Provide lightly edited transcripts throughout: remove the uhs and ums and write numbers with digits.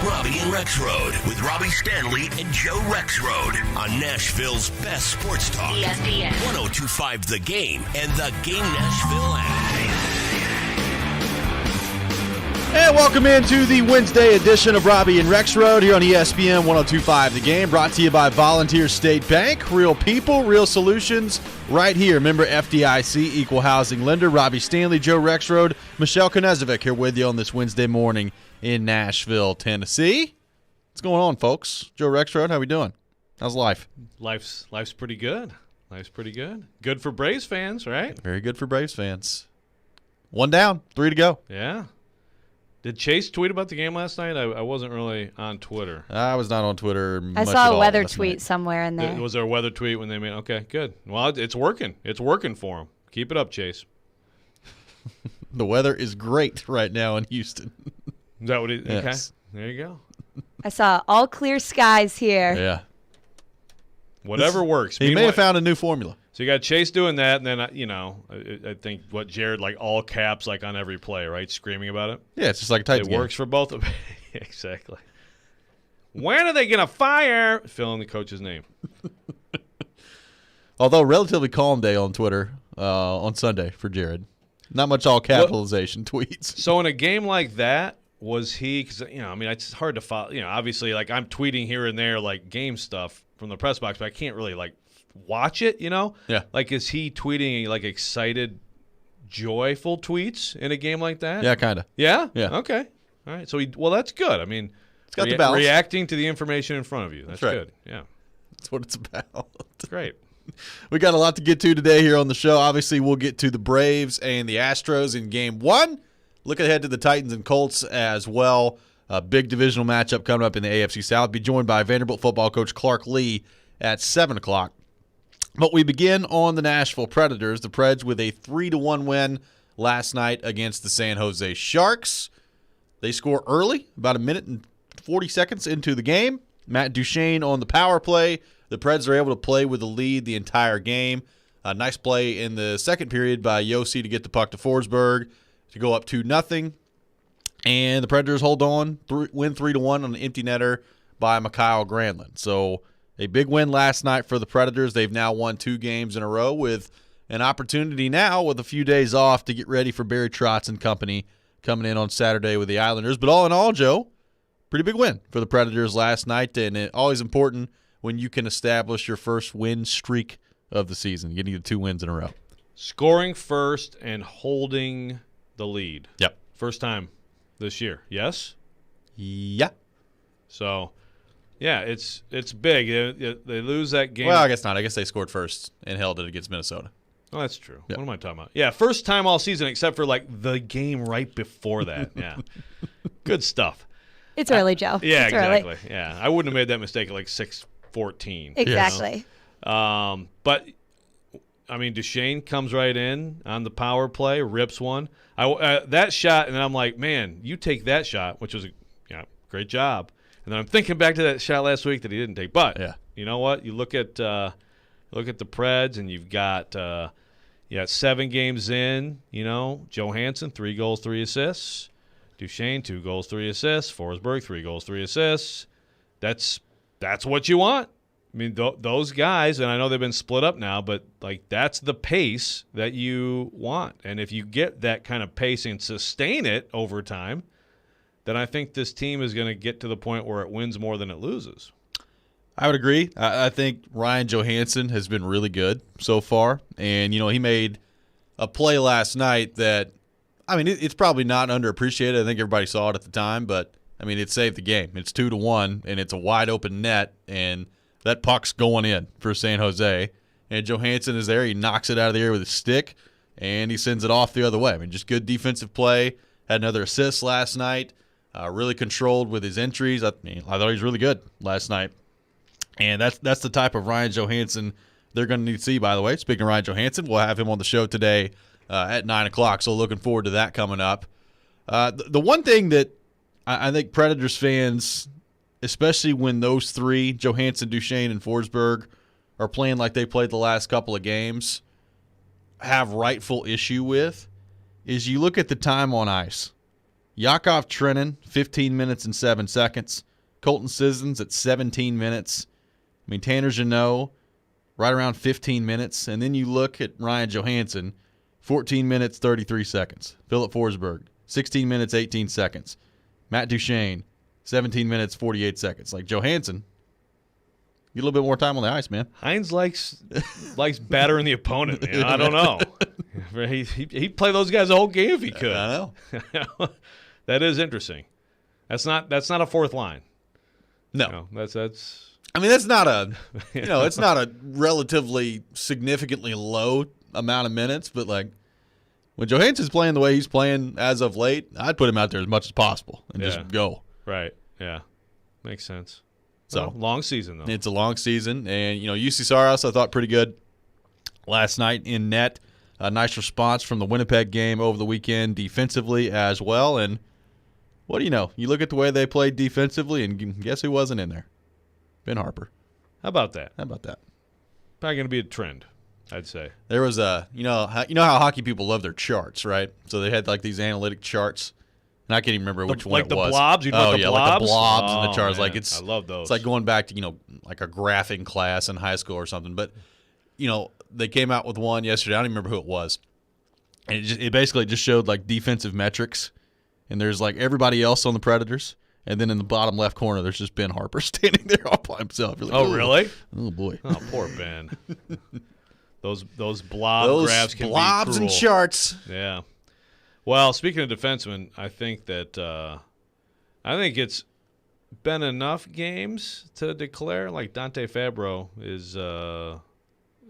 Robby and Rexrode with Robbie Stanley and Joe Rexrode on Nashville's best sports talk. ESPN 102.5 The Game and the Game Nashville app. And welcome into the Wednesday edition of Robby and Rexrode here on ESPN 102.5 The Game, brought to you by Volunteer State Bank. Real people, real solutions, right here. Member FDIC, equal housing lender. Robbie Stanley, Joe Rexrode, Michelle Konezovic here with you on this Wednesday morning in Nashville, Tennessee. What's going on, folks? Joe Rexrode, how we doing? How's life? Life's pretty good. Life's pretty good. Good for Braves fans, right? Very good for Braves fans. 1 down, 3 to go. Yeah. Did Chase tweet about the game last night? I wasn't really on Twitter. I was not on Twitter much I saw at a all weather last tweet night. somewhere in there. Was there a weather tweet when they made? Okay, good. Well, it's working. It's working for him. Keep it up, Chase. The weather is great right now in Houston. Is that what it? Yes. Okay, there you go. I saw all clear skies here. Yeah. Whatever works. He may have found a new formula. So you got Chase doing that, and then I think what Jared, like all caps, like on every play, right, screaming about it. Yeah, it's just like a Titans game. It works for both of them. Exactly. When are they gonna fire? Fill in the coach's name. Although relatively calm day on Twitter on Sunday for Jared. Not much all capitalization tweets. So in a game like that, was he? Because it's hard to follow. Obviously, like I'm tweeting here and there, like game stuff from the press box, but I can't really like watch it. Yeah. Like, is he tweeting like excited, joyful tweets in a game like that? Yeah, kind of. Yeah. Yeah. Okay. All right. So that's good. I mean, It's got the balance. Reacting to the information in front of you. That's right. good. Yeah. That's what it's about. Great. We got a lot to get to today here on the show. Obviously, we'll get to the Braves and the Astros in Game 1. Look ahead to the Titans and Colts as well. A big divisional matchup coming up in the AFC South. Be joined by Vanderbilt football coach Clark Lee at 7 o'clock. But we begin on the Nashville Predators. The Preds with a 3-1 win last night against the San Jose Sharks. They score early, about a minute and 40 seconds into the game. Matt Duchene on the power play. The Preds are able to play with the lead the entire game. A nice play in the second period by Yossi to get the puck to Forsberg to go up 2-0. And the Predators hold on, win 3-1 on an empty netter by Mikhail Granlund. So a big win last night for the Predators. They've now won 2 games in a row with an opportunity now with a few days off to get ready for Barry Trotz and company coming in on Saturday with the Islanders. But all in all, Joe, pretty big win for the Predators last night, and it's always important when you can establish your first win streak of the season, getting the 2 wins in a row. Scoring first and holding the lead. Yep. First time this year. Yes? Yeah. So, yeah, it's big. They lose that game. Well, I guess not. I guess they scored first and held it against Minnesota. Oh, that's true. Yep. What am I talking about? Yeah, first time all season except for, like, the game right before that. Yeah. Good stuff. It's early, Joe. Yeah, it's exactly. Early. Yeah, I wouldn't have made that mistake at, like, 6:14. Exactly. But, I mean, Duchene comes right in on the power play, rips one. That shot, and I'm like, man, you take that shot, which was a great job. And then I'm thinking back to that shot last week that he didn't take. But you know what? You look at the Preds, and you've got 7 games in. Johansson 3 goals, 3 assists. Duchene 2 goals, 3 assists. Forsberg 3 goals, 3 assists. That's what you want. I mean, those guys, and I know they've been split up now, but like that's the pace that you want. And if you get that kind of pace and sustain it over time, then I think this team is going to get to the point where it wins more than it loses. I would agree. I think Ryan Johansson has been really good so far. And, he made a play last night that, I mean, it's probably not underappreciated. I think everybody saw it at the time, but, I mean, it saved the game. It's 2-1, and it's a wide-open net, and that puck's going in for San Jose. And Johansson is there. He knocks it out of the air with his stick, and he sends it off the other way. I mean, just good defensive play. Had another assist last night. Really controlled with his entries. I thought he was really good last night. And that's the type of Ryan Johansson they're going to need to see, by the way. Speaking of Ryan Johansson, we'll have him on the show today at 9 o'clock, so looking forward to that coming up. The one thing that I think Predators fans, especially when those 3, Johansson, Duchene, and Forsberg, are playing like they played the last couple of games, have rightful issue with, is you look at the time on ice. Yakov Trenin, 15 minutes and 7 seconds. Colton Sissons at 17 minutes. I mean, Tanner Jeannot, right around 15 minutes. And then you look at Ryan Johansson, 14 minutes, 33 seconds. Philip Forsberg, 16 minutes, 18 seconds. Matt Duchene, 17 minutes, 48 seconds. Like Johansson, get a little bit more time on the ice, man. Hines likes battering the opponent. Man. I don't know. He'd play those guys the whole game if he could. I know. That is interesting. That's not a fourth line. No. That's. I mean, that's not a, it's not a relatively significantly low amount of minutes, but like when Johansson's playing the way he's playing as of late, I'd put him out there as much as possible and just go. Right. Yeah. Makes sense. So well, long season though. It's a long season, and UC Saros I thought pretty good last night in net. A nice response from the Winnipeg game over the weekend defensively as well. And what do you know? You look at the way they played defensively, and guess who wasn't in there? Ben Harper. How about that? Probably going to be a trend, I'd say. There was a how hockey people love their charts, right? So they had like these analytic charts. And I can't even remember which one it was. Like the blobs? You'd like the blobs? Like the blobs and the charts. Man. Like I love those. It's like going back to, like a graphing class in high school or something. But, they came out with one yesterday. I don't even remember who it was. And it basically just showed like defensive metrics. And there's like everybody else on the Predators. And then in the bottom left corner, there's just Ben Harper standing there all by himself. You're like, really? Oh, boy. Oh, poor Ben. Those blob graphs can be cruel. Blobs and charts. Yeah. Well, speaking of defensemen, I think it's been enough games to declare like Dante Fabro is.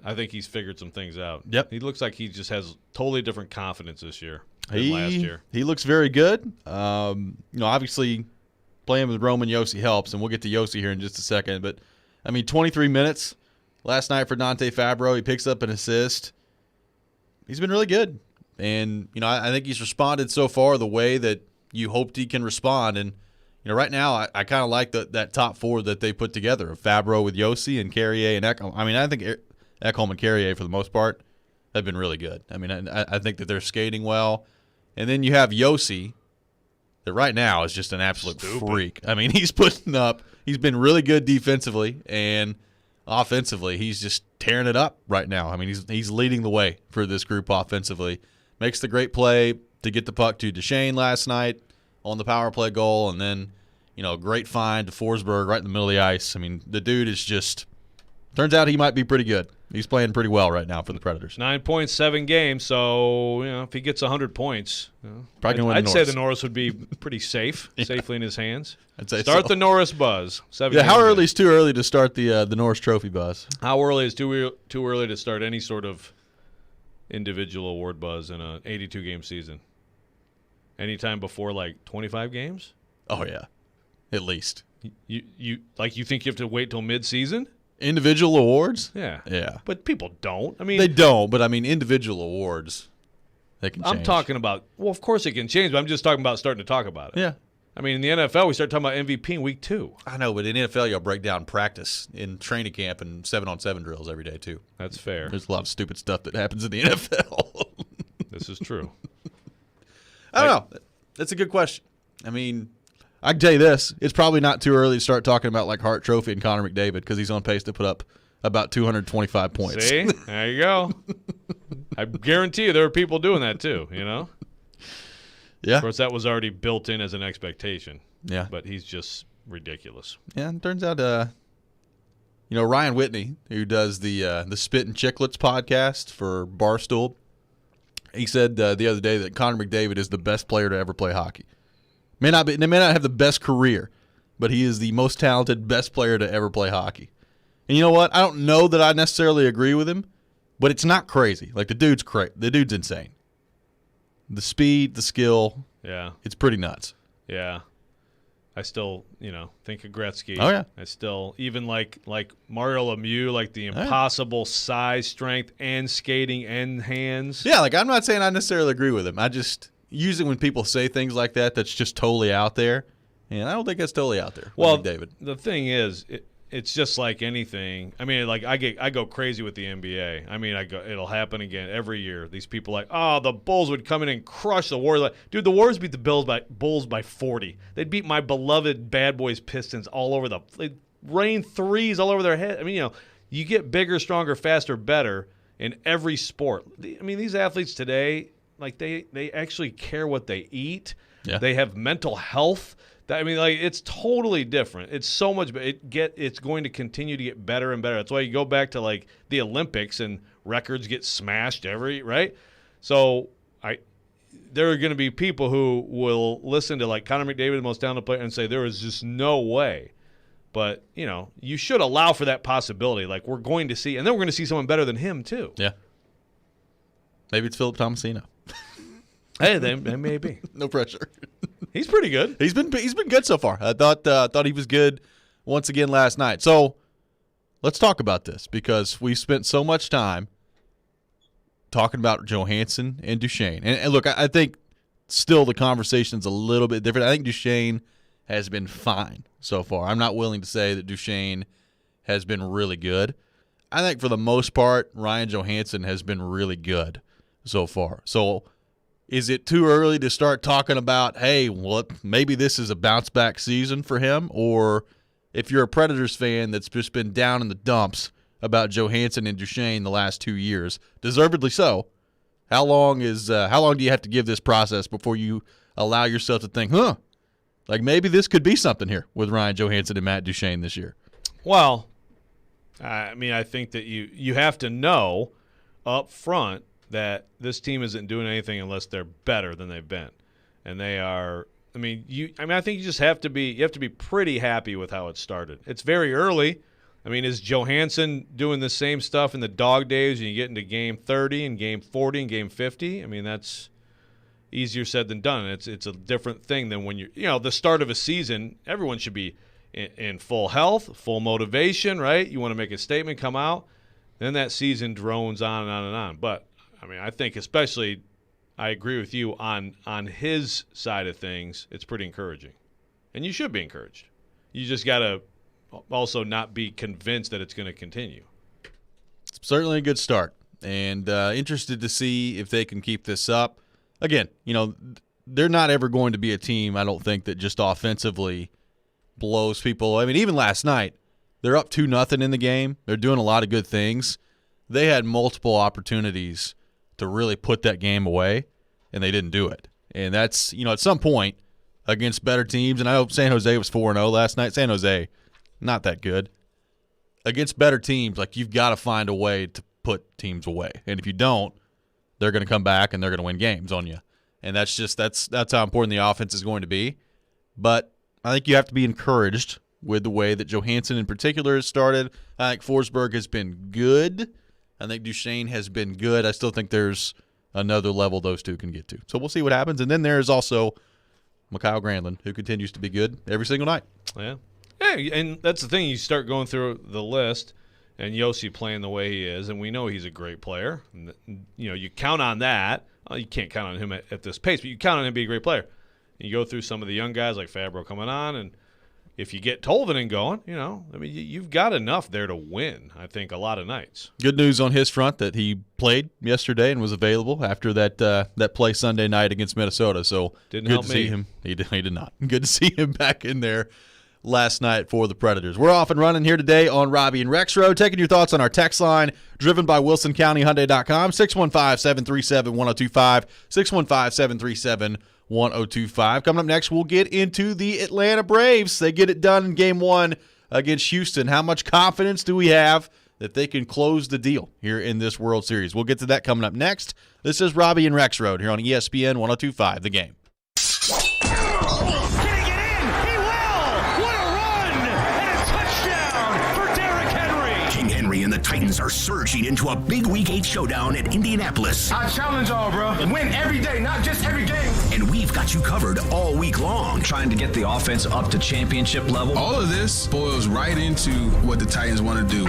I think he's figured some things out. Yep, he looks like he just has totally different confidence this year than last year. He looks very good. Obviously playing with Roman Josi helps, and we'll get to Josi here in just a second. But 23 minutes last night for Dante Fabro. He picks up an assist. He's been really good. And, I think he's responded so far the way that you hoped he can respond. And, right now I kind of like that top four that they put together of Fabro with Josi and Carrier and Ekholm. I think Ekholm and Carrier, for the most part, have been really good. I think that they're skating well. And then you have Josi that right now is just an absolute freak. He's putting up – he's been really good defensively, and offensively he's just tearing it up right now. He's leading the way for this group offensively. Makes the great play to get the puck to Duchene last night on the power play goal, and then, great find to Forsberg right in the middle of the ice. the dude is just – turns out he might be pretty good. He's playing pretty well right now for the Predators. 9.7 games, so if he gets 100 points, probably I'd say the Norris would be pretty safe, safely in his hands. I'd say start the Norris buzz. How early is too early to start the Norris Trophy buzz? How early is too early to start any sort of individual award buzz in an 82-game season? Anytime before like 25 games? Oh yeah, at least. You think you have to wait till mid-season? Individual awards? Yeah. But people don't. They don't, but individual awards, they can change. I'm talking about, of course it can change, but I'm just talking about starting to talk about it. Yeah. In the NFL, we start talking about MVP in week 2. I know, but in NFL, you'll break down practice in training camp and 7-on-7 drills every day, too. That's fair. There's a lot of stupid stuff that happens in the NFL. This is true. I don't know. That's a good question. I can tell you this. It's probably not too early to start talking about like Hart Trophy and Connor McDavid because he's on pace to put up about 225 points. See? There you go. I guarantee you there are people doing that too, Yeah. Of course, that was already built in as an expectation. Yeah. But he's just ridiculous. Yeah, and it turns out, Ryan Whitney, who does the Spit and Chicklets podcast for Barstool, he said the other day that Connor McDavid is the best player to ever play hockey. They may not have the best career, but he is the most talented, best player to ever play hockey. And you know what? I don't know that I necessarily agree with him, but it's not crazy. Like the dude's insane. The speed, the skill, it's pretty nuts. Yeah. I still, think of Gretzky. Oh yeah. I still even like Mario Lemieux, like the impossible size, strength, and skating and hands. Yeah, I'm not saying I necessarily agree with him. I just usually when people say things like that, that's just totally out there, and I don't think that's totally out there. Well, David. The thing is, it's just like anything. I mean, like I go crazy with the NBA. I mean, it'll happen again every year. These people like, oh, the Bulls would come in and crush the Warriors. Like, dude, the Warriors beat the Bulls by 40. They'd beat my beloved bad boys Pistons all over they rain threes all over their head. I mean, you get bigger, stronger, faster, better in every sport. I mean, these athletes today, like they actually care what they eat. Yeah. They have mental health. I mean, like, it's totally different. It's so much better. It's going to continue to get better and better. That's why you go back to, like, the Olympics and records get smashed right? So there are going to be people who will listen to, like, Connor McDavid, the most talented player, and say there is just no way. But, you should allow for that possibility. Like, we're going to see – and then we're going to see someone better than him, too. Yeah. Maybe it's Philip Tomasino. Hey, they may be. No pressure. He's pretty good. He's been good so far. I thought he was good once again last night. So let's talk about this because we spent so much time talking about Johansson and Duchesne. And look, I think still the conversation's a little bit different. I think Duchesne has been fine so far. I'm not willing to say that Duchesne has been really good. I think for the most part, Ryan Johansson has been really good so far. So is it too early to start talking about, hey, well, maybe this is a bounce-back season for him? Or if you're a Predators fan that's just been down in the dumps about Johansson and Duchesne the last 2 years, deservedly so, how long do you have to give this process before you allow yourself to think, like maybe this could be something here with Ryan Johansson and Matt Duchesne this year? Well, I mean, I think that you have to know up front that this team isn't doing anything unless they're better than they've been, and they are. I think you just have to be pretty happy with how it started. It's very early. I mean, is Johansson doing the same stuff in the dog days when you get into game 30 and game 40 and game 50? I mean, that's easier said than done. It's a different thing than when you're the start of a season. Everyone should be in full health, full motivation, right? You want to make a statement, come out. Then that season drones on and on and on. But I mean, I think especially I agree with you on his side of things. It's pretty encouraging, and you should be encouraged. You just got to also not be convinced that it's going to continue. It's certainly a good start, and interested to see if they can keep this up. Again, they're not ever going to be a team, I don't think, that just offensively blows people. I mean, even last night, they're up 2-0 in the game. They're doing a lot of good things. They had multiple opportunities to really put that game away, and they didn't do it. And that's, at some point against better teams, and I hope San Jose was 4-0 last night. San Jose, not that good. Against better teams, like, you've got to find a way to put teams away. And if you don't, they're going to come back and they're going to win games on you. And that's how important the offense is going to be. But I think you have to be encouraged with the way that Johansson in particular has started. I think Forsberg has been good. I think Duchesne has been good. I still think there's another level those two can get to. So we'll see what happens. And then there's also Mikhail Granlund, who continues to be good every single night. Yeah. Hey, and that's the thing. You start going through the list, and Yossi playing the way he is, and we know he's a great player. And, you count on that. Well, you can't count on him at this pace, but you count on him being a great player. And you go through some of the young guys like Fabro coming on, and if you get Tolvanen going, you've got enough there to win, I think, a lot of nights. Good news on his front that he played yesterday and was available after that play Sunday night against Minnesota. So didn't good help to me. see him. He did not. Good to see him back in there last night for the Predators. We're off and running here today on Robby and Rexrode, taking your thoughts on our text line, driven by WilsonCountyHyundai.com, 615-737-1025, 615-737-1025. Coming up next, we'll get into the Atlanta Braves. They get it done in Game 1 against Houston. How much confidence do we have that they can close the deal here in this World Series? We'll get to that coming up next. This is Robby and Rexrode here on ESPN 102.5, The Game. And the Titans are surging into a big Week 8 showdown at Indianapolis. I challenge all, bro. Win every day, not just every game. And we've got you covered all week long. Trying to get the offense up to championship level. All of this boils right into what the Titans want to do.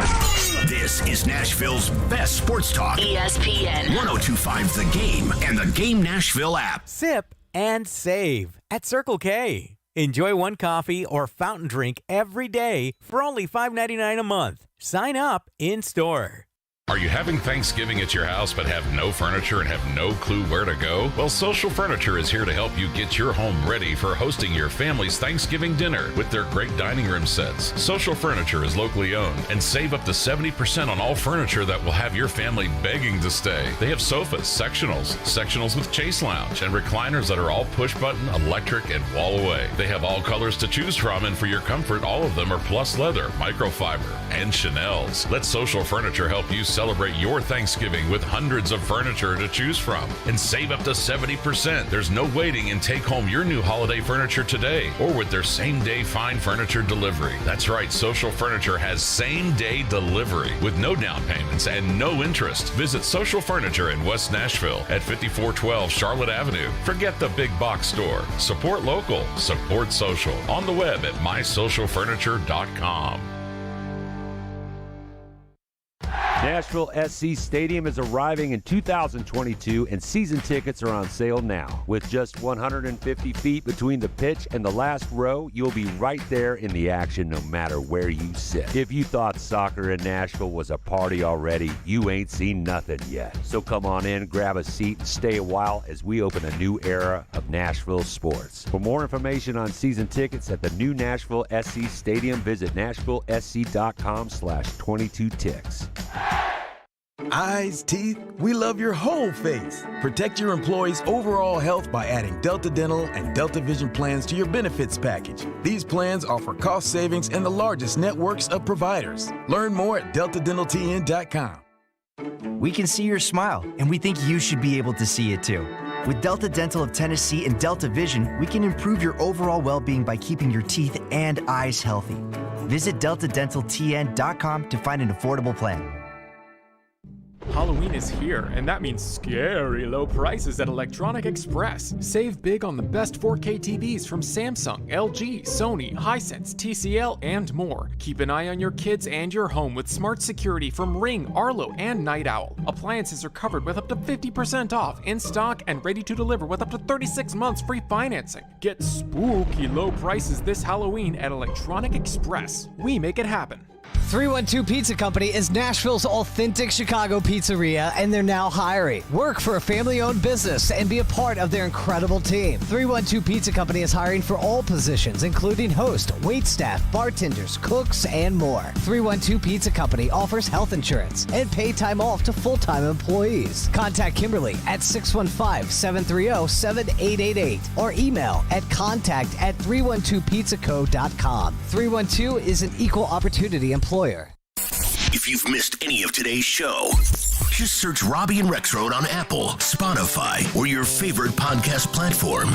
This is Nashville's best sports talk. ESPN 102.5 The Game and the Game Nashville app. Sip and save at Circle K. Enjoy one coffee or fountain drink every day for only $5.99 a month. Sign up in-store. Are you having Thanksgiving at your house but have no furniture and have no clue where to go? Well, Social Furniture is here to help you get your home ready for hosting your family's Thanksgiving dinner with their great dining room sets. Social Furniture is locally owned and save up to 70% on all furniture that will have your family begging to stay. They have sofas, sectionals with chase lounge, and recliners that are all push-button, electric, and wall away. They have all colors to choose from, and for your comfort, all of them are plus leather, microfiber, and Chanel's. Let Social Furniture help you celebrate your Thanksgiving with hundreds of furniture to choose from and save up to 70%. There's no waiting, and take home your new holiday furniture today or with their same-day fine furniture delivery. That's right, Social Furniture has same-day delivery with no down payments and no interest. Visit Social Furniture in West Nashville at 5412 Charlotte Avenue. Forget the big box store. Support local. Support social. On the web at mysocialfurniture.com. Nashville SC Stadium is arriving in 2022, and season tickets are on sale now. With just 150 feet between the pitch and the last row, you'll be right there in the action no matter where you sit. If you thought soccer in Nashville was a party already, you ain't seen nothing yet. So come on in, grab a seat, and stay a while as we open a new era of Nashville sports. For more information on season tickets at the new Nashville SC Stadium, visit nashvillesc.com/22tix. Eyes, teeth, we love your whole face. Protect your employees' overall health by adding Delta Dental and Delta Vision plans to your benefits package. These plans offer cost savings and the largest networks of providers. Learn more at deltadentaltn.com. We can see your smile, and we think you should be able to see it too. With Delta Dental of Tennessee and Delta Vision, we can improve your overall well-being by keeping your teeth and eyes healthy. Visit deltadentaltn.com to find an affordable plan. Halloween is here, and that means scary low prices at Electronic Express. Save big on the best 4K TVs from Samsung, LG, Sony, Hisense, TCL, and more. Keep an eye on your kids and your home with smart security from Ring, Arlo, and Night Owl. Appliances are covered with up to 50% off, in stock, and ready to deliver with up to 36 months free financing. Get spooky low prices this Halloween at Electronic Express. We make it happen. 312 Pizza Company is Nashville's authentic Chicago pizzeria, and they're now hiring. Work for a family-owned business and be a part of their incredible team. 312 Pizza Company is hiring for all positions, including host, waitstaff, bartenders, cooks, and more. 312 Pizza Company offers health insurance and paid time off to full-time employees. Contact Kimberly at 615-730-7888 or email at contact@312pizzaco.com. 312 is an equal opportunity employer. If you've missed any of today's show, just search Robby and Rexrode on Apple, Spotify, or your favorite podcast platform.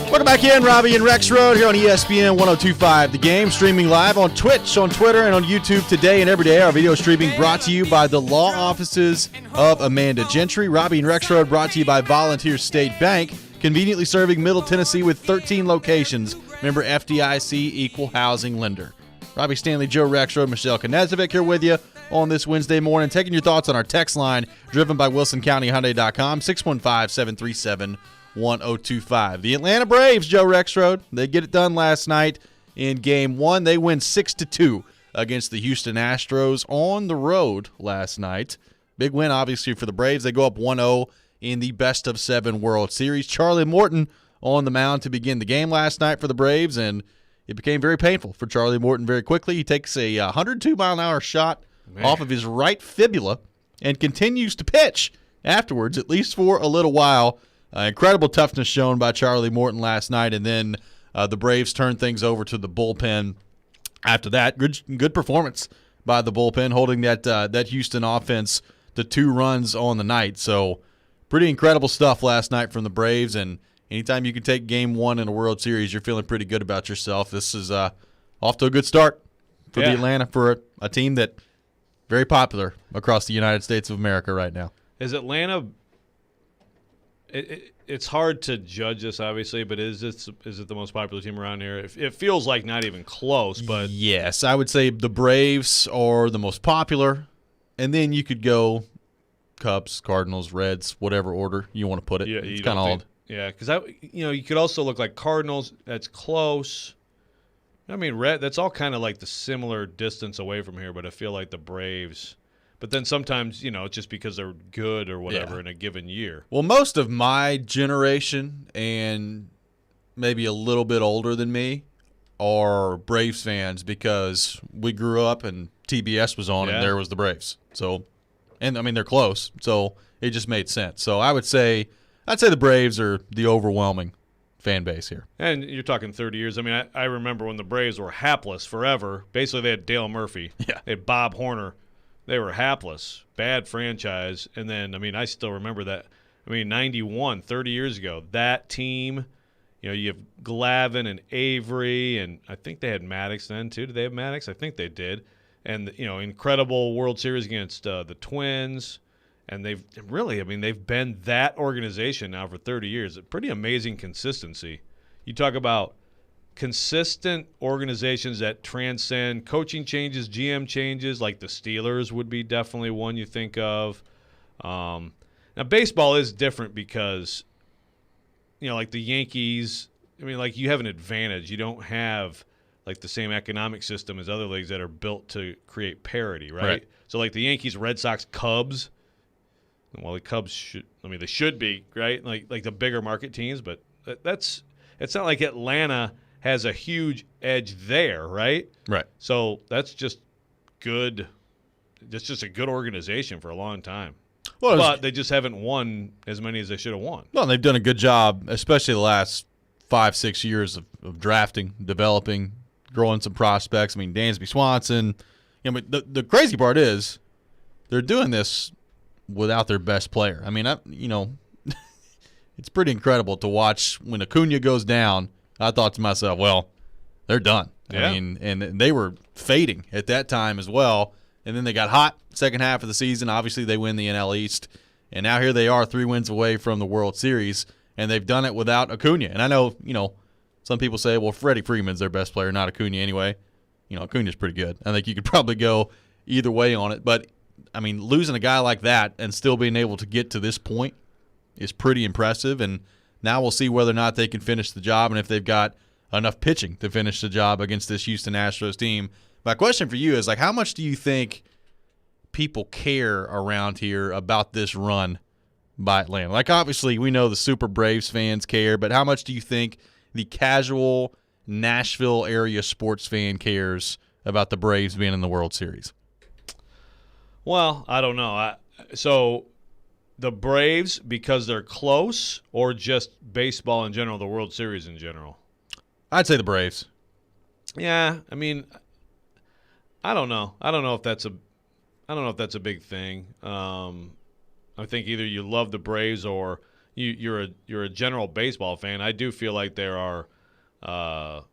Welcome back in, Robby and Rexrode here on ESPN 102.5 The Game, streaming live on Twitch, on Twitter, and on YouTube today and every day. Our video streaming brought to you by the law offices of Amanda Gentry. Robby and Rexrode brought to you by Volunteer State Bank, conveniently serving Middle Tennessee with 13 locations. Member FDIC, equal housing lender. Robby Stanley, Joe Rexrode, Michelle Knezovic here with you on this Wednesday morning, taking your thoughts on our text line, driven by WilsonCountyHyundai.com, 615-737-1025. The Atlanta Braves, Joe Rexrode, they get it done last night in Game 1. They win 6-2 against the Houston Astros on the road last night. Big win, obviously, for the Braves. They go up 1-0 in the best-of-7 World Series. Charlie Morton on the mound to begin the game last night for the Braves, and it became very painful for Charlie Morton very quickly. He takes a 102-mile-an-hour shot off of his right fibula and continues to pitch afterwards, at least for a little while. Incredible toughness shown by Charlie Morton last night, and then the Braves turned things over to the bullpen after that. Good performance by the bullpen, holding that Houston offense to 2 runs on the night. So pretty incredible stuff last night from the Braves, and anytime you can take Game 1 in a World Series, you're feeling pretty good about yourself. This is off to a good start for the Atlanta, for a team that very popular across the United States of America right now. Is Atlanta it's hard to judge this, obviously, but is it the most popular team around here? It feels like not even close, but yes, I would say the Braves are the most popular, and then you could go Cubs, Cardinals, Reds, whatever order you want to put it. Yeah, it's kind of all. Yeah, because you could also look like Cardinals. That's close. I mean, that's all kind of like the similar distance away from here, but I feel like the Braves. But then sometimes, it's just because they're good or whatever in a given year. Well, most of my generation and maybe a little bit older than me are Braves fans because we grew up and TBS was on and there was the Braves. So, and I mean, they're close, so it just made sense. So I'd say the Braves are the overwhelming fan base here. And you're talking 30 years. I mean, I remember when the Braves were hapless forever. Basically, they had Dale Murphy. Yeah. They had Bob Horner. They were hapless, bad franchise. And then, I mean, I still remember that. I mean, 91, 30 years ago, that team, you have Glavine and Avery, and I think they had Maddox then, too. Did they have Maddox? I think they did. And, incredible World Series against the Twins. And they've been that organization now for 30 years. A pretty amazing consistency. You talk about consistent organizations that transcend coaching changes, GM changes, like the Steelers would be definitely one you think of. Now, baseball is different because, like the Yankees, I mean, like you have an advantage. You don't have like the same economic system as other leagues that are built to create parity, right? So like the Yankees, Red Sox, Cubs. Well, the Cubs they should be, right? Like the bigger market teams, but it's not like Atlanta has a huge edge there, right? Right. So that's just good. It's just a good organization for a long time. Well, but they just haven't won as many as they should have won. Well, they've done a good job, especially the last 5-6 years of drafting, developing, growing some prospects. I mean, Dansby Swanson. But the crazy part is they're doing this without their best player. I mean, it's pretty incredible to watch when Acuna goes down. I thought to myself, well, they're done. Yeah. I mean, and they were fading at that time as well. And then they got hot second half of the season. Obviously, they win the NL East. And now here they are 3 wins away from the World Series, and they've done it without Acuna. And I know, some people say, well, Freddie Freeman's their best player, not Acuna anyway. Acuna's pretty good. I think you could probably go either way on it. But, I mean, losing a guy like that and still being able to get to this point is pretty impressive. And now we'll see whether or not they can finish the job and if they've got enough pitching to finish the job against this Houston Astros team. My question for you is, how much do you think people care around here about this run by Atlanta? Obviously, we know the Super Braves fans care, but how much do you think the casual Nashville area sports fan cares about the Braves being in the World Series? Well, I don't know. So the Braves, because they're close, or just baseball in general, the World Series in general? I'd say the Braves. Yeah, I mean, I don't know. I don't know if that's a big thing. I think either you love the Braves or you're a general baseball fan. I do feel like there are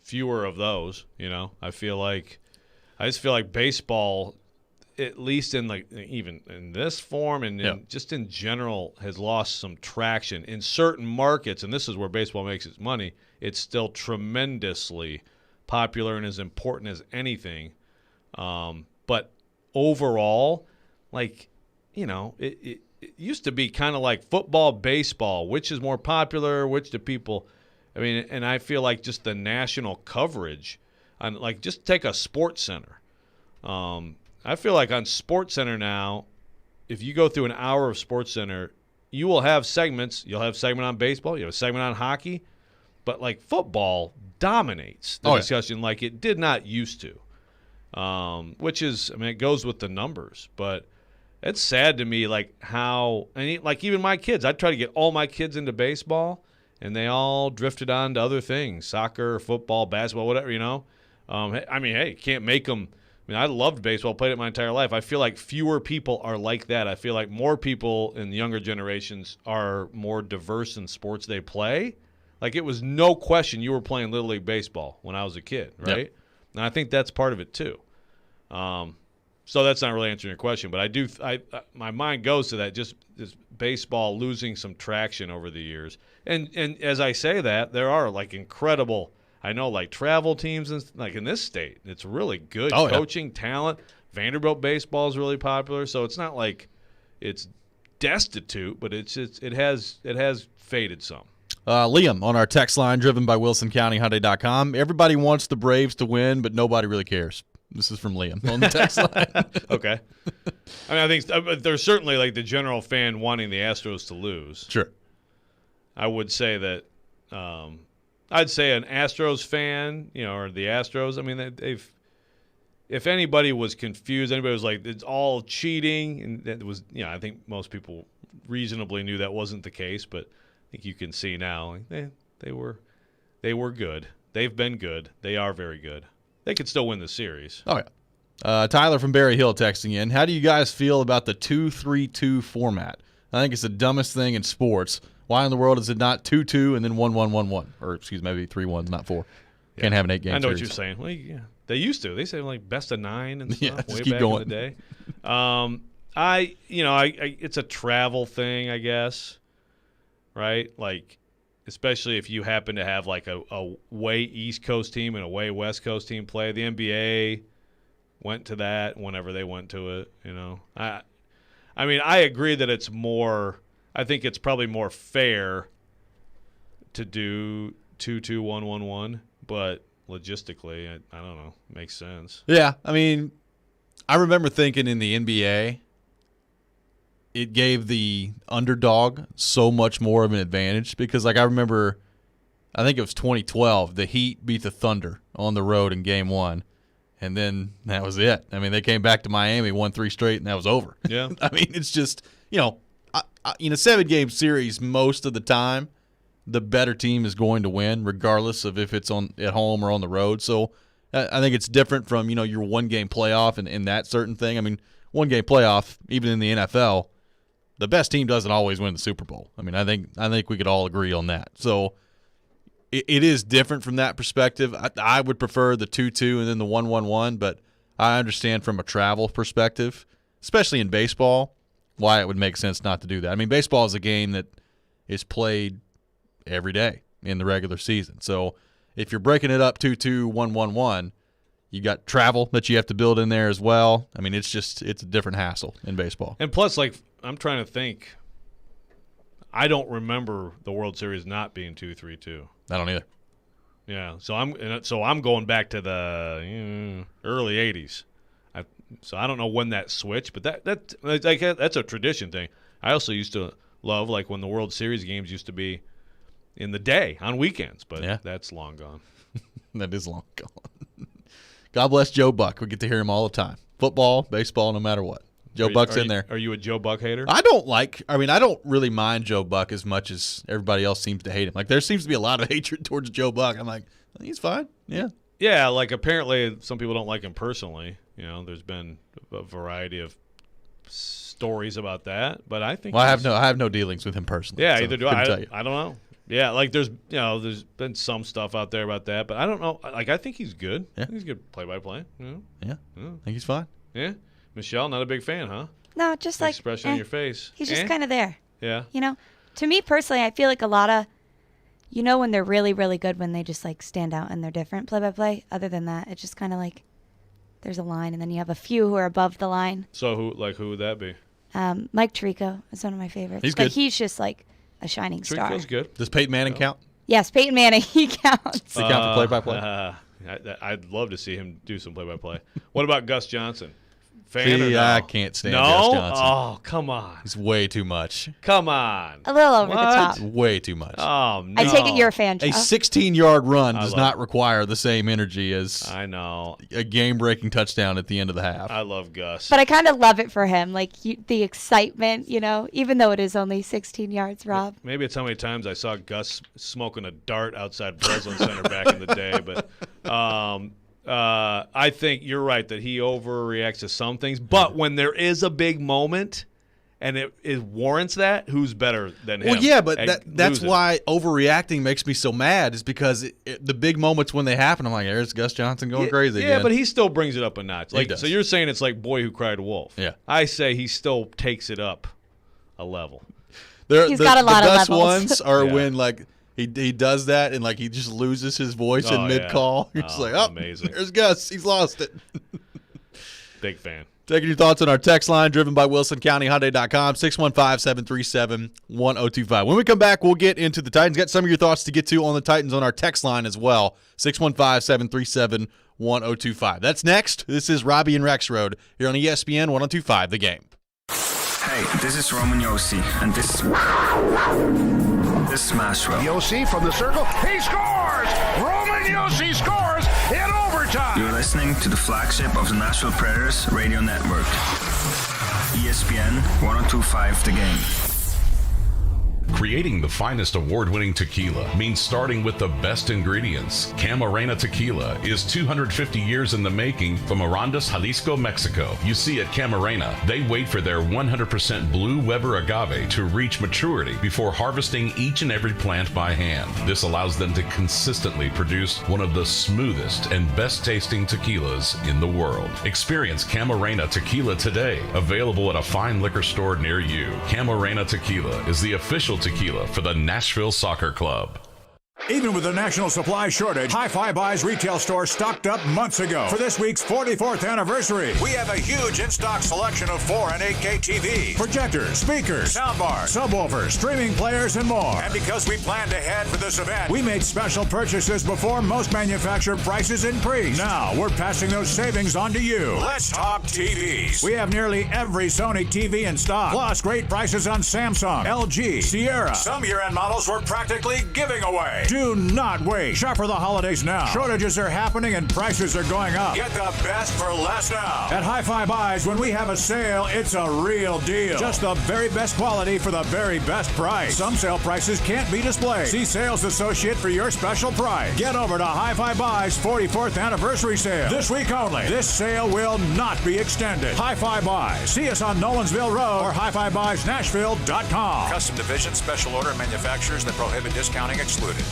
fewer of those. I just feel like baseball, at least in even in this form and just in general, has lost some traction in certain markets. And this is where baseball makes its money. It's still tremendously popular and as important as anything. But overall, it used to be kind of like football, baseball. Which is more popular? Which do people? I mean, and I feel like just the national coverage on just take a Sports Center. I feel like on Sports Center now, if you go through an hour of Sports Center, you will have segments. You'll have a segment on baseball. You have a segment on hockey. But football dominates the discussion like it did not used to, which is, I mean, it goes with the numbers. But it's sad to me how, and even my kids, I try to get all my kids into baseball, and they all drifted on to other things, soccer, football, basketball, whatever, I mean, hey, can't make them. I mean, I loved baseball, played it my entire life. I feel like fewer people are like that. I feel like more people in the younger generations are more diverse in sports they play. It was no question you were playing Little League baseball when I was a kid, right? Yep. And I think that's part of it too. So that's not really answering your question, but my mind goes to that, just this baseball losing some traction over the years. And as I say that, there are incredible, I know travel teams in this state. It's really good coaching talent. Vanderbilt baseball is really popular, so it's not like it's destitute, but it has faded some. Liam on our text line, driven by WilsonCountyHyundai.com. Everybody wants the Braves to win, but nobody really cares. This is from Liam on the text line. Okay. I mean, I think there's certainly like the general fan wanting the Astros to lose. Sure. I would say that I'd say an Astros fan, or the Astros, I mean, they've if anybody was confused, anybody was like, it's all cheating, and it was, I think most people reasonably knew that wasn't the case, but I think you can see now they were good. They've been good. They are very good. They could still win the series. Oh, yeah. Tyler from Berry Hill texting in. How do you guys feel about the 2-3-2 format? I think it's the dumbest thing in sports. Why in the world is it not 2-2 and then 1-1-1-1? Or, excuse me, maybe 3-1, not 4. Can't have an 8-game series. I know what you're saying. Well, yeah. They used to. They said like best of 9 and stuff way keep back going. in the day. It's a travel thing, I guess, right? Like, especially if you happen to have like a way East Coast team and a way West Coast team play. The NBA went to that whenever they went to it. I mean, I agree that it's more. I think it's probably more fair to do 2-2-1-1-1, but logistically, I don't know, makes sense. Yeah, I mean, I remember thinking in the NBA, it gave the underdog so much more of an advantage because, like, I remember, I think it was 2012, the Heat beat the Thunder on the road in Game 1, and then that was it. I mean, they came back to Miami, won 3 straight, and that was over. Yeah. I mean, it's just, in a 7-game series, most of the time, the better team is going to win, regardless of if it's at home or on the road. So I think it's different from, your 1-game playoff and that certain thing. I mean, 1-game playoff, even in the NFL, the best team doesn't always win the Super Bowl. I mean, I think we could all agree on that. So it is different from that perspective. I would prefer the 2-2 and then the 1-1-1, but I understand from a travel perspective, especially in baseball, why it would make sense not to do that. I mean, baseball is a game that is played every day in the regular season. So if you're breaking it up 2-2, 1-1-1, you got travel that you have to build in there as well. I mean, it's a different hassle in baseball. And plus, like, I'm trying to think. I don't remember the World Series not being 2-3-2. I don't either. Yeah, so I'm going back to the early '80s. So I don't know when that switched, but that's a tradition thing. I also used to love like when the World Series games used to be in the day on weekends, but that's long gone. That is long gone. God bless Joe Buck. We get to hear him all the time. Football, baseball, no matter what. Joe Buck's in there. Are you a Joe Buck hater? I don't really mind Joe Buck as much as everybody else seems to hate him. Like, there seems to be a lot of hatred towards Joe Buck. I'm like, he's fine. Yeah. Yeah, like apparently some people don't like him personally. There's been a variety of stories about that, but I think I have no dealings with him personally. Yeah, so either do I. I don't know. Yeah, like there's been some stuff out there about that, but I don't know. Like I think he's good. Yeah. He's good play-by-play. Yeah. I think he's fine. Yeah. Michelle, not a big fan, huh? No, just like expression on your face. He's just kind of there. Yeah. To me personally, I feel like a lot of, when they're really, really good when they just like stand out and they're different play-by-play. Other than that, it's just kind of like there's a line, and then you have a few who are above the line. So who would that be? Mike Tirico is one of my favorites. He's good. But he's just like a shining star. Tirico's good. Does Peyton Manning count? Yes, Peyton Manning, he counts. Does he count for play-by-play? I'd love to see him do some play-by-play. What about Gus Johnson? Fan or no? I can't stand Gus Johnson. Oh, come on. He's way too much. Come on. A little over the top. Way too much. Oh, no. I take it you're a fan, Joe. A 16-yard run does not require the same energy as I know a game-breaking touchdown at the end of the half. I love Gus. But I kind of love it for him, like the excitement, even though it is only 16 yards, Rob. Maybe it's how many times I saw Gus smoking a dart outside Breslin Center back in the day. But I think you're right that he overreacts to some things. But when there is a big moment and it warrants that, who's better than him? Well, yeah, but that's why overreacting makes me so mad is because the big moments when they happen, I'm like, there's Gus Johnson going crazy again. Yeah, but he still brings it up a notch. He does. So you're saying it's like Boy Who Cried Wolf. Yeah. I say he still takes it up a level. He's got a lot of levels. The best ones are when, like, he does that and like he just loses his voice in mid-call. You're just like, amazing. There's Gus. He's lost it. Big fan. Taking your thoughts on our text line, driven by WilsonCountyHyundai.com, 615-737-1025. When we come back, we'll get into the Titans. Got some of your thoughts to get to on the Titans on our text line as well, 615-737-1025. That's next. This is Robby and Rexrode here on ESPN 1025, The Game. Hey, this is Roman Yossi, and this is Nashville. Yossi from the circle. He scores! Roman Yossi scores in overtime! You're listening to the flagship of the Nashville Predators radio network. ESPN 1025 The Game. Creating the finest award-winning tequila means starting with the best ingredients. Camarena Tequila is 250 years in the making from Arandas, Jalisco, Mexico. You see, at Camarena, they wait for their 100% blue Weber agave to reach maturity before harvesting each and every plant by hand. This allows them to consistently produce one of the smoothest and best-tasting tequilas in the world. Experience Camarena Tequila today, available at a fine liquor store near you. Camarena Tequila is the official tequila for the Nashville Soccer Club. Even with the national supply shortage, Hi-Fi Buys retail store stocked up months ago for this week's 44th anniversary. We have a huge in-stock selection of 4 and 8K TVs, projectors, speakers, soundbars, subwoofers, streaming players, and more. And because we planned ahead for this event, we made special purchases before most manufacturer prices increased. Now, we're passing those savings on to you. Let's talk TVs. We have nearly every Sony TV in stock, plus great prices on Samsung, LG, Sierra. Some year-end models we're practically giving away. Do not wait. Shop for the holidays now. Shortages are happening and prices are going up. Get the best for less now. At Hi-Fi Buys, when we have a sale, it's a real deal. Just the very best quality for the very best price. Some sale prices can't be displayed. See sales associate for your special price. Get over to Hi-Fi Buys 44th anniversary sale. This week only. This sale will not be extended. Hi-Fi Buys. See us on Nolensville Road or HiFiBuysNashville.com. Custom division, special order manufacturers that prohibit discounting excluded.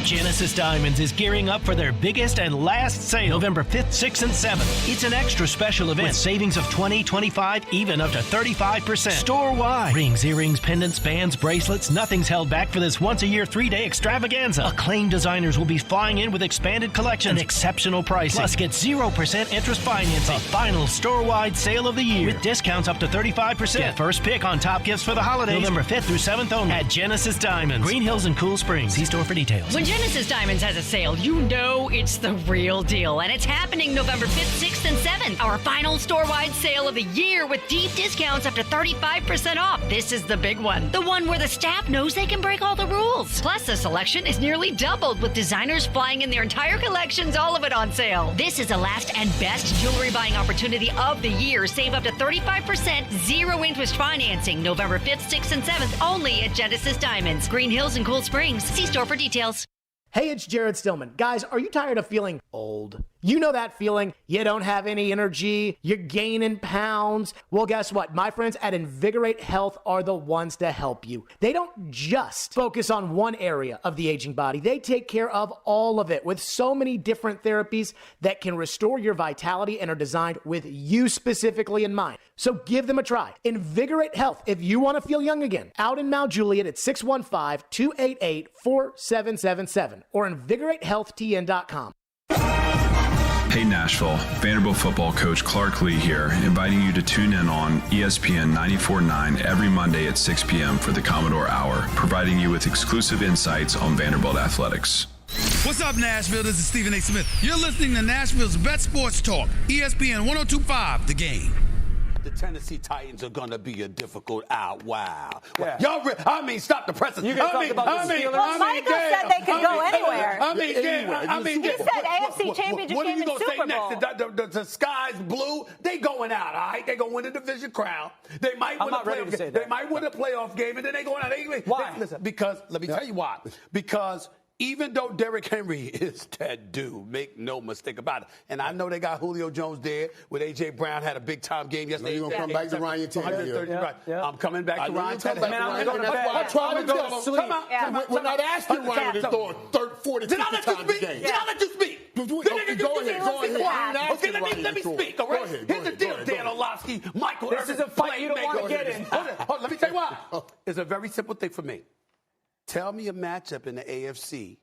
Genesis Diamonds is gearing up for their biggest and last sale, November 5th, 6th, and 7th. It's an extra special event with savings of 20, 25, even up to 35%. Store-wide. Rings, earrings, pendants, bands, bracelets, nothing's held back for this once-a-year 3-day extravaganza. Acclaimed designers will be flying in with expanded collections and exceptional pricing. Plus, get 0% interest financing. The final store-wide sale of the year with discounts up to 35%. Get first pick on top gifts for the holidays, November 5th through 7th only at Genesis Diamonds, Green Hills and Cool Springs. See store for details. When Genesis Diamonds has a sale, you know it's the real deal. And it's happening November 5th, 6th, and 7th. Our final store-wide sale of the year with deep discounts up to 35% off. This is the big one. The one where the staff knows they can break all the rules. Plus, the selection is nearly doubled with designers flying in their entire collections, all of it on sale. This is the last and best jewelry buying opportunity of the year. Save up to 35%, zero interest financing. November 5th, 6th, and 7th only at Genesis Diamonds, Green Hills and Cool Springs. See store for details. Hey, it's Jared Stillman. Guys, are you tired of feeling old? You know that feeling. You don't have any energy. You're gaining pounds. Well, guess what? My friends at Invigorate Health are the ones to help you. They don't just focus on one area of the aging body. They take care of all of it with so many different therapies that can restore your vitality and are designed with you specifically in mind. So give them a try. Invigorate Health if you want to feel young again. Out in Mount Juliet at 615-288-4777 or InvigorateHealthTN.com. Hey Nashville, Vanderbilt football coach Clark Lee here, inviting you to tune in on ESPN 94.9 every Monday at 6 p.m. for the Commodore Hour, providing you with exclusive insights on Vanderbilt athletics. What's up, Nashville? This is Stephen A. Smith. You're listening to Nashville's best sports talk, ESPN 102.5, The Game. The Tennessee Titans are going to be a difficult out. Wow. Yeah. Y'all, stop the presses. You can talk about the Steelers. Well, Michael said they could go anywhere. He said AFC Championship what game are you and Super Bowl. Next? The sky's blue. They going out, all right? They going to win the division crown. They might win a playoff game. They might win a playoff game, and then they going out. Why? Listen, because, let me tell you why. Because even though Derrick Henry is that dude, make no mistake about it. And I know they got Julio Jones there, with A.J. Brown had a big-time game yesterday. You're going to come back to Ryan Tannehill. I'm coming back to Ryan Tannehill. I'm trying to go to sleep. We're not asking Ryan to throw 40, 50 times a game. Did I let you speak? Go ahead. Okay, let me speak, all right? Here's the deal, Dan Orlovsky, Michael Irvin. This is a fight you don't want to get in. Hold on, let me tell you why. It's a very simple thing for me. Tell me a matchup in the AFC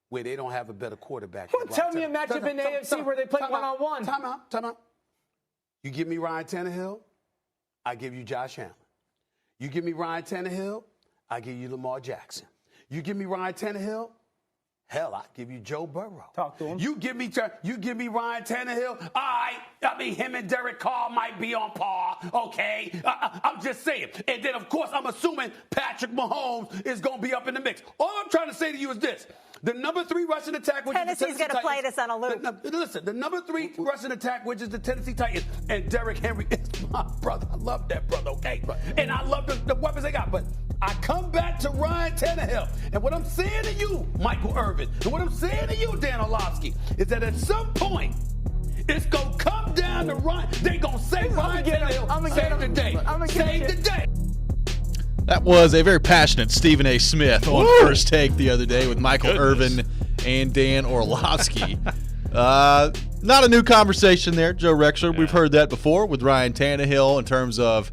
where they don't have a better quarterback. Tell me a matchup in the AFC where they play one-on-one. Time out. You give me Ryan Tannehill, I give you Josh Allen. You give me Ryan Tannehill, I give you Lamar Jackson. You give me Ryan Tannehill, hell, I give you Joe Burrow. Talk to him. You give me Ryan Tannehill. All right. I mean, him and Derek Carr might be on par. Okay. I'm just saying. And then, of course, I'm assuming Patrick Mahomes is going to be up in the mix. All I'm trying to say to you is this. The number 3 rushing attack, which Tennessee's is the going to play this on a loop. Listen, the number 3 rushing attack, which is the Tennessee Titans, and Derrick Henry is my brother. I love that brother, okay? And I love the weapons they got. But I come back to Ryan Tannehill. And what I'm saying to you, Michael Irvin, and what I'm saying to you, Dan Orlovsky, is that at some point, it's going to come down to Ryan. They're going to say Ryan Tannehill, save the day. Save the day. That was a very passionate Stephen A. Smith on First Take the other day with Michael Irvin and Dan Orlovsky. Not a new conversation there, Joe Rexrode. We've heard that before with Ryan Tannehill in terms of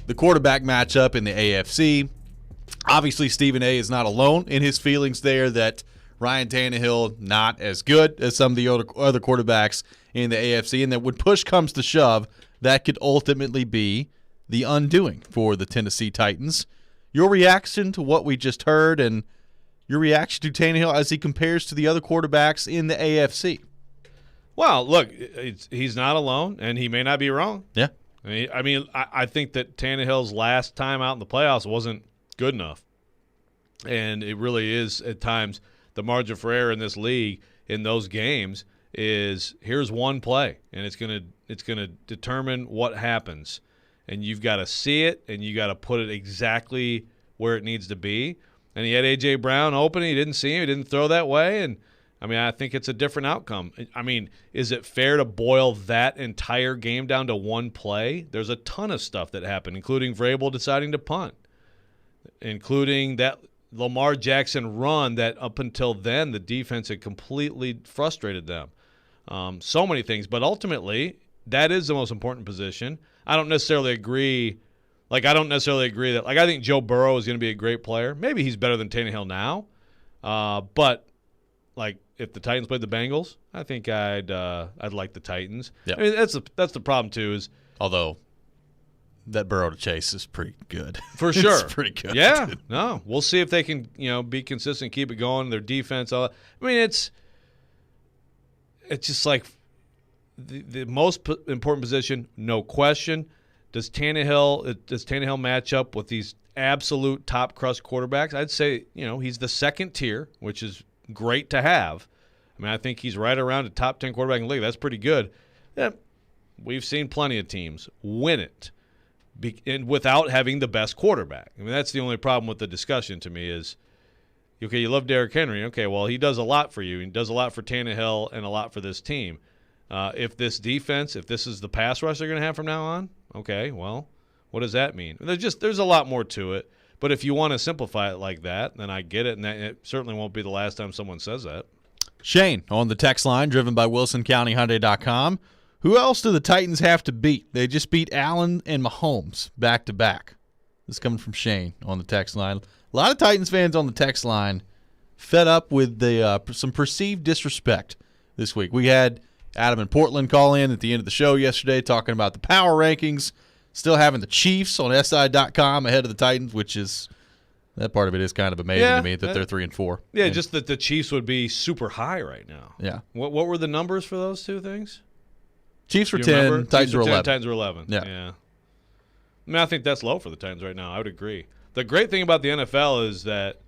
the quarterback matchup in the AFC. Obviously, Stephen A. is not alone in his feelings there that Ryan Tannehill not as good as some of the other quarterbacks in the AFC, and that when push comes to shove, that could ultimately be the undoing for the Tennessee Titans. Your reaction to what we just heard and your reaction to Tannehill as he compares to the other quarterbacks in the AFC. Well, look, he's not alone, and he may not be wrong. Yeah. I think that Tannehill's last time out in the playoffs wasn't good enough. And it really is at times the margin for error in this league in those games is here's one play, and it's gonna determine what happens. And you've got to see it, and you got to put it exactly where it needs to be. And he had A.J. Brown open. He didn't see him. He didn't throw that way. And, I think it's a different outcome. Is it fair to boil that entire game down to one play? There's a ton of stuff that happened, including Vrabel deciding to punt, including that Lamar Jackson run that up until then the defense had completely frustrated them. So many things. But ultimately, that is the most important position. I don't necessarily agree. I that. I think Joe Burrow is going to be a great player. Maybe he's better than Tannehill now. But if the Titans played the Bengals, I think I'd like the Titans. Yeah. That's the problem too. Is although that Burrow to Chase is pretty good for sure. It's pretty good. Yeah. No, we'll see if they can be consistent, keep it going. Their defense. It's just like. The most important position, no question. Does Tannehill match up with these absolute top crust quarterbacks? I'd say he's the second tier, which is great to have. I think he's right around a top 10 quarterback in the league. That's pretty good. Yeah, we've seen plenty of teams win it without having the best quarterback. That's the only problem with the discussion to me is, okay, you love Derrick Henry. Okay, well, he does a lot for you. He does a lot for Tannehill and a lot for this team. If this is the pass rush they're going to have from now on, okay, well, what does that mean? There's a lot more to it. But if you want to simplify it like that, then I get it, and it certainly won't be the last time someone says that. Shane on the text line, driven by WilsonCountyHyundai.com. Who else do the Titans have to beat? They just beat Allen and Mahomes back-to-back. This is coming from Shane on the text line. A lot of Titans fans on the text line fed up with some perceived disrespect this week. We had Adam in Portland call in at the end of the show yesterday talking about the power rankings, still having the Chiefs on SI.com ahead of the Titans, which is that part of it is kind of amazing to me that they're 3-4. Yeah, and just that the Chiefs would be super high right now. Yeah. What were the numbers for those two things? Chiefs were 10, Titans were 11. Titans were 11. Yeah. I think that's low for the Titans right now. I would agree. The great thing about the NFL is that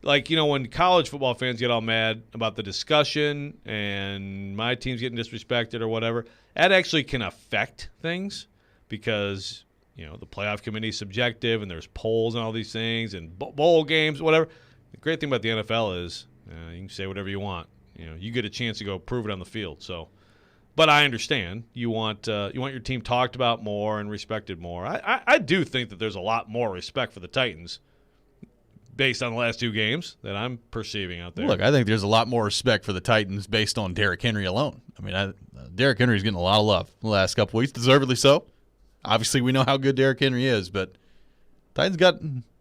when college football fans get all mad about the discussion and my team's getting disrespected or whatever, that actually can affect things because, the playoff committee is subjective and there's polls and all these things and bowl games, whatever. The great thing about the NFL is you can say whatever you want. You get a chance to go prove it on the field. So, but I understand you want your team talked about more and respected more. I do think that there's a lot more respect for the Titans based on the last two games that I'm perceiving out there. Look, I think there's a lot more respect for the Titans based on Derrick Henry alone. Derrick Henry's getting a lot of love the last couple weeks, deservedly so. Obviously, we know how good Derrick Henry is, but Titans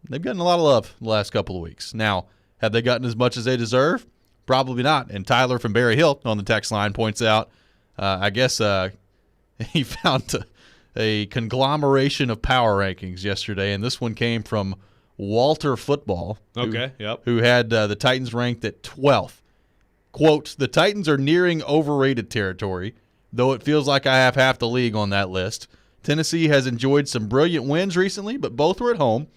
they've gotten a lot of love the last couple of weeks. Now, have they gotten as much as they deserve? Probably not. And Tyler from Berry Hill on the text line points out, I guess he found a conglomeration of power rankings yesterday, and this one came from Walter Football. Okay, yep. Who had the Titans ranked at 12th. Quote, the Titans are nearing overrated territory, though it feels like I have half the league on that list. Tennessee has enjoyed some brilliant wins recently, but both were at home.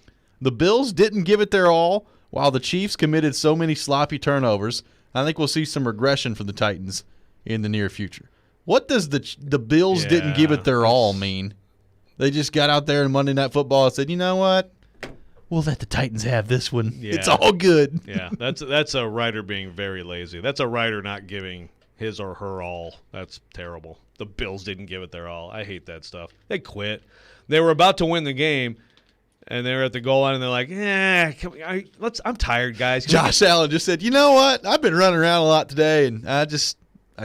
The Bills didn't give it their all, while the Chiefs committed so many sloppy turnovers. I think we'll see some regression from the Titans in the near future. What does the Bills didn't give it their all mean? They just got out there in Monday Night Football and said, you know what? We'll let the Titans have this one. Yeah. It's all good. Yeah, that's a writer being very lazy. That's a writer not giving his or her all. That's terrible. The Bills didn't give it their all. I hate that stuff. They quit. They were about to win the game, and they were at the goal line, and they're like, I'm tired, guys. Josh Allen just said, you know what? I've been running around a lot today, and I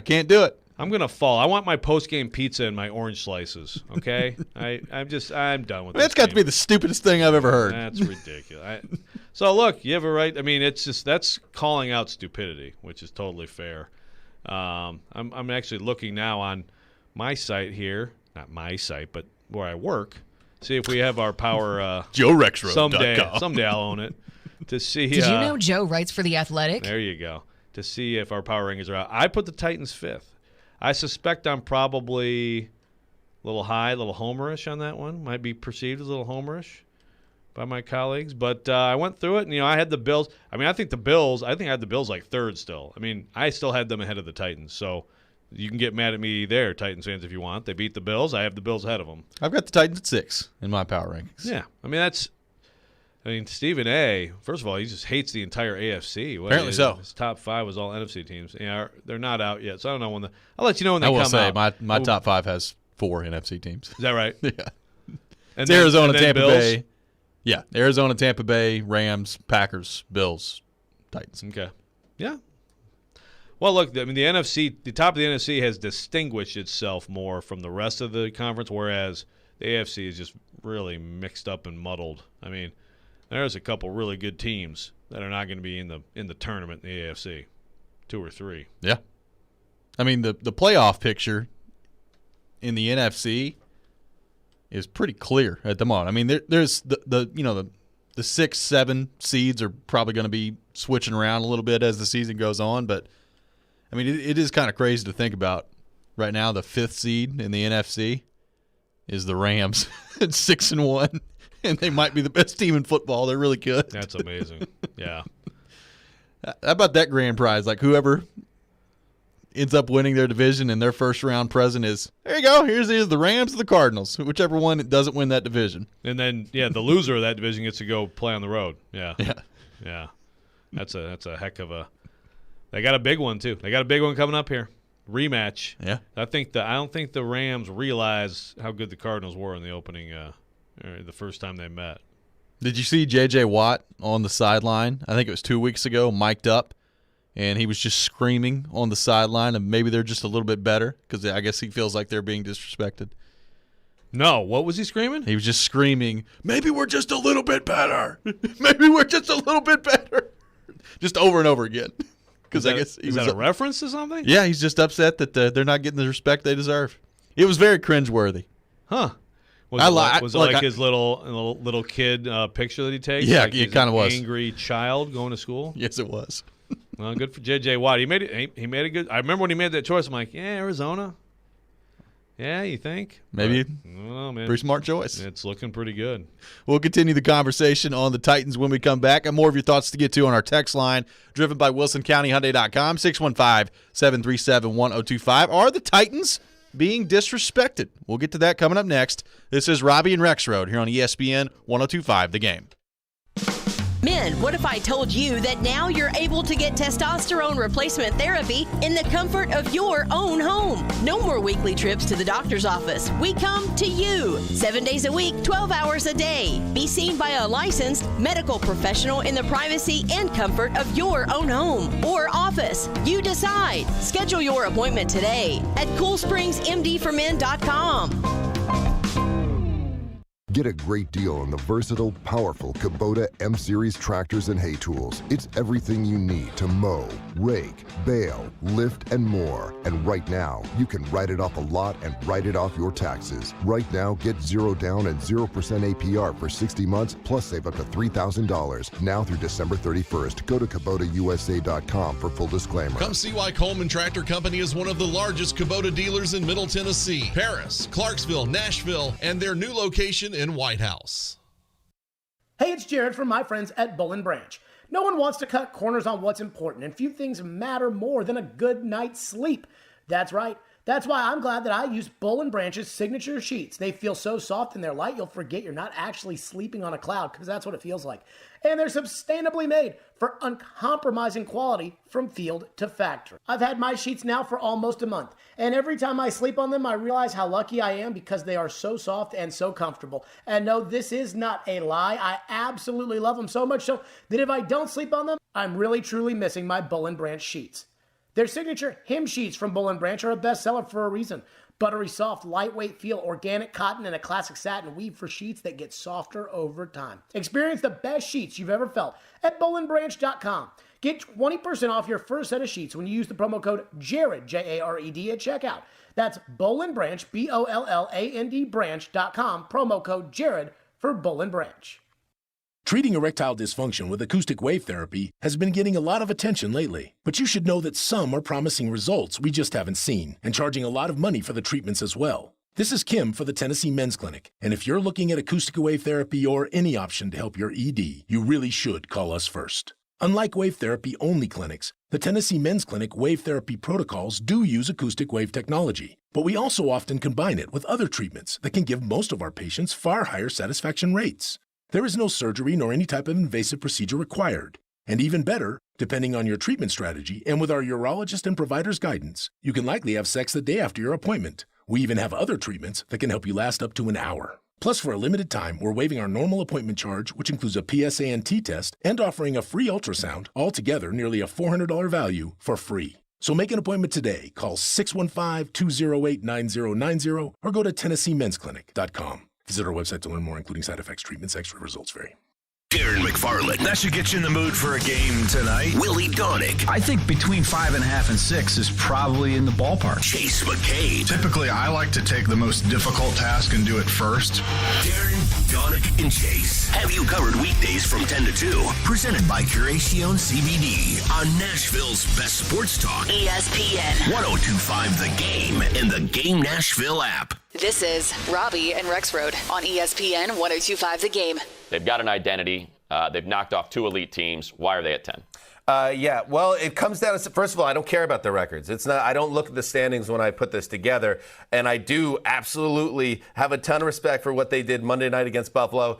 can't do it. I'm going to fall. I want my post-game pizza and my orange slices, okay? I'm done with That's got to be the stupidest thing I've ever heard. That's ridiculous. So, look, you have a right. I mean, that's calling out stupidity, which is totally fair. I'm actually looking now on my site here. Not my site, but where I work. See if we have our power. JoeRexrode.com. Someday I'll own it. To see. Did you know Joe writes for The Athletic? There you go. To see if our power rankings are out. I put the Titans 5th. I suspect I'm probably a little high, a little homerish on that one. Might be perceived as a little homerish by my colleagues. But I went through it, and, I had the Bills. I mean, I think I had the Bills like third still. I mean, I still had them ahead of the Titans. So you can get mad at me there, Titans fans, if you want. They beat the Bills. I have the Bills ahead of them. I've got the Titans at 6 in my power rankings. Yeah. I mean, Stephen A., first of all, he just hates the entire AFC. Apparently so. His top 5 was all NFC teams. Yeah, they're not out yet, so I don't know when I'll let you know when they come out. I will say, my top 5 has 4 NFC teams. Is that right? Yeah. It's Arizona, Tampa Bills? Bay. Yeah, Arizona, Tampa Bay, Rams, Packers, Bills, Titans. Okay. Yeah. Well, look, I mean, the top of the NFC has distinguished itself more from the rest of the conference, whereas the AFC is just really mixed up and muddled. I mean, there's a couple really good teams that are not going to be in the tournament in the AFC, 2 or 3. Yeah, I mean the playoff picture in the NFC is pretty clear at the moment. I mean there's the 6, 7 seeds are probably going to be switching around a little bit as the season goes on, but I mean it is kind of crazy to think about. Right now, the 5th seed in the NFC is the Rams at 6-1. And they might be the best team in football. They're really good. That's amazing. Yeah. How about that grand prize? Like whoever ends up winning their division and their first round present is, there you go. Here's either the Rams or the Cardinals, whichever one doesn't win that division. And then, the loser of that division gets to go play on the road. Yeah. Yeah. That's a heck of a – they got a big one, too. They got a big one coming up here. Rematch. Yeah. I don't think the Rams realize how good the Cardinals were in the opening the first time they met. Did you see J.J. Watt on the sideline? I think it was 2 weeks ago, mic'd up, and he was just screaming on the sideline, and maybe they're just a little bit better because I guess he feels like they're being disrespected. No, what was he screaming? He was just screaming, maybe we're just a little bit better. Maybe we're just a little bit better. Just over and over again. Is that a reference to something? Yeah, he's just upset that they're not getting the respect they deserve. It was very cringeworthy. Huh. Was it like his little kid picture that he takes? Yeah, like it kind of was. Angry child going to school? Yes, it was. Well, good for J.J. Watt. He made a good – I remember when he made that choice, I'm like, yeah, Arizona. Yeah, you think? Maybe. Oh, man. Pretty smart choice. It's looking pretty good. We'll continue the conversation on the Titans when we come back. And more of your thoughts to get to on our text line, driven by WilsonCountyHyundai.com, 615-737-1025. Are the Titans being disrespected? We'll get to that coming up next. This is Robby and Rexrode here on ESPN 1025 The Game. Men, what if I told you that now you're able to get testosterone replacement therapy in the comfort of your own home? No more weekly trips to the doctor's office. We come to you 7 days a week, 12 hours a day. Be seen by a licensed medical professional in the privacy and comfort of your own home or office. You decide. Schedule your appointment today at CoolSpringsMDformen.com. Get a great deal on the versatile, powerful Kubota M-Series tractors and hay tools. It's everything you need to mow, rake, bale, lift, and more. And right now, you can write it off a lot and write it off your taxes. Right now, get 0 down and 0% APR for 60 months, plus save up to $3,000. Now through December 31st. Go to KubotaUSA.com for full disclaimer. Come see why Coleman Tractor Company is one of the largest Kubota dealers in Middle Tennessee, Paris, Clarksville, Nashville, and their new location in White House. Hey, it's Jared from my friends at Bull & Branch. No one wants to cut corners on what's important, and few things matter more than a good night's sleep. That's right. That's why I'm glad that I use Bull & Branch's signature sheets. They feel so soft and they're light, you'll forget you're not actually sleeping on a cloud, because that's what it feels like. And they're sustainably made for uncompromising quality from field to factory. I've had my sheets now for almost a month, and every time I sleep on them, I realize how lucky I am because they are so soft and so comfortable. And no, this is not a lie. I absolutely love them so much so that if I don't sleep on them, I'm really truly missing my Bull & Branch sheets. Their signature Him sheets from Bull & Branch are a bestseller for a reason. Buttery soft, lightweight feel, organic cotton, and a classic satin weave for sheets that get softer over time. Experience the best sheets you've ever felt at BullandBranch.com. Get 20% off your first set of sheets when you use the promo code JARED, J-A-R-E-D, at checkout. That's Bull & Branch, B-O-L-L-A-N-D branch.com, promo code JARED for Bull & Branch. Treating erectile dysfunction with acoustic wave therapy has been getting a lot of attention lately. But you should know that some are promising results we just haven't seen and charging a lot of money for the treatments as well. This is Kim for the Tennessee Men's Clinic. And if you're looking at acoustic wave therapy or any option to help your ED, you really should call us first. Unlike wave therapy only clinics, the Tennessee Men's Clinic wave therapy protocols do use acoustic wave technology. But we also often combine it with other treatments that can give most of our patients far higher satisfaction rates. There is no surgery nor any type of invasive procedure required. And even better, depending on your treatment strategy and with our urologist and provider's guidance, you can likely have sex the day after your appointment. We even have other treatments that can help you last up to an hour. Plus, for a limited time, we're waiving our normal appointment charge, which includes a PSA and T test, and offering a free ultrasound, altogether nearly a $400 value for free. So make an appointment today. Call 615-208-9090 or go to TennesseeMen'sClinic.com. Visit our website to learn more, including side effects, treatments, extra results vary. Darren McFarland. That should get you in the mood for a game tonight. Willie Donick. I think between 5.5 and 6 is probably in the ballpark. Chase McCabe. Typically, I like to take the most difficult task and do it first. Darren, Donick, and Chase have you covered weekdays from 10 to 2. Presented by Curacion CBD on Nashville's best sports talk. ESPN 1025 The Game and the Game Nashville app. This is Robby and Rexrode on ESPN 1025 The Game. They've got an identity. They've knocked off 2 elite teams. Why are they at 10? Yeah, well, it comes down to, first of all, I don't care about the records. It's not. I don't look at the standings when I put this together, and I do absolutely have a ton of respect for what they did Monday night against Buffalo.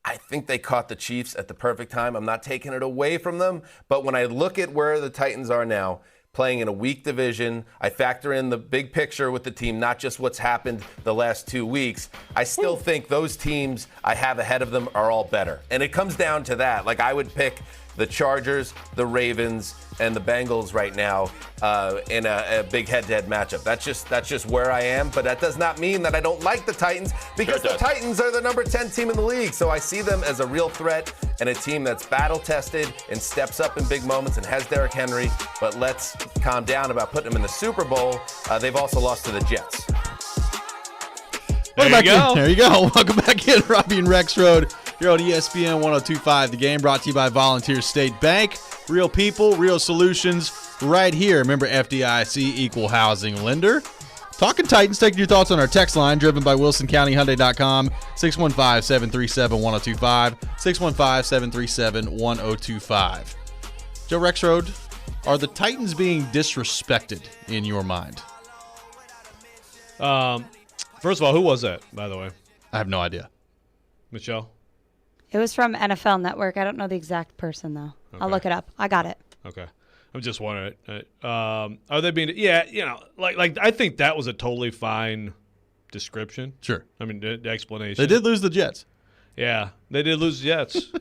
I think they caught the Chiefs at the perfect time. I'm not taking it away from them, but when I look at where the Titans are now, playing in a weak division, I factor in the big picture with the team, not just what's happened the last 2 weeks. I still think those teams I have ahead of them are all better. And it comes down to that. Like, I would pick the Chargers, the Ravens, and the Bengals right now in a big head-to-head matchup. That's just where I am, but that does not mean that I don't like the Titans, because the Titans are the number 10 team in the league. So I see them as a real threat and a team that's battle-tested and steps up in big moments and has Derrick Henry. But let's calm down about putting them in the Super Bowl. They've also lost to the Jets. There you go. Welcome back in, Robby and Rexrode. You're on ESPN 1025 The Game, brought to you by Volunteer State Bank. Real people, real solutions, right here. Remember, FDIC, equal housing lender. Talking Titans, taking your thoughts on our text line, driven by WilsonCountyHyundai.com, 615-737-1025, 615-737-1025. Joe Rexrode, are the Titans being disrespected in your mind? First of all, who was that, by the way? I have no idea. Michelle? It was from NFL Network. I don't know the exact person, though. Okay. I'll look it up. I got it. Okay. I'm just wondering. Are they being – yeah, you know, like I think that was a totally fine description. Sure. I mean, the explanation. They did lose the Jets. Yeah, they did lose the Jets.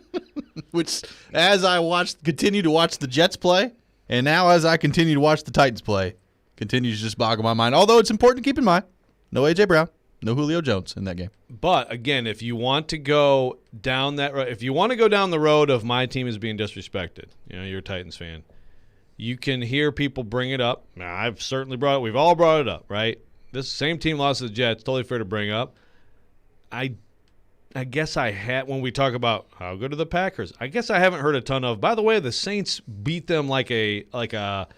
Which, as I continue to watch the Jets play, and now as I continue to watch the Titans play, continues to just boggle my mind. Although it's important to keep in mind, no A.J. Brown, No Julio Jones in that game. But again, if you want to go down that road, if you want to go down the road of my team is being disrespected, you're a Titans fan, you can hear people bring it up. Now, I've certainly brought it. We've all brought it up, right? This same team lost to the Jets. Totally fair to bring up. I guess I had, when we talk about how good are the Packers, I guess I haven't heard a ton of. By the way, the Saints beat them like Alabama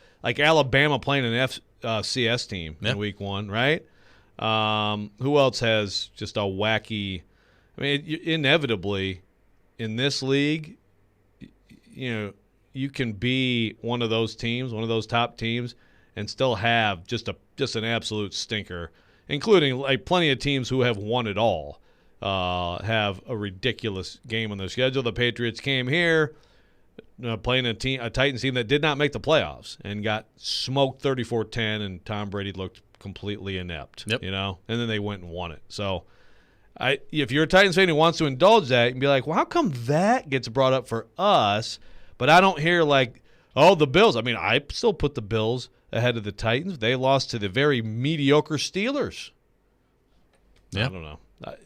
playing an FCS team in Week 1, right? Who else has just a wacky? I mean, inevitably in this league, you can be one of those teams, one of those top teams, and still have just an absolute stinker, including like plenty of teams who have won it all. Have a ridiculous game on their schedule. The Patriots came here playing a Titans team that did not make the playoffs and got smoked 34-10, and Tom Brady looked completely inept. And then they went and won it. So, if you're a Titans fan who wants to indulge that, you can be like, well, how come that gets brought up for us, but I don't hear like, oh, the Bills. I mean, I still put the Bills ahead of the Titans. They lost to the very mediocre Steelers. Yeah. I don't know.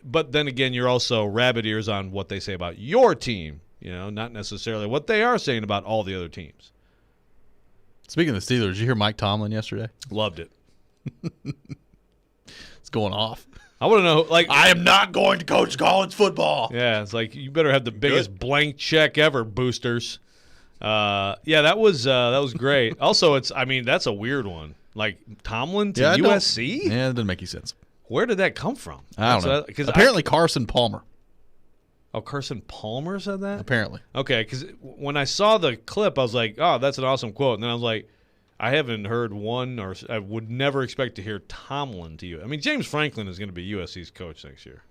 But then again, you're also rabbit ears on what they say about your team, not necessarily what they are saying about all the other teams. Speaking of the Steelers, did you hear Mike Tomlin yesterday? Loved it. It's going off. I want to know, like, I am not going to coach college football. Yeah, it's like you better have the biggest blank check ever, boosters. That was great. Also, that's a weird one. Like Tomlin to USC? Yeah, that doesn't make any sense. Where did that come from? I don't know. Apparently Carson Palmer. Oh, Carson Palmer said that? Apparently. Okay, because when I saw the clip, I was like, oh, that's an awesome quote. And then I was like, I haven't heard one, or I would never expect to hear Tomlin to you. I mean, James Franklin is going to be USC's coach next year.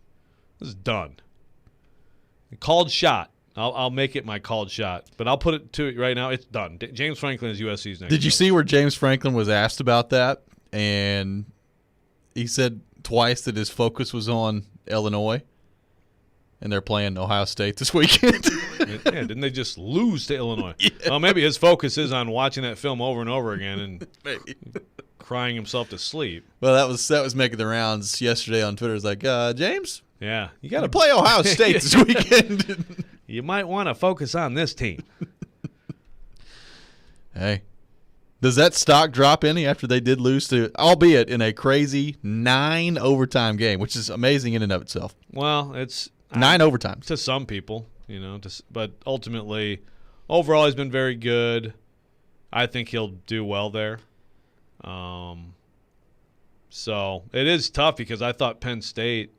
This is done. Called shot. I'll make it my called shot, but I'll put it to it right now. It's done. James Franklin is USC's next. Did you see where James Franklin was asked about that? And he said twice that his focus was on Illinois, and they're playing Ohio State this weekend. Yeah, didn't they just lose to Illinois? Yeah. Well, maybe his focus is on watching that film over and over again and crying himself to sleep. Well, that was making the rounds yesterday on Twitter. It's like, James, yeah, you got to play Ohio State this weekend. You might want to focus on this team. Hey. Does that stock drop any after they did lose to, albeit in a crazy 9 overtime game, which is amazing in and of itself? Well, it's 9 overtimes to some people, but ultimately, overall, he's been very good. I think he'll do well there. So it is tough because I thought Penn State,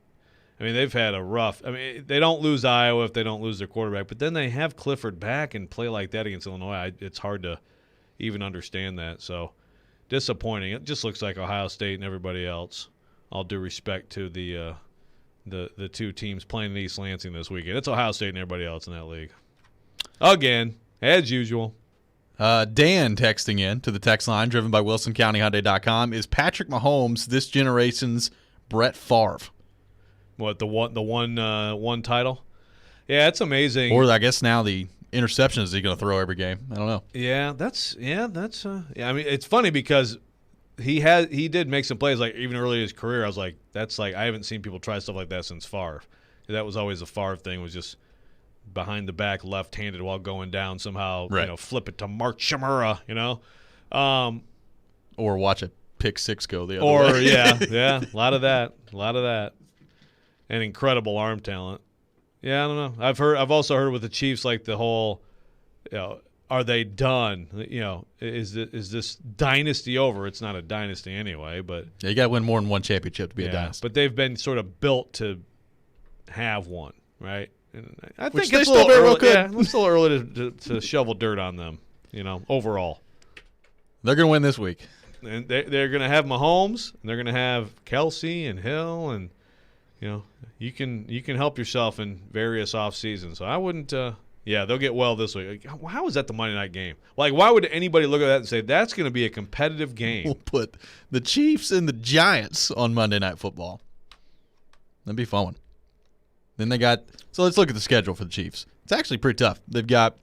they've had a rough. They don't lose Iowa if they don't lose their quarterback, but then they have Clifford back and play like that against Illinois. It's hard to even understand that. So disappointing. It just looks like Ohio State and everybody else. All due respect to the two teams playing in East Lansing this weekend. It's Ohio State and everybody else in that league. Again, as usual. Dan texting in to the text line driven by WilsonCountyHyundai.com. Is Patrick Mahomes this generation's Brett Favre? What, the one title? Yeah, it's amazing. Or I guess now the interceptions is he going to throw every game? I don't know. It's funny because he did make some plays like even early in his career. I was like, I haven't seen people try stuff like that since Favre. That was always a Favre thing, was just behind the back, left-handed while going down somehow. Right. Flip it to Mark Shimura. Or watch a pick six go the other way. yeah, a lot of that, and incredible arm talent. Yeah, I don't know. I've also heard with the Chiefs, like the whole, are they done? Is this dynasty over? It's not a dynasty anyway, but you got to win more than one championship to be a dynasty. But they've been sort of built to have one, right? And I Which think it's they still very well could. Yeah, it's still early to shovel dirt on them. Overall, they're going to win this week, and they're going to have Mahomes, and they're going to have Kelsey and Hill, and you can help yourself in various off seasons. So I wouldn't. They'll get well this week. Like, how is that the Monday night game? Like, why would anybody look at that and say that's going to be a competitive game? We'll put the Chiefs and the Giants on Monday Night Football. That'd be fun. Then so let's look at the schedule for the Chiefs. It's actually pretty tough. They've got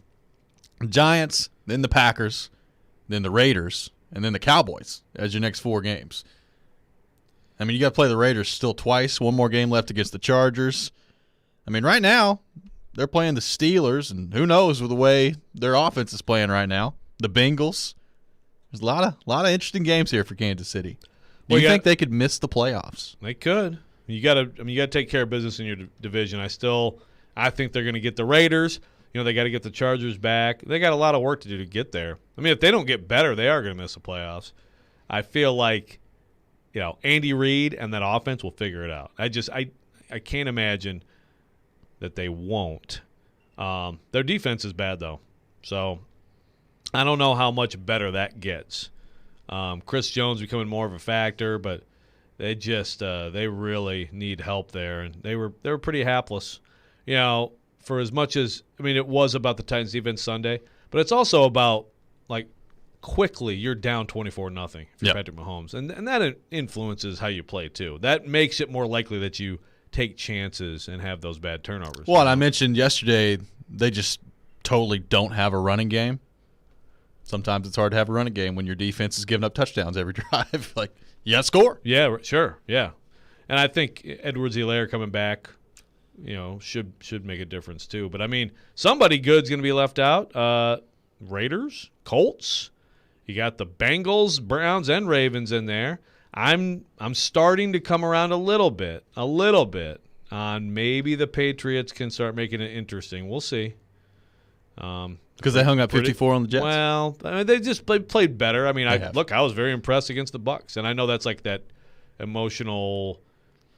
Giants, then the Packers, then the Raiders, and then the Cowboys as your next 4 games. I mean, you got to play the Raiders still twice. One more game left against the Chargers. I mean, right now, they're playing the Steelers, and who knows with the way their offense is playing right now. The Bengals. There's a lot of interesting games here for Kansas City. Do you think they could miss the playoffs? They could. You got to take care of business in your division. I think they're going to get the Raiders. They got to get the Chargers back. They got a lot of work to do to get there. I mean, if they don't get better, they are going to miss the playoffs. I feel like, Andy Reid and that offense will figure it out. I can't imagine that they won't. Their defense is bad, though. So I don't know how much better that gets. Chris Jones becoming more of a factor, but they really need help there. And they were pretty hapless. For as much as, it was about the Titans defense Sunday, but it's also about, quickly you're down 24-0 if you're Patrick Mahomes. And that influences how you play, too. That makes it more likely that you take chances and have those bad turnovers. Well, I mentioned yesterday they just totally don't have a running game. Sometimes it's hard to have a running game when your defense is giving up touchdowns every drive. You got to score. Yeah, sure, yeah. And I think Edwards-Helaire coming back – should make a difference too. But somebody good's going to be left out. Raiders, Colts. You got the Bengals, Browns, and Ravens in there. I'm starting to come around a little bit on maybe the Patriots can start making it interesting. We'll see. Because they hung up 54 on the Jets. Well, they just played better. I was very impressed against the Bucs, and I know that's that emotional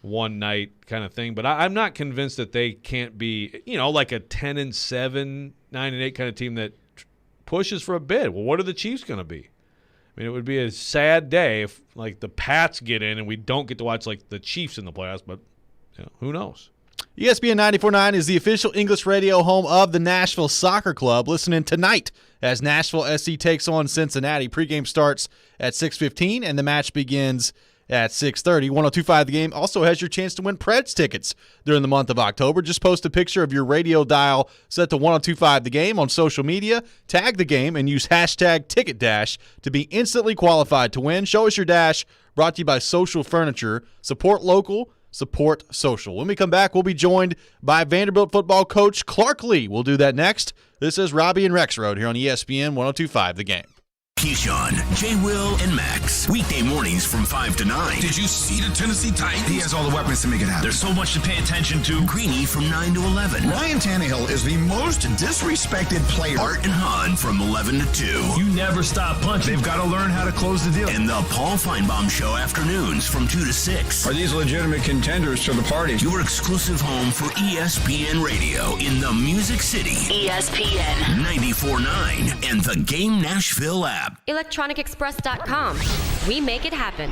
one night kind of thing, but I'm not convinced that they can't be, a 10-7, 9-8 kind of team that pushes for a bid. Well, what are the Chiefs going to be? It would be a sad day if the Pats get in and we don't get to watch the Chiefs in the playoffs, but who knows? ESPN 94.9 is the official English radio home of the Nashville Soccer Club. Listen in tonight as Nashville SC takes on Cincinnati. Pregame starts at 6:15 and the match begins at 6:30. 102.5 The Game also has your chance to win Preds tickets during the month of October. Just post a picture of your radio dial set to 102.5 The Game on social media, tag the game, and use hashtag TicketDash to be instantly qualified to win. Show us your dash, brought to you by Social Furniture. Support local, support social. When we come back, we'll be joined by Vanderbilt football coach Clark Lee. We'll do that next. This is Robby and Rexrode here on ESPN 102.5 The Game. Keyshawn, J. Will, and Max. Weekday mornings from 5 to 9. Did you see the Tennessee Titans? He has all the weapons to make it happen. There's so much to pay attention to. Greeny from 9 to 11. Ryan Tannehill is the most disrespected player. Art and Hahn from 11 to 2. You never stop punching. They've got to learn how to close the deal. And the Paul Feinbaum Show afternoons from 2 to 6. Are these legitimate contenders to the party? Your exclusive home for ESPN Radio in the Music City. ESPN 94.9 and the Game Nashville app. ElectronicExpress.com. We make it happen.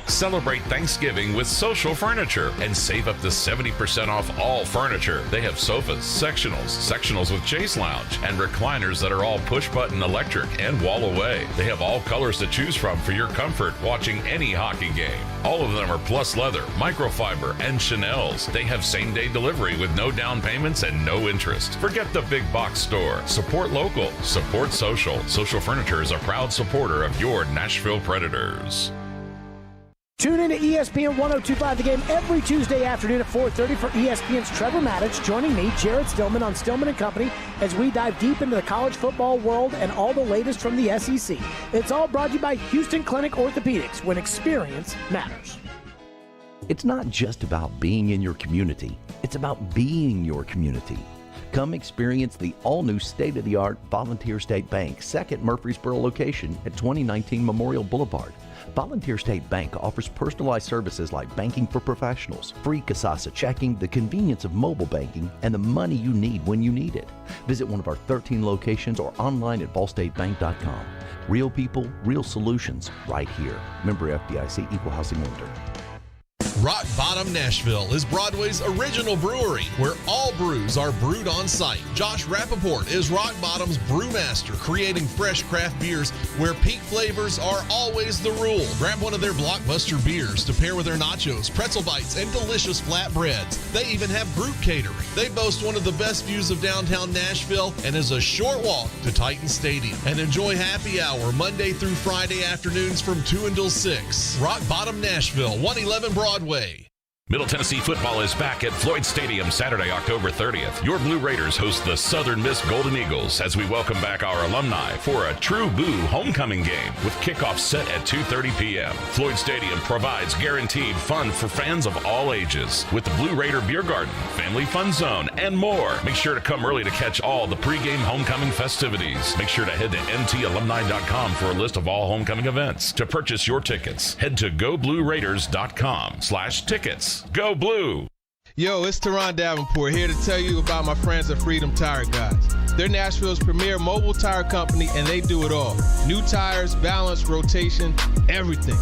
Celebrate Thanksgiving with Social Furniture and save up to 70% off all furniture. They have sofas, sectionals with chase lounge, and recliners that are all push-button electric and wall away. They have all colors to choose from for your comfort watching any hockey game. All of them are plus leather, microfiber, and Chanel's. They have same-day delivery with no down payments and no interest. Forget the big box store. Support local. Support social. Social Furniture is a proud supporter of your Nashville Predators. Tune in to ESPN 102.5 The Game every Tuesday afternoon at 4:30 for ESPN's Trevor Maddich joining me, Jared Stillman, on Stillman & Company as we dive deep into the college football world and all the latest from the SEC. It's all brought to you by Houston Clinic Orthopedics, when experience matters. It's not just about being in your community. It's about being your community. Come experience the all-new state-of-the-art Volunteer State Bank, second Murfreesboro location at 2019 Memorial Boulevard. Volunteer State Bank offers personalized services like banking for professionals, free Kasasa checking, the convenience of mobile banking, and the money you need when you need it. Visit one of our 13 locations or online at ballstatebank.com. Real people, real solutions, right here. Member FDIC, Equal Housing Lender. Rock Bottom Nashville is Broadway's original brewery, where all brews are brewed on site. Josh Rappaport is Rock Bottom's brewmaster, creating fresh craft beers where peak flavors are always the rule. Grab one of their blockbuster beers to pair with their nachos, pretzel bites, and delicious flatbreads. They even have group catering. They boast one of the best views of downtown Nashville and is a short walk to Titan Stadium. And enjoy happy hour Monday through Friday afternoons from 2 until 6. Rock Bottom Nashville, 111 Broadway. Middle Tennessee football is back at Floyd Stadium Saturday, October 30th. Your Blue Raiders host the Southern Miss Golden Eagles as we welcome back our alumni for a true Boo homecoming game with kickoff set at 2:30 p.m. Floyd Stadium provides guaranteed fun for fans of all ages with the Blue Raider Beer Garden, Family Fun Zone, and more. Make sure to come early to catch all the pregame homecoming festivities. Make sure to head to ntalumni.com for a list of all homecoming events. To purchase your tickets, head to goblueraiders.com/tickets. Go Blue! Yo, it's Teron Davenport here to tell you about my friends at Freedom Tire Guys. They're Nashville's premier mobile tire company, and they do it all. New tires, balance, rotation, everything.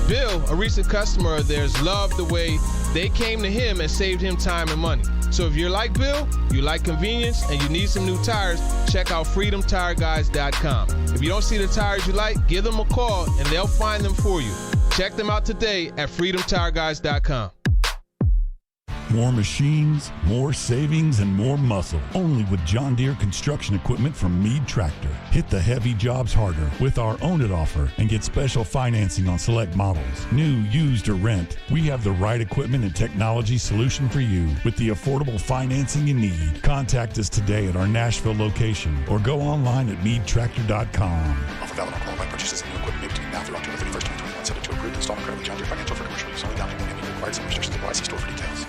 Bill, a recent customer of theirs, loved the way they came to him and saved him time and money. So if you're like Bill, you like convenience, and you need some new tires, check out freedomtireguys.com. If you don't see the tires you like, give them a call, and they'll find them for you. Check them out today at freedomtireguys.com. More machines, more savings, and more muscle. Only with John Deere construction equipment from Meade Tractor. Hit the heavy jobs harder with our Own It offer and get special financing on select models. New, used, or rent, we have the right equipment and technology solution for you with the affordable financing you need. Contact us today at our Nashville location or go online at meadtractor.com. Offer valid on qualified purchases and new equipment made between now through October 31st, 2021. Subject to approved installment credit with John Deere Financial for commercial use only. Down payment may be required. Some restrictions apply. See store for details.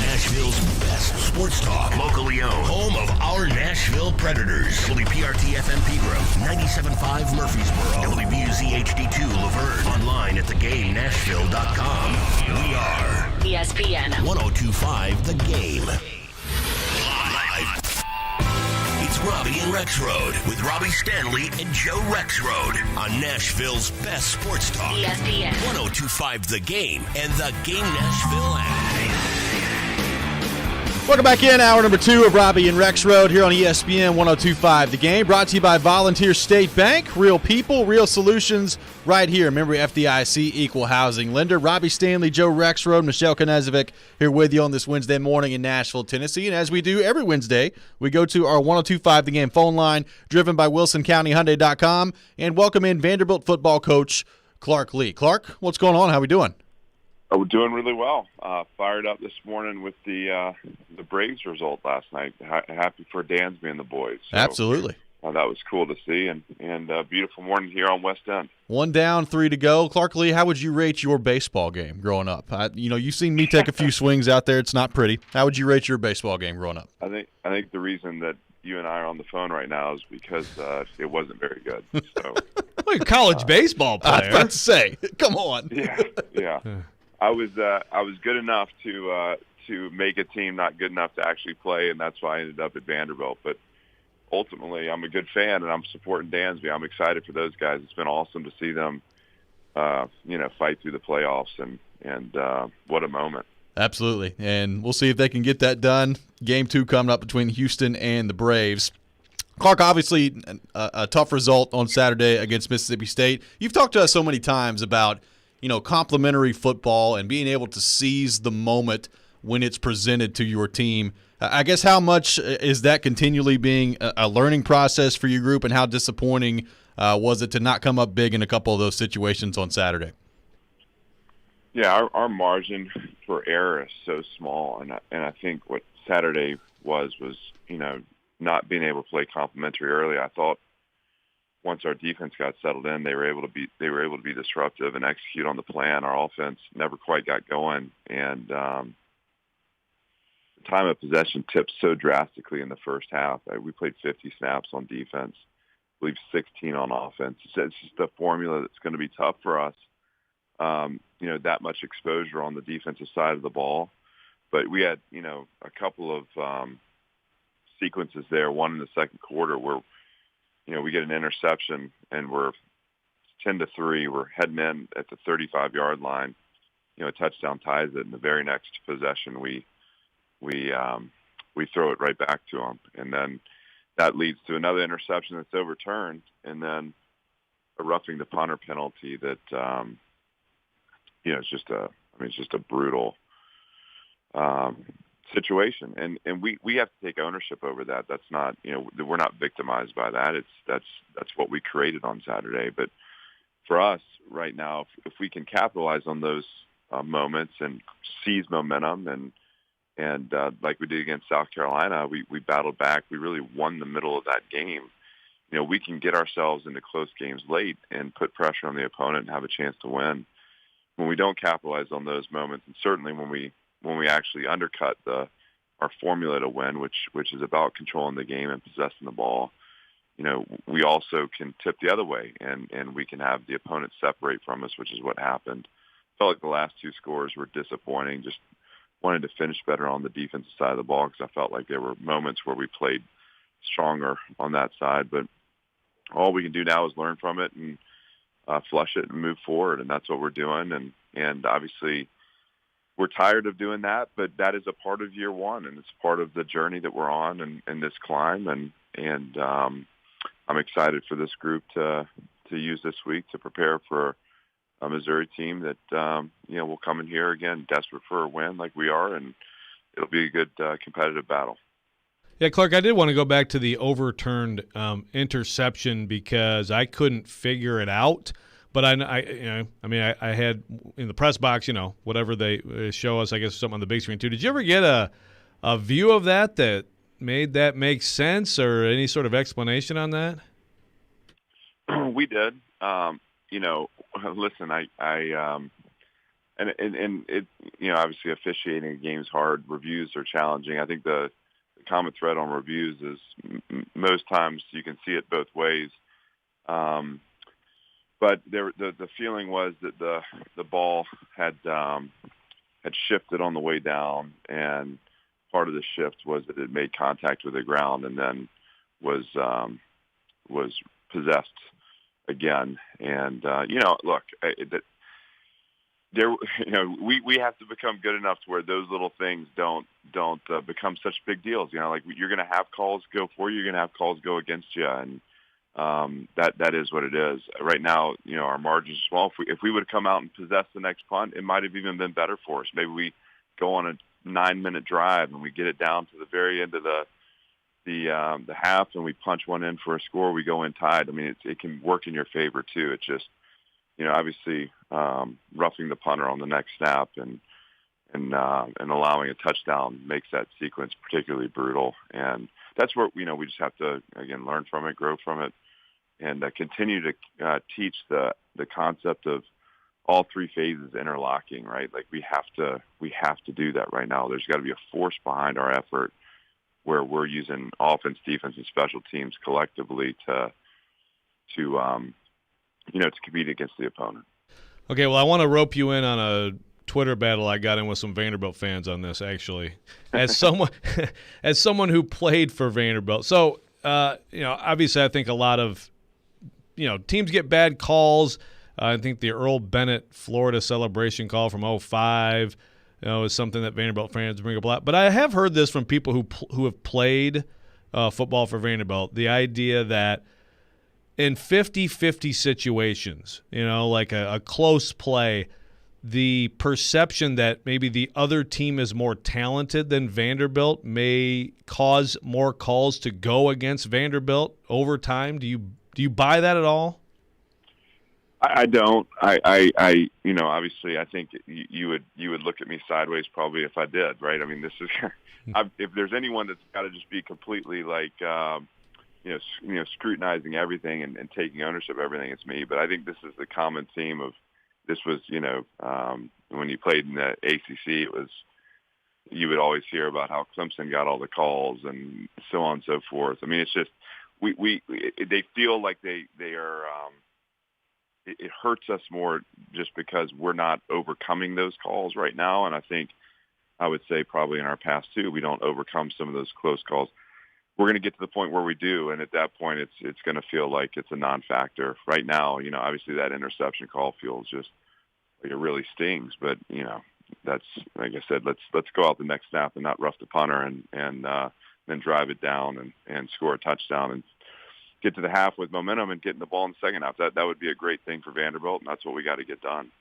Nashville's best sports talk, locally owned, home of our Nashville Predators. WPRT-FM Pegram, 97.5 Murfreesboro, WBUZ HD2 Laverne, online at thegamenashville.com. We are ESPN 102.5 The Game. Live. It's Robby and Rexrode with Robbie Stanley and Joe Rexrode on Nashville's best sports talk. ESPN 102.5 The Game and the Game Nashville app. Welcome back in, hour number 2 of Robby and Rexrode here on ESPN 102.5 The Game, brought to you by Volunteer State Bank. Real people, real solutions, right here. Member FDIC, equal housing lender. Robbie Stanley, Joe Rexrode, Michelle Knezovic here with you on this Wednesday morning in Nashville, Tennessee. And as we do every Wednesday, we go to our 102.5 The Game phone line, driven by WilsonCountyHyundai.com, and welcome in Vanderbilt football coach Clark Lee. Clark, what's going on? How we doing? We're doing really well. Fired up this morning with the Braves result last night. Happy for Dansby and the boys. So, absolutely. That was cool to see, and beautiful morning here on West End. 1 down, 3 to go. Clark Lee, how would you rate your baseball game growing up? You've seen me take a few swings out there. It's not pretty. How would you rate your baseball game growing up? I think the reason that you and I are on the phone right now is because it wasn't very good. So, well, you're a college baseball player. I was about to say, come on. Yeah. I was good enough to make a team, not good enough to actually play, and that's why I ended up at Vanderbilt. But ultimately, I'm a good fan, and I'm supporting Dansby. I'm excited for those guys. It's been awesome to see them, fight through the playoffs, and what a moment. Absolutely, and we'll see if they can get that done. Game 2 coming up between Houston and the Braves. Clark, obviously a tough result on Saturday against Mississippi State. You've talked to us so many times about complimentary football and being able to seize the moment when it's presented to your team. I guess how much is that continually being a learning process for your group, and how disappointing was it to not come up big in a couple of those situations on Saturday? Yeah, our margin for error is so small, and I think what Saturday was not being able to play complimentary early. I thought once our defense got settled in, they were able to be disruptive and execute on the plan. Our offense never quite got going, and the time of possession tipped so drastically in the first half. We played 50 snaps on defense, I believe 16 on offense. It's just a formula that's going to be tough for us. That much exposure on the defensive side of the ball, but we had a couple of sequences there. One in the second quarter where we get an interception and we're 10-3. We're heading in at the 35-yard line, a touchdown ties it, and the very next possession we throw it right back to them, and then that leads to another interception that's overturned, and then a roughing the punter penalty that it's just a brutal situation, and we have to take ownership over that. That's not, we're not victimized by that. That's what we created on Saturday. But for us right now, if we can capitalize on those moments and seize momentum, and like we did against South Carolina, we battled back. We really won the middle of that game. We can get ourselves into close games late and put pressure on the opponent and have a chance to win. When we don't capitalize on those moments, and certainly when we actually undercut our formula to win, which is about controlling the game and possessing the ball, we also can tip the other way, and we can have the opponent separate from us, which is what happened. I felt like the last two scores were disappointing. Just wanted to finish better on the defensive side of the ball because I felt like there were moments where we played stronger on that side. But all we can do now is learn from it and flush it and move forward, and that's what we're doing. And obviously we're tired of doing that, but that is a part of year one, and it's part of the journey that we're on and this climb. And I'm excited for this group to use this week to prepare for a Missouri team that will come in here again desperate for a win like we are, and it'll be a good competitive battle. Yeah, Clark, I did want to go back to the overturned interception because I couldn't figure it out. But I had in the press box, whatever they show us, I guess something on the big screen too. Did you ever get a view of that made that make sense, or any sort of explanation on that? We did. Listen, and it, obviously officiating a game is hard. Reviews are challenging. I think the common thread on reviews is most times you can see it both ways. But the feeling was that the ball had shifted on the way down, and part of the shift was that it made contact with the ground and then was possessed again. And look, we have to become good enough to where those little things don't become such big deals. Like you're going to have calls go for you, you're going to have calls go against you, and that is what it is. Right now, our margins are small. If we would have come out and possessed the next punt, it might have even been better for us. Maybe we go on a 9-minute drive and we get it down to the very end of the half, and we punch one in for a score. We go in tied. I mean, it can work in your favor too. It just, obviously, roughing the punter on the next snap and allowing a touchdown makes that sequence particularly brutal. And that's where we just have to again learn from it, grow from it, and continue to teach the concept of all three phases interlocking. Right, like we have to do that right now. There's got to be a force behind our effort where we're using offense, defense, and special teams collectively to compete against the opponent. Okay, well, I want to rope you in on a Twitter battle I got in with some Vanderbilt fans on this, actually, as someone who played for Vanderbilt. So, obviously, I think a lot of teams get bad calls. I think the Earl Bennett Florida celebration call from 2005 is something that Vanderbilt fans bring up a lot. But I have heard this from people who have played football for Vanderbilt, the idea that in 50-50 situations, like a close play, the perception that maybe the other team is more talented than Vanderbilt may cause more calls to go against Vanderbilt over time. Do you buy that at all? I don't. Obviously, I think you would look at me sideways probably if I did, right? I mean, this is if there's anyone that's got to just be completely like scrutinizing everything and taking ownership of everything, it's me. But I think this is the common theme of this was, when you played in the ACC, it was, you would always hear about how Clemson got all the calls and so on and so forth. I mean, it's just, they feel like they are, it hurts us more just because we're not overcoming those calls right now. And I think I would say probably in our past too, we don't overcome some of those close calls. We're going to get to the point where we do, and at that point, it's going to feel like it's a non-factor. Right now, obviously that interception call feels just it really stings. But that's, like I said, let's go out the next snap and not rough the punter and then drive it down and score a touchdown and get to the half with momentum and getting the ball in the second half. That would be a great thing for Vanderbilt, and that's what we got to get done.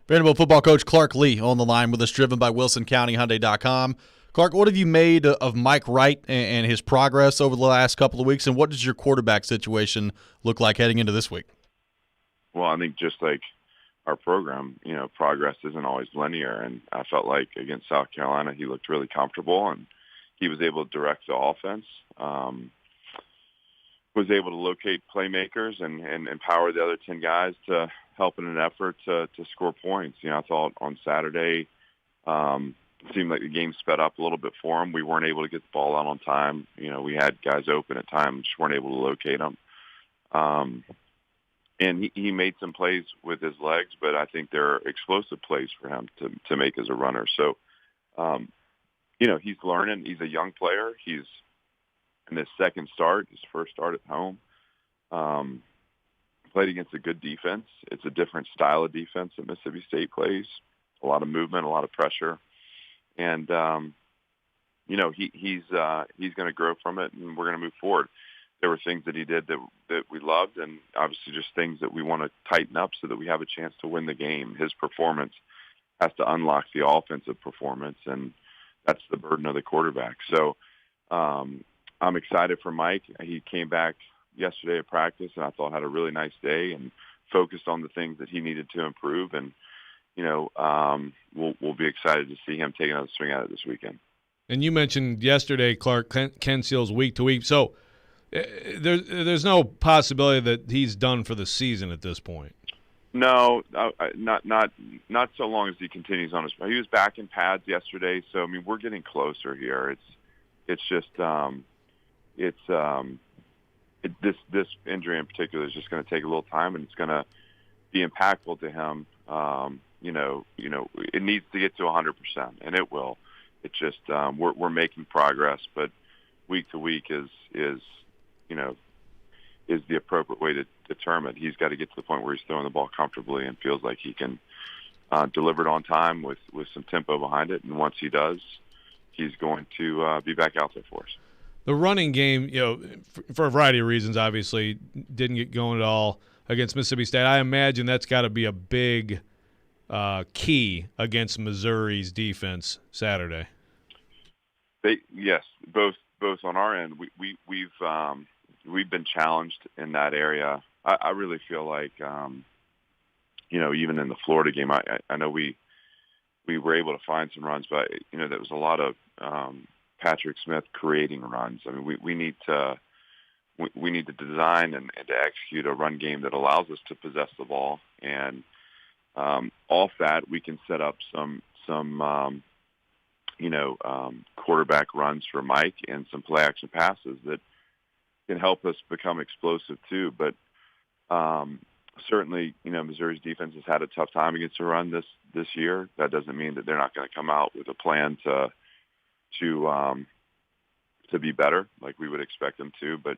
Vanderbilt football coach Clark Lee on the line with us, driven by WilsonCountyHyundai.com. Clark, what have you made of Mike Wright and his progress over the last couple of weeks, and what does your quarterback situation look like heading into this week? Well, I think just like our program, progress isn't always linear, and I felt like against South Carolina he looked really comfortable, and he was able to direct the offense, was able to locate playmakers and empower the other 10 guys to help in an effort to score points. I thought on Saturday it seemed like the game sped up a little bit for him. We weren't able to get the ball out on time. We had guys open at times, just weren't able to locate them. And he made some plays with his legs, but I think they're explosive plays for him to make as a runner. So, he's learning. He's a young player. He's in his second start, his first start at home. Played against a good defense. It's a different style of defense that Mississippi State plays. A lot of movement, a lot of pressure. And, he's going to grow from it, and we're going to move forward. There were things that he did that we loved, and obviously just things that we want to tighten up so that we have a chance to win the game. His performance has to unlock the offensive performance, and that's the burden of the quarterback. So I'm excited for Mike. He came back yesterday at practice, and I thought had a really nice day and focused on the things that he needed to improve. And, we'll be excited to see him take another swing at it this weekend. And you mentioned yesterday, Clark, Ken Seals week to week. So there's no possibility that he's done for the season at this point. No, not so long as he continues on his. He was back in pads yesterday, so we're getting closer here. It's just this injury in particular is just going to take a little time, and it's going to be impactful to him. It needs to get to 100%, and it will. It's just we're making progress, but week to week is the appropriate way to determine. He's got to get to the point where he's throwing the ball comfortably and feels like he can deliver it on time with some tempo behind it. And once he does, he's going to be back out there for us. The running game, for a variety of reasons, obviously didn't get going at all against Mississippi State. I imagine that's got to be a big key against Missouri's defense Saturday. Yes, both on our end. We've been challenged in that area. I really feel like, even in the Florida game, I know we were able to find some runs, but there was a lot of Patrick Smith creating runs. We need to design and to execute a run game that allows us to possess the ball, and off that we can set up some quarterback runs for Mike and some play action passes that can help us become explosive too. But certainly, Missouri's defense has had a tough time against the run this year. That doesn't mean that they're not going to come out with a plan to be better, like we would expect them to. But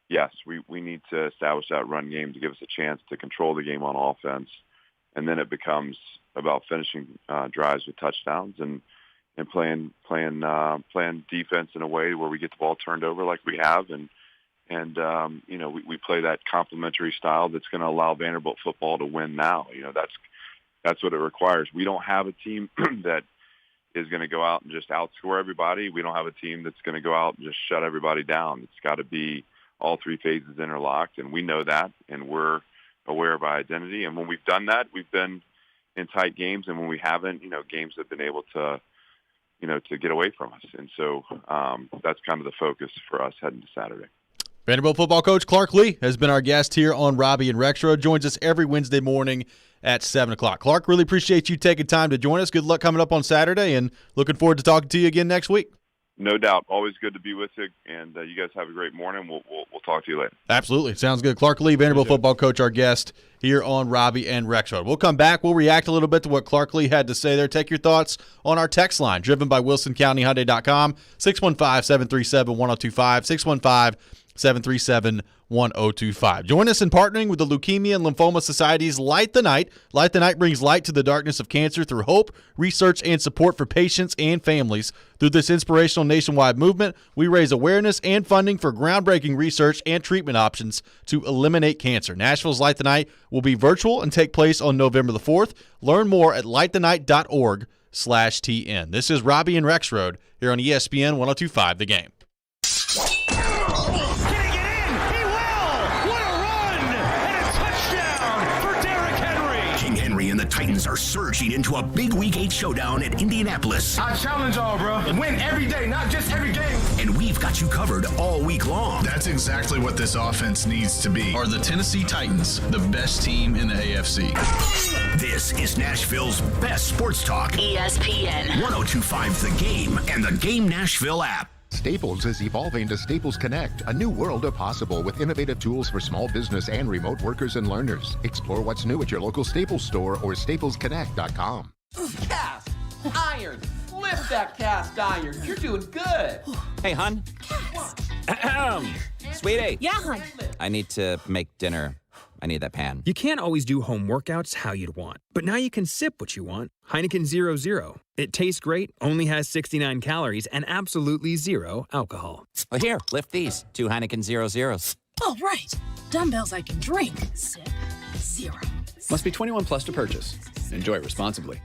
yes, we need to establish that run game to give us a chance to control the game on offense, and then it becomes about finishing drives with touchdowns and playing defense in a way where we get the ball turned over like we have, and we play that complementary style that's going to allow Vanderbilt football to win now. That's what it requires. We don't have a team that is going to go out and just outscore everybody. We don't have a team that's going to go out and just shut everybody down. It's got to be all three phases interlocked, and we know that, and we're aware of our identity. And when we've done that, we've been in tight games, and when we haven't, games have been able to get away from us. And so that's kind of the focus for us heading to Saturday. Vanderbilt football coach Clark Lee has been our guest here on Robby and Rexrode. Joins us every Wednesday morning at 7 o'clock. Clark, really appreciate you taking time to join us. Good luck coming up on Saturday, and looking forward to talking to you again next week. No doubt. Always good to be with you, and you guys have a great morning. We'll talk to you later. Absolutely. Sounds good. Clark Lee, Vanderbilt football coach, our guest here on Robby and Rexrode. We'll come back. We'll react a little bit to what Clark Lee had to say there. Take your thoughts on our text line, driven by WilsonCountyHyundai.com, 615-737-1025, 737-1025. Join us in partnering with the Leukemia and Lymphoma Society's Light the Night. Light the Night brings light to the darkness of cancer through hope, research, and support for patients and families. Through this inspirational nationwide movement, we raise awareness and funding for groundbreaking research and treatment options to eliminate cancer. Nashville's Light the Night will be virtual and take place on November the 4th. Learn more at lightthenight.org/TN. This is Robby and Rexrode here on ESPN 102.5 The Game. And the Titans are surging into a big Week 8 showdown at Indianapolis. I challenge all, bro. Win every day, not just every game. And we've got you covered all week long. That's exactly what this offense needs to be. Are the Tennessee Titans the best team in the AFC? This is Nashville's best sports talk. ESPN 102.5 The Game and the Game Nashville app. Staples is evolving to Staples Connect, a new world of possible with innovative tools for small business and remote workers and learners. Explore what's new at your local Staples store or staplesconnect.com. Cast iron. Lift that cast iron. You're doing good. Hey, hon. Sweetie. Yeah, hon. I need to make dinner. I need that pan. You can't always do home workouts how you'd want, but now you can sip what you want. Heineken 0.0. It tastes great, only has 69 calories, and absolutely zero alcohol. Well, here, lift these. 2 Heineken 0.0s. Oh, right. Dumbbells I can drink. Sip. 0. Must be 21 plus to purchase. Enjoy responsibly.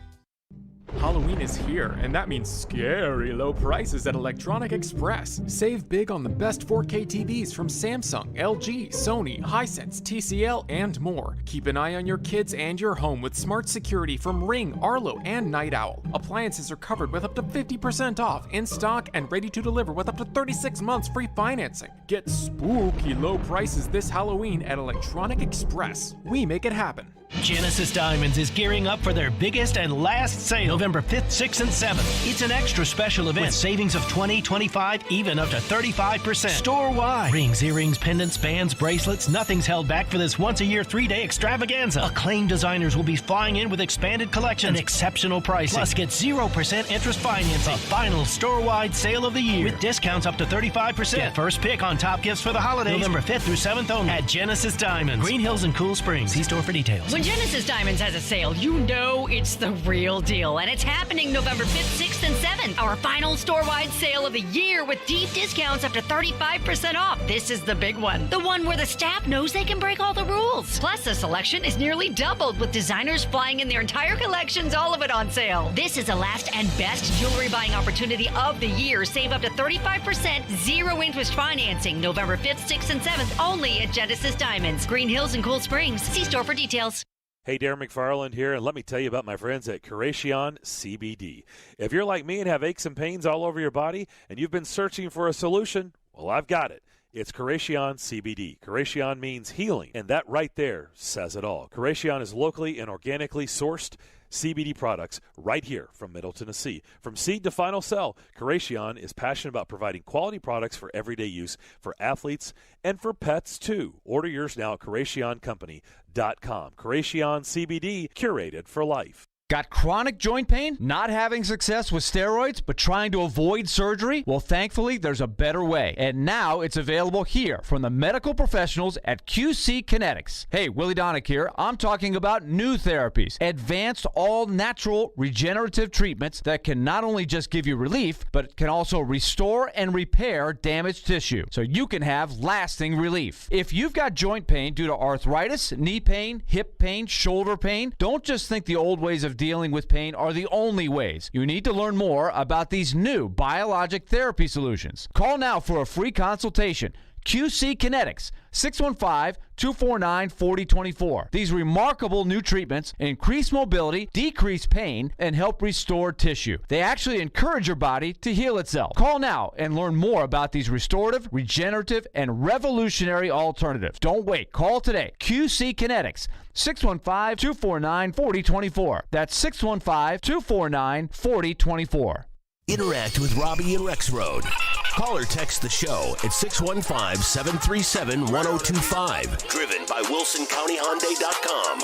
Halloween is here, and that means scary low prices at Electronic Express. Save big on the best 4K TVs from Samsung, LG, Sony, Hisense, TCL, and more. Keep an eye on your kids and your home with smart security from Ring, Arlo, and Night Owl. Appliances are covered with up to 50% off, in stock, and ready to deliver with up to 36 months free financing. Get spooky low prices this Halloween at Electronic Express. We make it happen. Genesis Diamonds is gearing up for their biggest and last sale, November 5th, 6th, and 7th. It's an extra special event with savings of 20, 25, even up to 35%. Store-wide. Rings, earrings, pendants, bands, bracelets, nothing's held back for this once-a-year 3-day extravaganza. Acclaimed designers will be flying in with expanded collections and exceptional pricing. Plus, get 0% interest financing. The final store-wide sale of the year with discounts up to 35%. Get first pick on top gifts for the holidays, November 5th through 7th only at Genesis Diamonds, Green Hills and Cool Springs. See store for details. When Genesis Diamonds has a sale, you know it's the real deal. And it's happening November 5th, 6th, and 7th. Our final store-wide sale of the year with deep discounts up to 35% off. This is the big one. The one where the staff knows they can break all the rules. Plus, the selection is nearly doubled with designers flying in their entire collections, all of it on sale. This is the last and best jewelry buying opportunity of the year. Save up to 35%, zero interest financing. November 5th, 6th, and 7th only at Genesis Diamonds, Green Hills and Cool Springs. See store for details. Hey, Darren McFarland here, and let me tell you about my friends at Curation CBD. If you're like me and have aches and pains all over your body and you've been searching for a solution, well, I've got it. It's Curation CBD. Curation means healing, and that right there says it all. Curation is locally and organically sourced CBD products right here from Middle Tennessee. From seed to final sell, Curation is passionate about providing quality products for everyday use for athletes and for pets too. Order yours now at CurationCompany.com. Curation CBD, curated for life. Got chronic joint pain? Not having success with steroids, but trying to avoid surgery? Well, thankfully, there's a better way. And now it's available here from the medical professionals at QC Kinetics. Hey, Willie Donick here. I'm talking about new therapies. Advanced, all-natural, regenerative treatments that can not only just give you relief, but can also restore and repair damaged tissue, so you can have lasting relief. If you've got joint pain due to arthritis, knee pain, hip pain, shoulder pain, don't just think the old ways of dealing with pain are the only ways. You need to learn more about these new biologic therapy solutions. Call now for a free consultation. QC Kinetics, 615-249-4024. These remarkable new treatments increase mobility, decrease pain, and help restore tissue. They actually encourage your body to heal itself. Call now and learn more about these restorative, regenerative, and revolutionary alternatives. Don't wait. Call today. QC Kinetics, 615-249-4024. That's 615-249-4024. Interact with Robby and Rexrode. Call or text the show at 615-737-1025. Driven by WilsonCountyHyundai.com.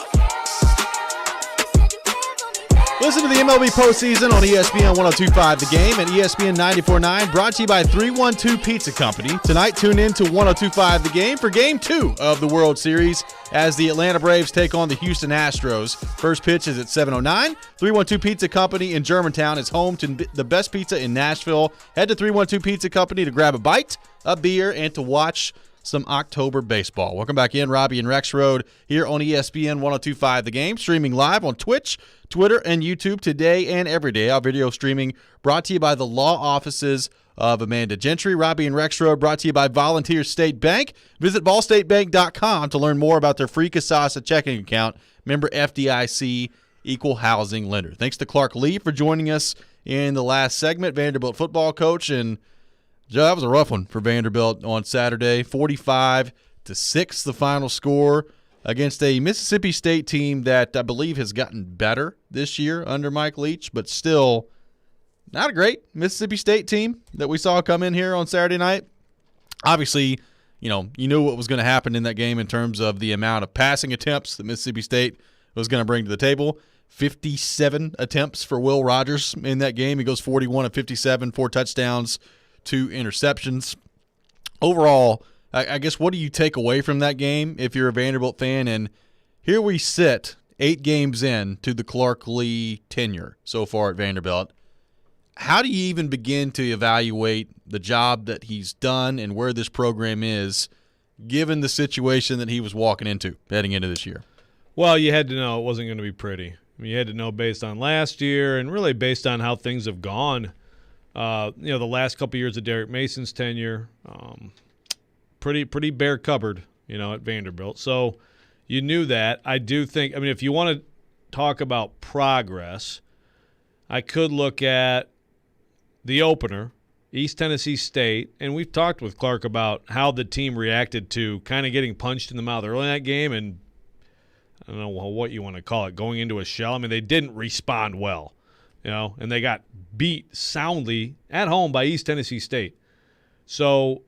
Listen to the MLB postseason on ESPN 102.5 The Game and ESPN 94.9, brought to you by 312 Pizza Company. Tonight, tune in to 102.5 The Game for Game 2 of the World Series as the Atlanta Braves take on the Houston Astros. First pitch is at 7:09. 312 Pizza Company in Germantown is home to the best pizza in Nashville. Head to 312 Pizza Company to grab a bite, a beer, and to watch some October baseball. Welcome back in. Robby and Rexrode here on ESPN 102.5 The Game, streaming live on Twitch, Twitter, and YouTube today and every day. Our video streaming brought to you by the law offices of Amanda Gentry. Robby and Rexrode brought to you by Volunteer State Bank. Visit ballstatebank.com to learn more about their free Kasasa checking account. Member FDIC, equal housing lender. Thanks to Clark Lee for joining us in the last segment, Vanderbilt football coach. And Joe, that was a rough one for Vanderbilt on Saturday. 45-6, the final score against a Mississippi State team that I believe has gotten better this year under Mike Leach, but still not a great Mississippi State team that we saw come in here on Saturday night. Obviously, you knew what was going to happen in that game in terms of the amount of passing attempts that Mississippi State was going to bring to the table. 57 attempts for Will Rogers in that game. He goes 41 of 57, 4 touchdowns, 2 interceptions. Overall, I guess, what do you take away from that game if you're a Vanderbilt fan? And here we sit 8 games in to the Clark Lee tenure so far at Vanderbilt. How do you even begin to evaluate the job that he's done and where this program is, given the situation that he was walking into heading into this year? Well, you had to know it wasn't going to be pretty. I mean, you had to know based on last year and really based on how things have gone. The last couple of years of Derek Mason's tenure, pretty bare cupboard, at Vanderbilt. So you knew that. I do think, if you want to talk about progress, I could look at the opener, East Tennessee State, and we've talked with Clark about how the team reacted to kind of getting punched in the mouth early in that game, and I don't know what you want to call it, going into a shell. They didn't respond well, and they got beat soundly at home by East Tennessee State. So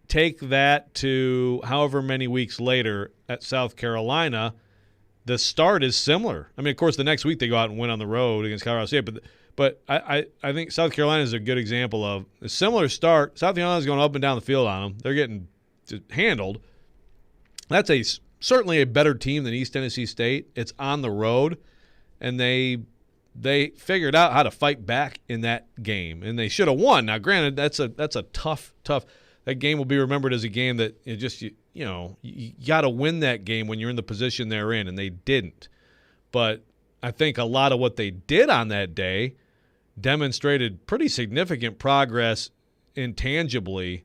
take that to however many weeks later at South Carolina, the start is similar. Of course, the next week they go out and win on the road against Colorado State, but I think South Carolina is a good example of a similar start. South Carolina's going up and down the field on them. They're getting handled. That's certainly a better team than East Tennessee State. It's on the road, and they figured out how to fight back in that game, and they should have won. Now, granted, that's a tough. That game will be remembered as a game that you got to win that game when you're in the position they're in, and they didn't. But I think a lot of what they did on that day demonstrated pretty significant progress intangibly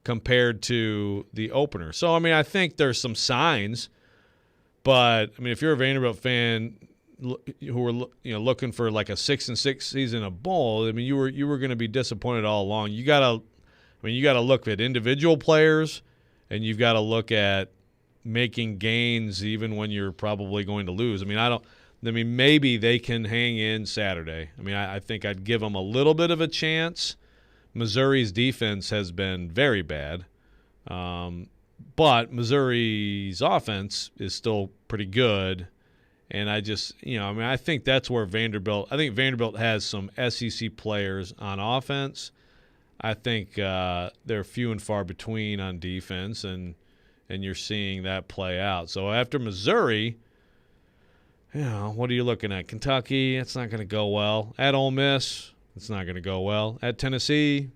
compared to the opener. So, I think there's some signs, but if you're a Vanderbilt fan who were looking for like a 6-6 season of bowl, you were going to be disappointed all along. You got to look at individual players, and you've got to look at making gains even when you're probably going to lose. Maybe they can hang in Saturday. I think I'd give them a little bit of a chance. Missouri's defense has been very bad, but Missouri's offense is still pretty good. And I just, I think that's where Vanderbilt has some SEC players on offense. I think they're few and far between on defense, and you're seeing that play out. So after Missouri, what are you looking at? Kentucky, it's not going to go well. At Ole Miss, it's not going to go well. At Tennessee,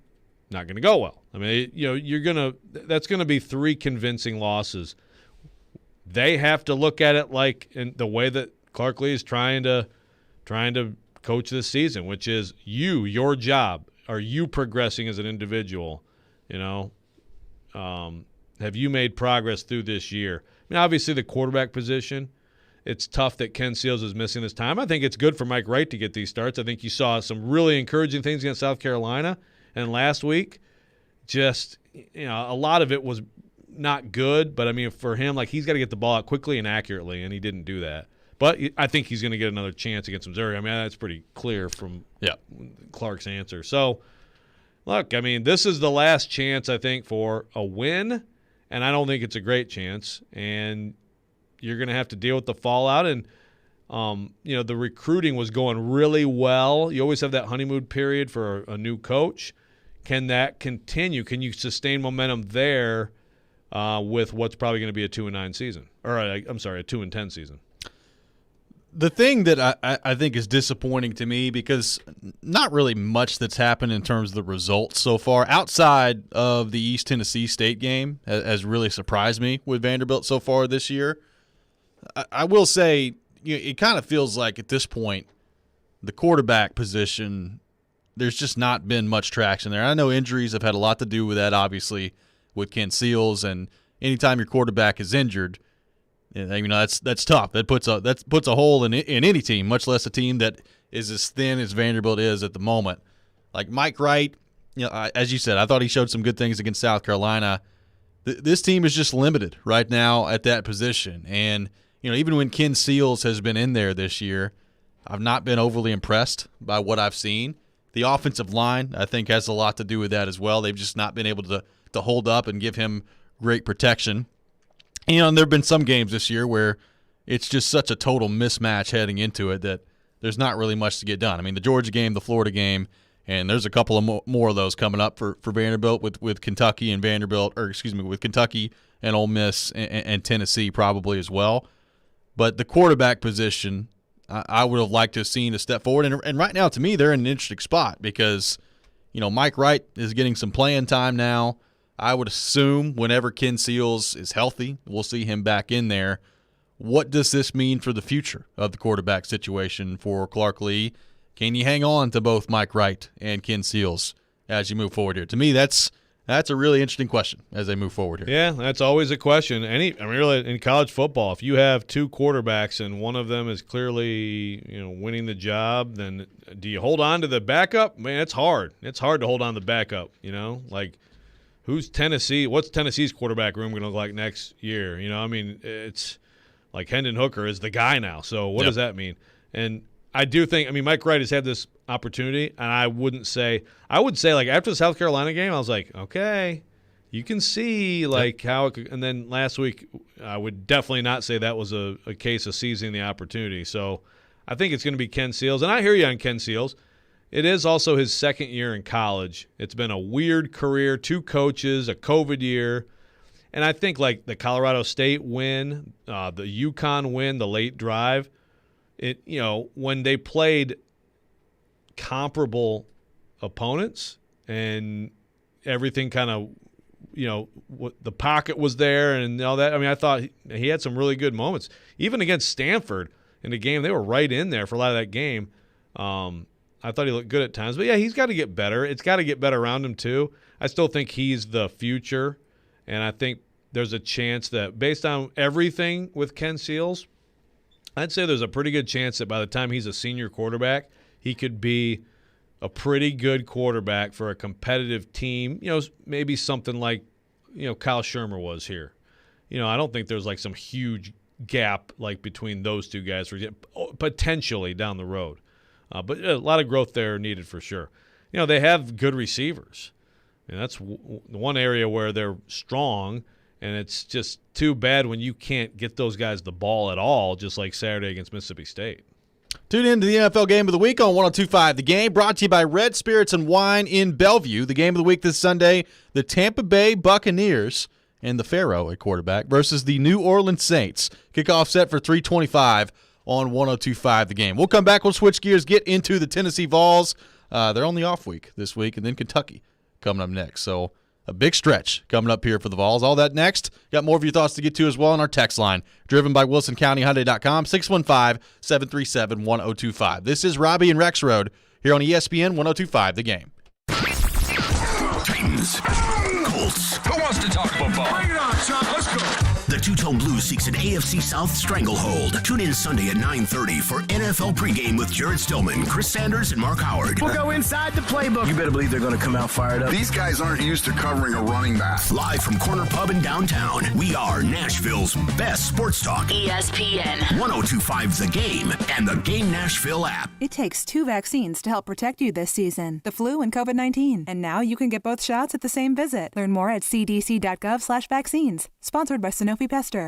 not going to go well. That's going to be 3 convincing losses. They have to look at it like in the way that Clark Lee is trying to coach this season, which is your job. Are you progressing as an individual? Have you made progress through this year? Obviously the quarterback position, it's tough that Ken Seals is missing this time. I think it's good for Mike Wright to get these starts. I think you saw some really encouraging things against South Carolina, and last week, just a lot of it was not good. But for him, he's got to get the ball out quickly and accurately, and he didn't do that. But I think he's going to get another chance against Missouri. That's pretty clear from Clark's answer. So, look, this is the last chance, I think, for a win, and I don't think it's a great chance. And you're going to have to deal with the fallout. And The recruiting was going really well. You always have that honeymoon period for a new coach. Can that continue? Can you sustain momentum there with what's probably going to be a 2-9 season? Or, a 2-10 season? The thing that I think is disappointing to me, because not really much that's happened in terms of the results so far, outside of the East Tennessee State game, has really surprised me with Vanderbilt so far this year. I will say, it kind of feels like at this point, the quarterback position, there's just not been much traction there. I know injuries have had a lot to do with that, obviously, with Ken Seals, and anytime your quarterback is injured, that's tough. That puts a hole in any team, much less a team that is as thin as Vanderbilt is at the moment. Like Mike Wright, as you said, I thought he showed some good things against South Carolina. This team is just limited right now at that position, and even when Ken Seals has been in there this year, I've not been overly impressed by what I've seen. The offensive line, I think, has a lot to do with that as well. They've just not been able to hold up and give him great protection. And there have been some games this year where it's just such a total mismatch heading into it that there's not really much to get done. I mean, the Georgia game, the Florida game, and there's a couple of more of those coming up for Vanderbilt with Kentucky and with Kentucky and Ole Miss and Tennessee probably as well. But the quarterback position, I would have liked to have seen a step forward. And right now, to me, they're in an interesting spot because, Mike Wright is getting some playing time now. I would assume whenever Ken Seals is healthy, we'll see him back in there. What does this mean for the future of the quarterback situation for Clark Lee? Can you hang on to both Mike Wright and Ken Seals as you move forward here? To me, that's a really interesting question as they move forward here. Yeah, that's always a question. Really, in college football, if you have two quarterbacks and one of them is clearly winning the job, then do you hold on to the backup? Man, it's hard. It's hard to hold on to the backup. Who's Tennessee? What's Tennessee's quarterback room going to look like next year? It's like Hendon Hooker is the guy now. So what does that mean? And I do think, Mike Wright has had this opportunity, and I would say like after the South Carolina game, I was like, okay, you can see how it could, and then last week I would definitely not say that was a case of seizing the opportunity. So I think it's going to be Ken Seals, and I hear you on Ken Seals. It is also his second year in college. It's been a weird career, 2 coaches, a COVID year. And I think like the Colorado State win, the UConn win, the late drive, when they played comparable opponents and everything kind of, the pocket was there and all that. I thought he had some really good moments. Even against Stanford in the game, they were right in there for a lot of that game. I thought he looked good at times. But, yeah, he's got to get better. It's got to get better around him, too. I still think he's the future, and I think there's a chance that based on everything with Ken Seals, I'd say there's a pretty good chance that by the time he's a senior quarterback, he could be a pretty good quarterback for a competitive team, maybe something like, Kyle Shermer was here. I don't think there's like some huge gap like between those two guys, for example, potentially down the road. But a lot of growth there needed for sure. They have good receivers. That's one area where they're strong, and it's just too bad when you can't get those guys the ball at all, just like Saturday against Mississippi State. Tune in to the NFL Game of the Week on 102.5 The Game, brought to you by Red Spirits and Wine in Bellevue. The Game of the Week this Sunday, the Tampa Bay Buccaneers and the Pharaoh at quarterback versus the New Orleans Saints. Kickoff set for 3:25 on 102.5 The Game. We'll come back. We'll switch gears, get into the Tennessee Vols. They're on the off week this week, and then Kentucky coming up next. So a big stretch coming up here for the Vols. All that next. Got more of your thoughts to get to as well on our text line, driven by WilsonCountyHyundai.com, 615-737-1025. This is Robby and Rexrode here on ESPN 102.5 The Game. Titans, Colts. Who wants to talk football? Bring it on, Sean. Let's go. The Two-Tone Blues seeks an AFC South stranglehold. Tune in Sunday at 9:30 for NFL pregame with Jared Stillman, Chris Sanders, and Mark Howard. We'll go inside the playbook. You better believe they're going to come out fired up. These guys aren't used to covering a running back. Live from Corner Pub in downtown, we are Nashville's best sports talk. ESPN 102.5 The Game and the Game Nashville app. It takes 2 vaccines to help protect you this season, the flu and COVID-19. And now you can get both shots at the same visit. Learn more at cdc.gov/vaccines. Sponsored by Sanofi Pasteur.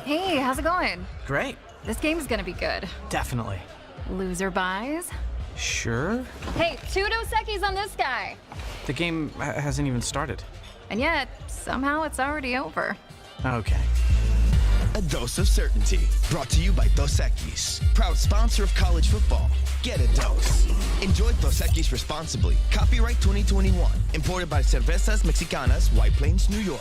Hey, how's it going? Great. This game's gonna be good. Definitely. Loser buys? Sure. Hey, 2 Dos Equis on this guy. The game hasn't even started. And yet, somehow it's already over. Okay. A dose of certainty. Brought to you by Dos Equis, proud sponsor of college football. Get a dose. Enjoy Dos Equis responsibly. Copyright 2021. Imported by Cervezas Mexicanas, White Plains, New York.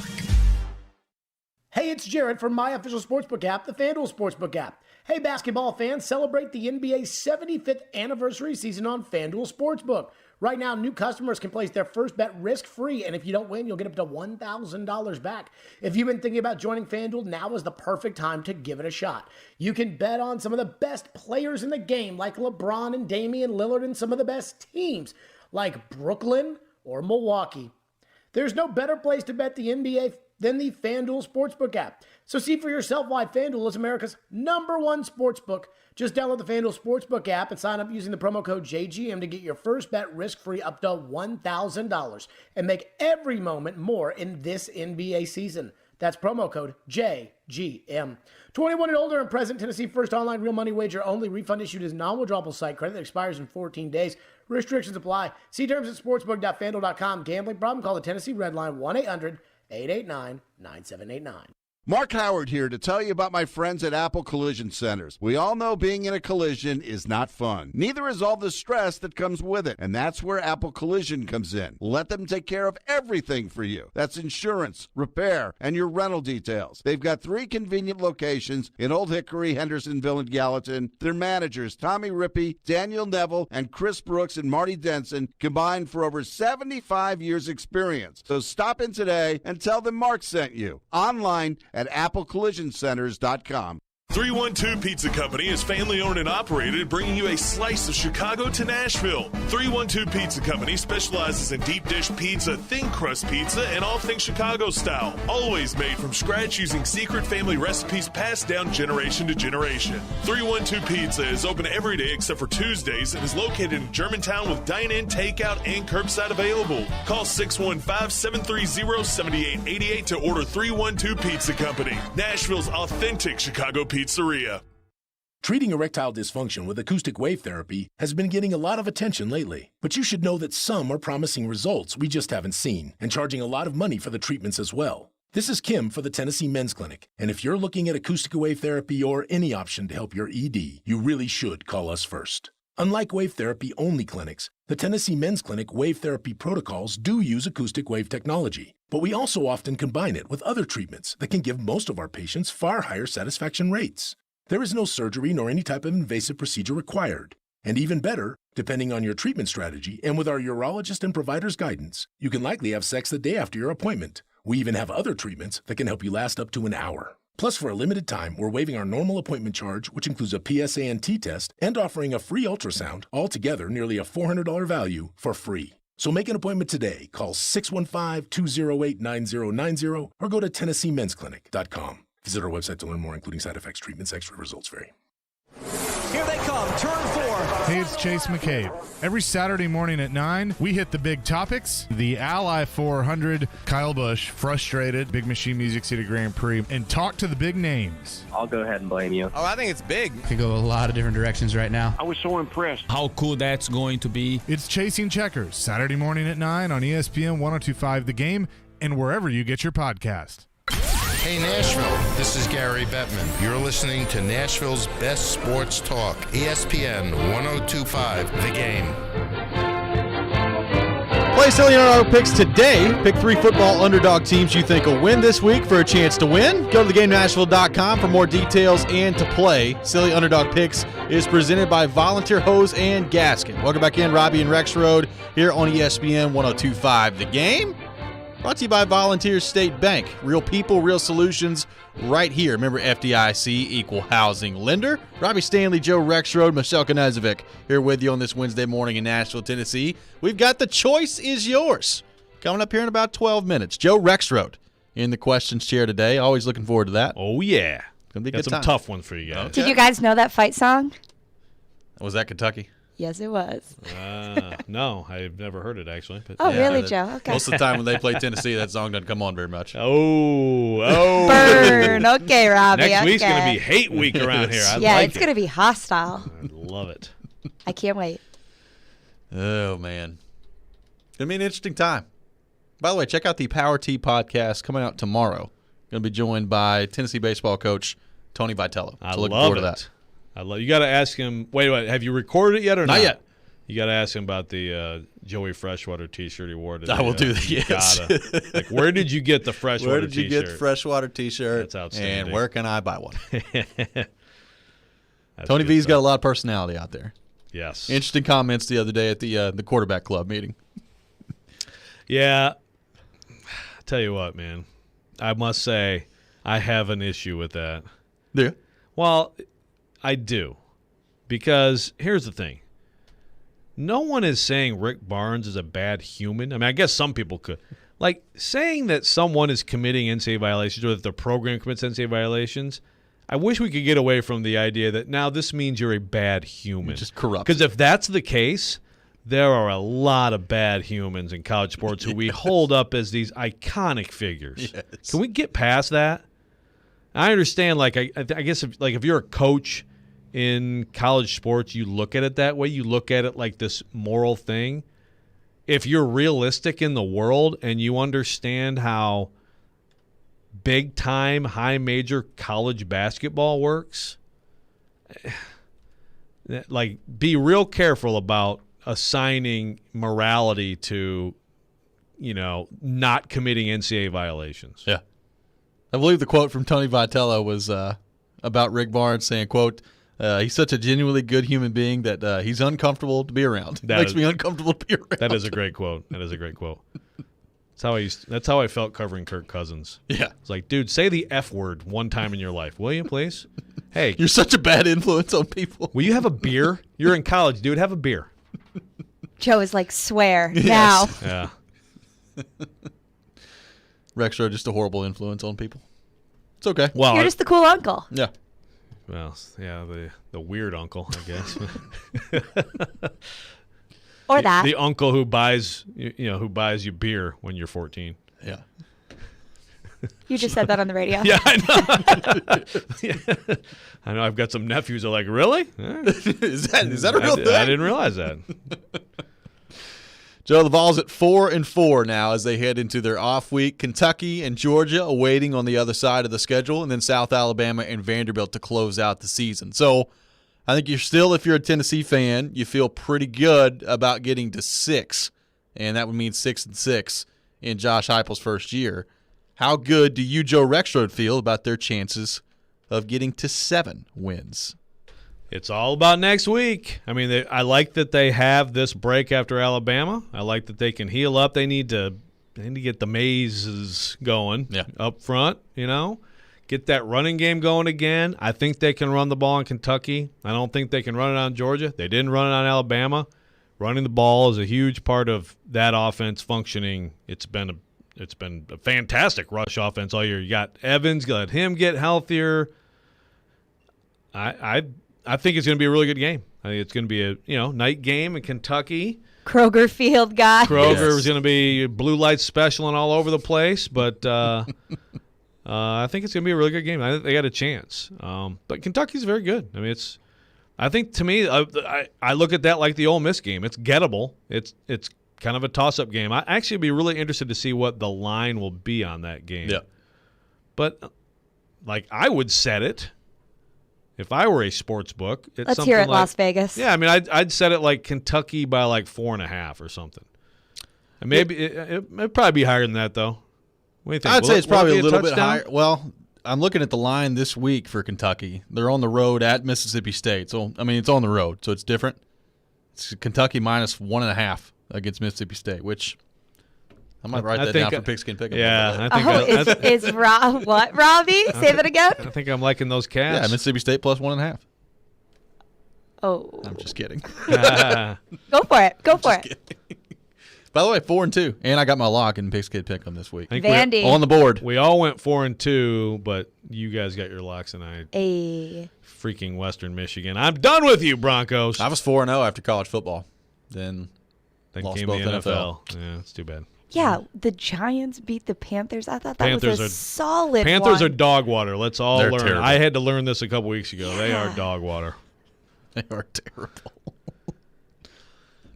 Hey, it's Jared from my official sportsbook app, the FanDuel Sportsbook app. Hey, basketball fans, celebrate the NBA's 75th anniversary season on FanDuel Sportsbook. Right now, new customers can place their first bet risk-free, and if you don't win, you'll get up to $1,000 back. If you've been thinking about joining FanDuel, now is the perfect time to give it a shot. You can bet on some of the best players in the game, like LeBron and Damian Lillard, and some of the best teams, like Brooklyn or Milwaukee. There's no better place to bet the NBA than the FanDuel Sportsbook app. So see for yourself why FanDuel is America's #1 sportsbook. Just download the FanDuel Sportsbook app and sign up using the promo code JGM to get your first bet risk-free up to $1,000 and make every moment more in this NBA season. That's promo code JGM. 21 and older and present. Tennessee first online real money wager only. Refund issued as non-withdrawable site credit that expires in 14 days. Restrictions apply. See terms at sportsbook.fanduel.com. Gambling problem? Call the Tennessee Red Line 1-800-889-9789. Mark Howard here to tell you about my friends at Apple Collision Centers. We all know being in a collision is not fun. Neither is all the stress that comes with it. And that's where Apple Collision comes in. Let them take care of everything for you. That's insurance, repair, and your rental details. They've got 3 convenient locations in Old Hickory, Hendersonville, and Gallatin. Their managers, Tommy Rippey, Daniel Neville, and Chris Brooks and Marty Denson, combined for over 75 years experience. So stop in today and tell them Mark sent you. Online at applecollisioncenters.com. 312 Pizza Company is family-owned and operated, bringing you a slice of Chicago to Nashville. 312 Pizza Company specializes in deep dish pizza, thin crust pizza, and all things Chicago style. Always made from scratch using secret family recipes passed down generation to generation. 312 Pizza is open every day except for Tuesdays and is located in Germantown with dine-in, takeout, and curbside available. Call 615-730-7888 to order 312 Pizza Company, Nashville's authentic Chicago pizzeria. Treating erectile dysfunction with acoustic wave therapy has been getting a lot of attention lately. But you should know that some are promising results we just haven't seen and charging a lot of money for the treatments as well. This is Kim for the Tennessee Men's Clinic. And if you're looking at acoustic wave therapy or any option to help your ED, you really should call us first. Unlike wave therapy only clinics, the Tennessee Men's Clinic wave therapy protocols do use acoustic wave technology. But we also often combine it with other treatments that can give most of our patients far higher satisfaction rates. There is no surgery nor any type of invasive procedure required. And even better, depending on your treatment strategy and with our urologist and provider's guidance, you can likely have sex the day after your appointment. We even have other treatments that can help you last up to an hour. Plus, for a limited time, we're waiving our normal appointment charge, which includes a PSA and T test, and offering a free ultrasound, altogether nearly a $400 value for free. So make an appointment today. Call 615-208-9090 or go to TennesseeMen'sClinic.com. Visit our website to learn more, including side effects, treatments, extra results vary. Here they come, turn 4. Hey, it's Chase McCabe. Every Saturday morning at 9, we hit the big topics. The Ally 400, Kyle Busch, frustrated, Big Machine Music City Grand Prix, and talk to the big names. I'll go ahead and blame you. Oh, I think it's big. Could go a lot of different directions right now. I was so impressed. How cool that's going to be. It's Chasing Checkers, Saturday morning at 9 on ESPN 102.5 The Game and wherever you get your podcast. Hey Nashville, this is Gary Bettman. You're listening to Nashville's best sports talk, ESPN 102.5 The Game. Play Silly Underdog Picks today. Pick 3 football underdog teams you think will win this week for a chance to win. Go to theGameNashville.com for more details and to play. Silly Underdog Picks is presented by Volunteer Hose and Gasket. Welcome back in, Robby and Rexrode here on ESPN 102.5 The Game. Brought to you by Volunteer State Bank. Real people, real solutions right here. Remember FDIC, equal housing lender. Robby Stanley, Joe Rexrode, Michelle Knezovic here with you on this Wednesday morning in Nashville, Tennessee. We've got The Choice Is Yours coming up here in about 12 minutes. Joe Rexrode in the questions chair today. Always looking forward to that. Oh, yeah. Gonna be got good some time. tough ones for you guys. Did you guys know that fight song? Was that Kentucky? Yes, it was. No, I've never heard it actually. But Oh, really, Joe? Okay. Most of the time when they play Tennessee, that song doesn't come on very much. Oh. Burn. Okay, Robbie. Next week's okay. going to be hate week around here. It's going to be hostile. I love it. I can't wait. Oh, man. It's going to be an interesting time. By the way, check out the Power T podcast coming out tomorrow. Going to be joined by Tennessee baseball coach Tony Vitello. I looking love forward it. to that. You got to ask him. Wait, have you recorded it yet or not? Not yet. You got to ask him about the Joey Freshwater T-shirt he wore today. I will do that. Yes. Like, where did you get the Freshwater Where did you T-shirt? get the Freshwater T-shirt? That's outstanding. And where can I buy one? Tony V's got a lot of personality out there. Yes. Interesting comments the other day at the quarterback club meeting. Yeah. I tell you what, man. I must say I have an issue with that. Yeah. Well, I do. Because here's the thing. No one is saying Rick Barnes is a bad human. I mean, I guess some people could. Like, saying that someone is committing NCAA violations or that the program commits NCAA violations, I wish we could get away from the idea that now this means you're a bad human. Just corrupt. Because if that's the case, there are a lot of bad humans in college sports who we hold up as these iconic figures. Yes. Can we get past that? I understand, like, I guess if you're a coach in college sports, you look at it that way. You look at it like this moral thing. If you're realistic in the world and you understand how big-time, high-major college basketball works, like, be real careful about assigning morality to, not committing NCAA violations. Yeah. I believe the quote from Tony Vitello was about Rick Barnes saying, quote, he's such a genuinely good human being that he's uncomfortable to be around. Makes me uncomfortable to be around. That is a great quote. That's how I felt covering Kirk Cousins. Yeah. It's like, dude, say the F word one time in your life, will you, please? Hey. You're such a bad influence on people. Will you have a beer? You're in college, dude. Have a beer. Joe is like, swear now. Yeah. Rexrode just a horrible influence on people. It's okay. You're just the cool uncle. Yeah. Well, yeah, the weird uncle, I guess. Or that. The uncle who buys you beer when you're 14. Yeah. You just said that on the radio. Yeah, I know. I know. I've got some nephews that are like, really? Is that a real thing? I didn't realize that. Joe, the Vols at 4-4 now as they head into their off week. Kentucky and Georgia awaiting on the other side of the schedule, and then South Alabama and Vanderbilt to close out the season. So I think if you're a Tennessee fan, you feel pretty good about getting to 6, and that would mean 6-6 in Josh Heupel's first year. How good do you, Joe Rexrode, feel about their chances of getting to 7 wins? It's all about next week. I mean, I like that they have this break after Alabama. I like that they can heal up. They need to get the mazes going up front, Get that running game going again. I think they can run the ball in Kentucky. I don't think they can run it on Georgia. They didn't run it on Alabama. Running the ball is a huge part of that offense functioning. It's been a fantastic rush offense all year. You got Evans, let him get healthier. I think it's going to be a really good game. I think it's going to be a night game in Kentucky. Kroger Field guy. Kroger is going to be blue light special and all over the place, but I think it's going to be a really good game. I think they got a chance. But Kentucky's very good. I mean, I think to me, I look at that like the Ole Miss game. It's gettable. It's kind of a toss-up game. I actually be really interested to see what the line will be on that game. Yeah. But I would set it. If I were a sports book, it's Let's hear it, Las Vegas. Yeah, I mean, I'd set it like Kentucky by 4.5 or something. And maybe it'd probably be higher than that, though. What do you think? I'd say it's probably a little bit touchdown? higher. Well, I'm looking at the line this week for Kentucky. They're on the road at Mississippi State. So, I mean, it's on the road, so it's different. It's Kentucky minus 1.5 against Mississippi State, which I might write that down for Pigskin Pick'em. Yeah, I think is what, Robbie? Say that again? I think I'm liking those Cats. Yeah, Mississippi State plus 1.5. Oh. I'm just kidding. Go for it. Go for it. Kidding. By the way, 4-2, and I got my lock in Pigs Kid Pick'em this week. Vandy. On the board. We all went 4-2, but you guys got your locks, and I A freaking Western Michigan. I'm done with you, Broncos. I was 4-0 after college football. Then lost came both the NFL. Yeah, it's too bad. Yeah, the Giants beat the Panthers. I thought that Panthers was a are- solid Panthers one. are dog water. Let's all They're learn. terrible. I had to learn this a couple weeks ago. They are dog water. They are terrible.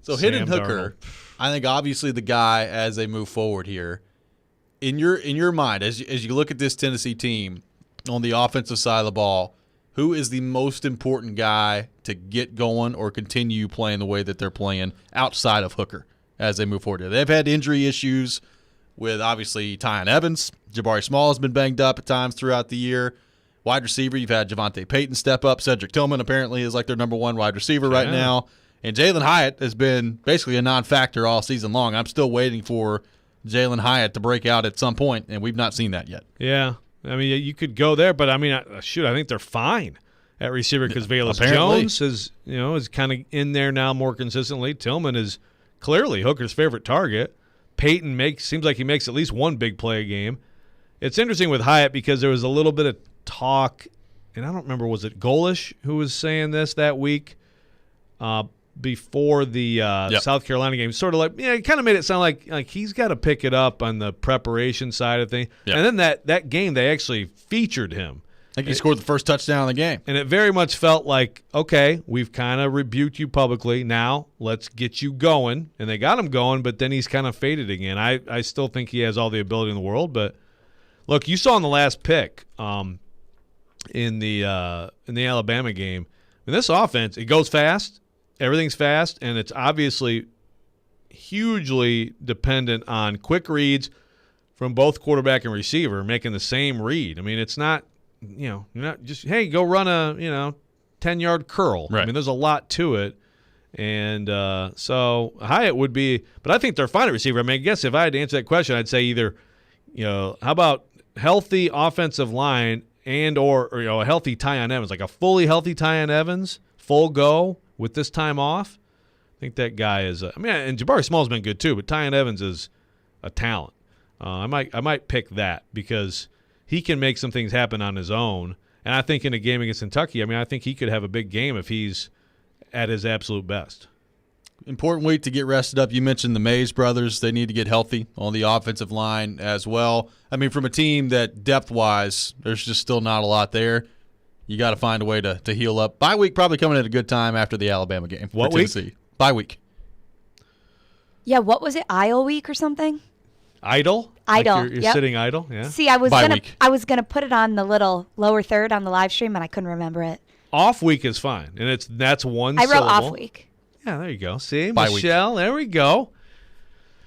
So Hidden Sam Hooker, I think obviously the guy as they move forward here. In your mind, as you look at this Tennessee team on the offensive side of the ball, who is the most important guy to get going or continue playing the way that they're playing outside of Hooker as they move forward? They've had injury issues with obviously Tyon Evans. Jabari Small has been banged up at times throughout the year. Wide receiver, you've had Javonte Payton step up. Cedric Tillman apparently is like their number one wide receiver right now. And Jalen Hyatt has been basically a non-factor all season long. I'm still waiting for Jalen Hyatt to break out at some point, and we've not seen that yet. Yeah. I mean, you could go there, but I mean, I think they're fine at receiver because Velus Apparently. Jones is kind of in there now more consistently. Tillman is clearly Hooker's favorite target. Peyton seems like he makes at least one big play a game. It's interesting with Hyatt because there was a little bit of talk, and I don't remember, was it Golish who was saying this that week before the South Carolina game? Sort of like, it kind of made it sound like he's got to pick it up on the preparation side of things. Yep. And then that game, they actually featured him. I think he scored the first touchdown of the game. And it very much felt like, okay, we've kind of rebuked you publicly. Now let's get you going. And they got him going, but then he's kind of faded again. I still think he has all the ability in the world. But, look, you saw in the last pick in the Alabama game, in this offense, it goes fast. Everything's fast, and it's obviously hugely dependent on quick reads from both quarterback and receiver making the same read. I mean, it's not – you're not just, hey, go run a, 10-yard curl. Right. I mean, there's a lot to it. And so Hyatt would be – but I think they're fine at receiver. I mean, I guess if I had to answer that question, I'd say either, how about healthy offensive line and or a healthy Tyon Evans, like a fully healthy Tyon Evans, full go with this time off. I think that guy is and Jabari Small's been good too, but Tyon Evans is a talent. I might pick that because – he can make some things happen on his own. And I think in a game against Kentucky, I think he could have a big game if he's at his absolute best. Important week to get rested up. You mentioned the Mays brothers. They need to get healthy on the offensive line as well. I mean, from a team that depth-wise, there's just still not a lot there. You got to find a way to heal up. Bye week probably coming at a good time after the Alabama game. What for week? Tennessee. Bye week. Yeah, what was it? Idle week or something? Idle? Idle. Like you're yep. sitting idle? Yeah. See, I was Bye gonna week. put it on the little lower third on the live stream, and I couldn't remember it. Off week is fine, and that's one I wrote syllable. off week. Yeah, there you go. See, Bye week. Michelle, there we go.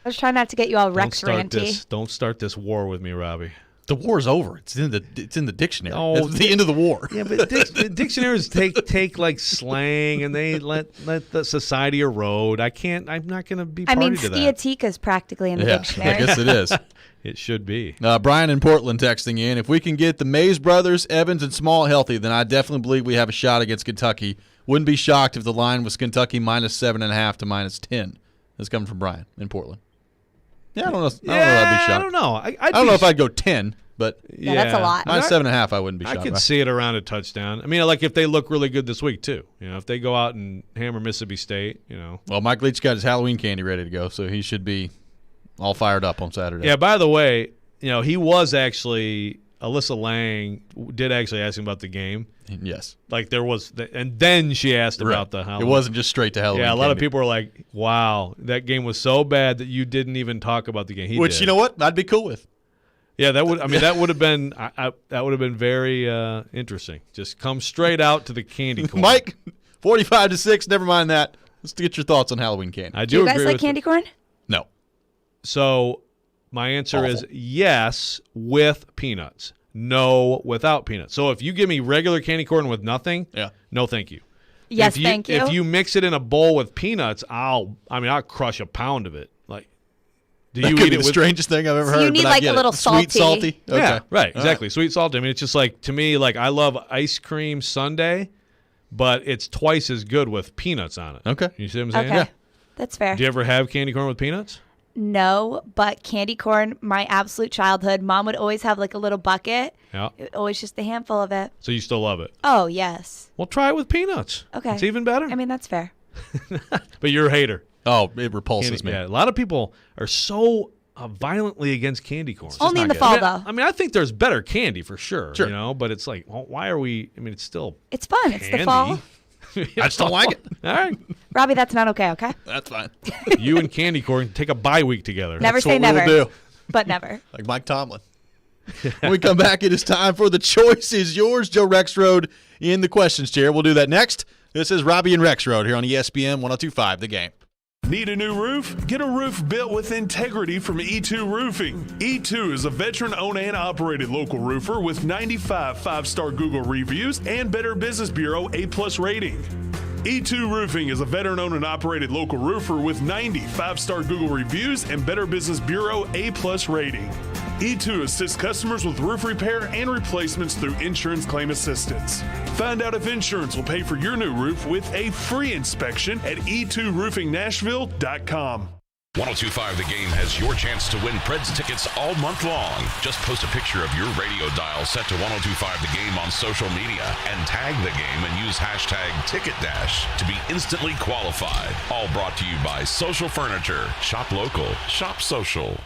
I was trying not to get you all Rex ranty. Don't start this war with me, Robbie. The war's over. It's in the dictionary. Oh, it's the end of the war. Yeah, but the dictionaries take like slang, and they let the society erode. I'm not going to be party to that. Sciatica is practically in the dictionary. I guess it is. It should be. Brian in Portland texting in, if we can get the Mays brothers, Evans, and Small healthy, then I definitely believe we have a shot against Kentucky. Wouldn't be shocked if the line was Kentucky -7.5 to -10. That's coming from Brian in Portland. Yeah, I don't know. I'd be shocked. I don't know. I don't know if I'd go 10, but Yeah, that's a lot. -7.5, I wouldn't be shocked. I could by. see it around a touchdown. I mean, like if they look really good this week too. If they go out and hammer Mississippi State. Well, Mike Leach got his Halloween candy ready to go, so he should be all fired up on Saturday. Yeah. By the way, he was actually Alyssa Lang did actually ask him about the game. Yes. Like there was, and then she asked about the Halloween. It wasn't just straight to Halloween. Yeah, a lot of candy. people were like, "Wow, that game was so bad that you didn't even talk about the game." He Which did. you know what? I'd be cool with. Yeah, that would. I mean, that would have been. That would have been very interesting. Just come straight out to the candy corn. Mike, 45-6. Never mind that. Let's get your thoughts on Halloween candy. I Do you guys agree like with candy corn? No. So my answer is yes with peanuts, no without peanuts. So if you give me regular candy corn with nothing, no thank you. Yes, thank you. If you mix it in a bowl with peanuts, I'll crush a pound of it. Like, do That you could eat be it the with strangest thing I've ever heard. you need but I like get a little it. Sweet, salty. Okay. Yeah, right, All exactly. Sweet, salty. I mean, it's just like, to me, like I love ice cream sundae, but it's twice as good with peanuts on it. Okay. You see what I'm saying? Okay, that's fair. Do you ever have candy corn with peanuts? No, but candy corn, my absolute childhood. Mom would always have like a little bucket. Yeah. Always just a handful of it. So you still love it? Oh, yes. Well, try it with peanuts. Okay. It's even better. I mean, that's fair. But you're a hater. Oh, it repulses me. Yeah, a lot of people are so violently against candy corn. Only in the fall, though. I mean, I think there's better candy for sure. Sure. You know, but it's like, well, why are we? I mean, it's still. It's fun. Candy. It's the fall. I just don't like it. All right. Robbie, that's not okay, okay? That's fine. You and candy corn take a bye week together. Never That's say what never. We'll do. But never. Like Mike Tomlin. When we come back, it is time for The Choice is Yours. Joe Rexrode in the questions chair. We'll do that next. This is Robby and Rexrode here on ESPN 102.5 The Game. Need a new roof? Get a roof built with integrity from E2 Roofing. E2 is a veteran-owned and operated local roofer with 95 five-star Google reviews and Better Business Bureau A+ rating. E2 Roofing is a veteran-owned and operated local roofer with 90 five-star Google reviews and Better Business Bureau A+ rating. E2 assists customers with roof repair and replacements through insurance claim assistance. Find out if insurance will pay for your new roof with a free inspection at e2roofingnashville.com. 102.5 The Game has your chance to win Preds tickets all month long. Just post a picture of your radio dial set to 102.5 The Game on social media and tag the game and use hashtag TicketDash to be instantly qualified. All brought to you by Social Furniture. Shop local. Shop social.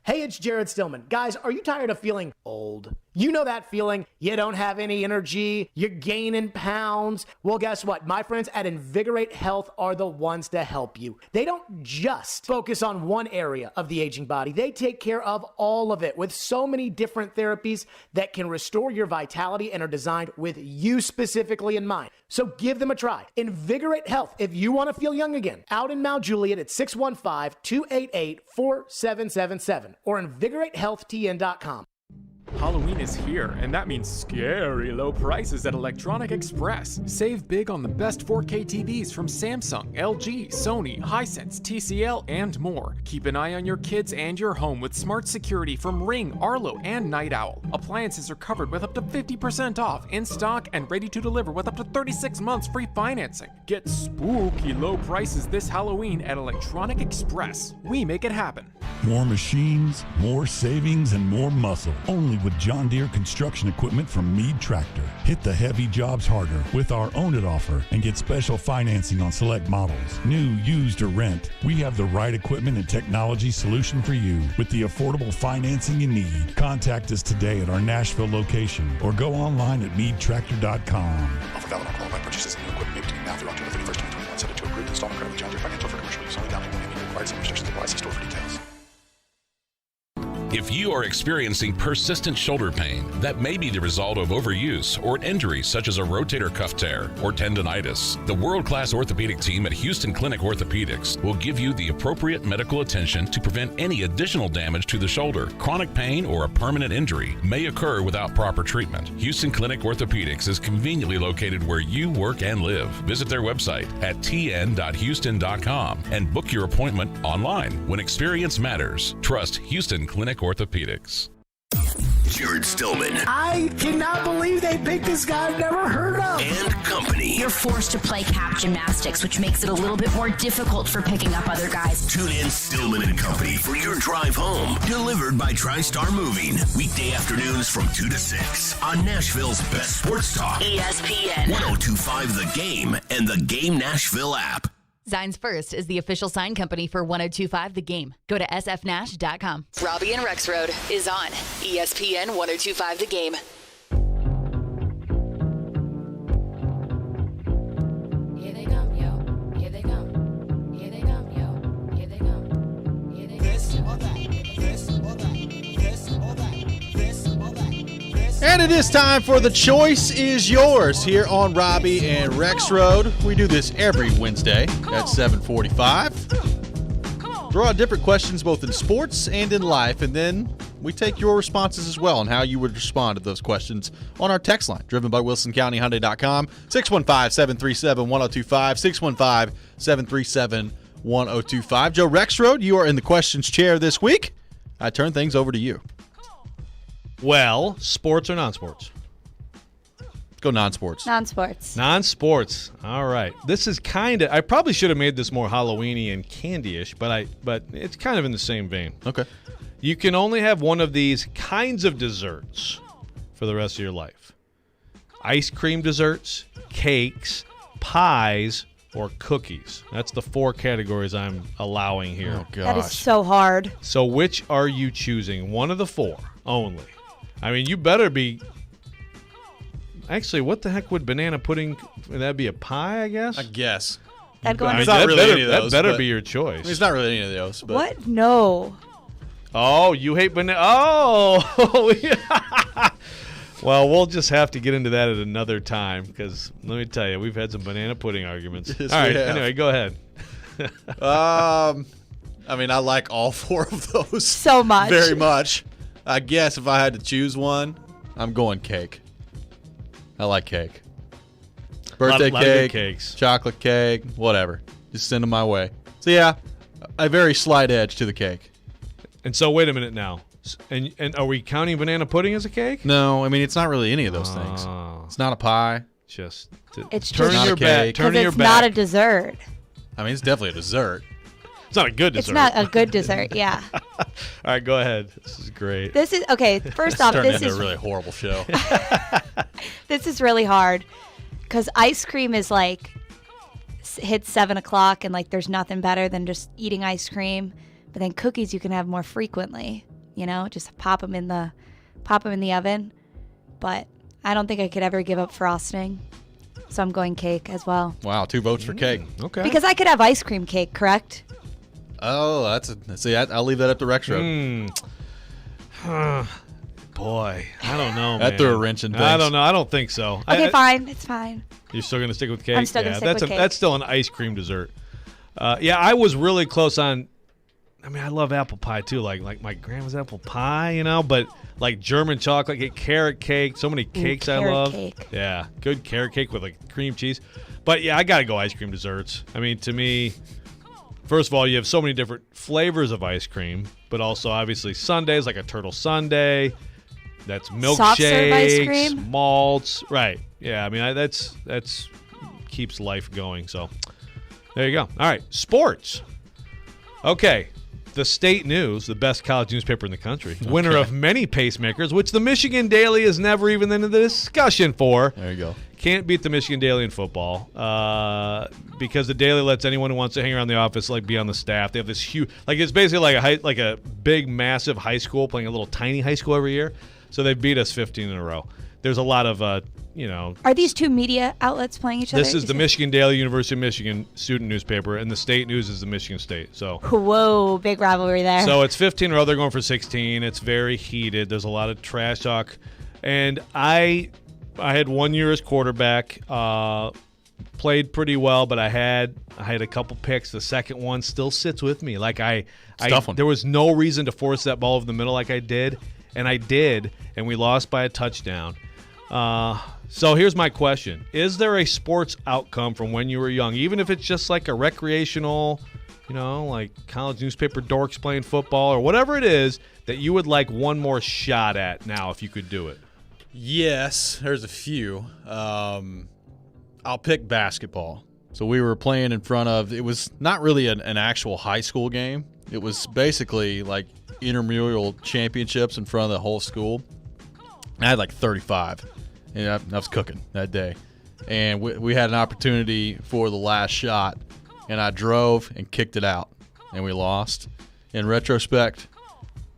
Hey, it's Jared Stillman. Guys, are you tired of feeling old? You know that feeling. You don't have any energy. You're gaining pounds. Well, guess what? My friends at Invigorate Health are the ones to help you. They don't just focus on one area of the aging body. They take care of all of it with so many different therapies that can restore your vitality and are designed with you specifically in mind. So give them a try. Invigorate Health if you want to feel young again. Out in Mount Juliet at 615-288-4777 or InvigorateHealthTN.com. Halloween is here, and that means scary low prices at Electronic Express. Save big on the best 4K TVs from Samsung, LG, Sony, Hisense, TCL, and more. Keep an eye on your kids and your home with smart security from Ring, Arlo, and Night Owl. Appliances are covered with up to 50% off, in stock, and ready to deliver with up to 36 months free financing. Get spooky low prices this Halloween at Electronic Express. We make it happen. More machines, more savings, and more muscle. Only with John Deere construction equipment from Meade Tractor. Hit the heavy jobs harder with our Own It offer and get special financing on select models. New, used, or rent, we have the right equipment and technology solution for you with the affordable financing you need. Contact us today at our Nashville location or go online at meadtractor.com. Offer valid on qualified purchases and new equipment made between now through October 31st, 2021. Subject to approved installment credit with John Deere Financial for commercial use. Only down payment may be required. Some restrictions apply. See store for details. If you are experiencing persistent shoulder pain, that may be the result of overuse or an injury such as a rotator cuff tear or tendonitis, the world-class orthopedic team at Houston Clinic Orthopedics will give you the appropriate medical attention to prevent any additional damage to the shoulder. Chronic pain or a permanent injury may occur without proper treatment. Houston Clinic Orthopedics is conveniently located where you work and live. Visit their website at tn.houston.com and book your appointment online. When experience matters, trust Houston Clinic Orthopedics. Jared Stillman. I cannot believe they picked this guy I've never heard of. And company. You're forced to play cap gymnastics, which makes it a little bit more difficult for picking up other guys. Tune in Stillman and Company for your drive home. Delivered by TriStar Moving. Weekday afternoons from 2 to 6 on Nashville's best sports talk. ESPN. 102.5 The Game and the Game Nashville app. Signs First is the official sign company for 102.5 The Game. Go to sfnash.com. Robby and Rexrode is on ESPN 102.5 The Game. Here they come, yo. Here they come. Here they come, yo. Here they come. Here they come. This or that. This or that. This or that. This or that. And it is time for The Choice is Yours here on Robby and Rexrode. We do this every Wednesday at 7:45. Draw out different questions both in sports and in life, and then we take your responses as well on how you would respond to those questions on our text line, driven by WilsonCountyHyundai.com, 615-737-1025, 615-737-1025. Joe Rexrode, you are in the questions chair this week. I turn things over to you. Well, sports or non-sports? go non-sports. Non-sports. Non-sports. All right. This is kind of. I probably should have made this more Halloweeny and candy-ish, but it's kind of in the same vein. Okay. You can only have one of these kinds of desserts for the rest of your life: ice cream desserts, cakes, pies, or cookies. That's the 4 categories I'm allowing here. Oh gosh. That is so hard. So which are you choosing? One of the 4 only. I mean, you better be. Actually, what the heck would banana pudding? Would that be a pie? I guess. I guess. That'd go I in mean, It's not that really better, any of those, that better but- be your choice. I mean, it's not really any of those. But What? No. Oh, you hate banana? Oh, yeah. Well, we'll just have to get into that at another time because let me tell you, we've had some banana pudding arguments. Yes, all right. we have. Anyway, go ahead. I mean, I like all 4 of those. So much. Very much. I guess if I had to choose one, I'm going cake. I like cake. Birthday lot of good cake, cakes. chocolate cake, whatever. Just send them my way. So yeah, a very slight edge to the cake. And so, wait a minute now. And are we counting banana pudding as a cake? No, I mean it's not really any of those things. It's not a pie. Just It's turn just your back. Turn because your it's back. not a dessert. I mean it's definitely a dessert. It's not a good dessert. It's not a good dessert. Yeah. All right, go ahead. This is great. This is okay. First off, Turned this into is a really horrible show. this is really hard because ice cream is like hits 7 o'clock and like there's nothing better than just eating ice cream. But then cookies you can have more frequently. You know, just pop them in the oven. But I don't think I could ever give up frosting, so I'm going cake as well. Wow, 2 votes for cake. Okay. Because I could have ice cream cake, correct? Oh, see, I'll leave that up to Rexrode. Boy, I don't know, That man. threw a wrench in things. I don't know. I don't think so. Okay, fine. It's fine. You're still going to stick with cake? I'm still gonna stick with cake. That's still an ice cream dessert. Yeah, I was really close on. I mean, I love apple pie too, like my grandma's apple pie, you know. But like German chocolate cake, carrot cake, so many cakes I carrot love. cake. Yeah, good carrot cake with like cream cheese. But yeah, I gotta go ice cream desserts. I mean, to me, first of all, you have so many different flavors of ice cream, but also obviously sundaes, like a turtle sundae. That's Soft serve ice milkshakes, cream? malts, right? Yeah, I mean that's keeps life going. So there you go. All right, sports. Okay, the State News, the best college newspaper in the country, winner of many pacemakers, which the Michigan Daily is never even in the discussion for. There you go. Can't beat the Michigan Daily in football because the Daily lets anyone who wants to hang around the office like be on the staff. They have this huge, like it's basically like a big, massive high school playing a little tiny high school every year. So they beat us 15 in a row. There's a lot of Are these two media outlets playing each other? This is the Michigan Daily, University of Michigan student newspaper, and the State News is the Michigan State. So whoa, big rivalry there. So it's 15 in a row. They're going for 16. It's very heated. There's a lot of trash talk, and I had 1 year as quarterback. Played pretty well, but I had a couple picks. The second one still sits with me. Like there was no reason to force that ball over the middle like I did, and I did, and we lost by a touchdown. So here's my question. Is there a sports outcome from when you were young, even if it's just like a recreational, like college newspaper dorks playing football or whatever it is, that you would like one more shot at now if you could do it? Yes, there's a few. I'll pick basketball. So we were playing in front of, it was not really an actual high school game. It was basically like intramural championships in front of the whole school. I had like 35, and I was cooking that day. And we had an opportunity for the last shot, and I drove and kicked it out, and we lost. In retrospect,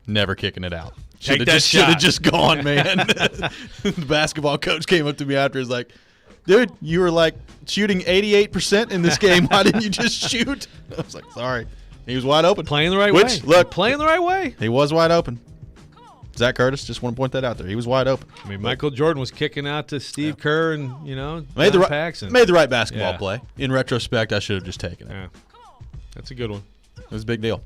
never kicking it out. Should have just gone, man. The basketball coach came up to me after, was like, dude, you were like shooting 88% in this game. Why didn't you just shoot? I was like, sorry. He was wide open. Playing the right way. Look, playing the right way. He was wide open. Zach Curtis, just want to point that out there. He was wide open. I mean, Michael Jordan was kicking out to Steve Kerr and, made the Paxson. Made the right basketball play. In retrospect, I should have just taken it. Yeah. That's a good one. It was a big deal.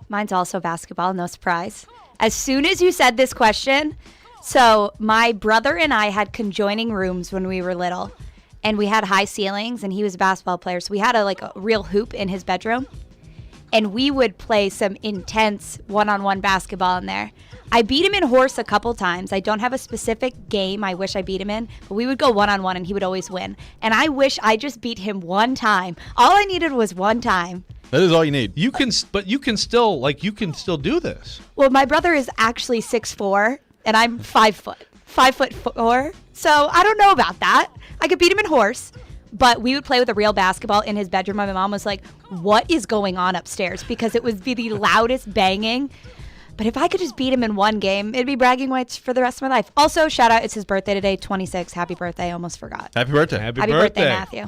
Mine's also basketball, no surprise. As soon as you said this question, so my brother and I had conjoining rooms when we were little, and we had high ceilings, and he was a basketball player, so we had a real hoop in his bedroom. and we would play some intense one-on-one basketball in there. I beat him in horse a couple times. I don't have a specific game I wish I beat him in, but we would go one-on-one and he would always win. And I wish I just beat him one time. All I needed was one time. That is all you need. You can still do this. Well, my brother is actually 6'4", and I'm 5 foot. 5'4". So I don't know about that. I could beat him in horse, but we would play with a real basketball in his bedroom. My mom was like, "What is going on upstairs?" Because it would be the loudest banging. But if I could just beat him in one game, it'd be bragging rights for the rest of my life. Also, shout out, it's his birthday today, 26. Happy birthday. Almost forgot. Happy birthday. Happy birthday, Matthew.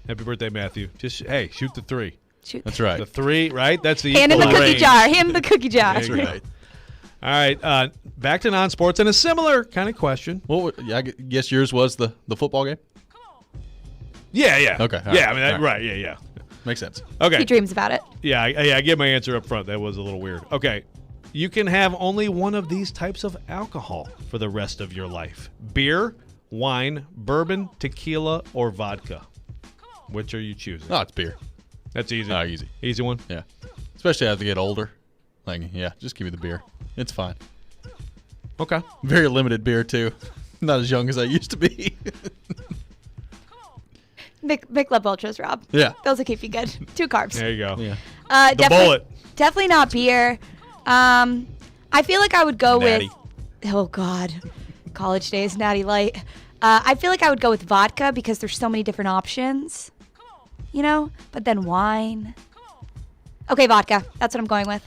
Happy birthday, Matthew. Just, hey, shoot the 3. That's right. The 3, right? That's the Hand him the equal cookie range. jar. Hand him the cookie jar. That's right. All right, back to non-sports and a similar kind of question. Well, I guess yours was the football game? Yeah. Okay. Yeah, I mean, right, yeah. Makes sense. Okay. He dreams about it. Yeah, I get my answer up front. That was a little weird. Okay. You can have only one of these types of alcohol for the rest of your life. Beer, wine, bourbon, tequila, or vodka. Which are you choosing? Oh, it's beer. That's easy. Oh, easy. Easy one? Yeah. Especially as I get older. Like, yeah, just give me the beer. It's fine. Okay. Very limited beer, too. Not as young as I used to be. Michelob Ultras, Rob. Yeah. Those will keep you good. 2 carbs. There you go. Yeah. The bullet. Definitely not beer. I feel like I would go Natty. with, oh God, college days, Natty Light. I feel like I would go with vodka because there's so many different options, you know, but then wine. Okay, vodka. That's what I'm going with.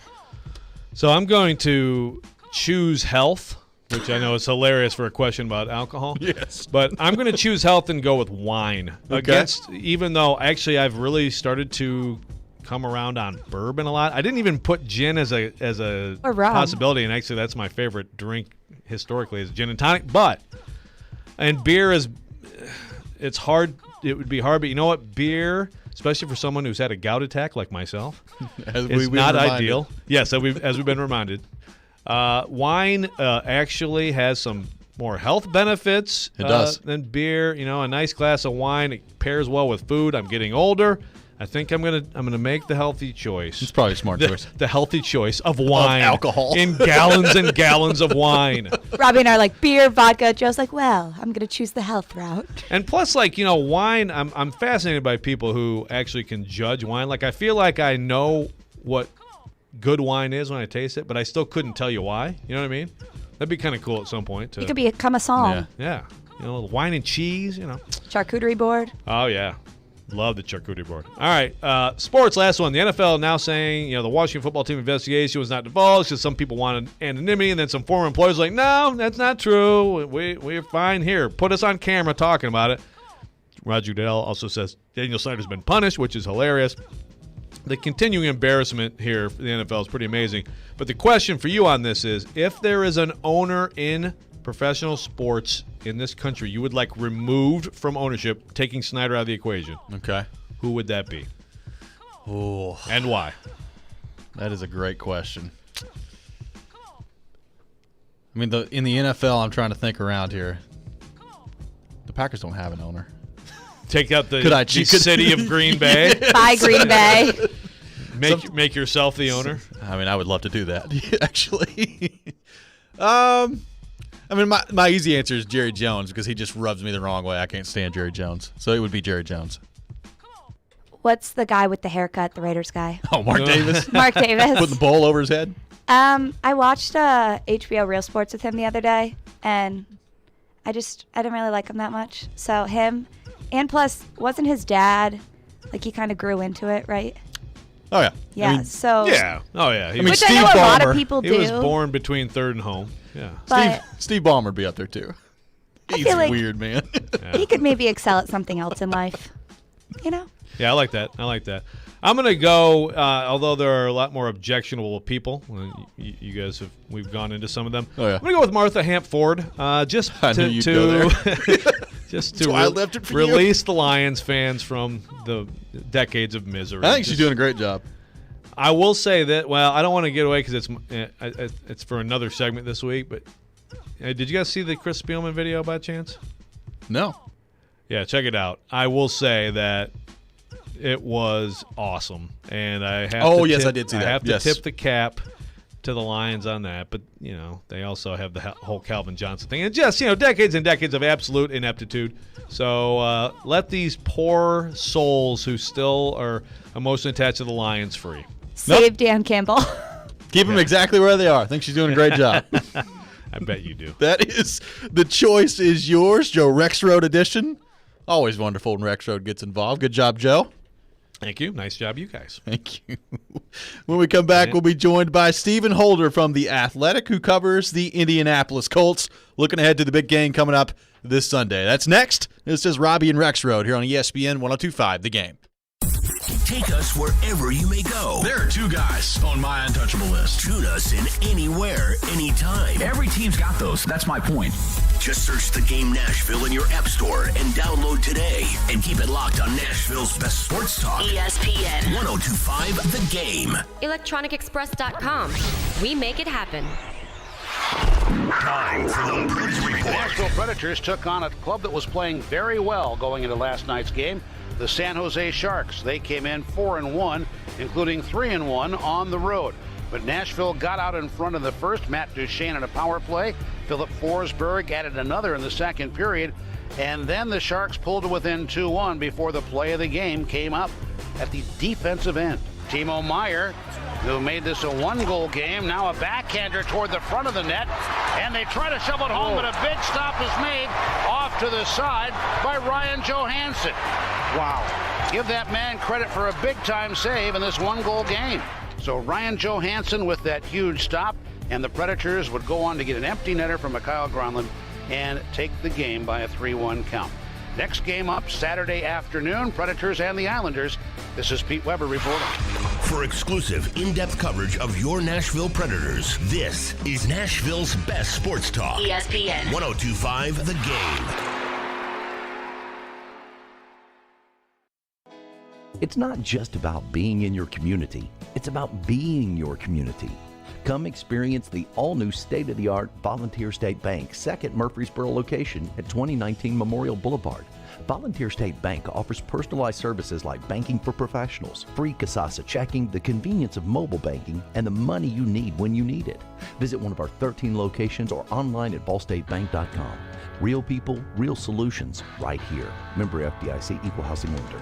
So I'm going to choose health, which I know is hilarious for a question about alcohol. Yes. But I'm going to choose health and go with wine. Okay. Even though actually I've really started to come around on bourbon a lot. I didn't even put gin as a Or rum. possibility, and actually that's my favorite drink historically is gin and tonic. And beer is, it's hard. It would be hard, but you know what? Beer, especially for someone who's had a gout attack like myself, is not ideal. Yes, as we've been reminded. Wine actually has some more health benefits than beer. You know, a nice glass of wine, it pairs well with food. I'm getting older. I think I'm gonna make the healthy choice. It's probably a smart choice. The healthy choice of wine, of alcohol, in gallons and gallons of wine. Robbie and I are like beer, vodka. Joe's like, well, I'm gonna choose the health route. And plus, like, you know, wine. I'm fascinated by people who actually can judge wine. Like, I feel like I know what good wine is when I taste it, but I still couldn't tell you why. You know what I mean? That'd be kind of cool at some point. You could become a song. Yeah. You know, wine and cheese. You know, charcuterie board. Oh yeah. Love the charcuterie board. All right, sports, last one. The NFL now saying, you know, the Washington football team investigation was not divulged because some people wanted anonymity, and then some former employees were like, no, that's not true. We're fine here. Put us on camera talking about it. Roger Goodell also says Daniel Snyder's been punished, which is hilarious. The continuing embarrassment here for the NFL is pretty amazing. But the question for you on this is, if there is an owner in professional sports in this country you would like removed from ownership, taking Snyder out of the equation, okay, who would that be? Oh, and why? That is a great question. I mean, in the NFL, I'm trying to think around here. The Packers don't have an owner. Take out the city of Green Bay. Bye, Green Bay. Make yourself the owner. I mean, I would love to do that, actually. I mean, my easy answer is Jerry Jones because he just rubs me the wrong way. I can't stand Jerry Jones. So it would be Jerry Jones. What's the guy with the haircut, the Raiders guy? Oh, Mark Davis? Mark Davis. Putting the bowl over his head? I watched HBO Real Sports with him the other day, and I didn't really like him that much. So him, and plus, wasn't his dad, like he kind of grew into it, right? Oh, yeah. Yeah, Yeah. Oh, yeah. Which I know a lot of people do. He was born between third and home. Yeah. But Steve Ballmer would be up there, too. He's feel like weird, man. he could maybe excel at something else in life, you know? Yeah, I like that. I'm going to go, although there are a lot more objectionable people. You guys we've gone into some of them. Oh, yeah. I'm going to go with Martha Hamp Ford. Just I knew you'd go there. just That's to why I left it for you. release the Lions fans from the decades of misery. I think she's doing a great job. I will say that, well, I don't want to get away because it's for another segment this week, but did you guys see the Chris Spielman video by chance? No. Yeah, check it out. I will say that It was awesome, and I have. I did see that. I have to Yes. tip the cap to the Lions on that, but they also have the whole Calvin Johnson thing, and just decades and decades of absolute ineptitude. So let these poor souls who still are emotionally attached to the Lions free. Save Dan Campbell. Keep them exactly where they are. I think she's doing a great job. I bet you do. That is the choice is yours, Joe Rexrode edition. Always wonderful when Rexrode gets involved. Good job, Joe. Thank you. Nice job, you guys. Thank you. When we come back, we'll be joined by Stephen Holder from The Athletic, who covers the Indianapolis Colts. Looking ahead to the big game coming up this Sunday. That's next. This is Robby and Rexrode here on ESPN 102.5 The Game. Take us wherever you may go. There are 2 guys on my untouchable list. Tune us in anywhere, anytime. Every team's got those. That's my point. Just search The Game Nashville in your app store and download today. And keep it locked on Nashville's best sports talk. ESPN 102.5 The Game. ElectronicExpress.com. We make it happen. Time for the Predators Report. The Nashville Predators took on a club that was playing very well going into last night's game, the San Jose Sharks. They came in 4-1, including 3-1 on the road. But Nashville got out in front of the first. Matt Duchene on a power play. Philip Forsberg added another in the second period. And then the Sharks pulled to within 2-1 before the play of the game came up at the defensive end. Timo Meier, who made this a 1-goal game, now a backhander toward the front of the net. And they try to shove it home, but a big stop is made off to the side by Ryan Johansson. Wow. Give that man credit for a big-time save in this 1-goal game. So Ryan Johansson with that huge stop, and the Predators would go on to get an empty netter from Mikhail Gronlund and take the game by a 3-1 count. Next game up Saturday afternoon, Predators and the Islanders. This is Pete Weber reporting. For exclusive, in-depth coverage of your Nashville Predators, this is Nashville's best sports talk. ESPN 102.5 The Game. It's not just about being in your community. It's about being your community. Come experience the all-new state-of-the-art Volunteer State Bank, second Murfreesboro location at 2019 Memorial Boulevard. Volunteer State Bank offers personalized services like banking for professionals, free Kasasa checking, the convenience of mobile banking, and the money you need when you need it. Visit one of our 13 locations or online at ballstatebank.com. Real people, real solutions, right here. Member FDIC, Equal Housing Lender.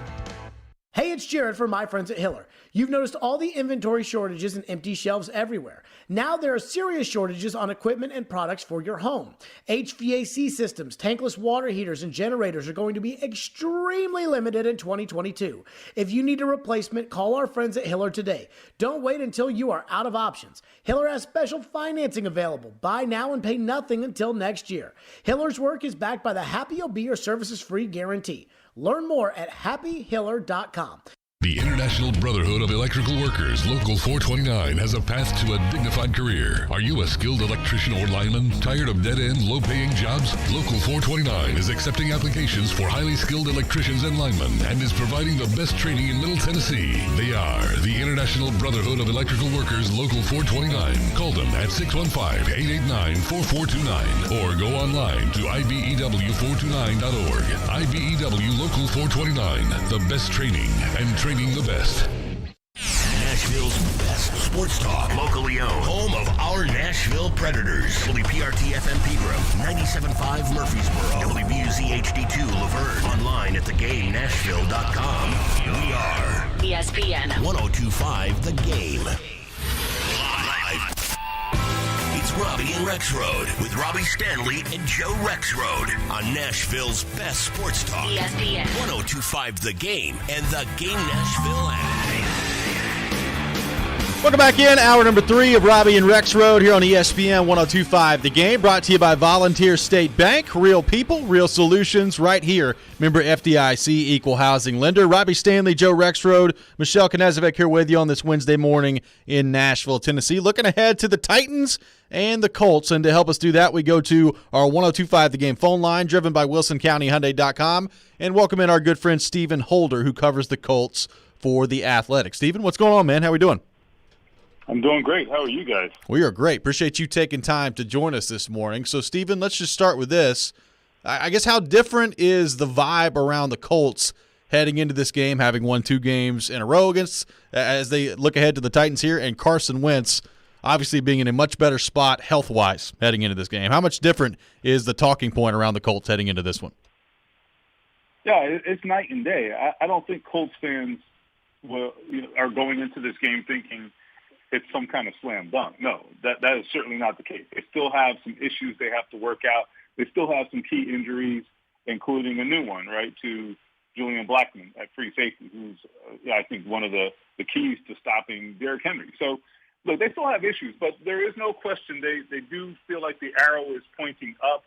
Hey, it's Jared from my friends at Hiller. You've noticed all the inventory shortages and empty shelves everywhere. Now there are serious shortages on equipment and products for your home. HVAC systems, tankless water heaters, and generators are going to be extremely limited in 2022. If you need a replacement, call our friends at Hiller today. Don't wait until you are out of options. Hiller has special financing available. Buy now and pay nothing until next year. Hiller's work is backed by the Happy You'll Be Your Services Free guarantee. Learn more at happyhiller.com. The International Brotherhood of Electrical Workers, Local 429, has a path to a dignified career. Are you a skilled electrician or lineman? Tired of dead-end, low-paying jobs? Local 429 is accepting applications for highly skilled electricians and linemen and is providing the best training in Middle Tennessee. They are the International Brotherhood of Electrical Workers, Local 429. Call them at 615-889-4429 or go online to ibew429.org. IBEW Local 429, the best training and training the best. Nashville's best sports talk, locally owned, home of our Nashville Predators. WPRT-FM Pegram, 97.5 Murfreesboro, WBUZ HD2 Laverne, online at thegamenashville.com. We are ESPN 102.5 The Game. Live. It's Robby and Rexrode with Robby Stanley and Joe Rexrode on Nashville's best sports talk. ESPN 102.5 The Game and the Game Nashville app. Welcome back in. Hour number 3 of Robby and Rexrode here on ESPN 102.5 The Game, brought to you by Volunteer State Bank. Real people, real solutions, right here. Member FDIC, Equal Housing Lender. Robby Stanley, Joe Rexrode, Michelle Knezovic here with you on this Wednesday morning in Nashville, Tennessee. Looking ahead to the Titans and the Colts. And to help us do that, we go to our 102.5 The Game phone line, driven by WilsonCountyHyundai.com. And welcome in our good friend Stephen Holder, who covers the Colts for The Athletic. Stephen, what's going on, man? How we doing? I'm doing great. How are you guys? We are great. Appreciate you taking time to join us this morning. So, Stephen, let's just start with this. I guess how different is the vibe around the Colts heading into this game, having won 2 games in a row against, as they look ahead to the Titans here, and Carson Wentz obviously being in a much better spot health-wise heading into this game. How much different is the talking point around the Colts heading into this one? Yeah, it's night and day. I don't think Colts fans are going into this game thinking it's some kind of slam dunk. No, that is certainly not the case. They still have some issues they have to work out. They still have some key injuries, including a new one, right, to Julian Blackmon at free safety, who's, I think, one of the keys to stopping Derrick Henry. So, look, they still have issues, but there is no question they do feel like the arrow is pointing up.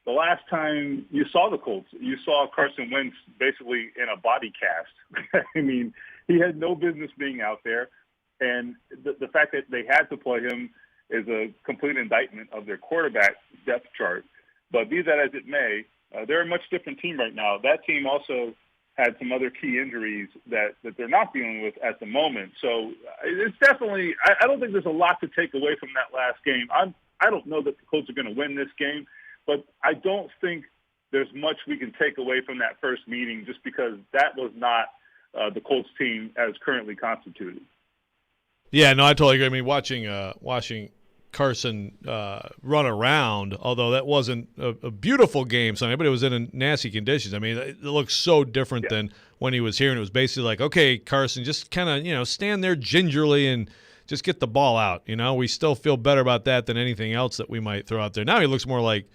The last time you saw the Colts, you saw Carson Wentz basically in a body cast. I mean, he had no business being out there, and the fact that they had to play him is a complete indictment of their quarterback depth chart. But be that as it may, they're a much different team right now. That team also had some other key injuries that they're not dealing with at the moment. So it's definitely – I don't think there's a lot to take away from that last game. I don't know that the Colts are going to win this game, but I don't think there's much we can take away from that first meeting just because that was not the Colts team as currently constituted. Yeah, no, I totally agree. I mean, watching Carson run around, although that wasn't a beautiful game Sunday, but it was in nasty conditions. I mean, it looks so different than when he was here, and it was basically like, okay, Carson, just kind of, stand there gingerly and just get the ball out. We still feel better about that than anything else that we might throw out there. Now he looks more like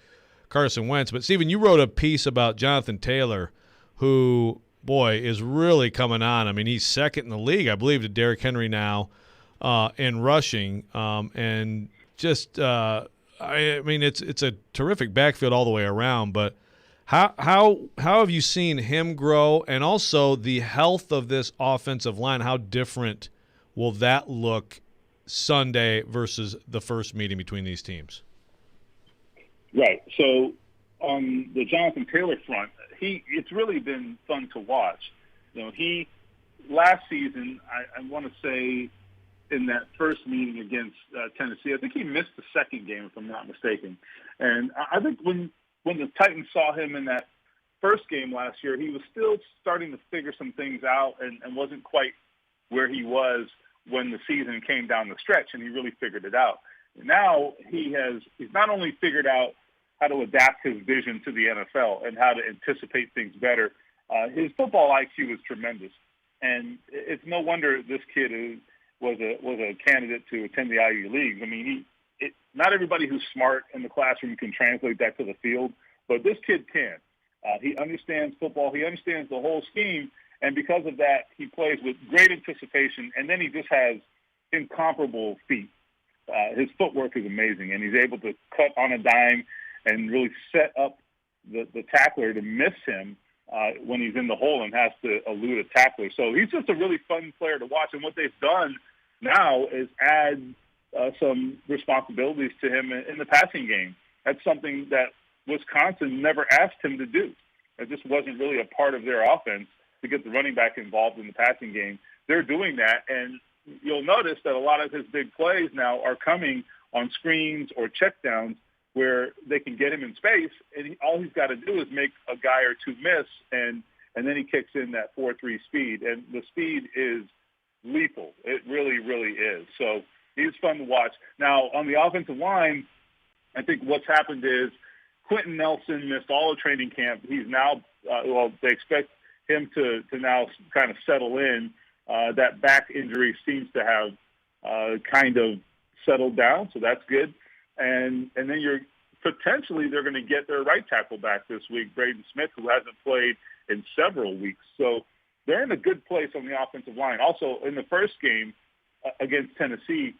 Carson Wentz. But, Steven, you wrote a piece about Jonathan Taylor, who, boy, is really coming on. I mean, he's second in the league, I believe, to Derrick Henry now in rushing, and just I mean, it's a terrific backfield all the way around. But how have you seen him grow, and also the health of this offensive line? How different will that look Sunday versus the first meeting between these teams? Right. So on the Jonathan Taylor front, it's really been fun to watch. He last season, I want to say, in that first meeting against Tennessee, I think he missed the second game, if I'm not mistaken. And I think when the Titans saw him in that first game last year, he was still starting to figure some things out and wasn't quite where he was when the season came down the stretch, and he really figured it out. Now he's not only figured out how to adapt his vision to the NFL and how to anticipate things better, his football IQ is tremendous. And it's no wonder this kid was a candidate to attend the Ivy Leagues. I mean, not everybody who's smart in the classroom can translate that to the field, but this kid can. He understands football. He understands the whole scheme, and because of that, he plays with great anticipation, and then he just has incomparable feet. His footwork is amazing, and he's able to cut on a dime and really set up the tackler to miss him when he's in the hole and has to elude a tackler. So he's just a really fun player to watch, and what they've done now is add some responsibilities to him in the passing game. That's something that Wisconsin never asked him to do. It just wasn't really a part of their offense to get the running back involved in the passing game. They're doing that, and you'll notice that a lot of his big plays now are coming on screens or checkdowns where they can get him in space, and all he's got to do is make a guy or two miss, and then he kicks in that 4.3 speed, and the speed is lethal. It really, really is. So he's fun to watch. Now, on the offensive line, I think what's happened is Quentin Nelson missed all of training camp. He's now, they expect him to now kind of settle in. That back injury seems to have kind of settled down, so that's good. And then they're going to get their right tackle back this week, Braden Smith, who hasn't played in several weeks. So they're in a good place on the offensive line. Also, in the first game against Tennessee,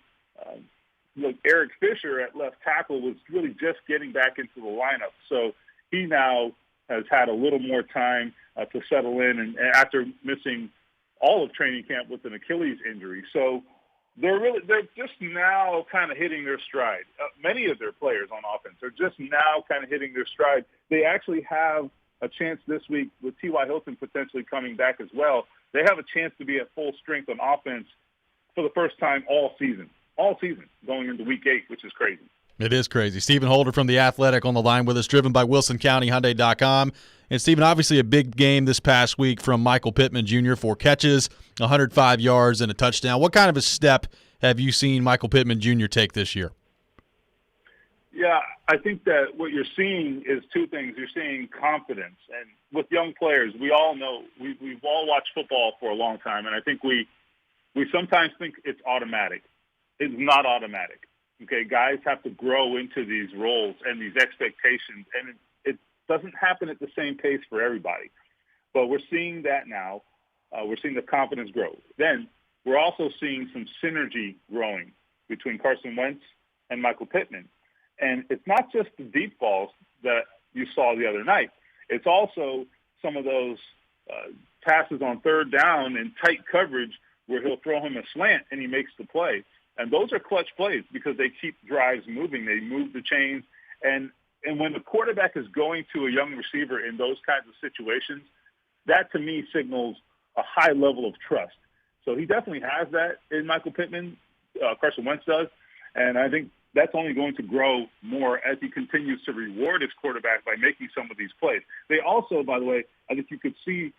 Eric Fisher at left tackle was really just getting back into the lineup. So he now has had a little more time to settle in, and after missing all of training camp with an Achilles injury. So they're just now kind of hitting their stride. Many of their players on offense are just now kind of hitting their stride. They actually have a chance this week with T.Y. Hilton potentially coming back as well. They have a chance to be at full strength on offense for the first time all season going into week 8, which is crazy. It is crazy. Stephen Holder from The Athletic on the line with us, driven by WilsonCountyHyundai.com. And, Stephen, obviously a big game this past week from Michael Pittman Jr., 4 catches, 105 yards, and a touchdown. What kind of a step have you seen Michael Pittman Jr. take this year? Yeah, I think that what you're seeing is two things. You're seeing confidence. And with young players, we all know, we've all watched football for a long time, and I think we sometimes think it's automatic. It's not automatic. Okay, guys have to grow into these roles and these expectations, and it doesn't happen at the same pace for everybody. But we're seeing that now. We're seeing the confidence grow. Then we're also seeing some synergy growing between Carson Wentz and Michael Pittman. And it's not just the deep balls that you saw the other night. It's also some of those passes on third down in tight coverage where he'll throw him a slant and he makes the play. And those are clutch plays because they keep drives moving. They move the chains. And when the quarterback is going to a young receiver in those kinds of situations, that to me signals a high level of trust. So he definitely has that in Michael Pittman. Carson Wentz does. And I think that's only going to grow more as he continues to reward his quarterback by making some of these plays. They also, by the way, I think you could see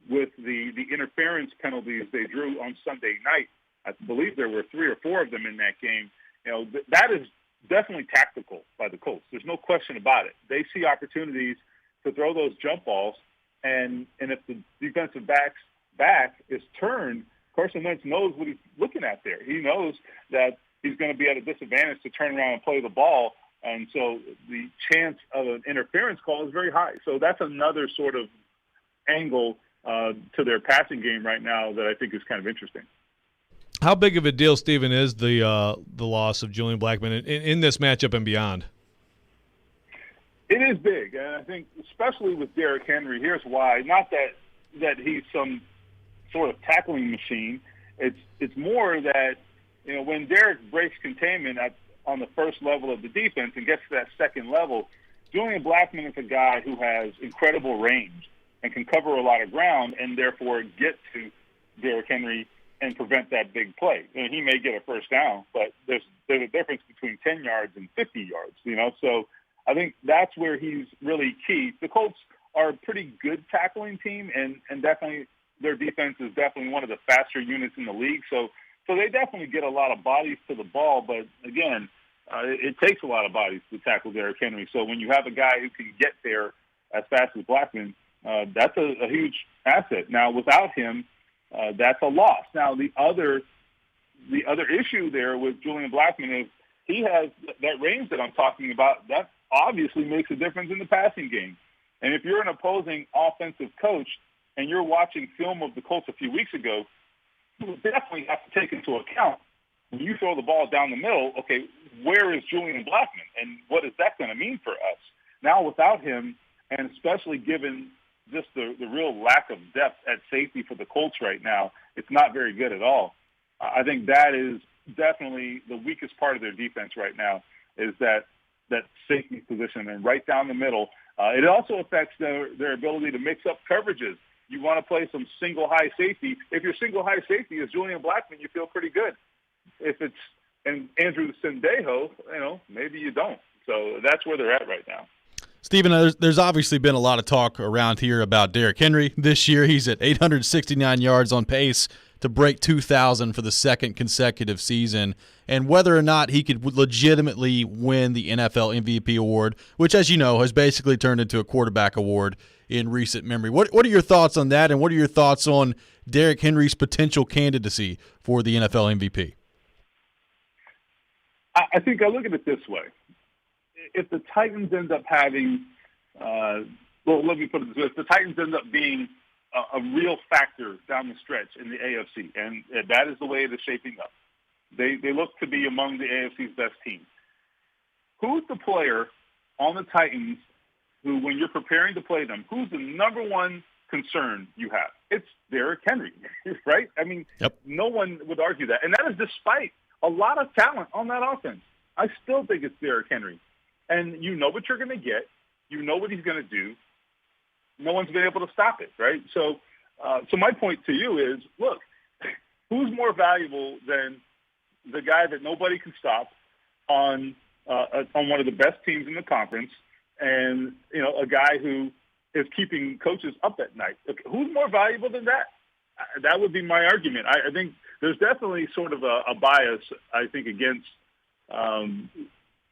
with the interference penalties they drew on Sunday night, I believe there were 3 or 4 of them in that game. You know, that is definitely tactical by the Colts. There's no question about it. They see opportunities to throw those jump balls, and if the defensive back is turned, Carson Wentz knows what he's looking at there. He knows that he's going to be at a disadvantage to turn around and play the ball, and so the chance of an interference call is very high. So that's another sort of angle to their passing game right now that I think is kind of interesting. How big of a deal, Stephen, is the loss of Julian Blackmon in this matchup and beyond? It is big, and I think especially with Derrick Henry, here's why. Not that he's some sort of tackling machine. It's more that, you know, when Derrick breaks containment on the first level of the defense and gets to that second level, Julian Blackmon is a guy who has incredible range and can cover a lot of ground and therefore get to Derrick Henry and prevent that big play. And he may get a first down, but there's a difference between 10 yards and 50 yards, you know. So I think that's where he's really key. The Colts are a pretty good tackling team, and definitely their defense is definitely one of the faster units in the league. So they definitely get a lot of bodies to the ball, but again, it takes a lot of bodies to tackle Derrick Henry. So when you have a guy who can get there as fast as Blackmon, that's a huge asset. Now, without him, that's a loss. Now, the other issue there with Julian Blackmon is he has that range that I'm talking about. That obviously makes a difference in the passing game. And if you're an opposing offensive coach and you're watching film of the Colts a few weeks ago, you definitely have to take into account when you throw the ball down the middle, okay, where is Julian Blackmon and what is that going to mean for us? Now, without him, and especially given just the real lack of depth at safety for the Colts right now, it's not very good at all. I think that is definitely the weakest part of their defense right now is that safety position and right down the middle. It also affects their ability to mix up coverages. You want to play some single high safety. If your single high safety is Julian Blackmon, you feel pretty good. If it's Andrew Sendejo, maybe you don't. So that's where they're at right now. Stephen, there's obviously been a lot of talk around here about Derrick Henry. This year he's at 869 yards on pace to break 2,000 for the second consecutive season, and whether or not he could legitimately win the NFL MVP award, which, as you know, has basically turned into a quarterback award in recent memory. What are your thoughts on that, and what are your thoughts on Derrick Henry's potential candidacy for the NFL MVP? I think I look at it this way. If the Titans end up having let me put it this way. If the Titans end up being a real factor down the stretch in the AFC, and that is the way it is shaping up, they look to be among the AFC's best teams. Who's the player on the Titans who, when you're preparing to play them, who's the number one concern you have? It's Derrick Henry, right? I mean, No one would argue that. And that is despite a lot of talent on that offense. I still think it's Derrick Henry. And you know what you're going to get. You know what he's going to do. No one's been able to stop it, right? So my point to you is, look, who's more valuable than the guy that nobody can stop on one of the best teams in the conference, and a guy who is keeping coaches up at night. Who's more valuable than that? That would be my argument. I think there's definitely sort of a bias, I think, against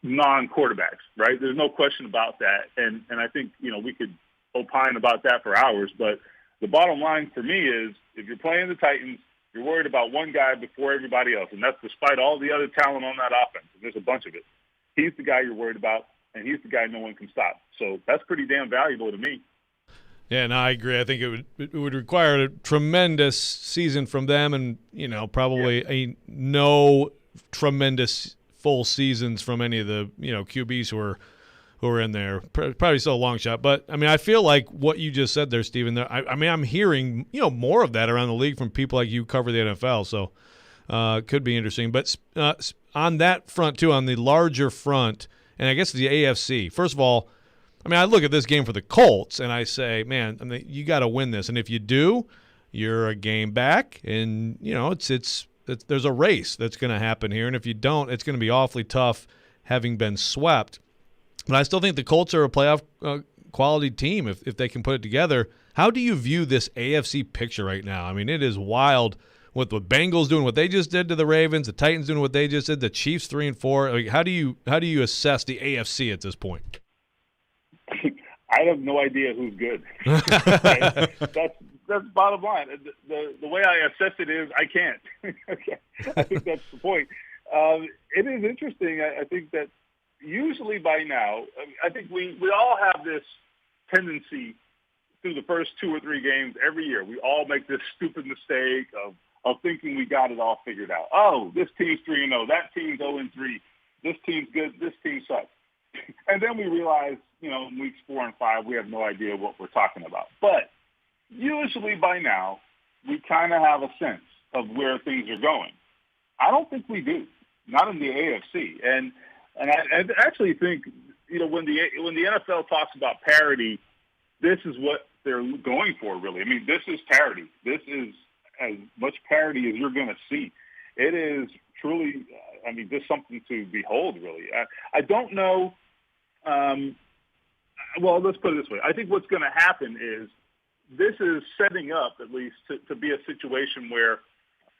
non-quarterbacks, right? There's no question about that. And I think, we could opine about that for hours. But the bottom line for me is if you're playing the Titans, you're worried about one guy before everybody else. And that's despite all the other talent on that offense. There's a bunch of it. He's the guy you're worried about, and he's the guy no one can stop. So that's pretty damn valuable to me. Yeah, no, I agree. I think it would require a tremendous season from them, and probably no tremendous full seasons from any of the QBs who are in there. Probably still a long shot, but I feel like what you just said there, Steven. I'm hearing more of that around the league from people like you cover the NFL, so it could be interesting. But on that front too, on the larger front, and I guess the AFC. First of all, I look at this game for the Colts, and I say, man, you got to win this. And if you do, you're a game back, and there's a race that's going to happen here. And if you don't, it's going to be awfully tough, having been swept. But I still think the Colts are a playoff quality team if they can put it together. How do you view this AFC picture right now? It is wild with the Bengals doing what they just did to the Ravens, the Titans doing what they just did, the Chiefs 3-4. How do you assess the AFC at this point? I have no idea who's good. That's bottom line. The way I assess it is I can't. Okay. I think that's the point. It is interesting. I think that usually by now, I think we all have this tendency through the first 2 or 3 games every year. We all make this stupid mistake of thinking we got it all figured out. Oh, this team's 3-0. That team's 0-3. This team's good. This team sucks. And then we realize, in weeks 4 and 5, we have no idea what we're talking about. But usually by now, we kind of have a sense of where things are going. I don't think we do, not in the AFC. And I actually think, when the NFL talks about parity, this is what they're going for, really. This is parity. This is as much parity as you're going to see. It is truly, just something to behold, really. I don't know. Well, let's put it this way. I think what's going to happen is this is setting up, at least, to be a situation where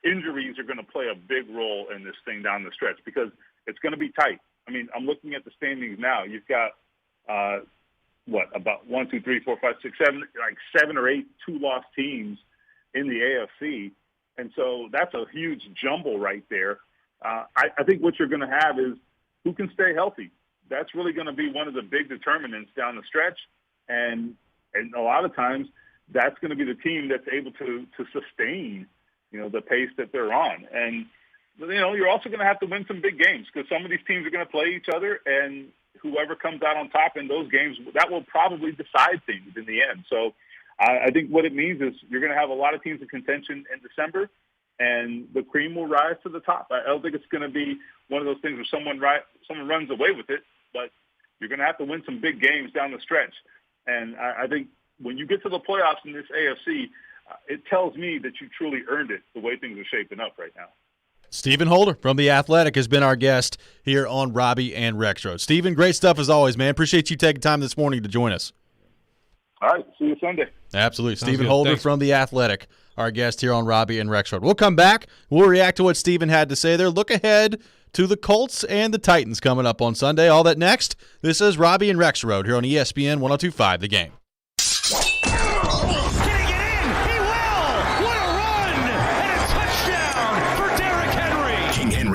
injuries are going to play a big role in this thing down the stretch because it's going to be tight. I'm looking at the standings now. You've got, about 1, 2, 3, 4, 5, 6, 7, like 7 or 8 2-loss teams in the AFC. And so that's a huge jumble right there. I think what you're going to have is who can stay healthy. That's really going to be one of the big determinants down the stretch. And a lot of times that's going to be the team that's able to sustain, the pace that they're on. And, you're also going to have to win some big games because some of these teams are going to play each other, and whoever comes out on top in those games, that will probably decide things in the end. So I think what it means is you're going to have a lot of teams in contention in December, and the cream will rise to the top. I don't think it's going to be one of those things where someone runs away with it, but you're going to have to win some big games down the stretch. And I think when you get to the playoffs in this AFC, it tells me that you truly earned it the way things are shaping up right now. Stephen Holder from The Athletic has been our guest here on Robby and Rexrode. Stephen, great stuff as always, man. Appreciate you taking time this morning to join us. All right. See you Sunday. Absolutely. Stephen Holder from The Athletic, our guest here on Robby and Rexrode. We'll come back. We'll react to what Stephen had to say there. Look ahead to the Colts and the Titans coming up on Sunday. All that next. This is Robby and Rexrode here on ESPN 102.5 The Game.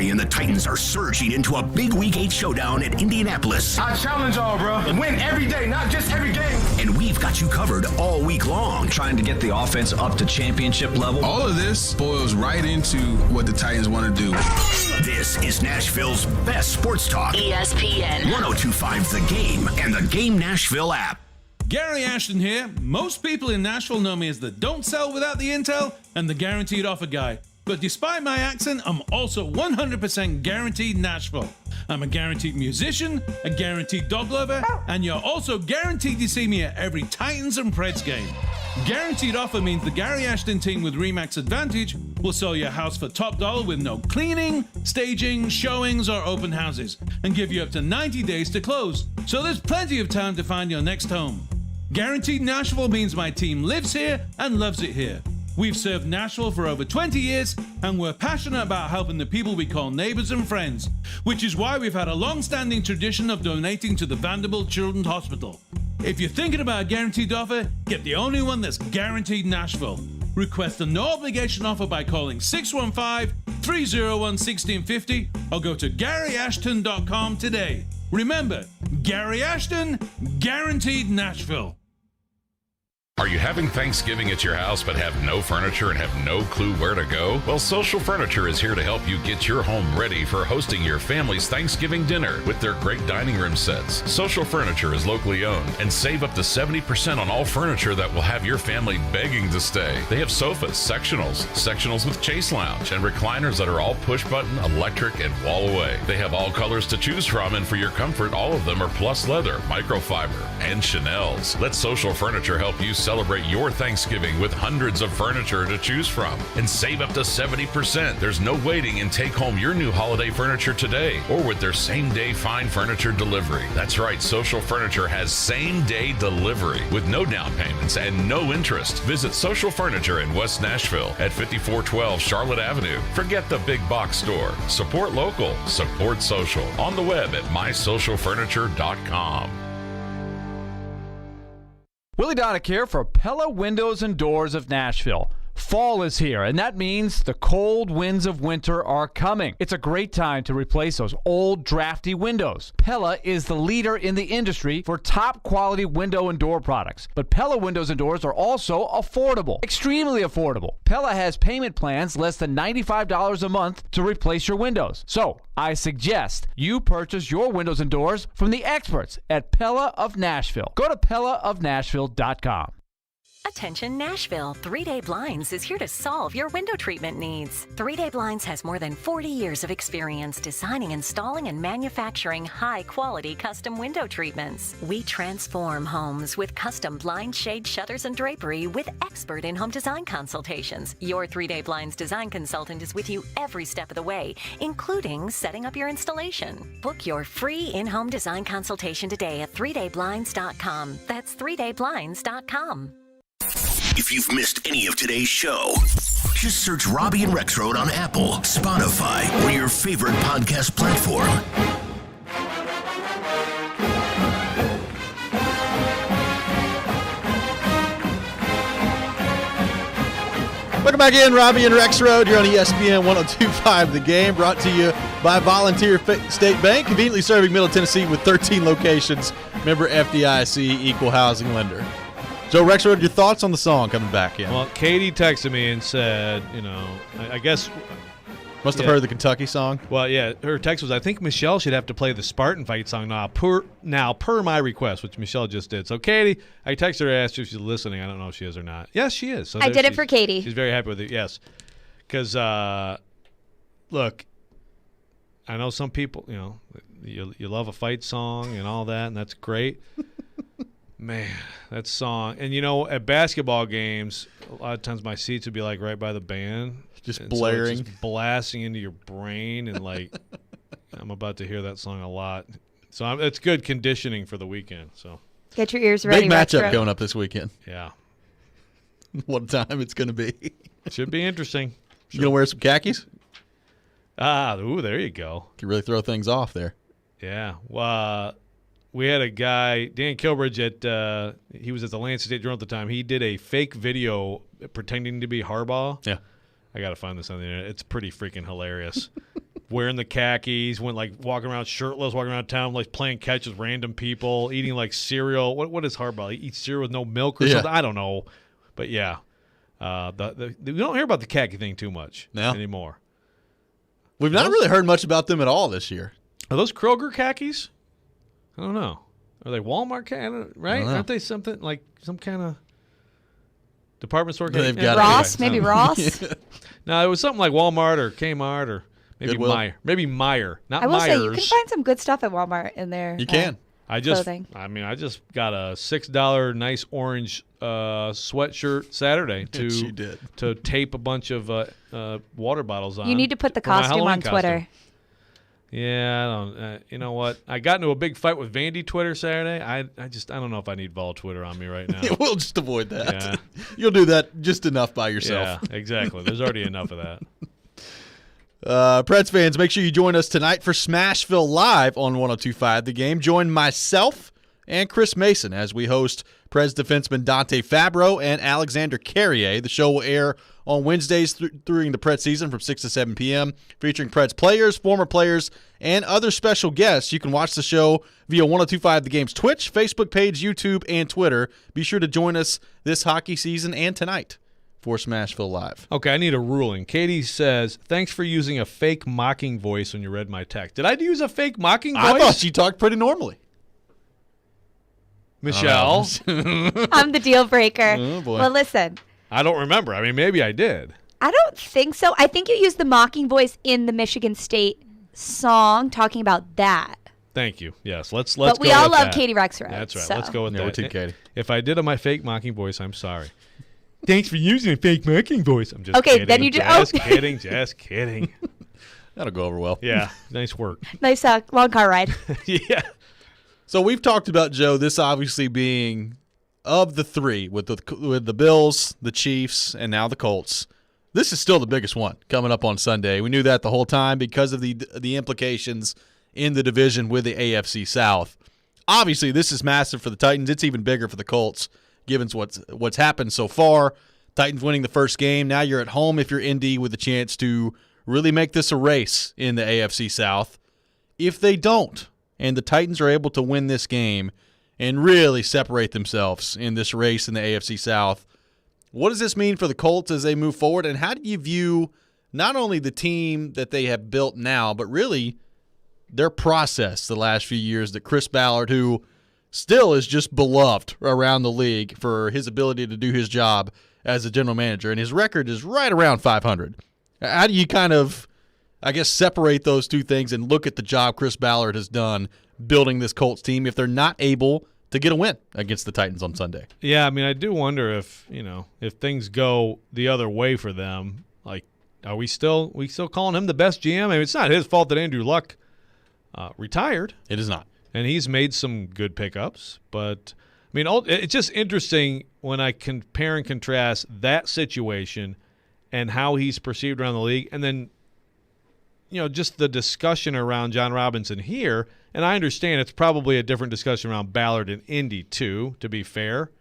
And the Titans are surging into a big Week 8 showdown at Indianapolis. I challenge all, bro. Win every day, not just every game. And we've got you covered all week long. Trying to get the offense up to championship level. All of this boils right into what the Titans want to do. This is Nashville's best sports talk. ESPN 102.5 The Game and the Game Nashville app. Gary Ashton here. Most people in Nashville know me as the don't sell without the intel and the guaranteed offer guy. But despite my accent, I'm also 100% guaranteed Nashville. I'm a guaranteed musician, a guaranteed dog lover, and you're also guaranteed to see me at every Titans and Preds game. Guaranteed offer means the Gary Ashton team with RE/MAX Advantage will sell your house for top dollar with no cleaning, staging, showings, or open houses, and give you up to 90 days to close. So there's plenty of time to find your next home. Guaranteed Nashville means my team lives here and loves it here. We've served Nashville for over 20 years, and we're passionate about helping the people we call neighbors and friends, which is why we've had a long-standing tradition of donating to the Vanderbilt Children's Hospital. If you're thinking about a guaranteed offer, get the only one that's guaranteed Nashville. Request a no-obligation offer by calling 615-301-1650 or go to GaryAshton.com today. Remember, Gary Ashton, guaranteed Nashville. Are you having Thanksgiving at your house but have no furniture and have no clue where to go? Well, Social Furniture is here to help you get your home ready for hosting your family's Thanksgiving dinner with their great dining room sets. Social Furniture is locally owned and save up to 70% on all furniture that will have your family begging to stay. They have sofas, sectionals with chase lounge, and recliners that are all push button, electric, and wall away. They have all colors to choose from, and for your comfort, all of them are plus leather, microfiber, and Chanel's. Let Social Furniture help you celebrate your Thanksgiving with hundreds of furniture to choose from and save up to 70%. There's no waiting, and take home your new holiday furniture today or with their same-day fine furniture delivery. That's right, Social Furniture has same-day delivery with no down payments and no interest. Visit Social Furniture in West Nashville at 5412 Charlotte Avenue. Forget the big box store. Support local. Support social. On the web at mysocialfurniture.com. Willie Donick here for Pella Windows and Doors of Nashville. Fall is here, and that means the cold winds of winter are coming. It's a great time to replace those old, drafty windows. Pella is the leader in the industry for top-quality window and door products. But Pella Windows and Doors are also affordable, extremely affordable. Pella has payment plans less than $95 a month to replace your windows. So, I suggest you purchase your windows and doors from the experts at Pella of Nashville. Go to PellaofNashville.com. Attention Nashville, 3-Day Blinds is here to solve your window treatment needs. 3-Day Blinds has more than 40 years of experience designing, installing, and manufacturing high-quality custom window treatments. We transform homes with custom blind shade shutters and drapery with expert in-home design consultations. Your 3-Day Blinds design consultant is with you every step of the way, including setting up your installation. Book your free in-home design consultation today at 3dayblinds.com. That's 3dayblinds.com. If you've missed any of today's show, just search Robby and Rexrode on Apple, Spotify, or your favorite podcast platform. Welcome back in, Robby and Rexrode. You're on ESPN 102.5 The Game, brought to you by Volunteer State Bank, conveniently serving Middle Tennessee with 13 locations. Member FDIC, equal housing lender. Joe Rexrode, your thoughts on the song coming back in? Well, Katie texted me and said, I guess. Must have heard the Kentucky song. Well, yeah, her text was, I think Michelle should have to play the Spartan Fight song now, per my request, which Michelle just did. So, Katie, I texted her, asked her if she's listening. I don't know if she is or not. Yes, she is. So I did it for Katie. She's very happy with it, yes. Because, look, I know some people, you love a fight song and all that, and that's great. Man, that song. And, at basketball games, a lot of times my seats would be, right by the band. Just blaring. So just blasting into your brain. And, I'm about to hear that song a lot. So it's good conditioning for the weekend. So get your ears ready. Big matchup going up this weekend. Yeah. What a time it's going to be. It should be interesting. You going to wear some khakis? There you go. Can really throw things off there. Yeah. Well, we had a guy, Dan Kilbridge, he was at the Lansing State Journal at the time. He did a fake video pretending to be Harbaugh. Yeah. I got to find this on the internet. It's pretty freaking hilarious. Wearing the khakis, went walking around shirtless, walking around town, playing catch with random people, eating cereal. What is Harbaugh? He eats cereal with no milk or something? I don't know. But yeah. We don't hear about the khaki thing too much anymore. We've not really heard much about them at all this year. Are those Kroger khakis? I don't know. Are they Walmart khakis? Right? Aren't they something some kind of department store khakis? Ross? Maybe Ross? No, it was something like Walmart or Kmart or maybe Meijer. Maybe Meijer, not Myers. I will say, you can find some good stuff at Walmart in there. You can. I just got a $6 nice orange sweatshirt Saturday to tape a bunch of water bottles on. You need to put the costume on Twitter. Yeah, I don't. You know what? I got into a big fight with Vandy Twitter Saturday. I don't know if I need Vol Twitter on me right now. We'll just avoid that. Yeah. You'll do that just enough by yourself. Yeah, exactly. There's already enough of that. Preds fans, make sure you join us tonight for Smashville Live on 102.5 The Game. Join myself and Chris Mason as we host Preds defenseman Dante Fabro and Alexander Carrier. The show will air on Wednesdays during the Preds season from 6 to 7 p.m., featuring Preds players, former players, and other special guests. You can watch the show via 102.5 The Game's Twitch, Facebook page, YouTube, and Twitter. Be sure to join us this hockey season and tonight for Smashville Live. Okay, I need a ruling. Katie says, thanks for using a fake mocking voice when you read my text. Did I use a fake mocking voice? I thought you talked pretty normally. Michelle. I'm the deal breaker. Oh, boy. Well, listen. I don't remember. I mean, maybe I did. I don't think so. I think you used the mocking voice in the Michigan State song talking about that. Thank you. Yes, let's But go we all with love that. Katie Rexrode. That's right. So. Let's go with Yeah, that. we're Team Katie. If I did my fake mocking voice, I'm sorry. Thanks for using a fake mocking voice. I'm just Okay, kidding. then you do- Just oh. kidding. Just kidding. That'll go over well. Yeah, nice work. Nice long car ride. Yeah. So we've talked about, Joe, this obviously being of the three with the Bills, the Chiefs, and now the Colts. This is still the biggest one coming up on Sunday. We knew that the whole time because of the implications in the division with the AFC South. Obviously, this is massive for the Titans. It's even bigger for the Colts, given what's happened so far. Titans winning the first game. Now you're at home if you're Indy with a chance to really make this a race in the AFC South. If they don't, and the Titans are able to win this game and really separate themselves in this race in the AFC South, what does this mean for the Colts as they move forward? And how do you view not only the team that they have built now, but really their process the last few years that Chris Ballard, who still is just beloved around the league for his ability to do his job as a general manager, and his record is right around 500. How do you kind of, I guess, separate those two things and look at the job Chris Ballard has done building this Colts team if they're not able to get a win against the Titans on Sunday? Yeah, I mean, I do wonder if things go the other way for them. Like, are we still calling him the best GM? I mean, it's not his fault that Andrew Luck retired. It is not. And he's made some good pickups. But, I mean, it's just interesting when I compare and contrast that situation and how he's perceived around the league. And then, just the discussion around John Robinson here. And I understand it's probably a different discussion around Ballard and Indy, too, to be fair,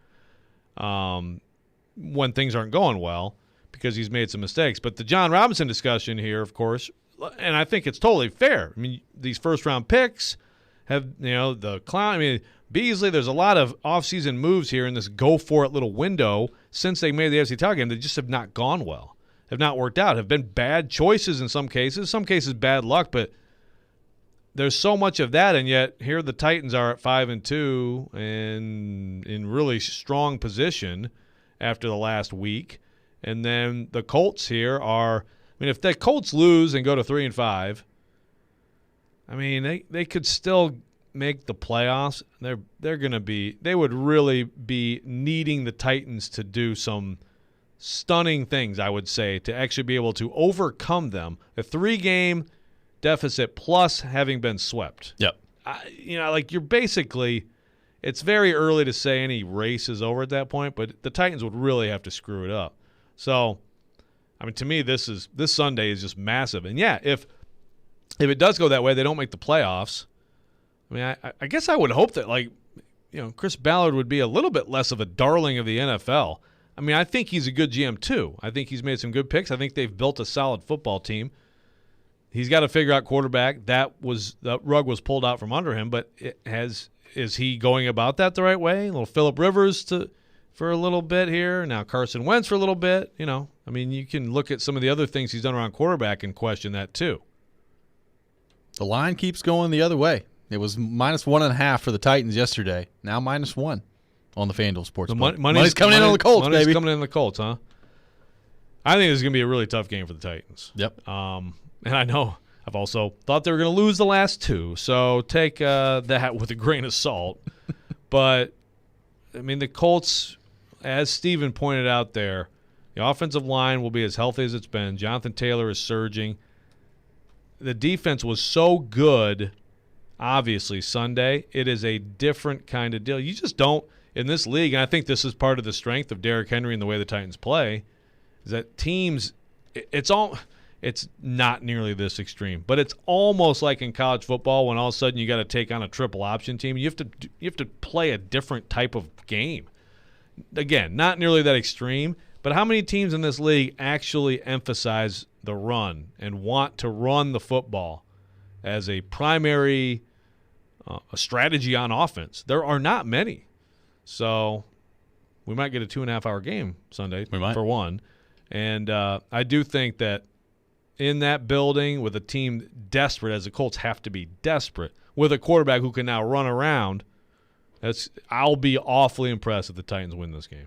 when things aren't going well because he's made some mistakes. But the John Robinson discussion here, of course, and I think it's totally fair. I mean, these first-round picks have, the clown. I mean, Beasley, there's a lot of offseason moves here in this go-for-it little window since they made the AFC title game that just have not gone well, have not worked out, have been bad choices in some cases bad luck, but there's so much of that, and yet here the Titans are at 5-2 and in really strong position after the last week. And then the Colts here are, I mean, if the Colts lose and go to 3-5, I mean, they could still make the playoffs. They're going to be, they would really be needing the Titans to do some stunning things, I would say, to actually be able to overcome them. A 3-game deficit plus having been swept. Yep. You're basically, it's very early to say any race is over at that point, but the Titans would really have to screw it up. So, I mean, to me, this Sunday is just massive. And yeah, if it does go that way, they don't make the playoffs. I mean, I guess I would hope that, Chris Ballard would be a little bit less of a darling of the NFL. I mean, I think he's a good GM too. I think he's made some good picks. I think they've built a solid football team. He's got to figure out quarterback. The rug was pulled out from under him, but is he going about that the right way? A little Phillip Rivers for a little bit here. Now Carson Wentz for a little bit. I mean, you can look at some of the other things he's done around quarterback and question that too. The line keeps going the other way. It was -1.5 for the Titans yesterday. Now -1 on the FanDuel Sportsbook. Money's coming in on the Colts, baby. Money's coming in on the Colts, huh? I think this is going to be a really tough game for the Titans. Yep. And I know I've also thought they were going to lose the last two, so take that with a grain of salt. But, I mean, the Colts, as Steven pointed out there, the offensive line will be as healthy as it's been. Jonathan Taylor is surging. the defense was so good, obviously, Sunday. It is a different kind of deal. You just don't, in this league, and I think this is part of the strength of Derrick Henry and the way the Titans play, is that teams, it's not nearly this extreme, but it's almost like in college football when all of a sudden you got to take on a triple option team. You have to play a different type of game. Again, not nearly that extreme, but how many teams in this league actually emphasize the run and want to run the football as a primary a strategy on offense? There are not many. So we might get a 2.5-hour game Sunday for one. And I do think that in that building with a team desperate, as the Colts have to be desperate, with a quarterback who can now run around, I'll be awfully impressed if the Titans win this game.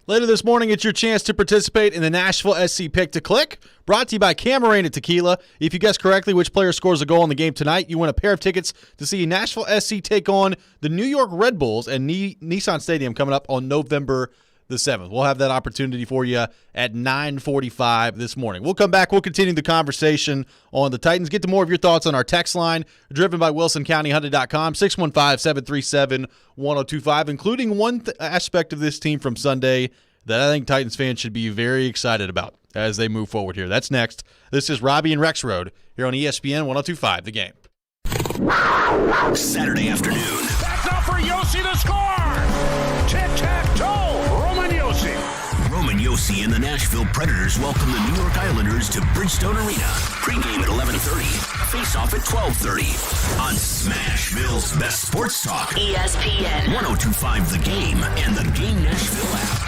Later this morning, it's your chance to participate in the Nashville SC Pick to Click, brought to you by Camarena Tequila. If you guess correctly which player scores a goal in the game tonight, you win a pair of tickets to see Nashville SC take on the New York Red Bulls at Nissan Stadium coming up on November the 7th. We'll have that opportunity for you at 9:45 this morning. We'll come back. We'll continue the conversation on the Titans. Get to more of your thoughts on our text line, driven by WilsonCountyHunted.com, 615-737-1025, including one aspect of this team from Sunday that I think Titans fans should be very excited about as they move forward here. That's next. This is Robby and Rexrode here on ESPN 1025, The Game. Saturday afternoon. That's up for Yossi to score. Tic-tac-toe. Roman Yossi. Roman Yossi and the Nashville Predators welcome the New York Islanders to Bridgestone Arena. Pre-game at 11:30. Face-off at 12:30. On Smashville's best sports talk. ESPN 1025 The Game and the Game Nashville app.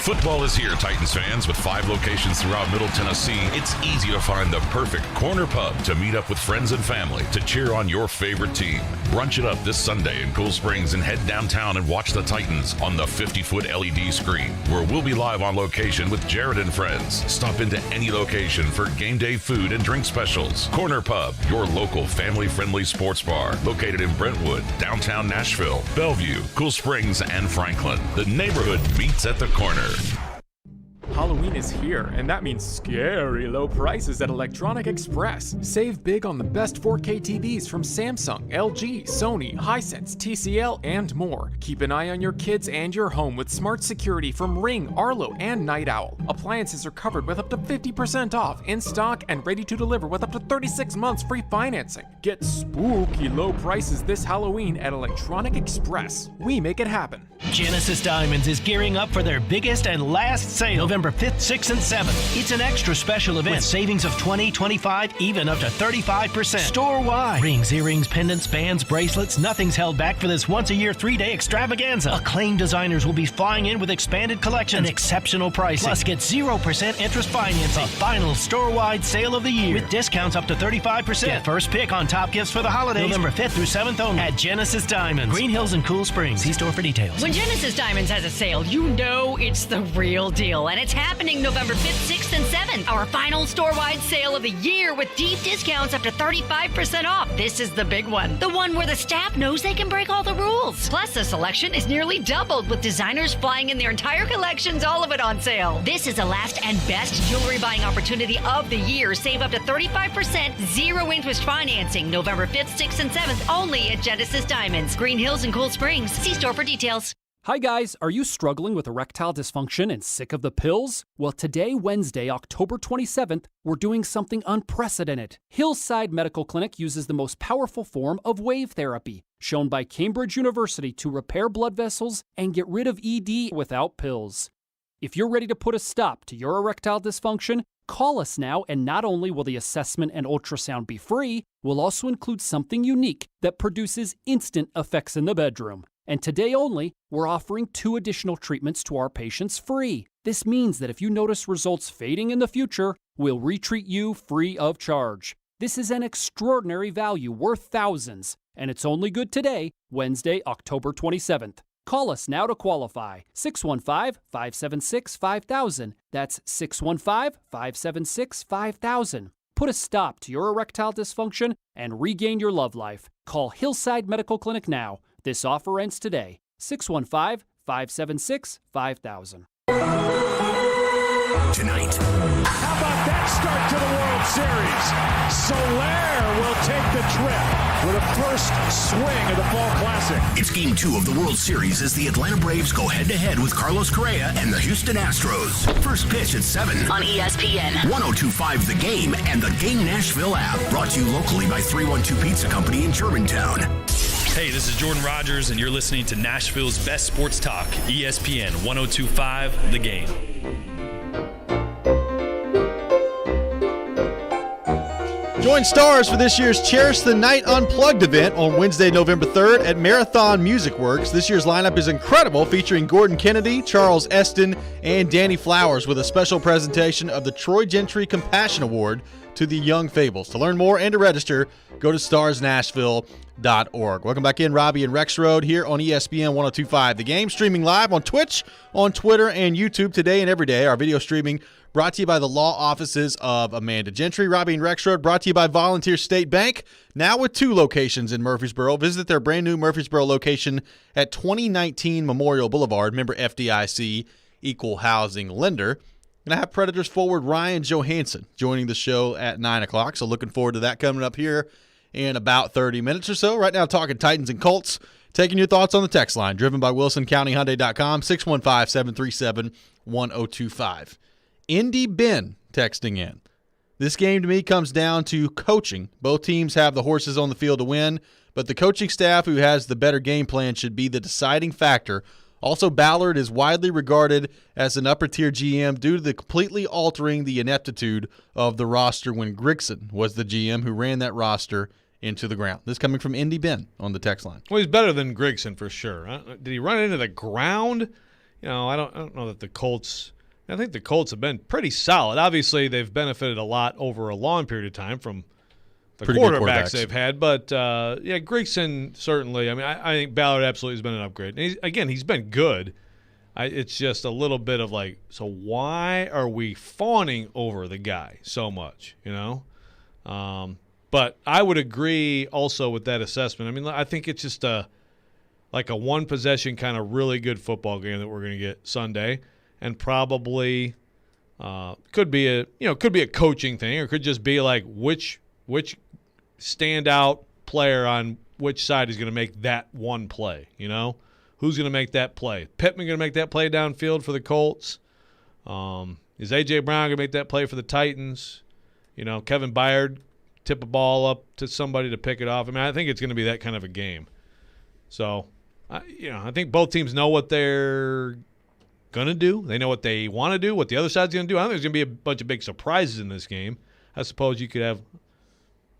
Football is here, Titans fans. With 5 locations throughout Middle Tennessee, it's easy to find the perfect corner pub to meet up with friends and family to cheer on your favorite team. Brunch it up this Sunday in Cool Springs and head downtown and watch the Titans on the 50-foot LED screen, where we'll be live on location with Jared and friends. Stop into any location for game day food and drink specials. Corner Pub, your local family-friendly sports bar, located in Brentwood, downtown Nashville, Bellevue, Cool Springs, and Franklin. The neighborhood meets at the corner. Halloween is here, and that means scary low prices at Electronic Express. Save big on the best 4K TVs from Samsung, LG, Sony, Hisense, TCL, and more. Keep an eye on your kids and your home with smart security from Ring, Arlo, and Night Owl. Appliances are covered with up to 50% off, in stock, and ready to deliver with up to 36 months free financing. Get spooky low prices this Halloween at Electronic Express. We make it happen. Genesis Diamonds is gearing up for their biggest and last sale, November 5th, 6th, and 7th. It's an extra special event with savings of 20, 25, even up to 35%. Store-wide. Rings, earrings, pendants, bands, bracelets, nothing's held back for this once-a-year 3-day extravaganza. Acclaimed designers will be flying in with expanded collections and exceptional pricing. Plus, get 0% interest financing. The final store-wide sale of the year with discounts up to 35%. Get first pick on top gifts for the holidays. November 5th through 7th only at Genesis Diamonds, Green Hills and Cool Springs. See store for details. When Genesis Diamonds has a sale, you know it's the real deal. And it's happening November 5th, 6th, and 7th. Our final store-wide sale of the year with deep discounts up to 35% off. This is the big one. The one where the staff knows they can break all the rules. Plus, the selection is nearly doubled with designers flying in their entire collections, all of it on sale. This is the last and best jewelry buying opportunity of the year. Save up to 35%, zero interest financing. November 5th, 6th, and 7th only at Genesis Diamonds, Green Hills and Cool Springs. See store for details. Hi guys, are you struggling with erectile dysfunction and sick of the pills? Well, today, Wednesday, October 27th, we're doing something unprecedented. Hillside Medical Clinic uses the most powerful form of wave therapy, shown by Cambridge University to repair blood vessels and get rid of ED without pills. If you're ready to put a stop to your erectile dysfunction, call us now, and not only will the assessment and ultrasound be free, we'll also include something unique that produces instant effects in the bedroom. And today only, we're offering 2 additional treatments to our patients free. This means that if you notice results fading in the future, we'll retreat you free of charge. This is an extraordinary value worth thousands, and it's only good today, Wednesday, October 27th. Call us now to qualify. 615-576-5000. That's 615-576-5000. Put a stop to your erectile dysfunction and regain your love life. Call Hillside Medical Clinic now. This offer ends today. 615-576-5000. tonight. How about that start to the World Series? Soler will take the trip with a first swing of the Fall Classic. It's Game 2 of the World Series as the Atlanta Braves go head-to-head with Carlos Correa and the Houston Astros. First pitch at 7 On ESPN. 102.5 The Game and the Game Nashville app. Brought to you locally by 312 Pizza Company in Germantown. Hey, this is Jordan Rogers, and you're listening to Nashville's best sports talk, ESPN 102.5 The Game. Join stars for this year's Cherish the Night Unplugged event on Wednesday, November 3rd at Marathon Music Works. This year's lineup is incredible, featuring Gordon Kennedy, Charles Eston, and Danny Flowers, with a special presentation of the Troy Gentry Compassion Award to the Young Fables. To learn more and to register, go to starsnashville.org. Welcome back in, Robby and Rexrode here on ESPN 102.5 The Game, streaming live on Twitch, on Twitter, and YouTube today and every day. Our video streaming brought to you by the law offices of Amanda Gentry. Robby and Rexrode brought to you by Volunteer State Bank, now with 2 locations in Murfreesboro. Visit their brand new Murfreesboro location at 2019 Memorial Boulevard. Member FDIC, equal housing lender. And I have Predators forward Ryan Johansson joining the show at 9 o'clock, so looking forward to that coming up here in about 30 minutes or so. Right now, talking Titans and Colts, taking your thoughts on the text line, driven by WilsonCountyHyundai.com, 615-737-1025. Indy Ben texting in. This game to me comes down to coaching. Both teams have the horses on the field to win, but the coaching staff who has the better game plan should be the deciding factor. Also, Ballard is widely regarded as an upper-tier GM due to the completely altering the ineptitude of the roster when Grigson was the GM who ran that roster into the ground. This coming from Indy Ben on the text line. Well, he's better than Grigson for sure. Did he run it into the ground? You know, I don't know that the Colts. I think the Colts have been pretty solid. Obviously, they've benefited a lot over a long period of time from the quarterbacks they've had. But, yeah, Grigson certainly. I mean, I think Ballard absolutely has been an upgrade. And he's been good. It's just a little bit of like, so why are we fawning over the guy so much, you know? But I would agree also with that assessment. I mean, I think it's just like a one-possession kind of really good football game that we're going to get Sunday. And probably could be a coaching thing, or could just be like which standout player on which side is going to make that one play. You know, who's going to make that play? Pittman going to make that play downfield for the Colts? Is A.J. Brown going to make that play for the Titans? You know, Kevin Byard tip a ball up to somebody to pick it off. I mean, I think it's going to be that kind of a game. So, I think both teams know what they're going to do. They know what they want to do, what the other side's going to do. I think there's going to be a bunch of big surprises in this game. I suppose you could have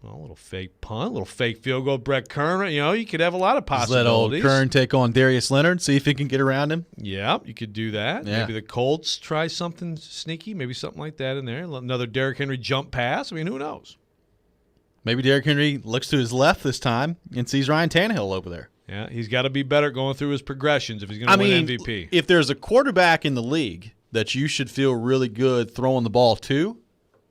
a little fake punt, a little fake field goal. Brett Kern, you could have a lot of possibilities. Let old Kern take on Darius Leonard, see if he can get around him. Yeah, you could do that. Yeah. Maybe the Colts try something sneaky, maybe something like that in there. Another Derrick Henry jump pass. I mean, who knows? Maybe Derrick Henry looks to his left this time and sees Ryan Tannehill over there. Yeah, he's got to be better going through his progressions if he's going to win MVP. If there's a quarterback in the league that you should feel really good throwing the ball to,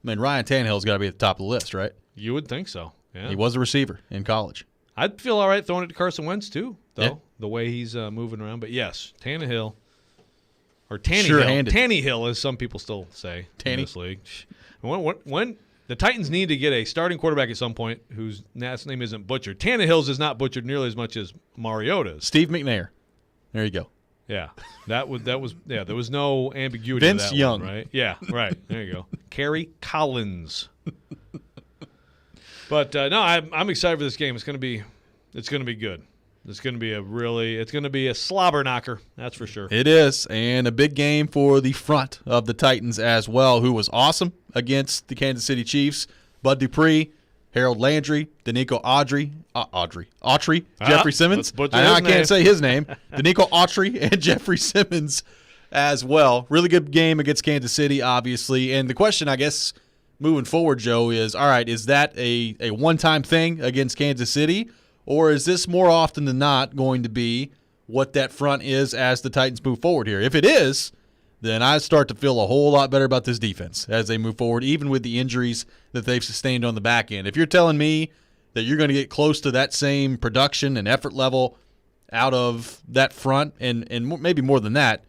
Ryan Tannehill's got to be at the top of the list, right? You would think so. Yeah. He was a receiver in college. I'd feel all right throwing it to Carson Wentz too, though, the way he's moving around. But yes, Tannehill, or Tannehill, as some people still say in this league. When the Titans need to get a starting quarterback at some point whose last name isn't butchered. Tannehill's is not butchered nearly as much as Mariota's. Steve McNair. There you go. Yeah, there was no ambiguity. Vince to that Young, one, right? Yeah, right. There you go. Kerry Collins. But no, I'm excited for this game. It's going to be good. It's going to be a slobber knocker. That's for sure. It is, and a big game for the front of the Titans as well, who was awesome against the Kansas City Chiefs. Bud Dupree, Harold Landry, Danico Autry, Jeffrey Simmons. I can't say his name. Danico Autry and Jeffrey Simmons as well. Really good game against Kansas City, obviously. And the question, I guess, moving forward, Joe, is, all right, is that a one-time thing against Kansas City, or is this more often than not going to be what that front is as the Titans move forward here? If it is, then I start to feel a whole lot better about this defense as they move forward, even with the injuries that they've sustained on the back end. If you're telling me that you're going to get close to that same production and effort level out of that front, and maybe more than that,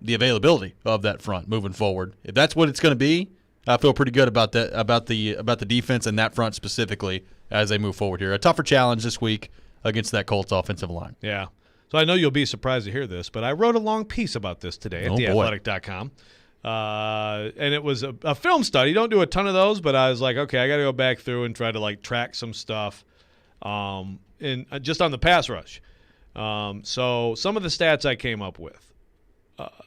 the availability of that front moving forward. If that's what it's going to be, I feel pretty good about that, about the defense and that front specifically as they move forward here. A tougher challenge this week against that Colts offensive line. Yeah. So I know you'll be surprised to hear this, but I wrote a long piece about this today at theathletic.com. And it was a film study. Don't do a ton of those, but I was like, okay, I got to go back through and try to like track some stuff just on the pass rush. So some of the stats I came up with.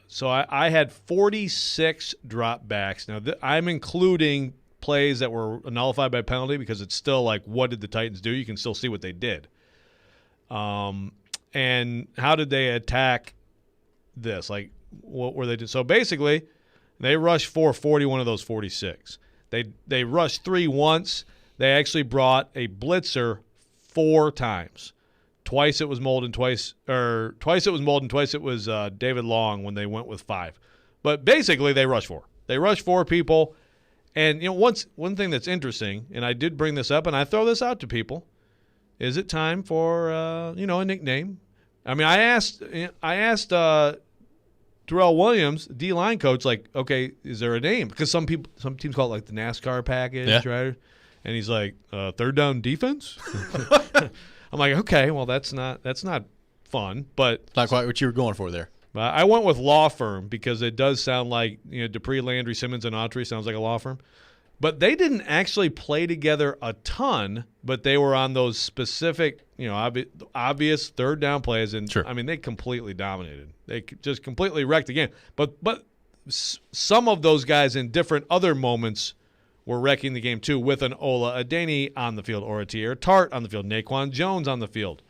So I had 46 dropbacks. Now, I'm including plays that were nullified by penalty because it's still like, what did the Titans do? You can still see what they did. And how did they attack this? Like, what were they doing? So basically, they rushed 41 of those 46. They rushed 3 once. They actually brought a blitzer 4 times. Twice it was Molden, twice it was Molden, twice it was David Long when they went with 5. But basically, they rushed 4. They rushed 4 people. And one thing that's interesting, and I did bring this up, and I throw this out to people, is it time for a nickname? I mean, I asked Terrell Williams, D-line coach, like, okay, is there a name? Because some teams call it like the NASCAR package, right? And he's like, third down defense? I'm like, okay, well, that's not fun, but not quite what you were going for there. I went with law firm because it does sound like Dupree, Landry, Simmons, and Autry sounds like a law firm. But they didn't actually play together a ton, but they were on those specific, obvious third down plays, and I mean, they completely dominated. They just completely wrecked the game. But some of those guys in different other moments were wrecking the game too, with an Ola Adeni on the field, or a Tier Tart on the field, Naquan Jones on the field.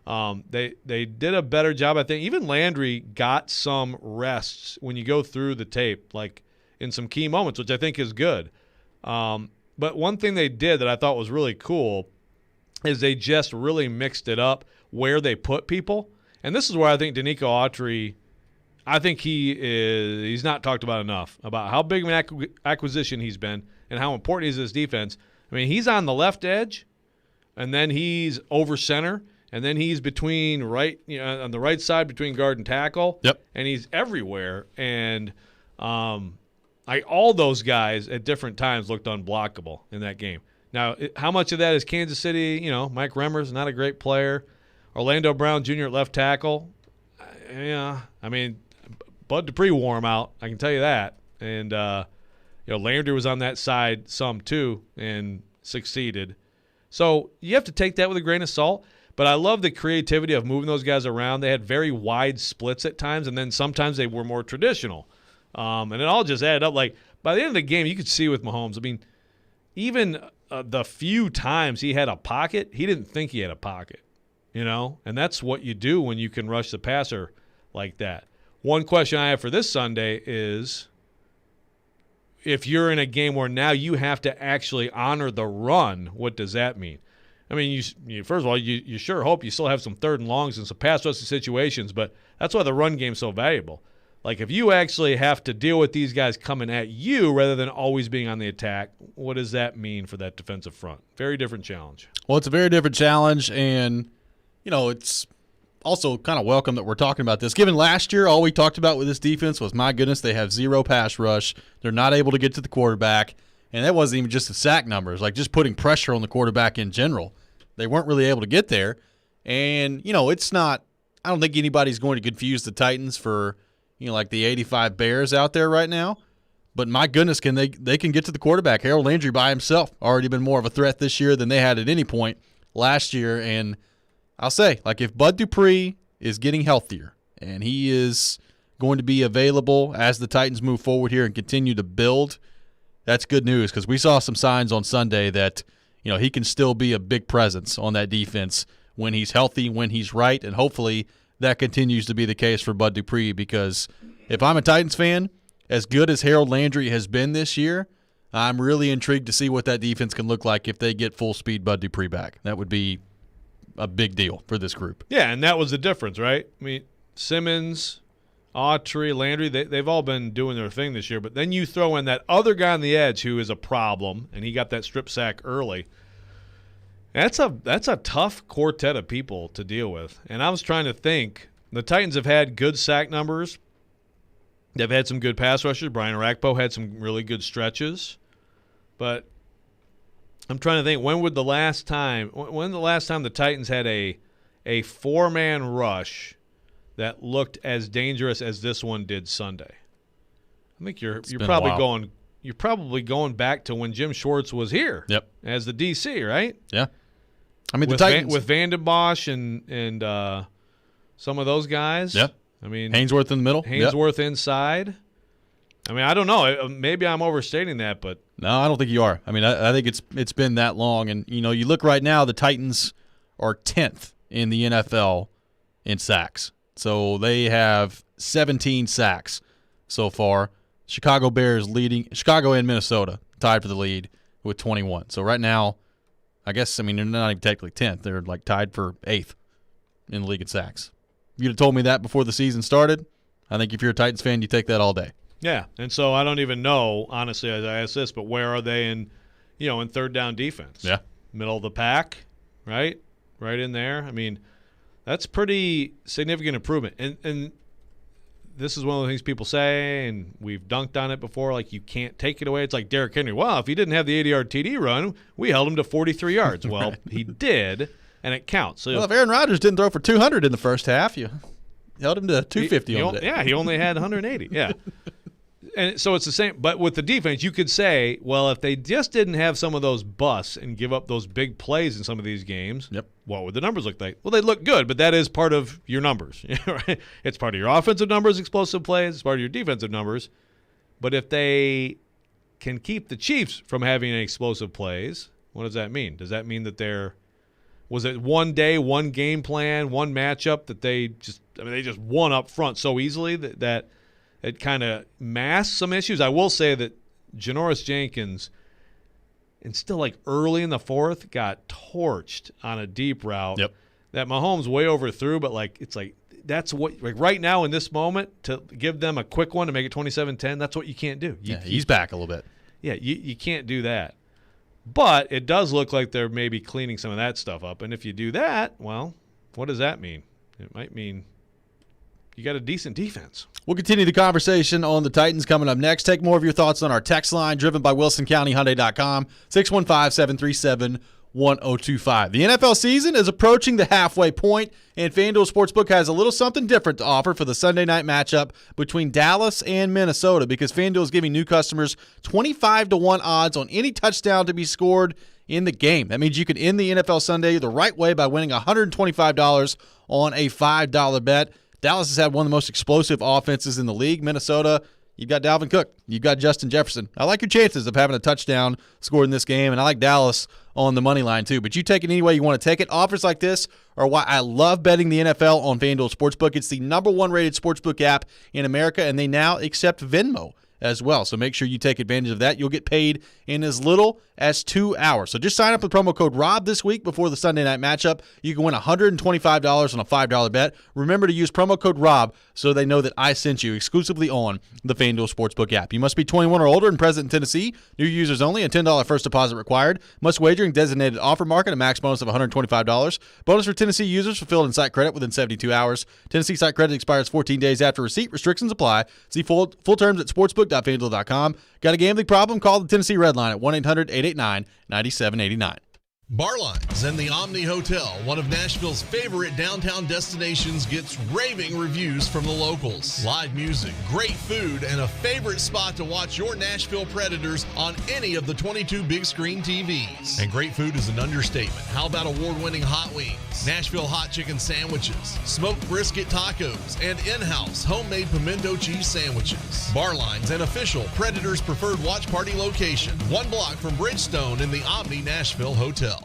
They did a better job, I think. Even Landry got some rests when you go through the tape, like in some key moments, which I think is good. But one thing they did that I thought was really cool is they just really mixed it up where they put people. And this is where I think Danico Autry, I think he's not talked about enough, about how big of an acquisition he's been and how important he is to this defense. I mean, he's on the left edge, and then he's over center, and then he's between on the right side between guard and tackle. Yep. And he's everywhere. And all those guys at different times looked unblockable in that game. Now, how much of that is Kansas City? Mike Remmers, not a great player. Orlando Brown Jr. at left tackle. Yeah, I mean, Bud Dupree wore him out. I can tell you that. And Landry was on that side some too and succeeded. So you have to take that with a grain of salt. But I love the creativity of moving those guys around. They had very wide splits at times, and then sometimes they were more traditional. And it all just added up. Like, by the end of the game, you could see with Mahomes, I mean, even the few times he had a pocket, he didn't think he had a pocket, And that's what you do when you can rush the passer like that. One question I have for this Sunday is, if you're in a game where now you have to actually honor the run, what does that mean? I mean, you first of all, you sure hope you still have some third and longs and some pass rush situations, but that's why the run game's so valuable. Like, if you actually have to deal with these guys coming at you rather than always being on the attack, what does that mean for that defensive front? Very different challenge. Well, it's a very different challenge, and, it's also kind of welcome that we're talking about this. Given last year, all we talked about with this defense was, my goodness, they have 0 pass rush. They're not able to get to the quarterback, and that wasn't even just the sack numbers, like just putting pressure on the quarterback in general. They weren't really able to get there, and, it's not – I don't think anybody's going to confuse the Titans for – like the 85 Bears out there right now. But my goodness, they can get to the quarterback. Harold Landry by himself already been more of a threat this year than they had at any point last year. And I'll say, like, if Bud Dupree is getting healthier and he is going to be available as the Titans move forward here and continue to build, that's good news, because we saw some signs on Sunday that, he can still be a big presence on that defense when he's healthy, when he's right, and hopefully that continues to be the case for Bud Dupree, because if I'm a Titans fan, as good as Harold Landry has been this year, I'm really intrigued to see what that defense can look like if they get full-speed Bud Dupree back. That would be a big deal for this group. Yeah, and that was the difference, right? I mean, Simmons, Autry, Landry, they've all been doing their thing this year, but then you throw in that other guy on the edge who is a problem, and he got that strip sack early. That's a tough quartet of people to deal with. And I was trying to think, the Titans have had good sack numbers They've had some good pass rushers. Brian Orakpo had some really good stretches. But I'm trying to think, when the last time the Titans had a four-man rush that looked as dangerous as this one did Sunday? I think you're probably going back to when Jim Schwartz was here. Yep. As the DC, right? Yeah. I mean, with the Titans with Vanden Bosch and some of those guys. Yep. I mean, Hainsworth in the middle. Hainsworth inside. I mean, I don't know. Maybe I'm overstating that, but no, I don't think you are. I mean, I think it's been that long, and you look right now, the Titans are 10th in the NFL in sacks. So they have 17 sacks so far. Chicago Bears leading. Chicago and Minnesota tied for the lead with 21. So right now, I guess, they're not even technically 10th. They're like tied for 8th in the league in sacks. If you'd have told me that before the season started, I think if you're a Titans fan, you take that all day. Yeah, and so I don't even know, honestly, as I ask this, but where are they in third down defense? Yeah. Middle of the pack, right? Right in there. I mean, that's pretty significant improvement. And this is one of the things people say, and we've dunked on it before, like you can't take it away. It's like Derrick Henry. Well, if he didn't have the 80-yard TD run, we held him to 43 yards. Well, he did, and it counts. So if Aaron Rodgers didn't throw for 200 in the first half, you held him to 250 on the day. Yeah, he only had 180. Yeah. And so it's the same. But with the defense, you could say, well, if they just didn't have some of those busts and give up those big plays in some of these games, what would the numbers look like? Well, they look good, but that is part of your numbers. Right? It's part of your offensive numbers, explosive plays. It's part of your defensive numbers. But if they can keep the Chiefs from having any explosive plays, what does that mean? Does that mean that was it one day, one game plan, one matchup that they just won up front so easily that it kind of masked some issues? I will say that Janoris Jenkins, and still like early in the fourth, got torched on a deep route that Mahomes way overthrew, but that's what, like right now in this moment, to give them a quick one to make it 27-10, that's what you can't do. He's back a little bit. Yeah, you can't do that. But it does look like they're maybe cleaning some of that stuff up. And if you do that, well, what does that mean? It might mean you got a decent defense. We'll continue the conversation on the Titans coming up next. Take more of your thoughts on our text line, driven by WilsonCountyHyundai.com, 615-737-1025. The NFL season is approaching the halfway point, and FanDuel Sportsbook has a little something different to offer for the Sunday night matchup between Dallas and Minnesota, because FanDuel is giving new customers 25-1 odds on any touchdown to be scored in the game. That means you can end the NFL Sunday the right way by winning $125 on a $5 bet. Dallas has had one of the most explosive offenses in the league. Minnesota, you've got Dalvin Cook. You've got Justin Jefferson. I like your chances of having a touchdown scored in this game, and I like Dallas on the money line too. But you take it any way you want to take it. Offers like this are why I love betting the NFL on FanDuel Sportsbook. It's the #1 rated sportsbook app in America, and they now accept Venmo as well. So make sure you take advantage of that. You'll get paid in as little as 2 hours. So just sign up with promo code ROB this week before the Sunday night matchup. You can win $125 on a $5 bet. Remember to use promo code ROB so they know that I sent you, exclusively on the FanDuel Sportsbook app. You must be 21 or older and present in Tennessee. New users only. A $10 first deposit required. Must wager in designated offer market. A max bonus of $125. Bonus for Tennessee users fulfilled in site credit within 72 hours. Tennessee site credit expires 14 days after receipt. Restrictions apply. See full terms at sportsbook.fanduel.com. Got a gambling problem? Call the Tennessee Red Line at 1-800-889-9789. Barlines and the Omni Hotel, one of Nashville's favorite downtown destinations, gets raving reviews from the locals. Live music, great food, and a favorite spot to watch your Nashville Predators on any of the 22 big screen TVs. And great food is an understatement. How about award-winning hot wings, Nashville hot chicken sandwiches, smoked brisket tacos, and in-house homemade pimento cheese sandwiches. Barlines, an official Predators preferred watch party location, 1 block from Bridgestone in the Omni Nashville Hotel.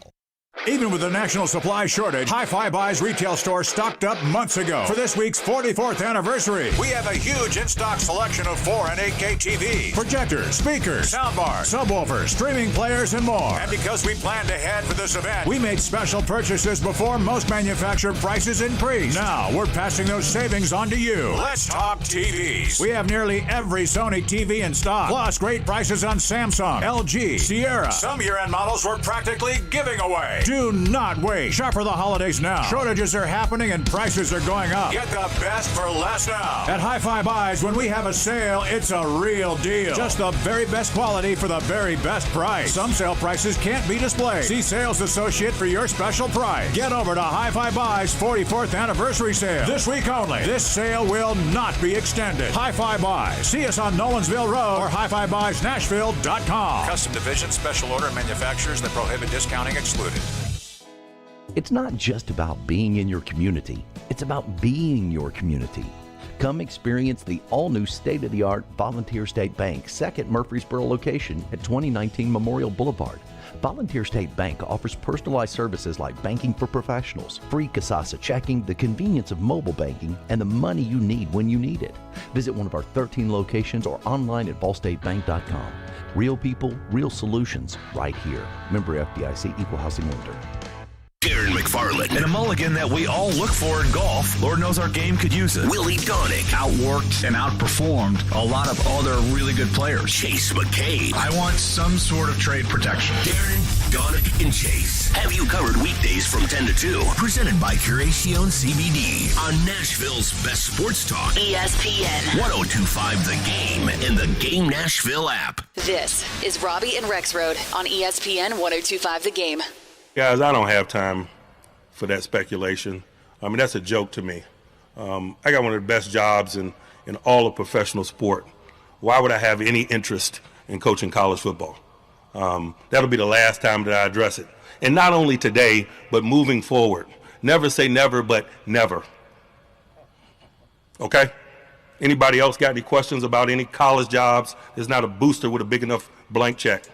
Even with the national supply shortage, Hi-Fi Buys retail store stocked up months ago. For this week's 44th anniversary, we have a huge in-stock selection of 4 and 8K TVs, projectors, speakers, soundbars, subwoofers, streaming players, and more. And because we planned ahead for this event, we made special purchases before most manufacturer prices increased. Now, we're passing those savings on to you. Let's talk TVs. We have nearly every Sony TV in stock, plus great prices on Samsung, LG, Sierra. Some year-end models we're practically giving away. Do not wait. Shop for the holidays now. Shortages are happening and prices are going up. Get the best for less now. At Hi-Fi Buys, when we have a sale, it's a real deal. Just the very best quality for the very best price. Some sale prices can't be displayed. See sales associate for your special price. Get over to Hi-Fi Buys 44th anniversary sale. This week only. This sale will not be extended. Hi-Fi Buys. See us on Nolensville Road or HiFiBuysNashville.com. Custom division, special order, and manufacturers that prohibit discounting excluded. It's not just about being in your community. It's about being your community. Come experience the all-new state-of-the-art Volunteer State Bank, second Murfreesboro location at 2019 Memorial Boulevard. Volunteer State Bank offers personalized services like banking for professionals, free Kasasa checking, the convenience of mobile banking, and the money you need when you need it. Visit one of our 13 locations or online at volstatebank.com. Real people, real solutions, right here. Member FDIC, Equal Housing Lender. Darren McFarland. And a mulligan that we all look for in golf. Lord knows our game could use it. Willie Donick. Outworked and outperformed a lot of other really good players. Chase McCabe. I want some sort of trade protection. Darren, Donick, and Chase have you covered weekdays from 10 to 2. Presented by Curacion CBD on Nashville's best sports talk. ESPN 1025 The Game and the Game Nashville app. This is Robby and Rexrode on ESPN 1025 The Game. Guys, I don't have time for that speculation. I mean, that's a joke to me. I got one of the best jobs in all of professional sport. Why would I have any interest in coaching college football? That'll be the last time that I address it. And not only today, but moving forward. Never say never, but never. Okay? Anybody else got any questions about any college jobs? There's not a booster with a big enough blank check.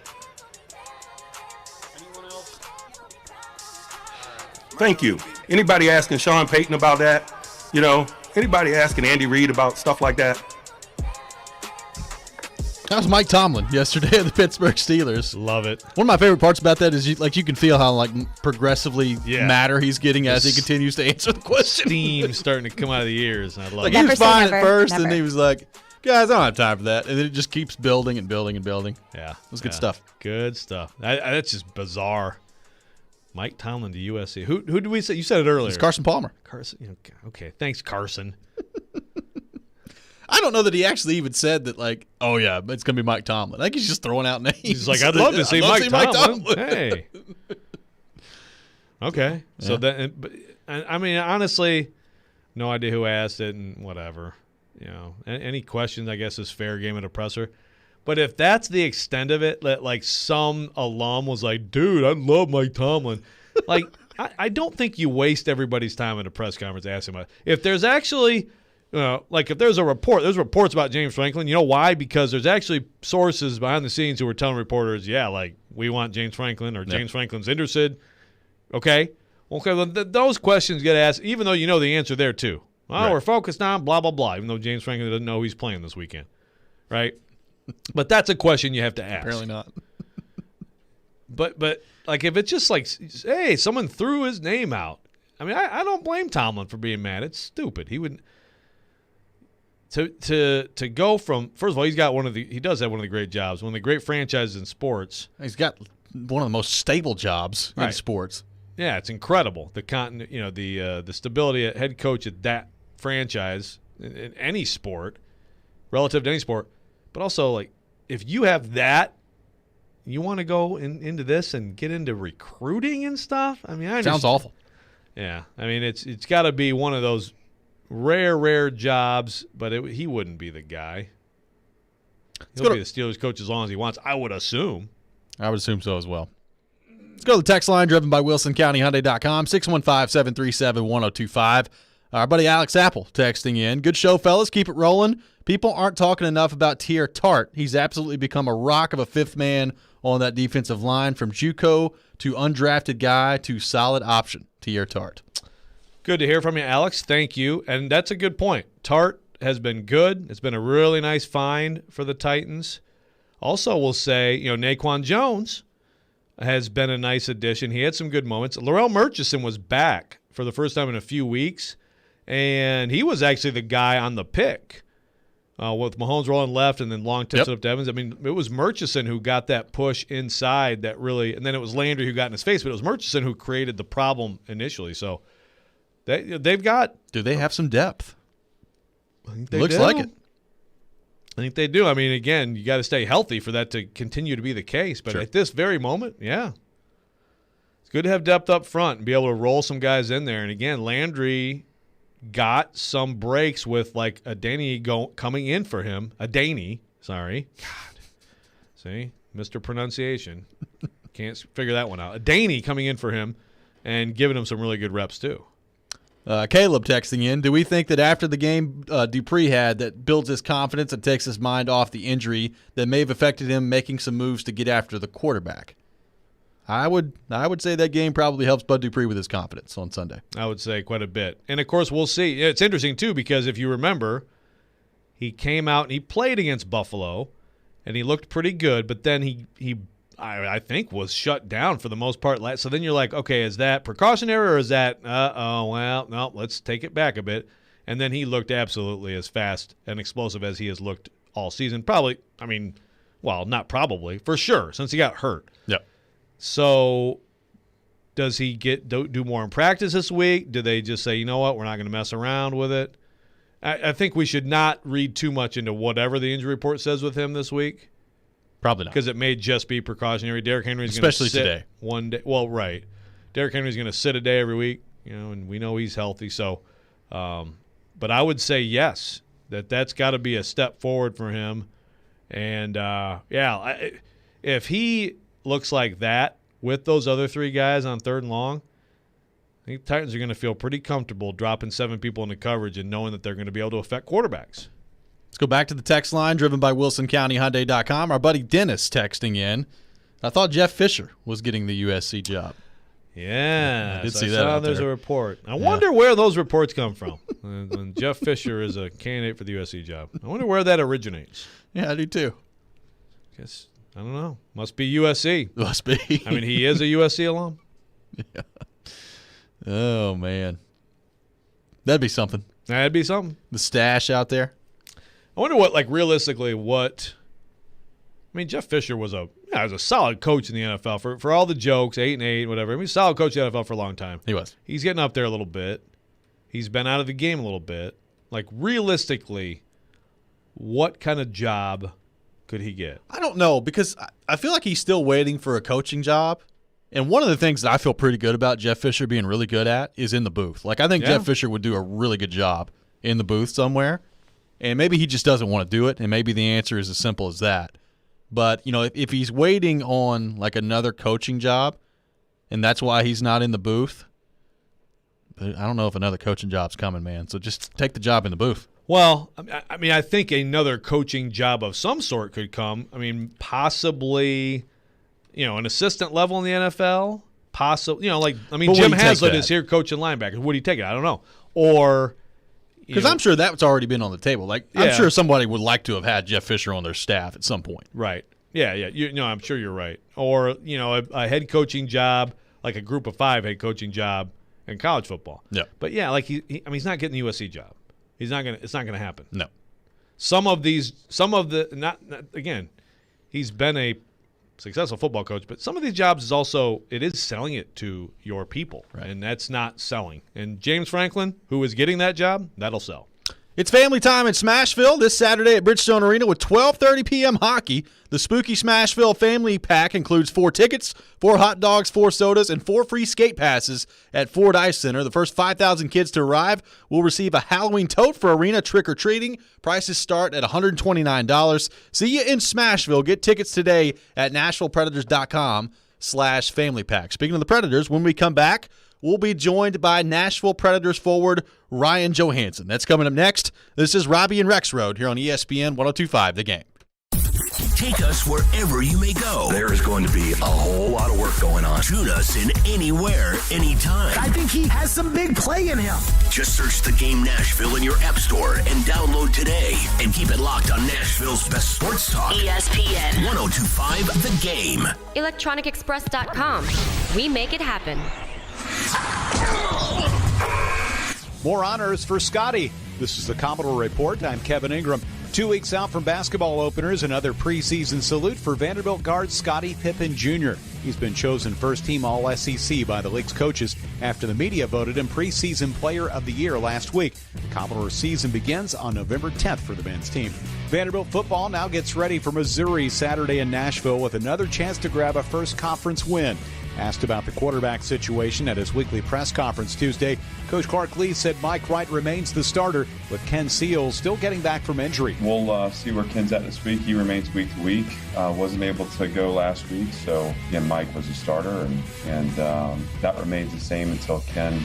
Thank you. Anybody asking Sean Payton about that? You know, anybody asking Andy Reid about stuff like that? That was Mike Tomlin yesterday at the Pittsburgh Steelers. Love it. One of my favorite parts about that is you can feel how progressively madder he's getting as he continues to answer the question. Steam starting to come out of the ears. And I love like it. He was fine at first, and he was like, guys, I don't have time for that. And then it just keeps building and building and building. Yeah. It was good stuff. Good stuff. That's just bizarre. Mike Tomlin to USC. Who did we say? You said it earlier. It's Carson Palmer. Carson. Okay. Thanks, Carson. I don't know that he actually even said that, like, oh, yeah, it's going to be Mike Tomlin. I think he's just throwing out names. He's like, I'd love to see Mike Tomlin. Hey. Okay. Yeah. So that, I mean, honestly, no idea who asked it and whatever. You know, any questions, I guess, is fair game at a presser. But if that's the extent of it, that like some alum was like, dude, I love Mike Tomlin. Like, I don't think you waste everybody's time in a press conference asking about it. If there's actually, like if there's reports about James Franklin. You know why? Because there's actually sources behind the scenes who are telling reporters, yeah, like we want James Franklin or James Franklin's interested. Okay. Well, those questions get asked, even though you know the answer there too. Well, we're focused on blah, blah, blah, even though James Franklin doesn't know he's playing this weekend. Right? But that's a question you have to ask. Apparently not. But like if it's just like, hey, someone threw his name out. I mean, I don't blame Tomlin for being mad. It's stupid. He would to go from, first of all, he does have one of the great jobs, one of the great franchises in sports. He's got one of the most stable jobs in sports. Yeah, it's incredible. The stability at head coach at that franchise in any sport, relative to any sport. But also, like, if you have that, you want to go into this and get into recruiting and stuff? I mean, sounds awful. Yeah. I mean, it's got to be one of those rare jobs, but he wouldn't be the guy. He'll be the Steelers coach as long as he wants, I would assume. I would assume so as well. Let's go to the text line driven by WilsonCountyHyundai.com, 615-737-1025. Our buddy Alex Apple texting in. Good show, fellas. Keep it rolling. People aren't talking enough about Tier Tart. He's absolutely become a rock of a fifth man on that defensive line, from JUCO to undrafted guy to solid option. Tier Tart. Good to hear from you, Alex. Thank you. And that's a good point. Tart has been good. It's been a really nice find for the Titans. Also, we'll say, Naquan Jones has been a nice addition. He had some good moments. Laurel Murchison was back for the first time in a few weeks, and he was actually the guy on the pick with Mahomes rolling left and then long tips it up to Evans. I mean, it was Murchison who got that push inside that really – and then it was Landry who got in his face, but it was Murchison who created the problem initially. So they've got – Do they have some depth? I think they Looks do. like it. I think they do. I mean, again, you got to stay healthy for that to continue to be the case. But at this very moment, yeah. It's good to have depth up front and be able to roll some guys in there. And, again, Landry – got some breaks with like Adaney coming in for him. Adaney, sorry. God. See? Mr. Pronunciation. Can't figure that one out. Adaney coming in for him and giving him some really good reps too. Caleb texting in, do we think that after the game Dupree had that builds his confidence and takes his mind off the injury that may have affected him making some moves to get after the quarterback? I would say that game probably helps Bud Dupree with his confidence on Sunday. I would say quite a bit. And, of course, we'll see. It's interesting, too, because if you remember, he came out and he played against Buffalo, and he looked pretty good, but then I think, was shut down for the most part. So then you're like, okay, is that precautionary or is that, well, no, let's take it back a bit. And then he looked absolutely as fast and explosive as he has looked all season. Probably, I mean, well, not probably, for sure, since he got hurt. Yep. So does he do more in practice this week? Do they just say, you know what, we're not going to mess around with it? I think we should not read too much into whatever the injury report says with him this week. Probably not. Because it may just be precautionary. Derrick Henry's going to sit today. one day. Well, right. Derrick Henry's going to sit a day every week, and we know he's healthy. So, but I would say yes, that's got to be a step forward for him. And, if he looks like that with those other three guys on 3rd and long, I think the Titans are going to feel pretty comfortable dropping 7 people into coverage and knowing that they're going to be able to affect quarterbacks. Let's go back to the text line driven by WilsonCountyHyundai.com. Our buddy Dennis texting in. I thought Jeff Fisher was getting the USC job. Yeah, I did see that out there's there. a report. I wonder where those reports come from. When Jeff Fisher is a candidate for the USC job. I wonder where that originates. Yeah, I do too. Guess I don't know. Must be USC. Must be. I mean, he is a USC alum. Yeah. Oh, man. That'd be something. That'd be something. The stash out there. I wonder realistically what – I mean, Jeff Fisher was a solid coach in the NFL for all the jokes, 8-8, whatever. I mean, solid coach in the NFL for a long time. He was. He's getting up there a little bit. He's been out of the game a little bit. Like, realistically, what kind of job could he get? I don't know, because I feel like he's still waiting for a coaching job. And one of the things that I feel pretty good about Jeff Fisher being really good at is in the booth. Like, I think Jeff Fisher would do a really good job in the booth somewhere. And maybe he just doesn't want to do it, and maybe the answer is as simple as that. But, if he's waiting on, like, another coaching job, and that's why he's not in the booth, I don't know if another coaching job's coming, man. So just take the job in the booth. Well, I mean, I think another coaching job of some sort could come. I mean, possibly, an assistant level in the NFL. Possibly, Jim Haslett is here coaching linebackers. Would he take it? I don't know. Or – because I'm sure that's already been on the table. Like, I'm sure somebody would like to have had Jeff Fisher on their staff at some point. Right. Yeah. I'm sure you're right. Or, a head coaching job, like a group of 5 head coaching job in college football. Yeah. But yeah, like he's not getting the USC job. It's not gonna happen. No. Again, he's been a successful football coach, but some of these jobs it is selling it to your people, right. And that's not selling. And James Franklin, who is getting that job, that'll sell. It's family time in Smashville this Saturday at Bridgestone Arena with 12:30 p.m. hockey. The Spooky Smashville Family Pack includes 4 tickets, 4 hot dogs, 4 sodas, and 4 free skate passes at Ford Ice Center. The first 5,000 kids to arrive will receive a Halloween tote for arena trick-or-treating. Prices start at $129. See you in Smashville. Get tickets today at NashvillePredators.com/Family Pack. Speaking of the Predators, when we come back, we'll be joined by Nashville Predators forward Ryan Johansson. That's coming up next. This is Robby and Rexrode here on ESPN 102.5 The Game. Take us wherever you may go. There's going to be a whole lot of work going on. Shoot us in anywhere, anytime. I think he has some big play in him. Just search The Game Nashville in your app store and download today. And keep it locked on Nashville's best sports talk. ESPN 102.5 The Game. ElectronicExpress.com. We make it happen. More honors for Scotty. This is the Commodore Report. I'm Kevin Ingram. 2 weeks out from basketball openers, another preseason salute for Vanderbilt guard Scottie Pippen Jr. He's been chosen first-team All-SEC by the league's coaches after the media voted him preseason player of the year last week. The Commodore season begins on November 10th for the men's team. Vanderbilt football now gets ready for Missouri Saturday in Nashville with another chance to grab a first conference win. Asked about the quarterback situation at his weekly press conference Tuesday, Coach Clark Lee said Mike Wright remains the starter, with Ken Seals still getting back from injury. We'll see where Ken's at this week. He remains week to week. Wasn't able to go last week, so again, Mike was a starter, and that remains the same until Ken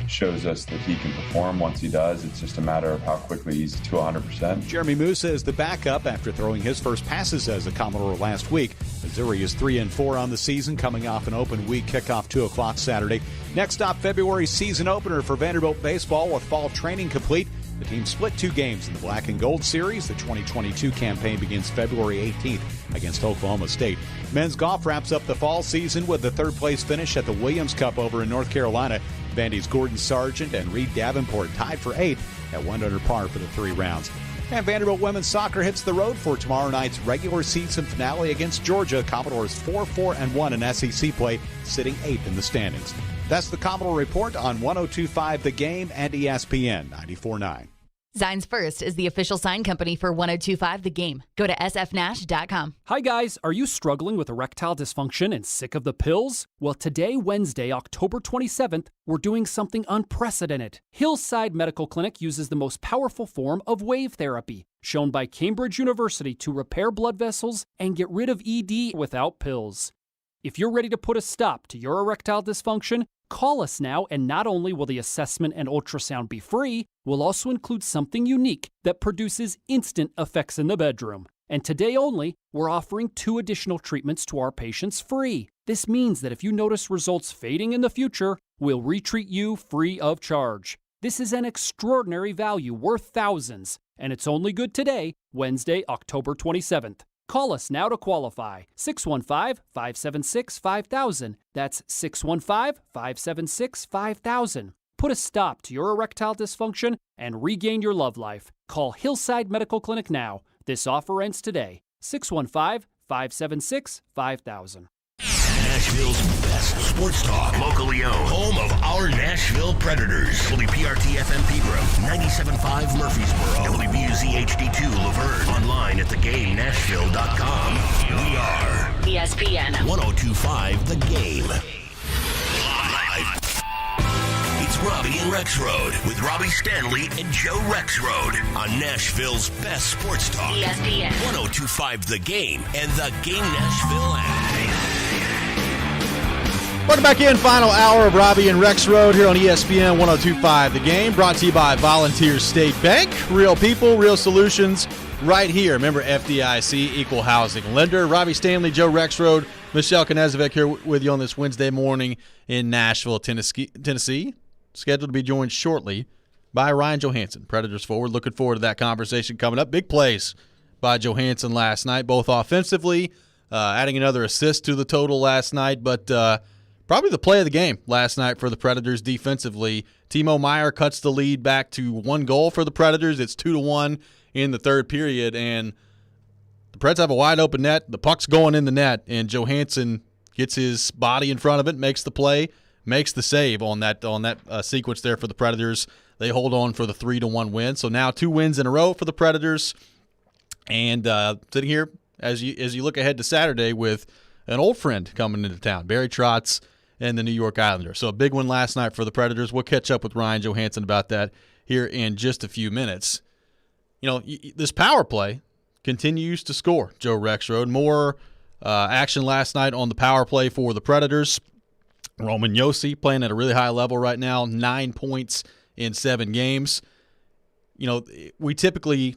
shows us that he can perform. Once he does, it's just a matter of how quickly he's to 100%. Jeremy Musa is the backup after throwing his first passes as a Commodore last week. Missouri is 3-4 on the season, coming off an open week kickoff 2 o'clock Saturday. Next stop, February's season opener for Vanderbilt baseball with fall training complete. The team split 2 games in the Black and Gold Series. The 2022 campaign begins February 18th against Oklahoma State. Men's golf wraps up the fall season with the third-place finish at the Williams Cup over in North Carolina. Vandy's Gordon Sargent and Reed Davenport tied for 8th at 1 under par for the 3 rounds. And Vanderbilt women's soccer hits the road for tomorrow night's regular season finale against Georgia. Commodores 4-4-1 in SEC play, sitting 8th in the standings. That's the Commodore Report on 102.5 The Game and ESPN 94.9. Signs First is the official sign company for 102.5 The Game. Go to sfnash.com. Hi guys, are you struggling with erectile dysfunction and sick of the pills? Well, today, Wednesday, October 27th, we're doing something unprecedented. Hillside Medical Clinic uses the most powerful form of wave therapy, shown by Cambridge University to repair blood vessels and get rid of ED without pills. If you're ready to put a stop to your erectile dysfunction, call us now, and not only will the assessment and ultrasound be free, we'll also include something unique that produces instant effects in the bedroom. And today only, we're offering 2 additional treatments to our patients free. This means that if you notice results fading in the future, we'll retreat you free of charge. This is an extraordinary value worth thousands, and it's only good today, Wednesday, October 27th. Call us now to qualify. 615-576-5000. That's 615-576-5000. Put a stop to your erectile dysfunction and regain your love life. Call Hillside Medical Clinic now. This offer ends today. 615-576-5000. Nashville's best sports talk, locally owned, home of our Nashville Predators. WPRT-FM Pegram, 97.5 Murfreesboro, WBUZ HD2 Laverne, online at thegamenashville.com. We are ESPN 102.5 The Game. Live. It's Robby and Rexrode with Robby Stanley and Joe Rexrode on Nashville's best sports talk. ESPN 102.5 The Game and the Game Nashville app. Welcome back in. Final hour of Robby and Rexrode here on ESPN 102.5 The Game, brought to you by Volunteer State Bank. Real people, real solutions right here. Remember, FDIC, equal housing lender. Robby Stanley, Joe Rexrode, Michelle Knezevich here with you on this Wednesday morning in Nashville, Tennessee. Scheduled to be joined shortly by Ryan Johansen, Predators forward. Looking forward to that conversation coming up. Big plays by Johansen last night, both offensively, adding another assist to the total last night, but probably the play of the game last night for the Predators defensively. Timo Meier cuts the lead back to 1 goal for the Predators. It's 2-1 in the third period, and the Preds have a wide-open net. The puck's going in the net, and Johansen gets his body in front of it, makes the play, makes the save on that sequence there for the Predators. They hold on for the 3-1 win. So now 2 wins in a row for the Predators. And sitting here as you look ahead to Saturday with an old friend coming into town, Barry Trotz and the New York Islanders. So a big one last night for the Predators. We'll catch up with Ryan Johansen about that here in just a few minutes. You know, this power play continues to score, Joe Rexrode. More action last night on the power play for the Predators. Roman Josi playing at a really high level right now, 9 points in 7 games. You know, we typically,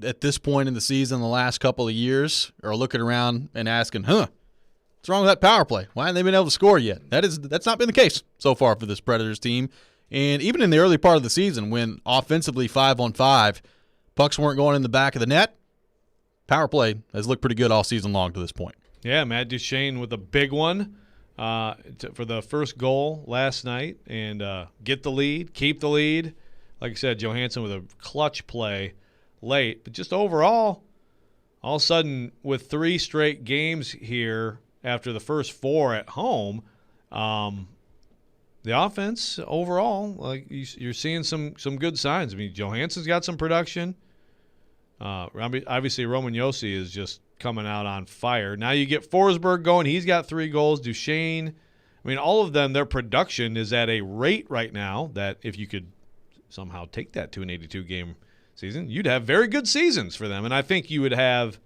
at this point in the season, the last couple of years, are looking around and asking, what's wrong with that power play? Why haven't they been able to score yet? That's not been the case so far for this Predators team. And even in the early part of the season, when offensively 5-on-5, pucks weren't going in the back of the net, power play has looked pretty good all season long to this point. Yeah, Matt Duchene with a big one for the first goal last night and get the lead, keep the lead. Like I said, Johansen with a clutch play late. But just overall, all of a sudden, with 3 straight games here after the first 4 at home, the offense overall, like you're seeing some good signs. I mean, Johansson's got some production. Obviously, Roman Josi is just coming out on fire. Now you get Forsberg going. He's got 3 goals. Duchesne. I mean, all of them, their production is at a rate right now that if you could somehow take that to an 82-game season, you'd have very good seasons for them. And I think you would have,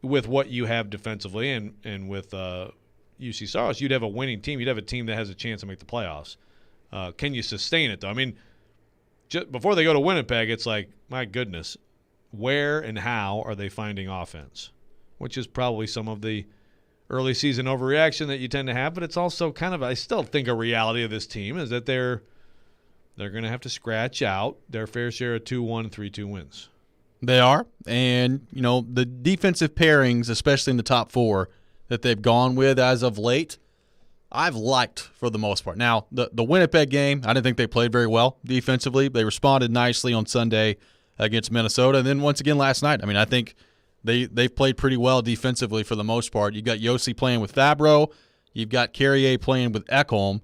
with what you have defensively and with UC Saros, you'd have a winning team. You'd have a team that has a chance to make the playoffs. Can you sustain it, though? I mean, just before they go to Winnipeg, it's like, my goodness, where and how are they finding offense? Which is probably some of the early season overreaction that you tend to have, but it's also kind of, I still think, a reality of this team is that they're going to have to scratch out their fair share of 2-1, 3-2 wins. They are, and the defensive pairings, especially in the top 4 that they've gone with as of late, I've liked for the most part. Now, the Winnipeg game, I didn't think they played very well defensively. They responded nicely on Sunday against Minnesota, and then once again last night. I mean, I think they've played pretty well defensively for the most part. You've got Josi playing with Fabro. You've got Carrier playing with Ekholm.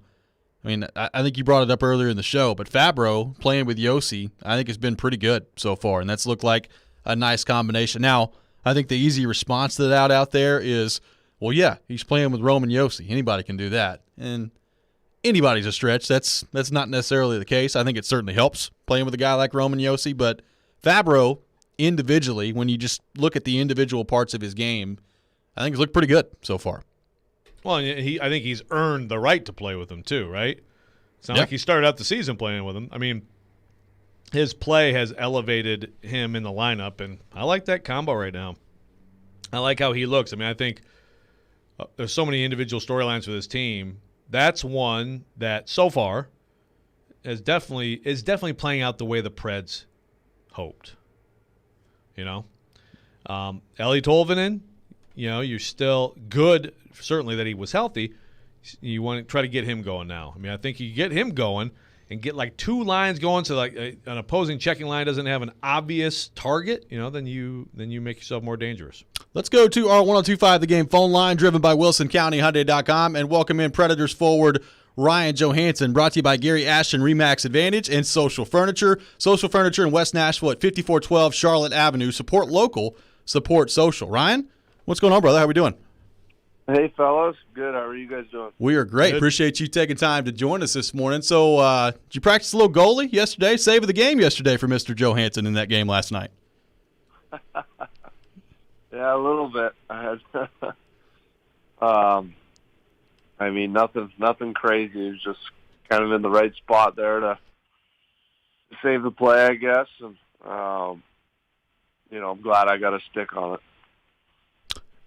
I mean, I think you brought it up earlier in the show, but Fabro playing with Josi, I think has been pretty good so far, and that's looked like a nice combination. Now, I think the easy response to that out there is, well, yeah, he's playing with Roman Josi. Anybody can do that, and anybody's a stretch. That's not necessarily the case. I think it certainly helps playing with a guy like Roman Josi, but Fabro individually, when you just look at the individual parts of his game, I think he's looked pretty good so far. Well, I think he's earned the right to play with him too, right? It's not like he started out the season playing with him. I mean, his play has elevated him in the lineup, and I like that combo right now. I like how he looks. I mean, I think there's so many individual storylines for this team. That's one that so far is definitely playing out the way the Preds hoped. Ellie Tolvanen, you're still good, certainly that he was healthy. You want to try to get him going now. I mean, I think you get him going and get like 2 lines going so like an opposing checking line doesn't have an obvious target, then you make yourself more dangerous. Let's go to our 102.5 The Game phone line, driven by WilsonCountyHyundai.com, and welcome in Predators forward Ryan Johansson, brought to you by Gary Ashton Remax Advantage and Social Furniture. Social Furniture in West Nashville at 5412 Charlotte Avenue. Support local, support social. Ryan, what's going on, brother? How we doing? Hey, fellas. Good. How are you guys doing? We are great. Good. Appreciate you taking time to join us this morning. So did you practice a little goalie yesterday? Save of the game yesterday for Mr. Johansson in that game last night. Yeah, a little bit. I had, nothing crazy. It was just kind of in the right spot there to save the play, I guess. And, I'm glad I got a stick on it.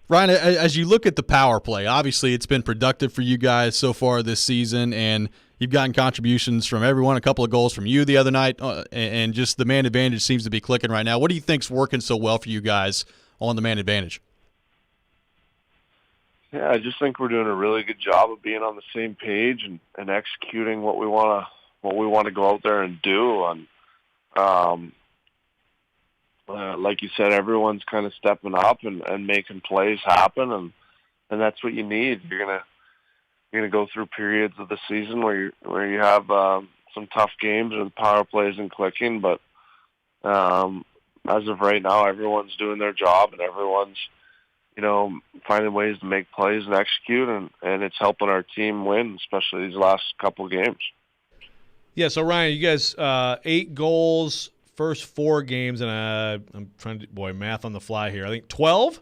Ryan, as you look at the power play, obviously it's been productive for you guys so far this season, and you've gotten contributions from everyone, a couple of goals from you the other night, and just the man advantage seems to be clicking right now. What do you think's working so well for you guys on the man advantage? Yeah, I just think we're doing a really good job of being on the same page and executing what we want to go out there and do. And like you said, everyone's kind of stepping up and making plays happen, and that's what you need. You're gonna go through periods of the season where you have some tough games where the power play isn't clicking, but as of right now, everyone's doing their job and everyone's finding ways to make plays and execute, and it's helping our team win, especially these last couple of games. Yeah, so Ryan, you guys 8 goals first 4 games, and I'm trying to math on the fly here. I think 12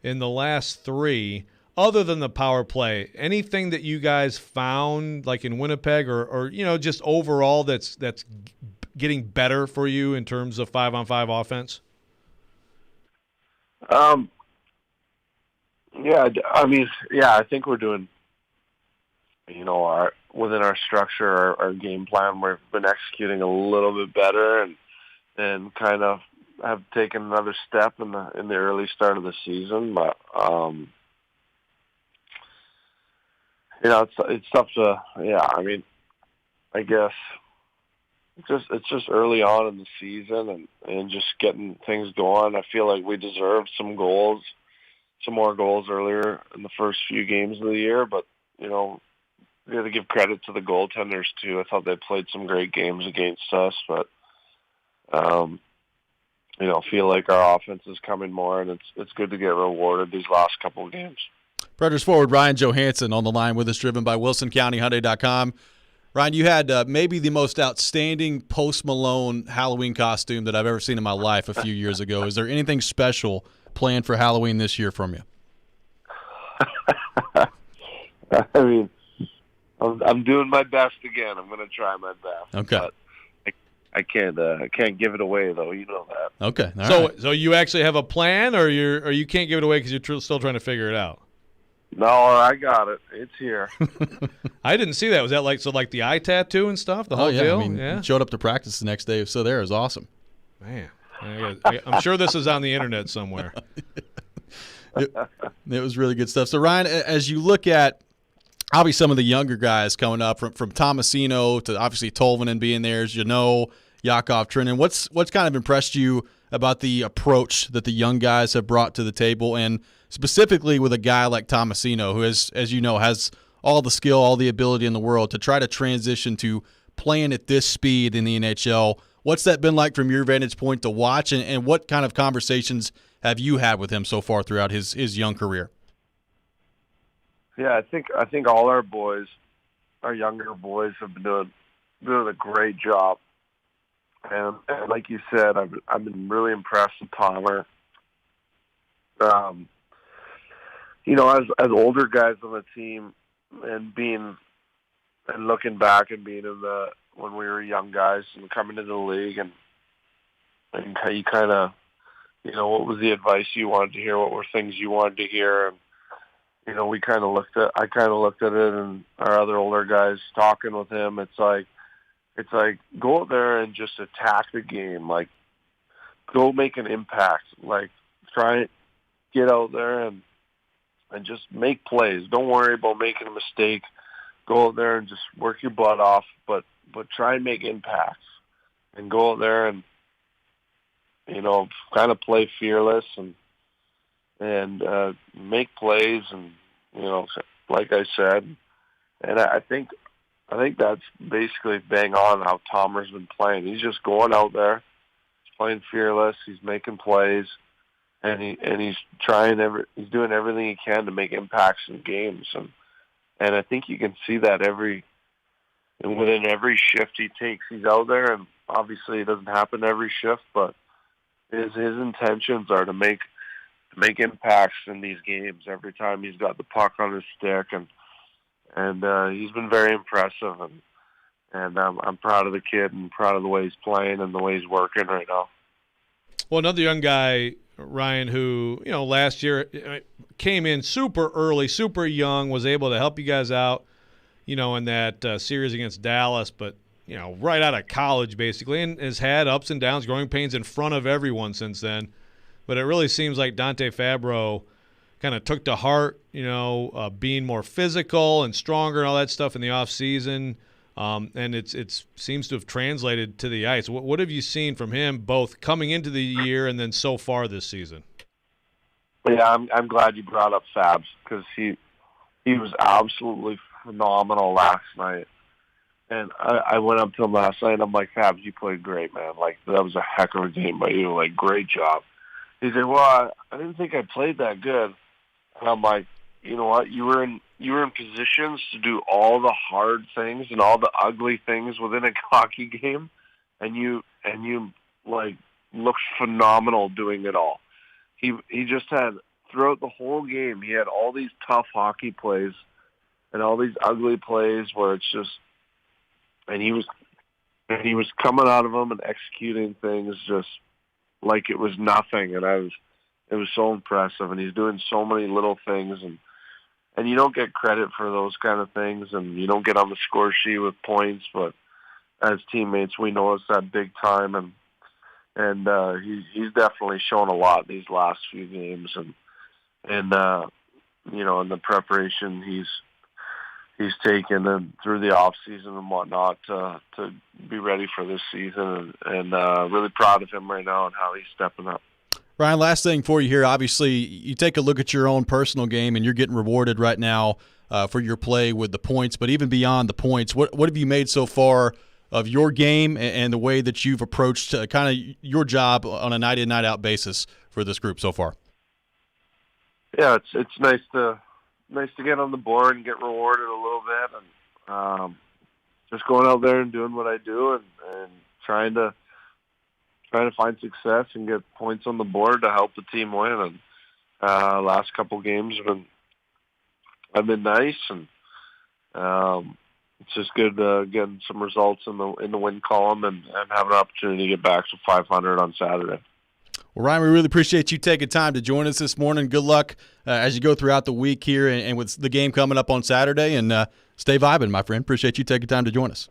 in the last 3. Other than the power play, anything that you guys found, like in Winnipeg, or just overall that's getting better for you in terms of 5-on-5 offense? I think we're doing, within our structure, our game plan, we've been executing a little bit better and kind of have taken another step in the early start of the season. But, it's tough to, I guess it's just early on in the season and just getting things going. I feel like we deserved some more goals earlier in the first few games of the year, but we got to give credit to the goaltenders too. I thought they played some great games against us, but feel like our offense is coming more, and it's good to get rewarded these last couple of games. Predators forward Ryan Johansson on the line with us, driven by WilsonCountyHyundai.com. Ryan, you had maybe the most outstanding Post Malone Halloween costume that I've ever seen in my life a few years ago. Is there anything special planned for Halloween this year from you? I mean, I'm doing my best again. I'm going to try my best. Okay. But I can't give it away, though. You know that. Okay. All right. So you actually have a plan, or you can't give it away because you're still trying to figure it out? No, I got it. It's here. I didn't see that. Was that like the eye tattoo and stuff? The whole deal? I mean, showed up to practice the next day, so there. It was awesome. Man, I'm sure this is on the internet somewhere. It was really good stuff. So, Ryan, as you look at obviously some of the younger guys coming up from Tomasino to obviously Tolvanen being there, as Yakov, Trinan, what's kind of impressed you about the approach that the young guys have brought to the table, and specifically with a guy like Tomasino, who, as you know, has all the skill, all the ability in the world to try to transition to playing at this speed in the NHL? What's that been like from your vantage point to watch, and what kind of conversations have you had with him so far throughout his young career? Yeah, I think all our younger boys, have been doing a great job. And like you said, I've been really impressed with Palmer. As older guys on the team, and looking back and being when we were young guys and coming into the league, and you kind of, what was the advice you wanted to hear? What were things you wanted to hear? And I kind of looked at it, and our other older guys talking with him. It's like go out there and just attack the game. Like, go make an impact. Like, try get out there and just make plays. Don't worry about making a mistake. Go out there and just work your butt off, but try and make impacts. And go out there and kind of play fearless and make plays, and like I said, and I think that's basically bang on how Tomer's been playing. He's just going out there, he's playing fearless, he's making plays, and he's he's doing everything he can to make impacts in games, and I think you can see that within every shift he takes. He's out there, and obviously it doesn't happen every shift, but his intentions are to make impacts in these games every time he's got the puck on his stick, and he's been very impressive, and I'm proud of the kid and proud of the way he's playing and the way he's working right now. Well, another young guy, Ryan, who last year came in super early, super young, was able to help you guys out, in that series against Dallas, but right out of college basically, and has had ups and downs, growing pains in front of everyone since then. But it really seems like Dante Fabro kind of took to heart, being more physical and stronger and all that stuff in the off season, and it seems to have translated to the ice. What have you seen from him, both coming into the year and then so far this season? Yeah, I'm glad you brought up Fabs, because he was absolutely phenomenal last night. And I went up to him last night, and I'm like, Fabs, you played great, man. Like, that was a heck of a game by you. Like, great job. He said, well, I didn't think I played that good. And I'm like, you know what? You were in positions to do all the hard things and all the ugly things within a hockey game, and you like looked phenomenal doing it all. He just had, throughout the whole game, he had all these tough hockey plays and all these ugly plays where it's just, and he was coming out of them and executing things just like it was nothing, and it was so impressive. And he's doing so many little things, and you don't get credit for those kind of things, and you don't get on the score sheet with points, but as teammates, we notice that big time, and he's definitely shown a lot these last few games, and in the preparation, taken and through the off season and whatnot to be ready for this season, and really proud of him right now and how he's stepping up. Ryan, last thing for you here. Obviously, you take a look at your own personal game, and you're getting rewarded right now for your play with the points. But even beyond the points, what have you made so far of your game and the way that you've approached kind of your job on a night-in, night-out basis for this group so far? Yeah, it's nice to get on the board and get rewarded a little bit, and just going out there and doing what I do and trying to find success and get points on the board to help the team win. And last couple games have been nice, and it's just good getting some results in the win column and have an opportunity to get back to 500 on Saturday. Well, Ryan, we really appreciate you taking time to join us this morning. Good luck as you go throughout the week here and with the game coming up on Saturday. And stay vibing, my friend. Appreciate you taking time to join us.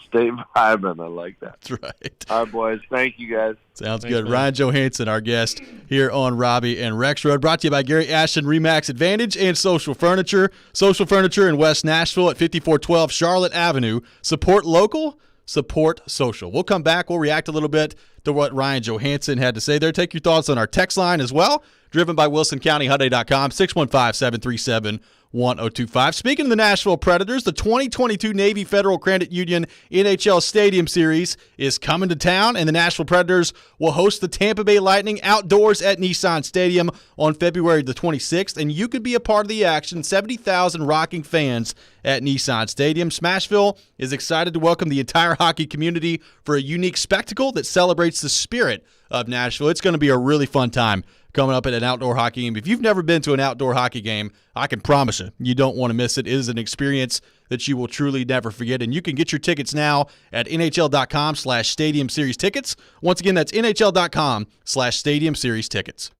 Stay vibing. I like that. That's right. All right, boys. Thank you, guys. Sounds Thanks, good. man. Ryan Johansson, our guest here on Robby and Rexrode, brought to you by Gary Ashton Remax Advantage and Social Furniture. Social Furniture in West Nashville at 5412 Charlotte Avenue. Support local, support social. We'll come back. We'll react a little bit to what Ryan Johansson had to say there. Take your thoughts on our text line as well, driven by WilsonCountyHyundai.com, 615-737-1025. Speaking of the Nashville Predators, the 2022 Navy Federal Credit Union NHL Stadium Series is coming to town, and the Nashville Predators will host the Tampa Bay Lightning outdoors at Nissan Stadium on February the 26th, and you could be a part of the action. 70,000 rocking fans at Nissan Stadium. Smashville is excited to welcome the entire hockey community for a unique spectacle that celebrates the spirit of Nashville. It's going to be a really fun time coming up at an outdoor hockey game. If you've never been to an outdoor hockey game, I can promise you don't want to miss it. It is an experience that you will truly never forget, and you can get your tickets now at NHL.com/Stadium Series Tickets. Once again, that's NHL.com/Stadium Series Tickets.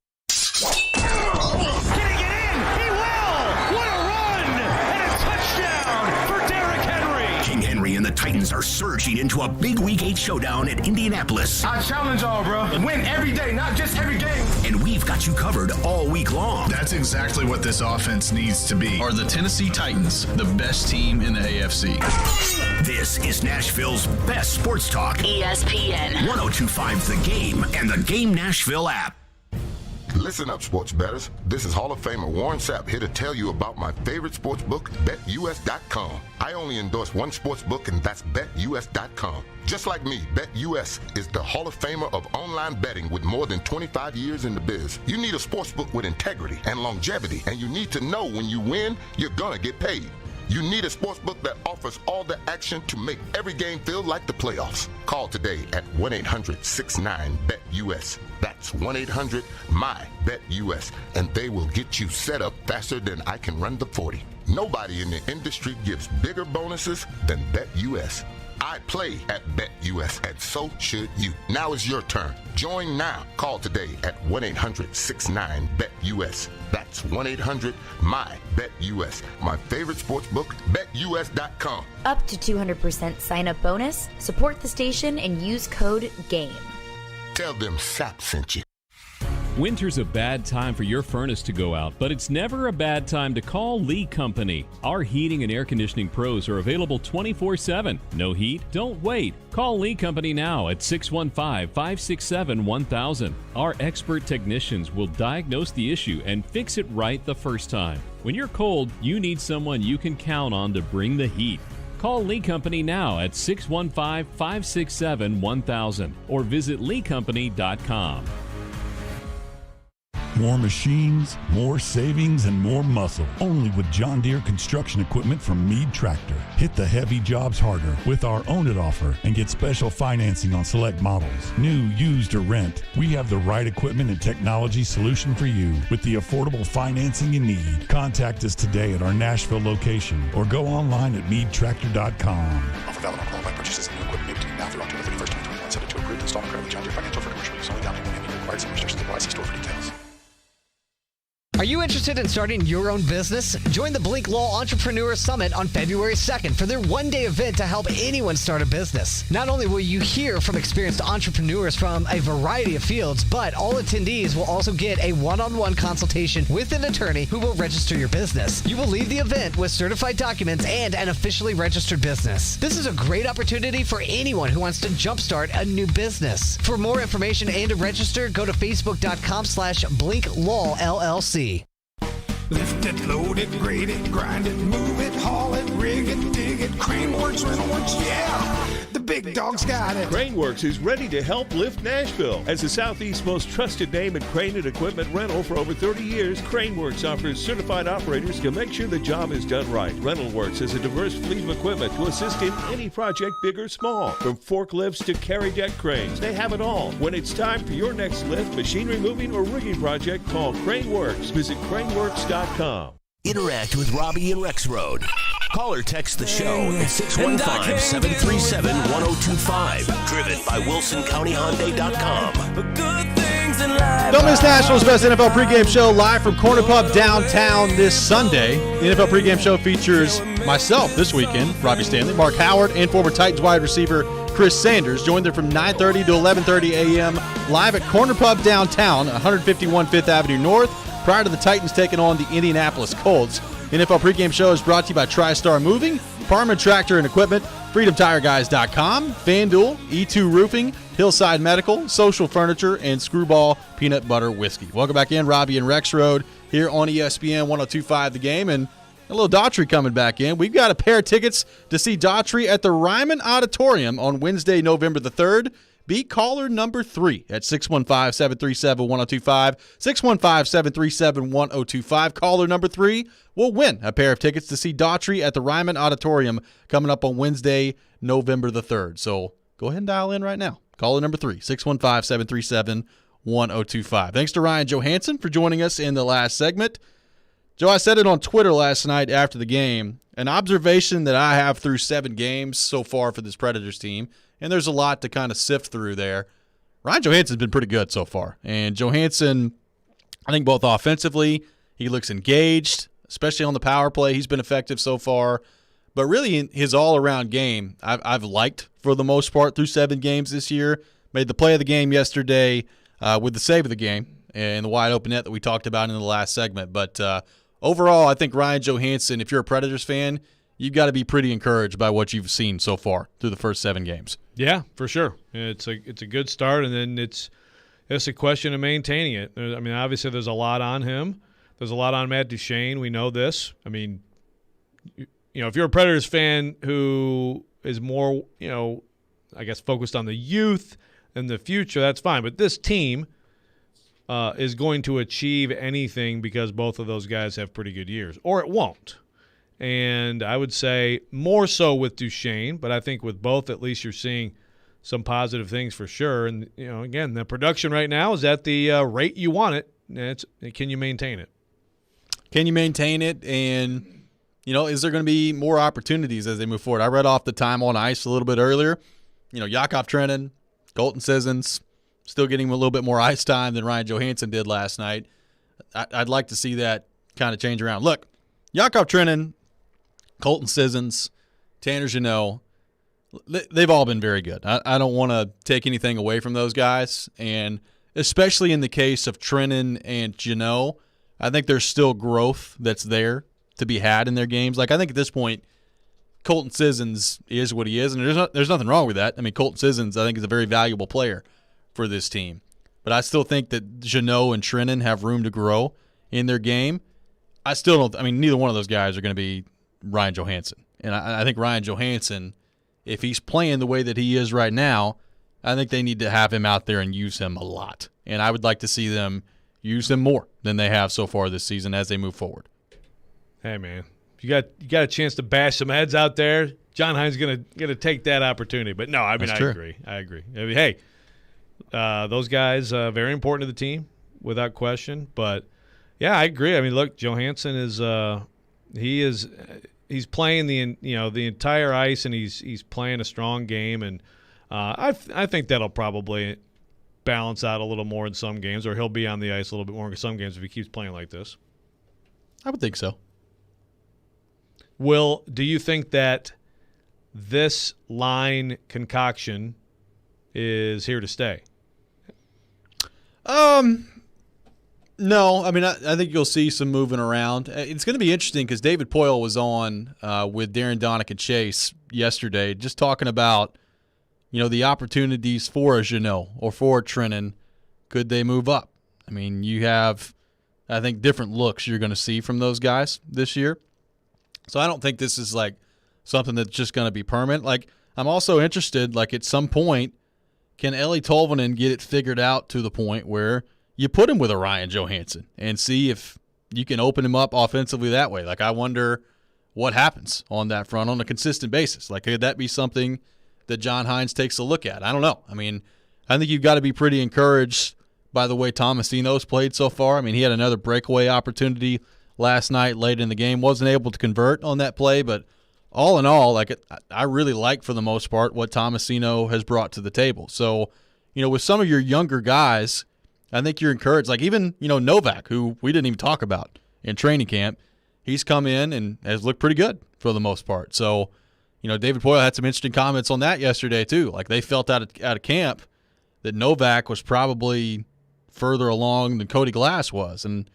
And the Titans are surging into a big Week 8 showdown at Indianapolis. I challenge all, bro. Win every day, not just every game. And we've got you covered all week long. That's exactly what this offense needs to be. Are the Tennessee Titans the best team in the AFC? This is Nashville's best sports talk. ESPN 1025 The Game and the Game Nashville app. Listen up, sports bettors. This is Hall of Famer Warren Sapp here to tell you about my favorite sports book, BetUS.com. I only endorse one sports book, and that's BetUS.com. Just like me, BetUS is the Hall of Famer of online betting with more than 25 years in the biz. You need a sports book with integrity and longevity, and you need to know when you win, you're gonna get paid. You need a sportsbook that offers all the action to make every game feel like the playoffs. Call today at 1-800-69-BET-US. That's 1-800-MY-BET-US. And they will get you set up faster than I can run the 40. Nobody in the industry gives bigger bonuses than BetUS. I play at BetUS, and so should you. Now is your turn. Join now. Call today at 1-800-69-BET-US. That's 1-800-MY-BET-US. My favorite sports book, BetUS.com. Up to 200% sign-up bonus. Support the station and use code GAME. Tell them Sapp sent you. Winter's a bad time for your furnace to go out, but it's never a bad time to call Lee Company. Our heating and air conditioning pros are available 24/7. No heat? Don't wait. Call Lee Company now at 615-567-1000. Our expert technicians will diagnose the issue and fix it right the first time. When you're cold, you need someone you can count on to bring the heat. Call Lee Company now at 615-567-1000 or visit leecompany.com. More machines, more savings, and more muscle. Only with John Deere construction equipment from Meade Tractor. Hit the heavy jobs harder with our Own It offer and get special financing on select models. New, used, or rent, we have the right equipment and technology solution for you with the affordable financing you need. Contact us today at our Nashville location or go online at MeadeTractor.com. Offer valid on qualified purchases and new equipment made between now through October 31st, 2021. Subject to approved installment credit with John Deere Financial for commercial use. Only down payment may be required. Some restrictions apply. See store for details. Are you interested in starting your own business? Join the Blink Law Entrepreneur Summit on February 2nd for their one-day event to help anyone start a business. Not only will you hear from experienced entrepreneurs from a variety of fields, but all attendees will also get a one-on-one consultation with an attorney who will register your business. You will leave the event with certified documents and an officially registered business. This is a great opportunity for anyone who wants to jumpstart a new business. For more information and to register, go to facebook.com/BlinkLawLLC. Lift it, load it, grade it, grind it, move it, haul it, rig it, dig it, Craneworks, Rentalworks, yeah! The big dog's got it. Craneworks is ready to help lift Nashville. As the Southeast's most trusted name in crane and equipment rental for over 30 years, Craneworks offers certified operators to make sure the job is done right. Rentalworks has a diverse fleet of equipment to assist in any project, big or small. From forklifts to carry deck cranes, they have it all. When it's time for your next lift, machinery moving, or rigging project, call Craneworks. Visit craneworks.com. Interact with Robby and Rexrode. Call or text the show at 615-737-1025. Driven by WilsonCountyHyundai.com. Don't miss Nashville's best NFL pregame show live from Corner Pub downtown this Sunday. The NFL pregame show features myself this weekend, Robby Stanley, Mark Howard, and former Titans wide receiver Chris Sanders. Joined there from 9:30 to 11:30 a.m. live at Corner Pub downtown, 151 Fifth Avenue North, prior to the Titans taking on the Indianapolis Colts. The NFL pregame show is brought to you by TriStar Moving, Parma Tractor and Equipment, FreedomTireGuys.com, FanDuel, E2 Roofing, Hillside Medical, Social Furniture, and Screwball Peanut Butter Whiskey. Welcome back in, Robby and Rexrode here on ESPN 102.5 The Game, and a little Daughtry coming back in. We've got a pair of tickets to see Daughtry at the Ryman Auditorium on Wednesday, November the 3rd. Be caller number 3 at 615-737-1025, 615-737-1025. Caller number 3 will win a pair of tickets to see Daughtry at the Ryman Auditorium coming up on Wednesday, November the 3rd. So go ahead and dial in right now. Caller number 3, 615-737-1025. Thanks to Ryan Johansson for joining us in the last segment. Joe, I said it on Twitter last night after the game. An observation that I have through 7 games so far for this Predators team, and there's a lot to kind of sift through there. Ryan Johansson's been pretty good so far. And Johansson, I think both offensively, he looks engaged, especially on the power play. He's been effective so far. But really, in his all-around game, I've liked for the most part through 7 games this year. Made the play of the game yesterday with the save of the game and the wide-open net that we talked about in the last segment. But overall, I think Ryan Johansson, if you're a Predators fan, you've got to be pretty encouraged by what you've seen so far through the first 7 games. Yeah, for sure. It's a good start, and then it's a question of maintaining it. I mean, obviously there's a lot on him. There's a lot on Matt Duchene. We know this. I mean, you know, if you're a Predators fan who is more, I guess focused on the youth and the future, that's fine. But this team is going to achieve anything because both of those guys have pretty good years, or it won't. And I would say more so with Duchene, but I think with both, at least you're seeing some positive things for sure. And, again, the production right now is at the rate you want it. Can you maintain it? Can you maintain it? And, is there going to be more opportunities as they move forward? I read off the time on ice a little bit earlier. Yakov Trenin, Colton Sissons, still getting a little bit more ice time than Ryan Johansson did last night. I'd like to see that kind of change around. Look, Yakov Trenin, Colton Sissons, Tanner Jeannot, they've all been very good. I don't want to take anything away from those guys, and especially in the case of Trenin and Jeannot, I think there's still growth that's there to be had in their games. Like, I think at this point, Colton Sissons is what he is, and there's nothing wrong with that. I mean, Colton Sissons, I think, is a very valuable player for this team. But I still think that Jeannot and Trenin have room to grow in their game. I still don't – I mean, neither one of those guys are going to be Ryan Johansson. And I think Ryan Johansson, if he's playing the way that he is right now, I think they need to have him out there and use him a lot. And I would like to see them use him more than they have so far this season as they move forward. Hey, man, if you got a chance to bash some heads out there, John Hines gonna take that opportunity. But no, I mean, I agree. I mean, hey, those guys very important to the team without question. But yeah, I agree. I mean, look, Johansson is he's playing the entire ice, and he's playing a strong game, and I think that'll probably balance out a little more in some games, or he'll be on the ice a little bit more in some games if he keeps playing like this. I would think so. Do you think that this line concoction is here to stay? No. I mean, I think you'll see some moving around. It's going to be interesting because David Poyle was on with Darren Donick and Chase yesterday just talking about, the opportunities for a Jeannot or for a Trennan. Could they move up? I mean, you have, I think, different looks you're going to see from those guys this year. So I don't think this is like something that's just going to be permanent. Like, I'm also interested, like, at some point, can Eeli Tolvanen get it figured out to the point where you put him with a Ryan Johansson and see if you can open him up offensively that way? Like, I wonder what happens on that front on a consistent basis. Like, could that be something that John Hines takes a look at? I don't know. I mean, I think you've got to be pretty encouraged by the way Tomasino's played so far. I mean, he had another breakaway opportunity last night late in the game. Wasn't able to convert on that play, but all in all, like, I really like, for the most part, what Tomasino has brought to the table. So, with some of your younger guys, I think you're encouraged. Like, even, Novak, who we didn't even talk about in training camp, he's come in and has looked pretty good for the most part. So, David Poyle had some interesting comments on that yesterday too. Like, they felt out of camp that Novak was probably further along than Cody Glass was. And,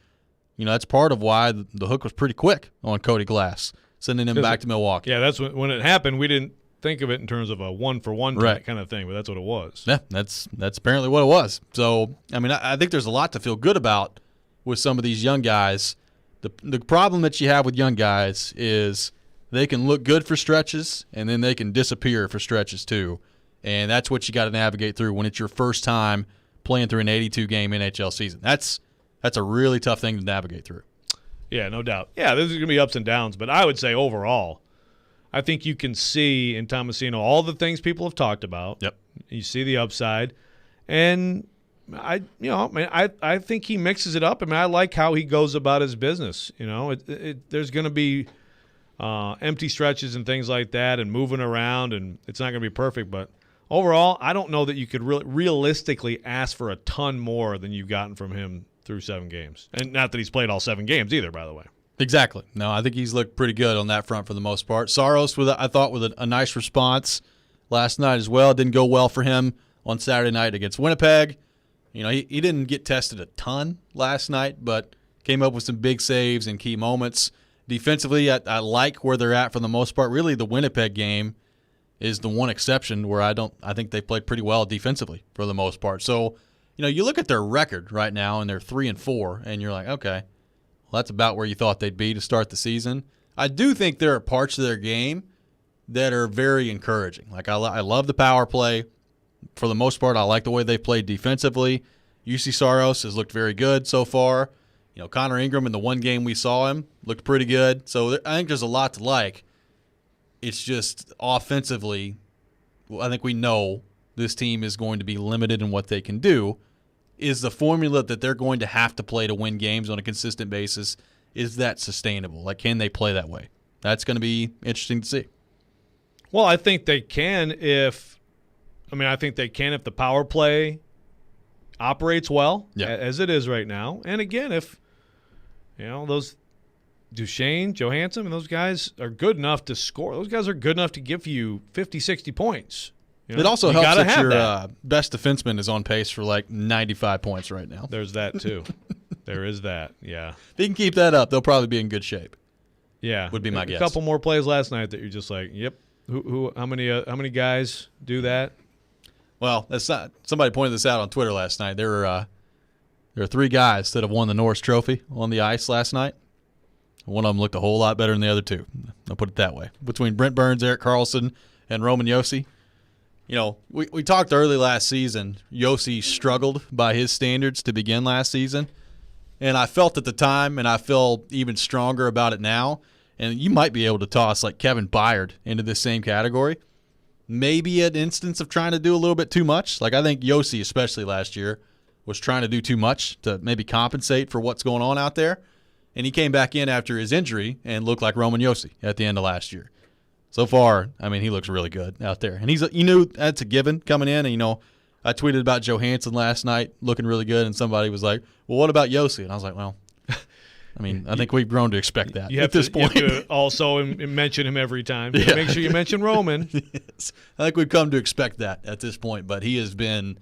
that's part of why the hook was pretty quick on Cody Glass, sending him back to Milwaukee. Yeah, that's when it happened. We didn't think of it in terms of a one-for-one kind of thing, but that's what it was. Yeah, that's apparently what it was. So, I mean, I think there's a lot to feel good about with some of these young guys. The problem that you have with young guys is they can look good for stretches, and then they can disappear for stretches too. And that's what you got to navigate through when it's your first time playing through an 82-game NHL season. That's a really tough thing to navigate through. Yeah, no doubt. Yeah, there's going to be ups and downs, but I would say overall, I think you can see in Tomasino all the things people have talked about. Yep. You see the upside, and I think he mixes it up. I mean, I like how he goes about his business. There's going to be empty stretches and things like that, and moving around, and it's not going to be perfect. But overall, I don't know that you could realistically ask for a ton more than you've gotten from him through 7 games. And not that he's played all 7 games either, by the way. Exactly. No, I think he's looked pretty good on that front for the most part. Saros, I thought, with a nice response last night as well. Didn't go well for him on Saturday night against Winnipeg. He didn't get tested a ton last night, but came up with some big saves and key moments. Defensively, I like where they're at for the most part. Really, the Winnipeg game is the one exception where I think they played pretty well defensively for the most part. So, you look at their record right now, and they're 3-4, and you're like, okay, well, that's about where you thought they'd be to start the season. I do think there are parts of their game that are very encouraging. Like, I love the power play. For the most part, I like the way they played defensively. UC Saros has looked very good so far. Connor Ingram, in the one game we saw him, looked pretty good. So I think there's a lot to like. It's just offensively, I think we know this team is going to be limited in what they can do. Is the formula that they're going to have to play to win games on a consistent basis, is that sustainable? Like, can they play that way? That's going to be interesting to see. Well, I think they can if the power play operates well, as it is right now. And again, if those Duchesne, Johansson, and those guys are good enough to score. Those guys are good enough to give you 50, 60 points. It also helps that your best defenseman is on pace for like 95 points right now. There's that too. There is that, yeah. If he can keep that up, they'll probably be in good shape. Yeah. Would be my guess. A couple more plays last night that you're just like, yep. How many guys do that? Well, somebody pointed this out on Twitter last night. There are 3 guys that have won the Norris Trophy on the ice last night. One of them looked a whole lot better than the other 2. I'll put it that way. Between Brent Burns, Erik Karlsson, and Roman Josi. We talked early last season, Josi struggled by his standards to begin last season. And I felt at the time, and I feel even stronger about it now, and you might be able to toss like Kevin Byard into this same category. Maybe an instance of trying to do a little bit too much. Like, I think Josi, especially last year, was trying to do too much to maybe compensate for what's going on out there. And he came back in after his injury and looked like Roman Josi at the end of last year. So far, I mean, he looks really good out there. And you knew that's a given coming in. And, I tweeted about Johansson last night looking really good, and somebody was like, well, what about Yossi? And I was like, well, I mean, I think we've grown to expect that at this point. You have to also mention him every time. Yeah. Make sure you mention Roman. Yes. I think we've come to expect that at this point, but he has been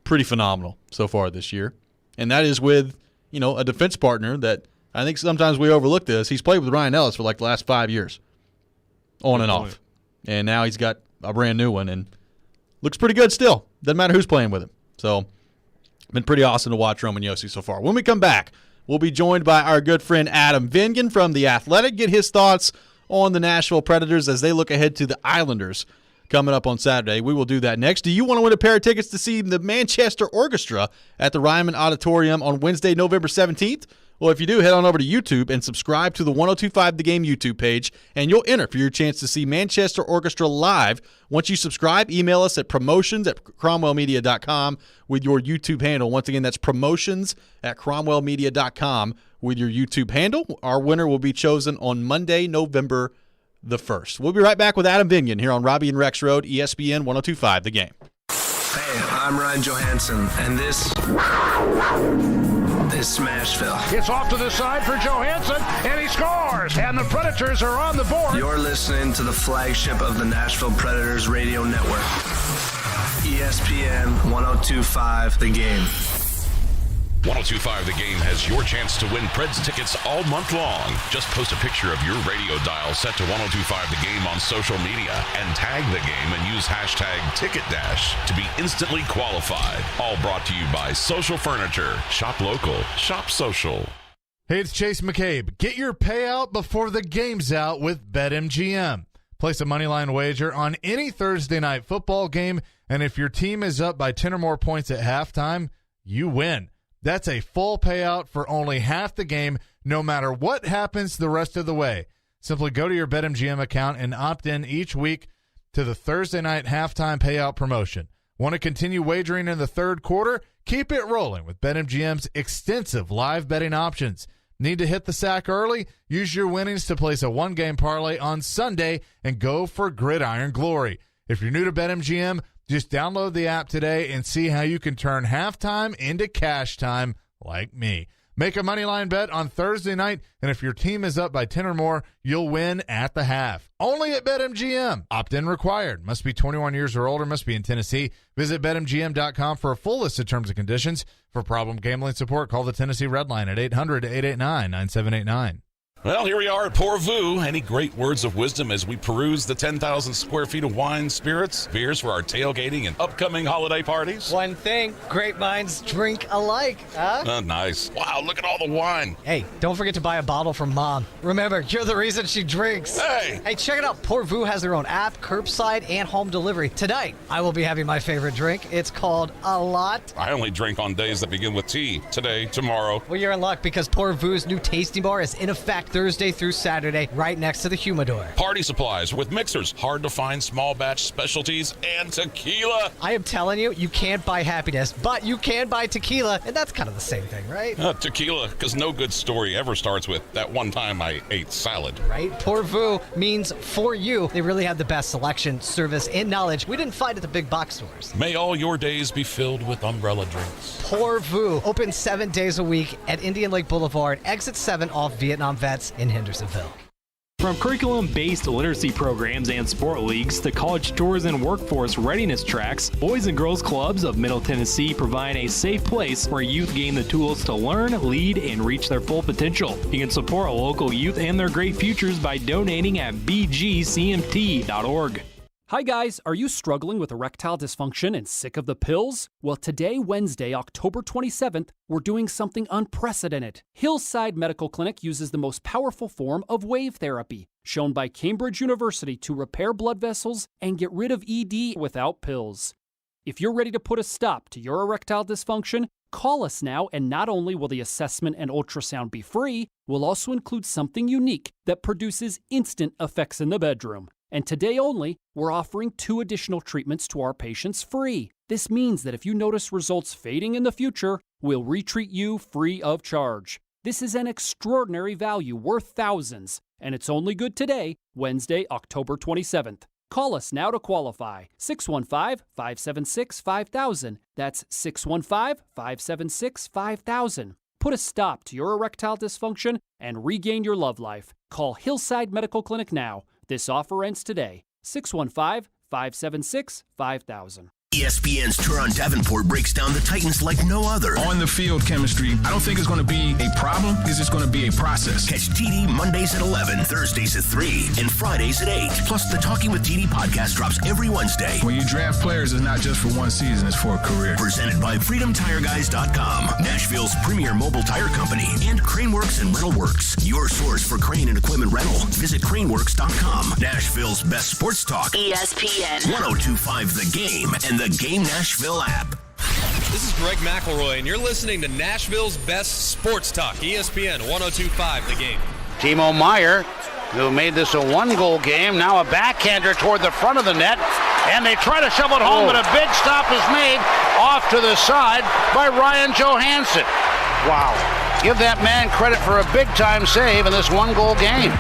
pretty phenomenal so far this year. And that is with, a defense partner that I think sometimes we overlook this. He's played with Ryan Ellis for like the last 5 years, on and off. And now he's got a brand new one and looks pretty good still. Doesn't matter who's playing with him. So, been pretty awesome to watch Roman Yossi so far. When we come back, we'll be joined by our good friend Adam Vingan from The Athletic. Get his thoughts on the Nashville Predators as they look ahead to the Islanders coming up on Saturday. We will do that next. Do you want to win a pair of tickets to see the Manchester Orchestra at the Ryman Auditorium on Wednesday, November 17th? Well, if you do, head on over to YouTube and subscribe to the 1025 The Game YouTube page, and you'll enter for your chance to see Manchester Orchestra live. Once you subscribe, email us at promotions@cromwellmedia.com with your YouTube handle. Once again, that's promotions@cromwellmedia.com with your YouTube handle. Our winner will be chosen on Monday, November the 1st. We'll be right back with Adam Vingan here on Robby and Rexrode, ESPN 1025 The Game. Hey, I'm Ryan Johansson, and this is Smashville. It's off to the side for Johansson, and he scores, and the Predators are on the board. You're listening to the flagship of the Nashville Predators radio network, ESPN 1025 The Game. 1025 The Game has your chance to win Preds tickets all month long. Just post a picture of your radio dial set to 1025 The Game on social media and tag the game and use hashtag TicketDash to be instantly qualified. All brought to you by Social Furniture. Shop local. Shop social. Hey, it's Chase McCabe. Get your payout before the game's out with BetMGM. Place a moneyline wager on any Thursday night football game, and if your team is up by 10 or more points at halftime, you win. That's a full payout for only half the game, no matter what happens the rest of the way. Simply go to your BetMGM account and opt in each week to the Thursday night halftime payout promotion. Want to continue wagering in the third quarter? Keep it rolling with BetMGM's extensive live betting options. Need to hit the sack early? Use your winnings to place a one-game parlay on Sunday and go for gridiron glory. If you're new to BetMGM, just download the app today and see how you can turn halftime into cash time like me. Make a moneyline bet on Thursday night, and if your team is up by 10 or more, you'll win at the half. Only at BetMGM. Opt-in required. Must be 21 years or older. Must be in Tennessee. Visit BetMGM.com for a full list of terms and conditions. For problem gambling support, call the Tennessee Red Line at 800-889-9789. Well, here we are at Pourvu. Any great words of wisdom as we peruse the 10,000 square feet of wine, spirits, beers for our tailgating and upcoming holiday parties? One thing, great minds drink alike, huh? Oh, nice. Wow, look at all the wine. Hey, don't forget to buy a bottle from Mom. Remember, you're the reason she drinks. Hey, check it out. Pourvu has their own app, curbside, and home delivery. Tonight, I will be having my favorite drink. It's called A Lot. I only drink on days that begin with T. Today, tomorrow. Well, you're in luck because Pourvu's new tasting bar is in effect Thursday through Saturday, right next to the humidor. Party supplies with mixers, hard to find small batch specialties, and tequila. I am telling you, you can't buy happiness, but you can buy tequila, and that's kind of the same thing, right? Tequila, because no good story ever starts with that one time I ate salad. Right? Pourvu means for you. They really have the best selection, service, and knowledge we didn't find at the big box stores. May all your days be filled with umbrella drinks. Pourvu, open 7 days a week at Indian Lake Boulevard, exit 7 off Vietnam Vets in Hendersonville. From curriculum-based literacy programs and sport leagues to college tours and workforce readiness tracks, Boys and Girls Clubs of Middle Tennessee provide a safe place where youth gain the tools to learn, lead, and reach their full potential. You can support local youth and their great futures by donating at bgcmt.org. Hi guys, are you struggling with erectile dysfunction and sick of the pills? Well, today, Wednesday, October 27th, we're doing something unprecedented. Hillside Medical Clinic uses the most powerful form of wave therapy, shown by Cambridge University to repair blood vessels and get rid of ED without pills. If you're ready to put a stop to your erectile dysfunction, call us now, and not only will the assessment and ultrasound be free, we'll also include something unique that produces instant effects in the bedroom. And today only, we're offering 2 additional treatments to our patients free. This means that if you notice results fading in the future, we'll retreat you free of charge. This is an extraordinary value worth thousands, and it's only good today, Wednesday, October 27th. Call us now to qualify. 615-576-5000. That's 615-576-5000. Put a stop to your erectile dysfunction and regain your love life. Call Hillside Medical Clinic now. This offer ends today. 615-576-5000. ESPN's Turon Davenport breaks down the Titans like no other. On the field chemistry, I don't think it's going to be a problem. It's just going to be a process. Catch TD Mondays at 11, Thursdays at 3, and Fridays at 8. Plus, the Talking with TD podcast drops every Wednesday. When you draft players, it's not just for one season, it's for a career. Presented by FreedomTireGuys.com, Nashville's premier mobile tire company, and Craneworks and Rental Works, your source for crane and equipment rental. Visit Craneworks.com. Nashville's best sports talk. ESPN 102.5 The Game and the Game Nashville app. This is Greg McElroy, and you're listening to Nashville's best sports talk, ESPN 102.5 The Game. Timo Meyer, who made this a one-goal game, now a backhander toward the front of the net, and they try to shove it home, but a big stop is made off to the side by Ryan Johansson. Wow. Give that man credit for a big-time save in this one-goal game.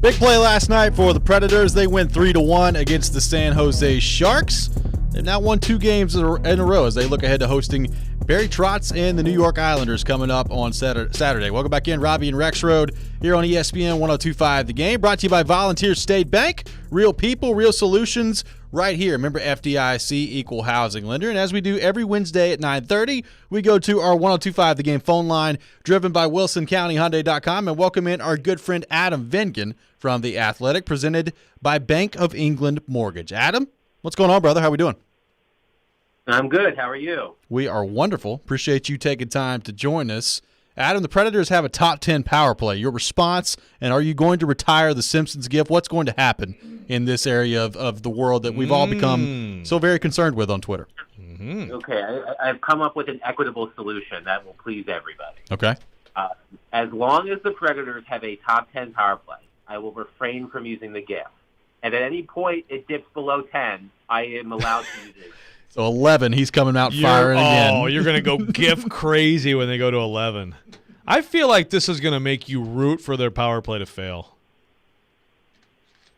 Big play last night for the Predators. They win 3-1 against the San Jose Sharks. They've now won 2 games in a row as they look ahead to hosting Barry Trotz and the New York Islanders coming up on Saturday. Welcome back in, Robby and Rexrode here on ESPN 102.5 The Game. Brought to you by Volunteer State Bank. Real people, real solutions right here. Remember FDIC, equal housing lender. And as we do every Wednesday at 9:30, we go to our 102.5 The Game phone line driven by WilsonCountyHyundai.com and welcome in our good friend Adam Vengen from The Athletic, presented by Bank of England Mortgage. Adam, what's going on, brother? How are we doing? I'm good. How are you? We are wonderful. Appreciate you taking time to join us. Adam, the Predators have a top 10 power play. Your response, and are you going to retire the Simpsons gift? What's going to happen in this area of the world that we've all become so very concerned with on Twitter? Okay, I've come up with an equitable solution that will please everybody. Okay. As long as the Predators have a top 10 power play, I will refrain from using the gift. And at any point it dips below 10, I am allowed to use it. So 11, he's coming out firing again. Oh, you're going to go GIF crazy when they go to 11. I feel like this is going to make you root for their power play to fail.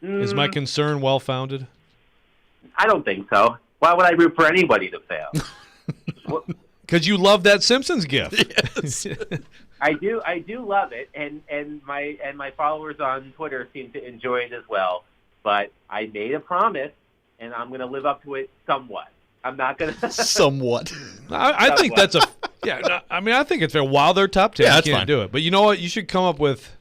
Is my concern well-founded? I don't think so. Why would I root for anybody to fail? Because you love that Simpsons GIF. Yes. I do love it, and my followers on Twitter seem to enjoy it as well. But I made a promise, and I'm going to live up to it somewhat. I'm not going to. Somewhat. I think that's I think it's fair. While they're top 10, yeah, you that's can't fine. do it. But you know what? You should come up with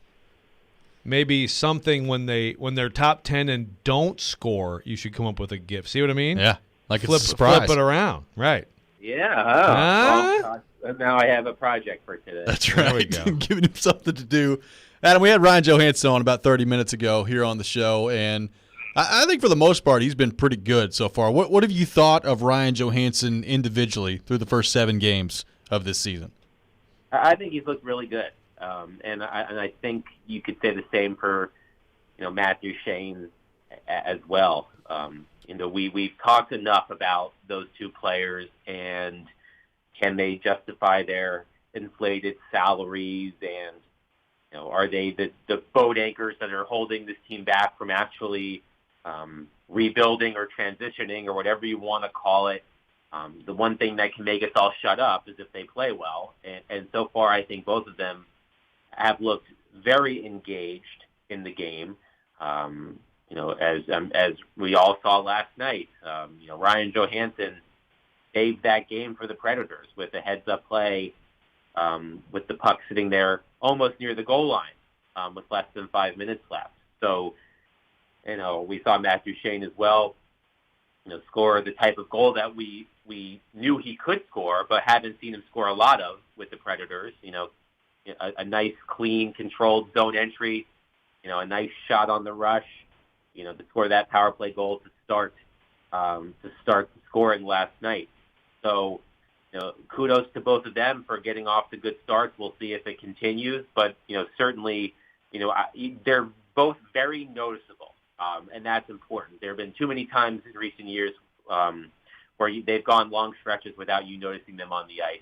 maybe something when they're top 10 and don't score. You should come up with a gift. See what I mean? Yeah, like it's a surprise. Flip it around, right? Yeah. Well, now I have a project for today. That's right. There we go. Giving him something to do. Adam, we had Ryan Johansson on about 30 minutes ago here on the show, and I think for the most part he's been pretty good so far. What have you thought of Ryan Johansson individually through the first 7 games of this season? I think he's looked really good, and I think you could say the same for Matthew Shane as well. We've talked enough about those two players and can they justify their inflated salaries, and are they the boat anchors that are holding this team back from actually rebuilding or transitioning or whatever you want to call it. The one thing that can make us all shut up is if they play well. And so far, I think both of them have looked very engaged in the game. As we all saw last night, Ryan Johansson saved that game for the Predators with a heads-up play with the puck sitting there almost near the goal line with less than 5 minutes left. So, we saw Matthew Shane as well, score the type of goal that we knew he could score, but haven't seen him score a lot of with the Predators. A nice, clean, controlled zone entry, a nice shot on the rush, to score that power play goal to start the scoring last night. So, kudos to both of them for getting off to good starts. We'll see if it continues, but certainly, they're both very noticeable. And that's important. There have been too many times in recent years where they've gone long stretches without you noticing them on the ice,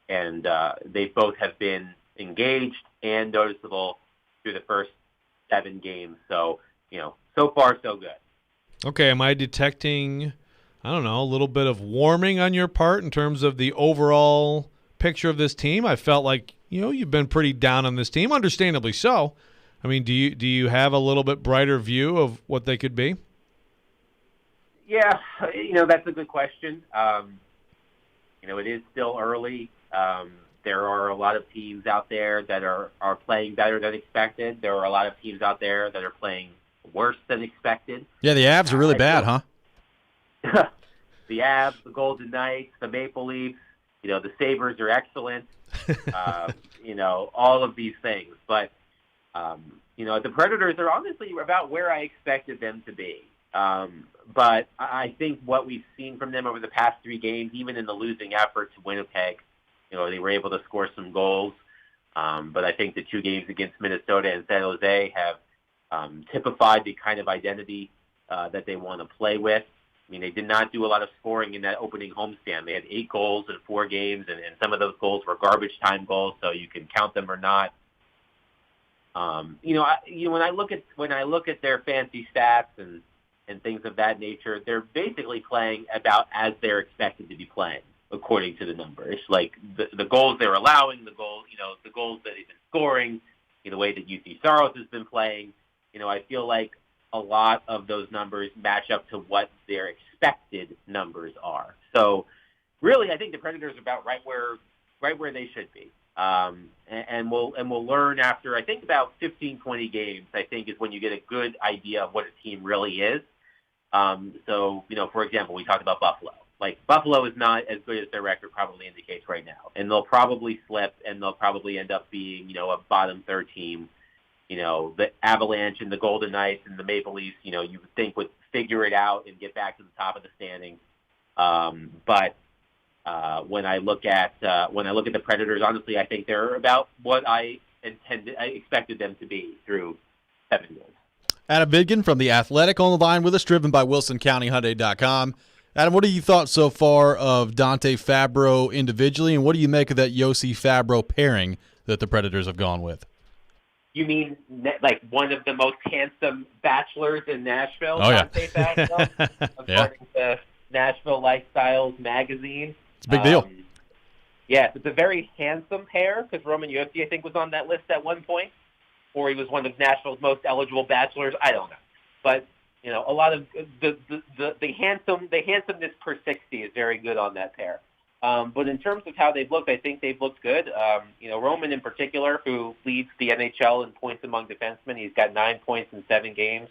and they both have been engaged and noticeable through the first 7 games. So so far so good. Okay, am I detecting, I don't know, a little bit of warming on your part in terms of the overall picture of this team? I felt like, you've been pretty down on this team, understandably so. I mean, do you have a little bit brighter view of what they could be? Yeah, that's a good question. It is still early. There are a lot of teams out there that are playing better than expected. There are a lot of teams out there that are playing worse than expected. Yeah, the Avs are really bad, huh? The Avs, the Golden Knights, the Maple Leafs, the Sabres are excellent. All of these things. But, the Predators are honestly about where I expected them to be. But I think what we've seen from them over the past 3 games, even in the losing effort to Winnipeg, they were able to score some goals. But I think the 2 games against Minnesota and San Jose have typified the kind of identity that they want to play with. I mean, they did not do a lot of scoring in that opening homestand. They had 8 goals in 4 games, and some of those goals were garbage time goals, so you can count them or not. When I look at their fancy stats and things of that nature, they're basically playing about as they're expected to be playing, according to the numbers. Like the goals they're allowing, the goals that they've been scoring, the way that UC Saros has been playing. I feel like a lot of those numbers match up to what their expected numbers are. So really, I think the Predators are about right where they should be. And we'll learn after, I think, about 15, 20 games, I think, is when you get a good idea of what a team really is. For example, we talked about Buffalo. Like, Buffalo is not as good as their record probably indicates right now. And they'll probably slip, and they'll probably end up being, a bottom 3rd team. The Avalanche and the Golden Knights and the Maple Leafs, you would think would figure it out and get back to the top of the standings. But when I look at the Predators, honestly, I think they're about what I expected them to be through 7 years. Adam Bidkin from The Athletic on the line with us, driven by WilsonCountyHyundai.com. Adam, what have you thought so far of Dante Fabro individually, and what do you make of that Yossi Fabro pairing that the Predators have gone with? You mean like one of the most handsome bachelors in Nashville? Oh, yeah. Dante Fabro, according to Nashville Lifestyles magazine. It's a big deal. Yes, it's a very handsome pair because Roman Yossi, I think, was on that list at one point, or he was one of Nashville's most eligible bachelors. I don't know, but a lot of the handsomeness per 60 is very good on that pair. But in terms of how they've looked, I think they've looked good. Roman in particular, who leads the NHL in points among defensemen, he's got 9 points in 7 games.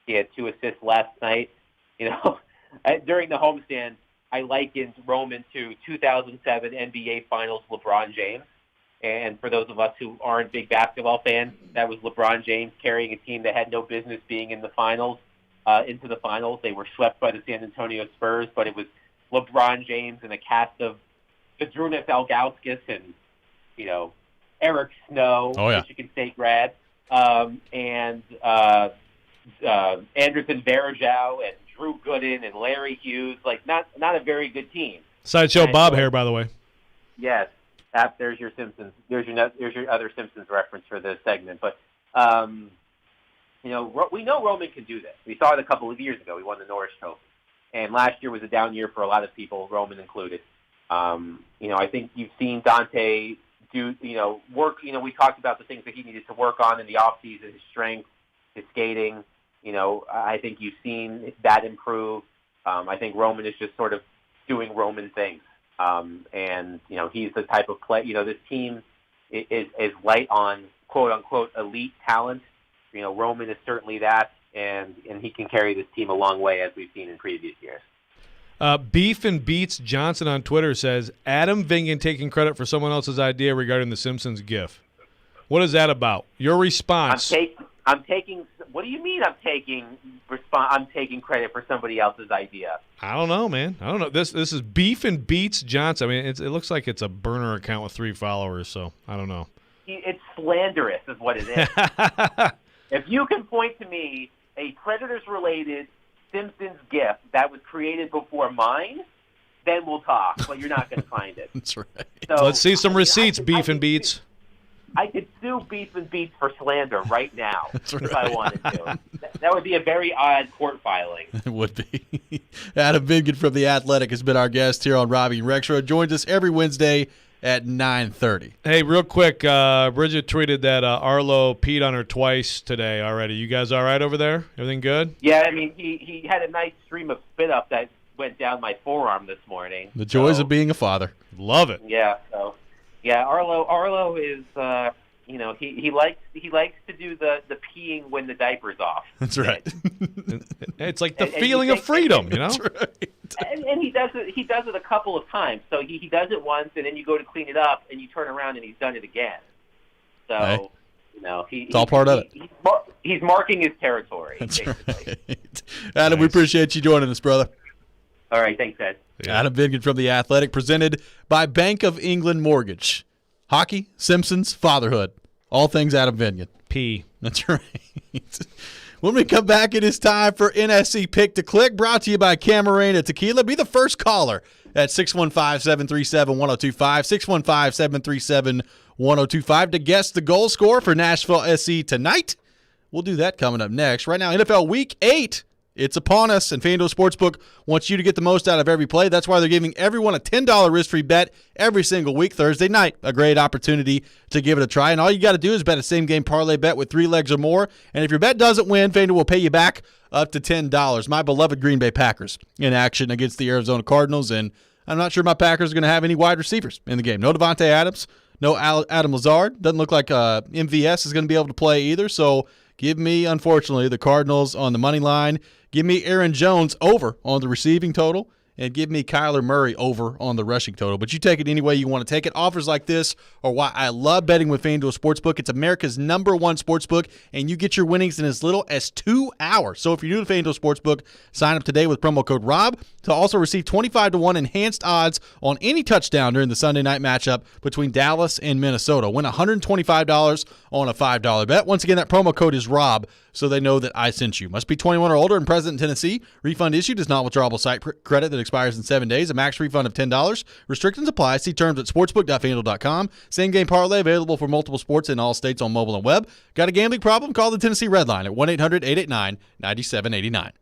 He had 2 assists last night. During the homestand, I likened Roman to 2007 NBA Finals LeBron James. And for those of us who aren't big basketball fans, that was LeBron James carrying a team that had no business being in the finals, into the finals. They were swept by the San Antonio Spurs, but it was LeBron James and a cast of Zadrunas Ilgauskas and, Eric Snow, Michigan State grad, and Anderson Varejao and Drew Gooden and Larry Hughes. Like, not a very good team. Sideshow Bob hair, by the way. Yes. There's your Simpsons. There's your other Simpsons reference for this segment. But, we know Roman can do this. We saw it a couple of years ago. He won the Norris Trophy. And last year was a down year for a lot of people, Roman included. I think you've seen Dante do, work. We talked about the things that he needed to work on in the offseason, his strength, his skating. I think you've seen that improve. I think Roman is just sort of doing Roman things. And he's the type of play, this team is light on quote-unquote elite talent. Roman is certainly that. And he can carry this team a long way, as we've seen in previous years. Beef and Beats Johnson on Twitter says, Adam Vingan taking credit for someone else's idea regarding the Simpsons GIF. What is that about? Your response. I'm taking. What do you mean? I'm taking credit for somebody else's idea. I don't know, man. I don't know. This is Beef and Beats Johnson. I mean, it looks like it's a burner account with 3 followers. So I don't know. It's slanderous, is what it is. If you can point to me a Predators-related Simpsons GIF that was created before mine, then we'll talk. But you're not going to find it. That's right. So, let's see some receipts, Beef and Beats. I could sue Beats and Beats for slander right now if right. I wanted to. That would be a very odd court filing. It would be. Adam Vingan from The Athletic has been our guest here on Robby and Rexrode. Joins us every Wednesday at 9:30. Hey, real quick, Bridget tweeted that Arlo peed on her twice today already. You guys all right over there? Everything good? Yeah, I mean, he had a nice stream of spit up that went down my forearm this morning. The joys of being a father. Love it. Yeah, so yeah, Arlo is he likes to do the peeing when the diaper's off. That's right. It's like the feeling of freedom, you know? That's right. And he does it a couple of times. So he does it once, and then you go to clean it up, and you turn around, and he's done it again. So, hey. It's all part of it. He's marking his territory. That's basically. right. Adam, we appreciate you joining us, brother. All right, thanks, Ed. Yeah. Adam Vingan from The Athletic, presented by Bank of England Mortgage. Hockey, Simpsons, fatherhood. All things Adam Vingan. P. That's right. When we come back, it is time for NSC Pick to Click, brought to you by Camarena Tequila. Be the first caller at 615-737-1025, 615-737-1025 to guess the goal score for Nashville SC tonight. We'll do that coming up next. Right now, NFL Week 8. It's upon us, and FanDuel Sportsbook wants you to get the most out of every play. That's why they're giving everyone a $10 risk-free bet every single week Thursday night. A great opportunity to give it a try. And all you got to do is bet a same-game parlay bet with 3 legs or more. And if your bet doesn't win, FanDuel will pay you back up to $10. My beloved Green Bay Packers in action against the Arizona Cardinals. And I'm not sure my Packers are going to have any wide receivers in the game. No Devontae Adams, no Adam Lazard. Doesn't look like MVS is going to be able to play either. So give me, unfortunately, the Cardinals on the money line. Give me Aaron Jones over on the receiving total, and give me Kyler Murray over on the rushing total. But you take it any way you want to take it. Offers like this are why I love betting with FanDuel Sportsbook. It's America's #1 sportsbook, and you get your winnings in as little as 2 hours. So if you're new to FanDuel Sportsbook, sign up today with promo code ROB to also receive 25-1 enhanced odds on any touchdown during the Sunday night matchup between Dallas and Minnesota. Win $125 on a $5 bet. Once again, that promo code is ROB, so they know that I sent you. Must be 21 or older and present in Tennessee. Refund issued is not withdrawable site credit that expires in 7 days. A max refund of $10. Restrictions apply. See terms at sportsbook.fanduel.com. Same game parlay available for multiple sports in all states on mobile and web. Got a gambling problem? Call the Tennessee Red Line at 1-800-889-9789.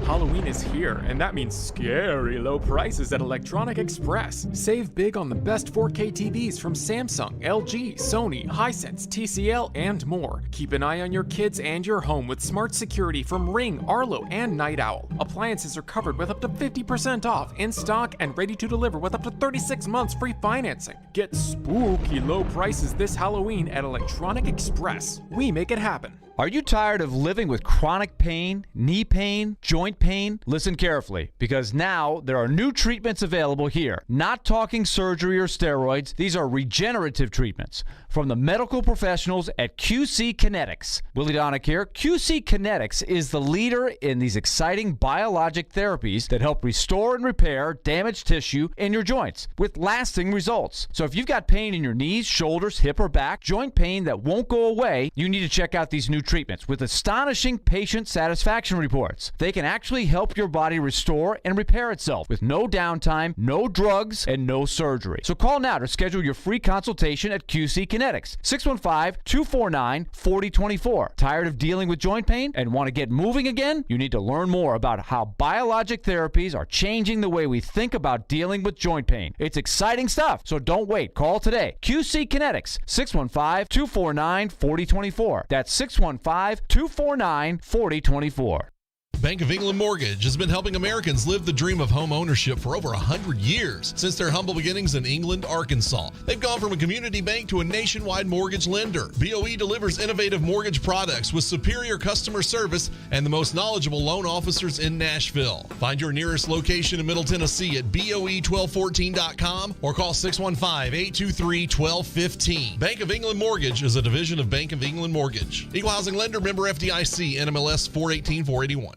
Halloween is here, and that means scary low prices at Electronic Express. Save big on the best 4K TVs from Samsung, LG, Sony, Hisense, TCL, and more. Keep an eye on your kids and your home with smart security from Ring, Arlo, and Night Owl. Appliances are covered with up to 50% off, in stock, and ready to deliver with up to 36 months free financing. Get spooky low prices this Halloween at Electronic Express. We make it happen. Are you tired of living with chronic pain, knee pain, joint pain? Listen carefully, because now there are new treatments available here. Not talking surgery or steroids. These are regenerative treatments from the medical professionals at QC Kinetics. Willie Donick here. QC Kinetics is the leader in these exciting biologic therapies that help restore and repair damaged tissue in your joints with lasting results. So if you've got pain in your knees, shoulders, hip, or back, joint pain that won't go away, you need to check out these new treatments with astonishing patient satisfaction reports. They can actually help your body restore and repair itself with no downtime, no drugs, and no surgery. So call now to schedule your free consultation at QC Kinetics. 615-249-4024. Tired of dealing with joint pain and want to get moving again? You need to learn more about how biologic therapies are changing the way we think about dealing with joint pain. It's exciting stuff, so don't wait. Call today. QC Kinetics, 615-249-4024. That's 615-249-4024. Bank of England Mortgage has been helping Americans live the dream of home ownership for over 100 years. Since their humble beginnings in England, Arkansas, they've gone from a community bank to a nationwide mortgage lender. BOE delivers innovative mortgage products with superior customer service and the most knowledgeable loan officers in Nashville. Find your nearest location in Middle Tennessee at BOE1214.com or call 615-823-1215. Bank of England Mortgage is a division of Bank of England Mortgage. Equal housing lender, member FDIC, NMLS 418-481.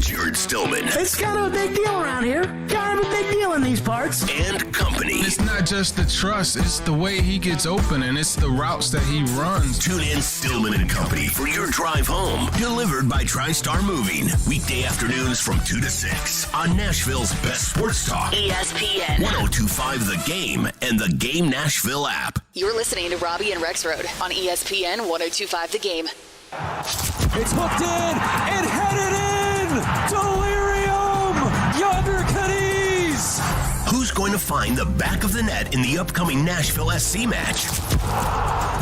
Jared Stillman. It's kind of a big deal around here. Kind of a big deal in these parts. And company. It's not just the trust, it's the way he gets open, and it's the routes that he runs. Tune in Stillman and Company for your drive home. Delivered by TriStar Moving. Weekday afternoons from 2 to 6 on Nashville's best sports talk. ESPN 102.5 The Game and the Game Nashville app. You're listening to Robby and Rexrode on ESPN 102.5 The Game. It's hooked in and headed in. Delirium. Yonder Cadiz. Who's going to find the back of the net in the upcoming Nashville SC match?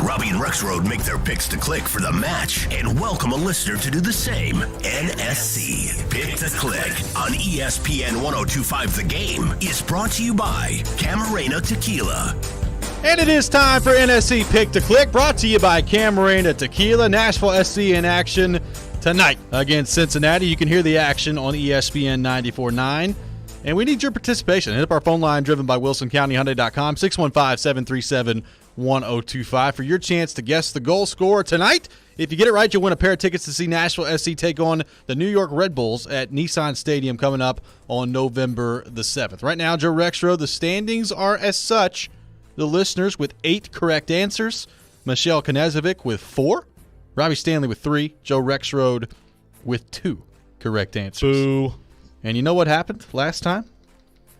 Robby and Rexrode make their picks to click for the match and welcome a listener to do the same. NSC Pick to Click on ESPN 102.5 The Game is brought to you by Camarena Tequila. And it is time for NSC Pick to Click, brought to you by Camarena Tequila. Nashville SC in action tonight against Cincinnati. You can hear the action on ESPN 94.9. And we need your participation. Hit up our phone line driven by WilsonCountyHyundai.com, 615-737-1025 for your chance to guess the goal scorer tonight. If you get it right, you'll win a pair of tickets to see Nashville SC take on the New York Red Bulls at Nissan Stadium coming up on November the 7th. Right now, Joe Rexrode, the standings are as such. The listeners with 8 correct answers. Michelle Knezovic with 4. Robbie Stanley with 3. Joe Rexrode with 2 correct answers. Boo. And you know what happened last time?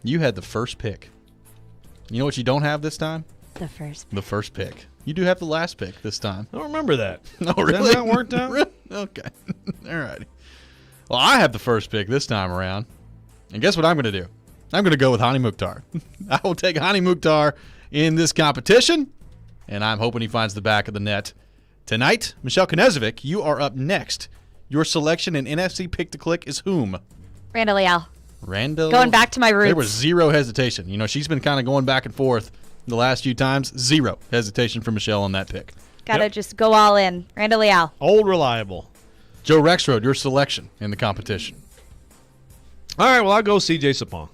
You had the first pick. You know what you don't have this time? The first pick. The first pick. You do have the last pick this time. I don't remember that. No, really? That worked out? Okay. All righty. Well, I have the first pick this time around. And guess what I'm going to do? I'm going to go with Hani Mukhtar. I will take Hani Mukhtar in this competition, and I'm hoping he finds the back of the net tonight. Michelle Knezovic, you are up next. Your selection in NFC Pick to Click is whom? Randall Leal. Randall. Going back to my roots. There was zero hesitation. You know, she's been kind of going back and forth the last few times. Zero hesitation for Michelle on that pick. Gotta just go all in. Randall Leal. Old reliable. Joe Rexrode, your selection in the competition. All right, well, I'll go CJ Sapong.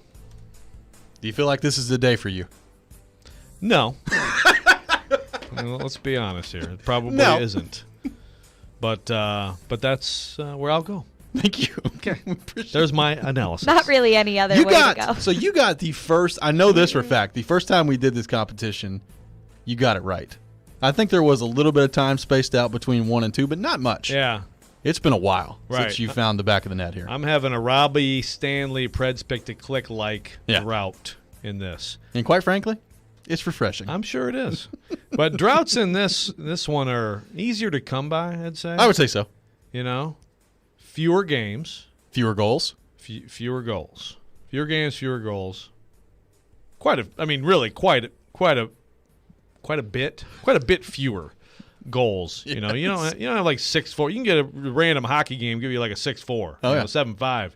Do you feel like this is the day for you? No. Well, let's be honest here. It probably isn't. But that's where I'll go. Thank you. Okay. There's my analysis. Not really any other way to go. So you got the first, I know this for a fact, the first time we did this competition, you got it right. I think there was a little bit of time spaced out between 1 and 2, but not much. Yeah. It's been a while since you found the back of the net here. I'm having a Robby Stanley Preds Pick to Click like route in this. And quite frankly, it's refreshing. I'm sure it is. But droughts in this one are easier to come by, I'd say. I would say so. You know, fewer games. Fewer goals. Fewer goals. Fewer games, fewer goals. Quite a bit fewer goals. You know, you don't have like 6-4. You can get a random hockey game, give you like a 6-4, 7-5.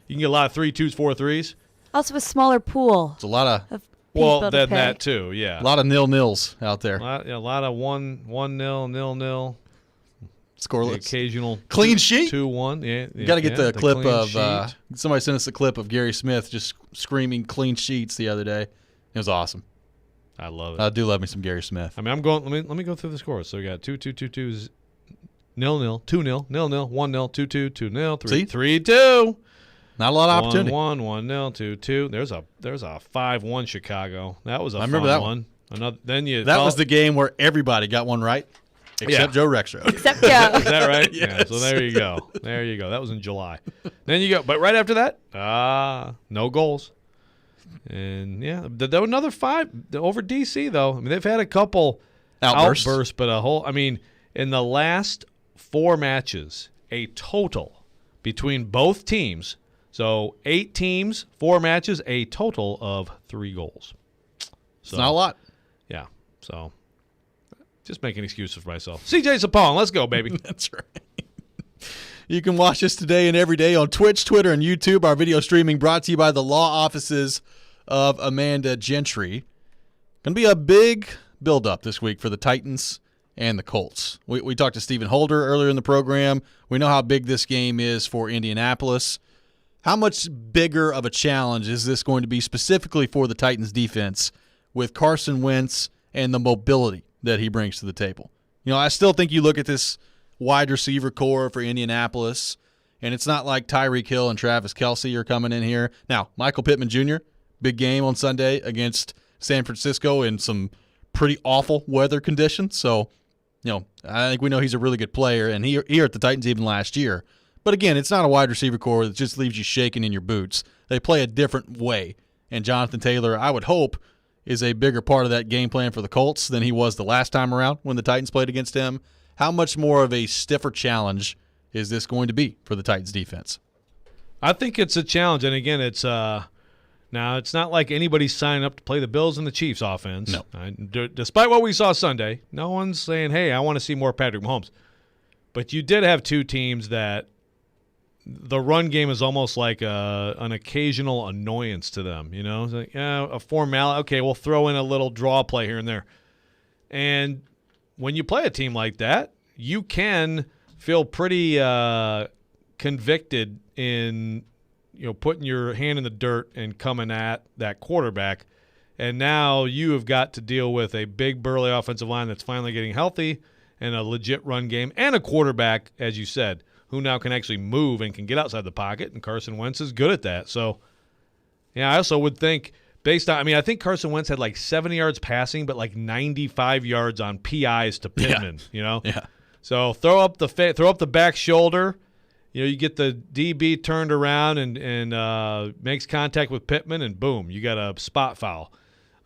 You can get a lot of 3-2s, 4-3s. Also a smaller pool. It's a lot of well, then that too, yeah. A lot of 0-0s out there. A lot of 1-0, 0-0. Scoreless. The occasional clean sheet. 2-1. Yeah, you got to get the clip of sheet. Somebody sent us a clip of Gary Smith just screaming clean sheets the other day. It was awesome. I love it. I do love me some Gary Smith. I mean, I'm going. Let me go through the scores. So we got 2-2, 2-2, 0-0, 2-0, 0-0, 1-0, 2-2, 2-0, 3-2. Not a lot of opportunity. 1-1, 1-0, 2-2. There's a 5-1 Chicago. That was a fun one. That was the game where everybody got one right, except Joe Rexrode. Except Joe. Is that right? Yes. Yeah. So there you go. There you go. That was in July. Then you go. But right after that, no goals. And there were another 5 over DC though. I mean, they've had a couple outbursts, but in the last 4 matches, a total between both teams. So 8 teams, 4 matches, a total of 3 goals. So, it's not a lot. Yeah. So just making excuses for myself. CJ Sapong, let's go, baby. That's right. You can watch us today and every day on Twitch, Twitter, and YouTube. Our video streaming brought to you by the law offices of Amanda Gentry. Going to be a big build-up this week for the Titans and the Colts. We talked to Stephen Holder earlier in the program. We know how big this game is for Indianapolis. How much bigger of a challenge is this going to be specifically for the Titans defense with Carson Wentz and the mobility that he brings to the table? You know, I still think you look at this wide receiver core for Indianapolis, And it's not like Tyreek Hill and Travis Kelce are coming in here. Now, Michael Pittman Jr., big game on Sunday against San Francisco in some pretty awful weather conditions. So, I think we know he's a really good player, and he hurt the Titans even last year. But again, it's not a wide receiver core that just leaves you shaking in your boots. They play a different way. And Jonathan Taylor, I would hope, is a bigger part of that game plan for the Colts than he was the last time around when the Titans played against him. How much more of a stiffer challenge is this going to be for the Titans defense? I think it's a challenge, and again, it's now it's not like anybody's signing up to play the Bills and the Chiefs offense. No. Despite what we saw Sunday, no one's saying, hey, I want to see more Patrick Mahomes. But you did have two teams that the run game is almost like an occasional annoyance to them. It's like, a formality. Okay, we'll throw in a little draw play here and there. And when you play a team like that, you can feel pretty convicted in putting your hand in the dirt and coming at that quarterback. And now you have got to deal with a big burly offensive line that's finally getting healthy and a legit run game and a quarterback, as you said, who now can actually move and can get outside the pocket, and Carson Wentz is good at that. So, I also would think I think Carson Wentz had like 70 yards passing, but like 95 yards on PIs to Pittman, Yeah. So throw up the back shoulder. You get the DB turned around and makes contact with Pittman, and boom, you got a spot foul.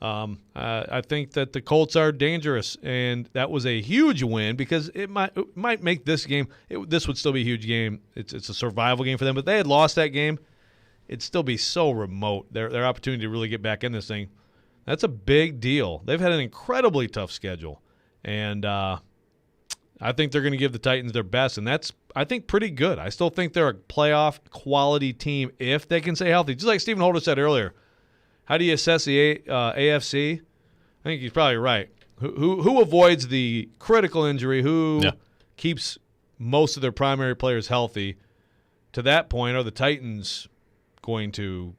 I think that the Colts are dangerous, and that was a huge win because it might make this game. This would still be a huge game. It's a survival game for them, but they had lost that game. It'd still be so remote. Their opportunity to really get back in this thing. That's a big deal. They've had an incredibly tough schedule, and I think they're going to give the Titans their best, and that's, I think, pretty good. I still think they're a playoff quality team if they can stay healthy. Just like Stephen Holder said earlier, how do you assess the AFC? I think he's probably right. Who avoids the critical injury? Who keeps most of their primary players healthy? To that point, are the Titans going to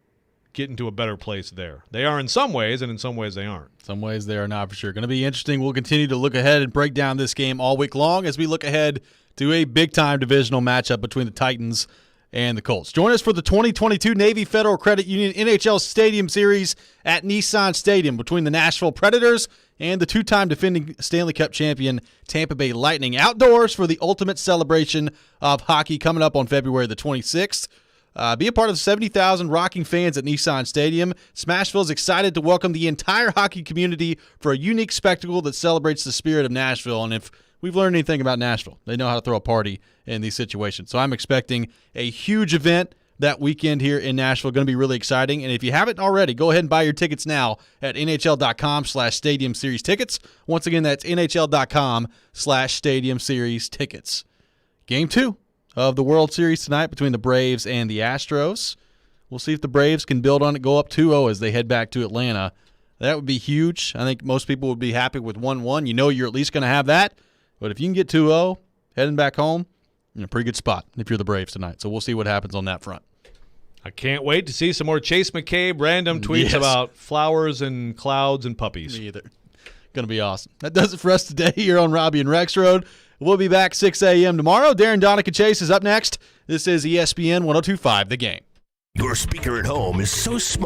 get into a better place there? They are in some ways, and in some ways they aren't. Some ways they are not, for sure. Going to be interesting. We'll continue to look ahead and break down this game all week long as we look ahead to a big-time divisional matchup between the Titans and the Colts. Join us for the 2022 Navy Federal Credit Union NHL Stadium Series at Nissan Stadium between the Nashville Predators and the two-time defending Stanley Cup champion Tampa Bay Lightning. Outdoors for the ultimate celebration of hockey coming up on February the 26th. Be a part of the 70,000 rocking fans at Nissan Stadium. Smashville is excited to welcome the entire hockey community for a unique spectacle that celebrates the spirit of Nashville. And if we've learned anything about Nashville, they know how to throw a party in these situations. So I'm expecting a huge event that weekend here in Nashville. Going to be really exciting. And if you haven't already, go ahead and buy your tickets now at NHL.com/Stadium Series tickets. Once again, that's NHL.com/Stadium Series tickets. Game 2 of the World Series tonight between the Braves and the Astros. We'll see if the Braves can build on it, go up 2-0 as they head back to Atlanta. That would be huge. I think most people would be happy with 1-1. You're at least going to have that. But if you can get 2-0, heading back home, you're in a pretty good spot if you're the Braves tonight. So we'll see what happens on that front. I can't wait to see some more Chase McCabe random tweets about flowers and clouds and puppies. Me either. Going to be awesome. That does it for us today here on Robby and Rexrode. We'll be back 6 a.m. tomorrow. Darren Donica Chase is up next. This is ESPN 102.5 The Game. Your speaker at home is so smart.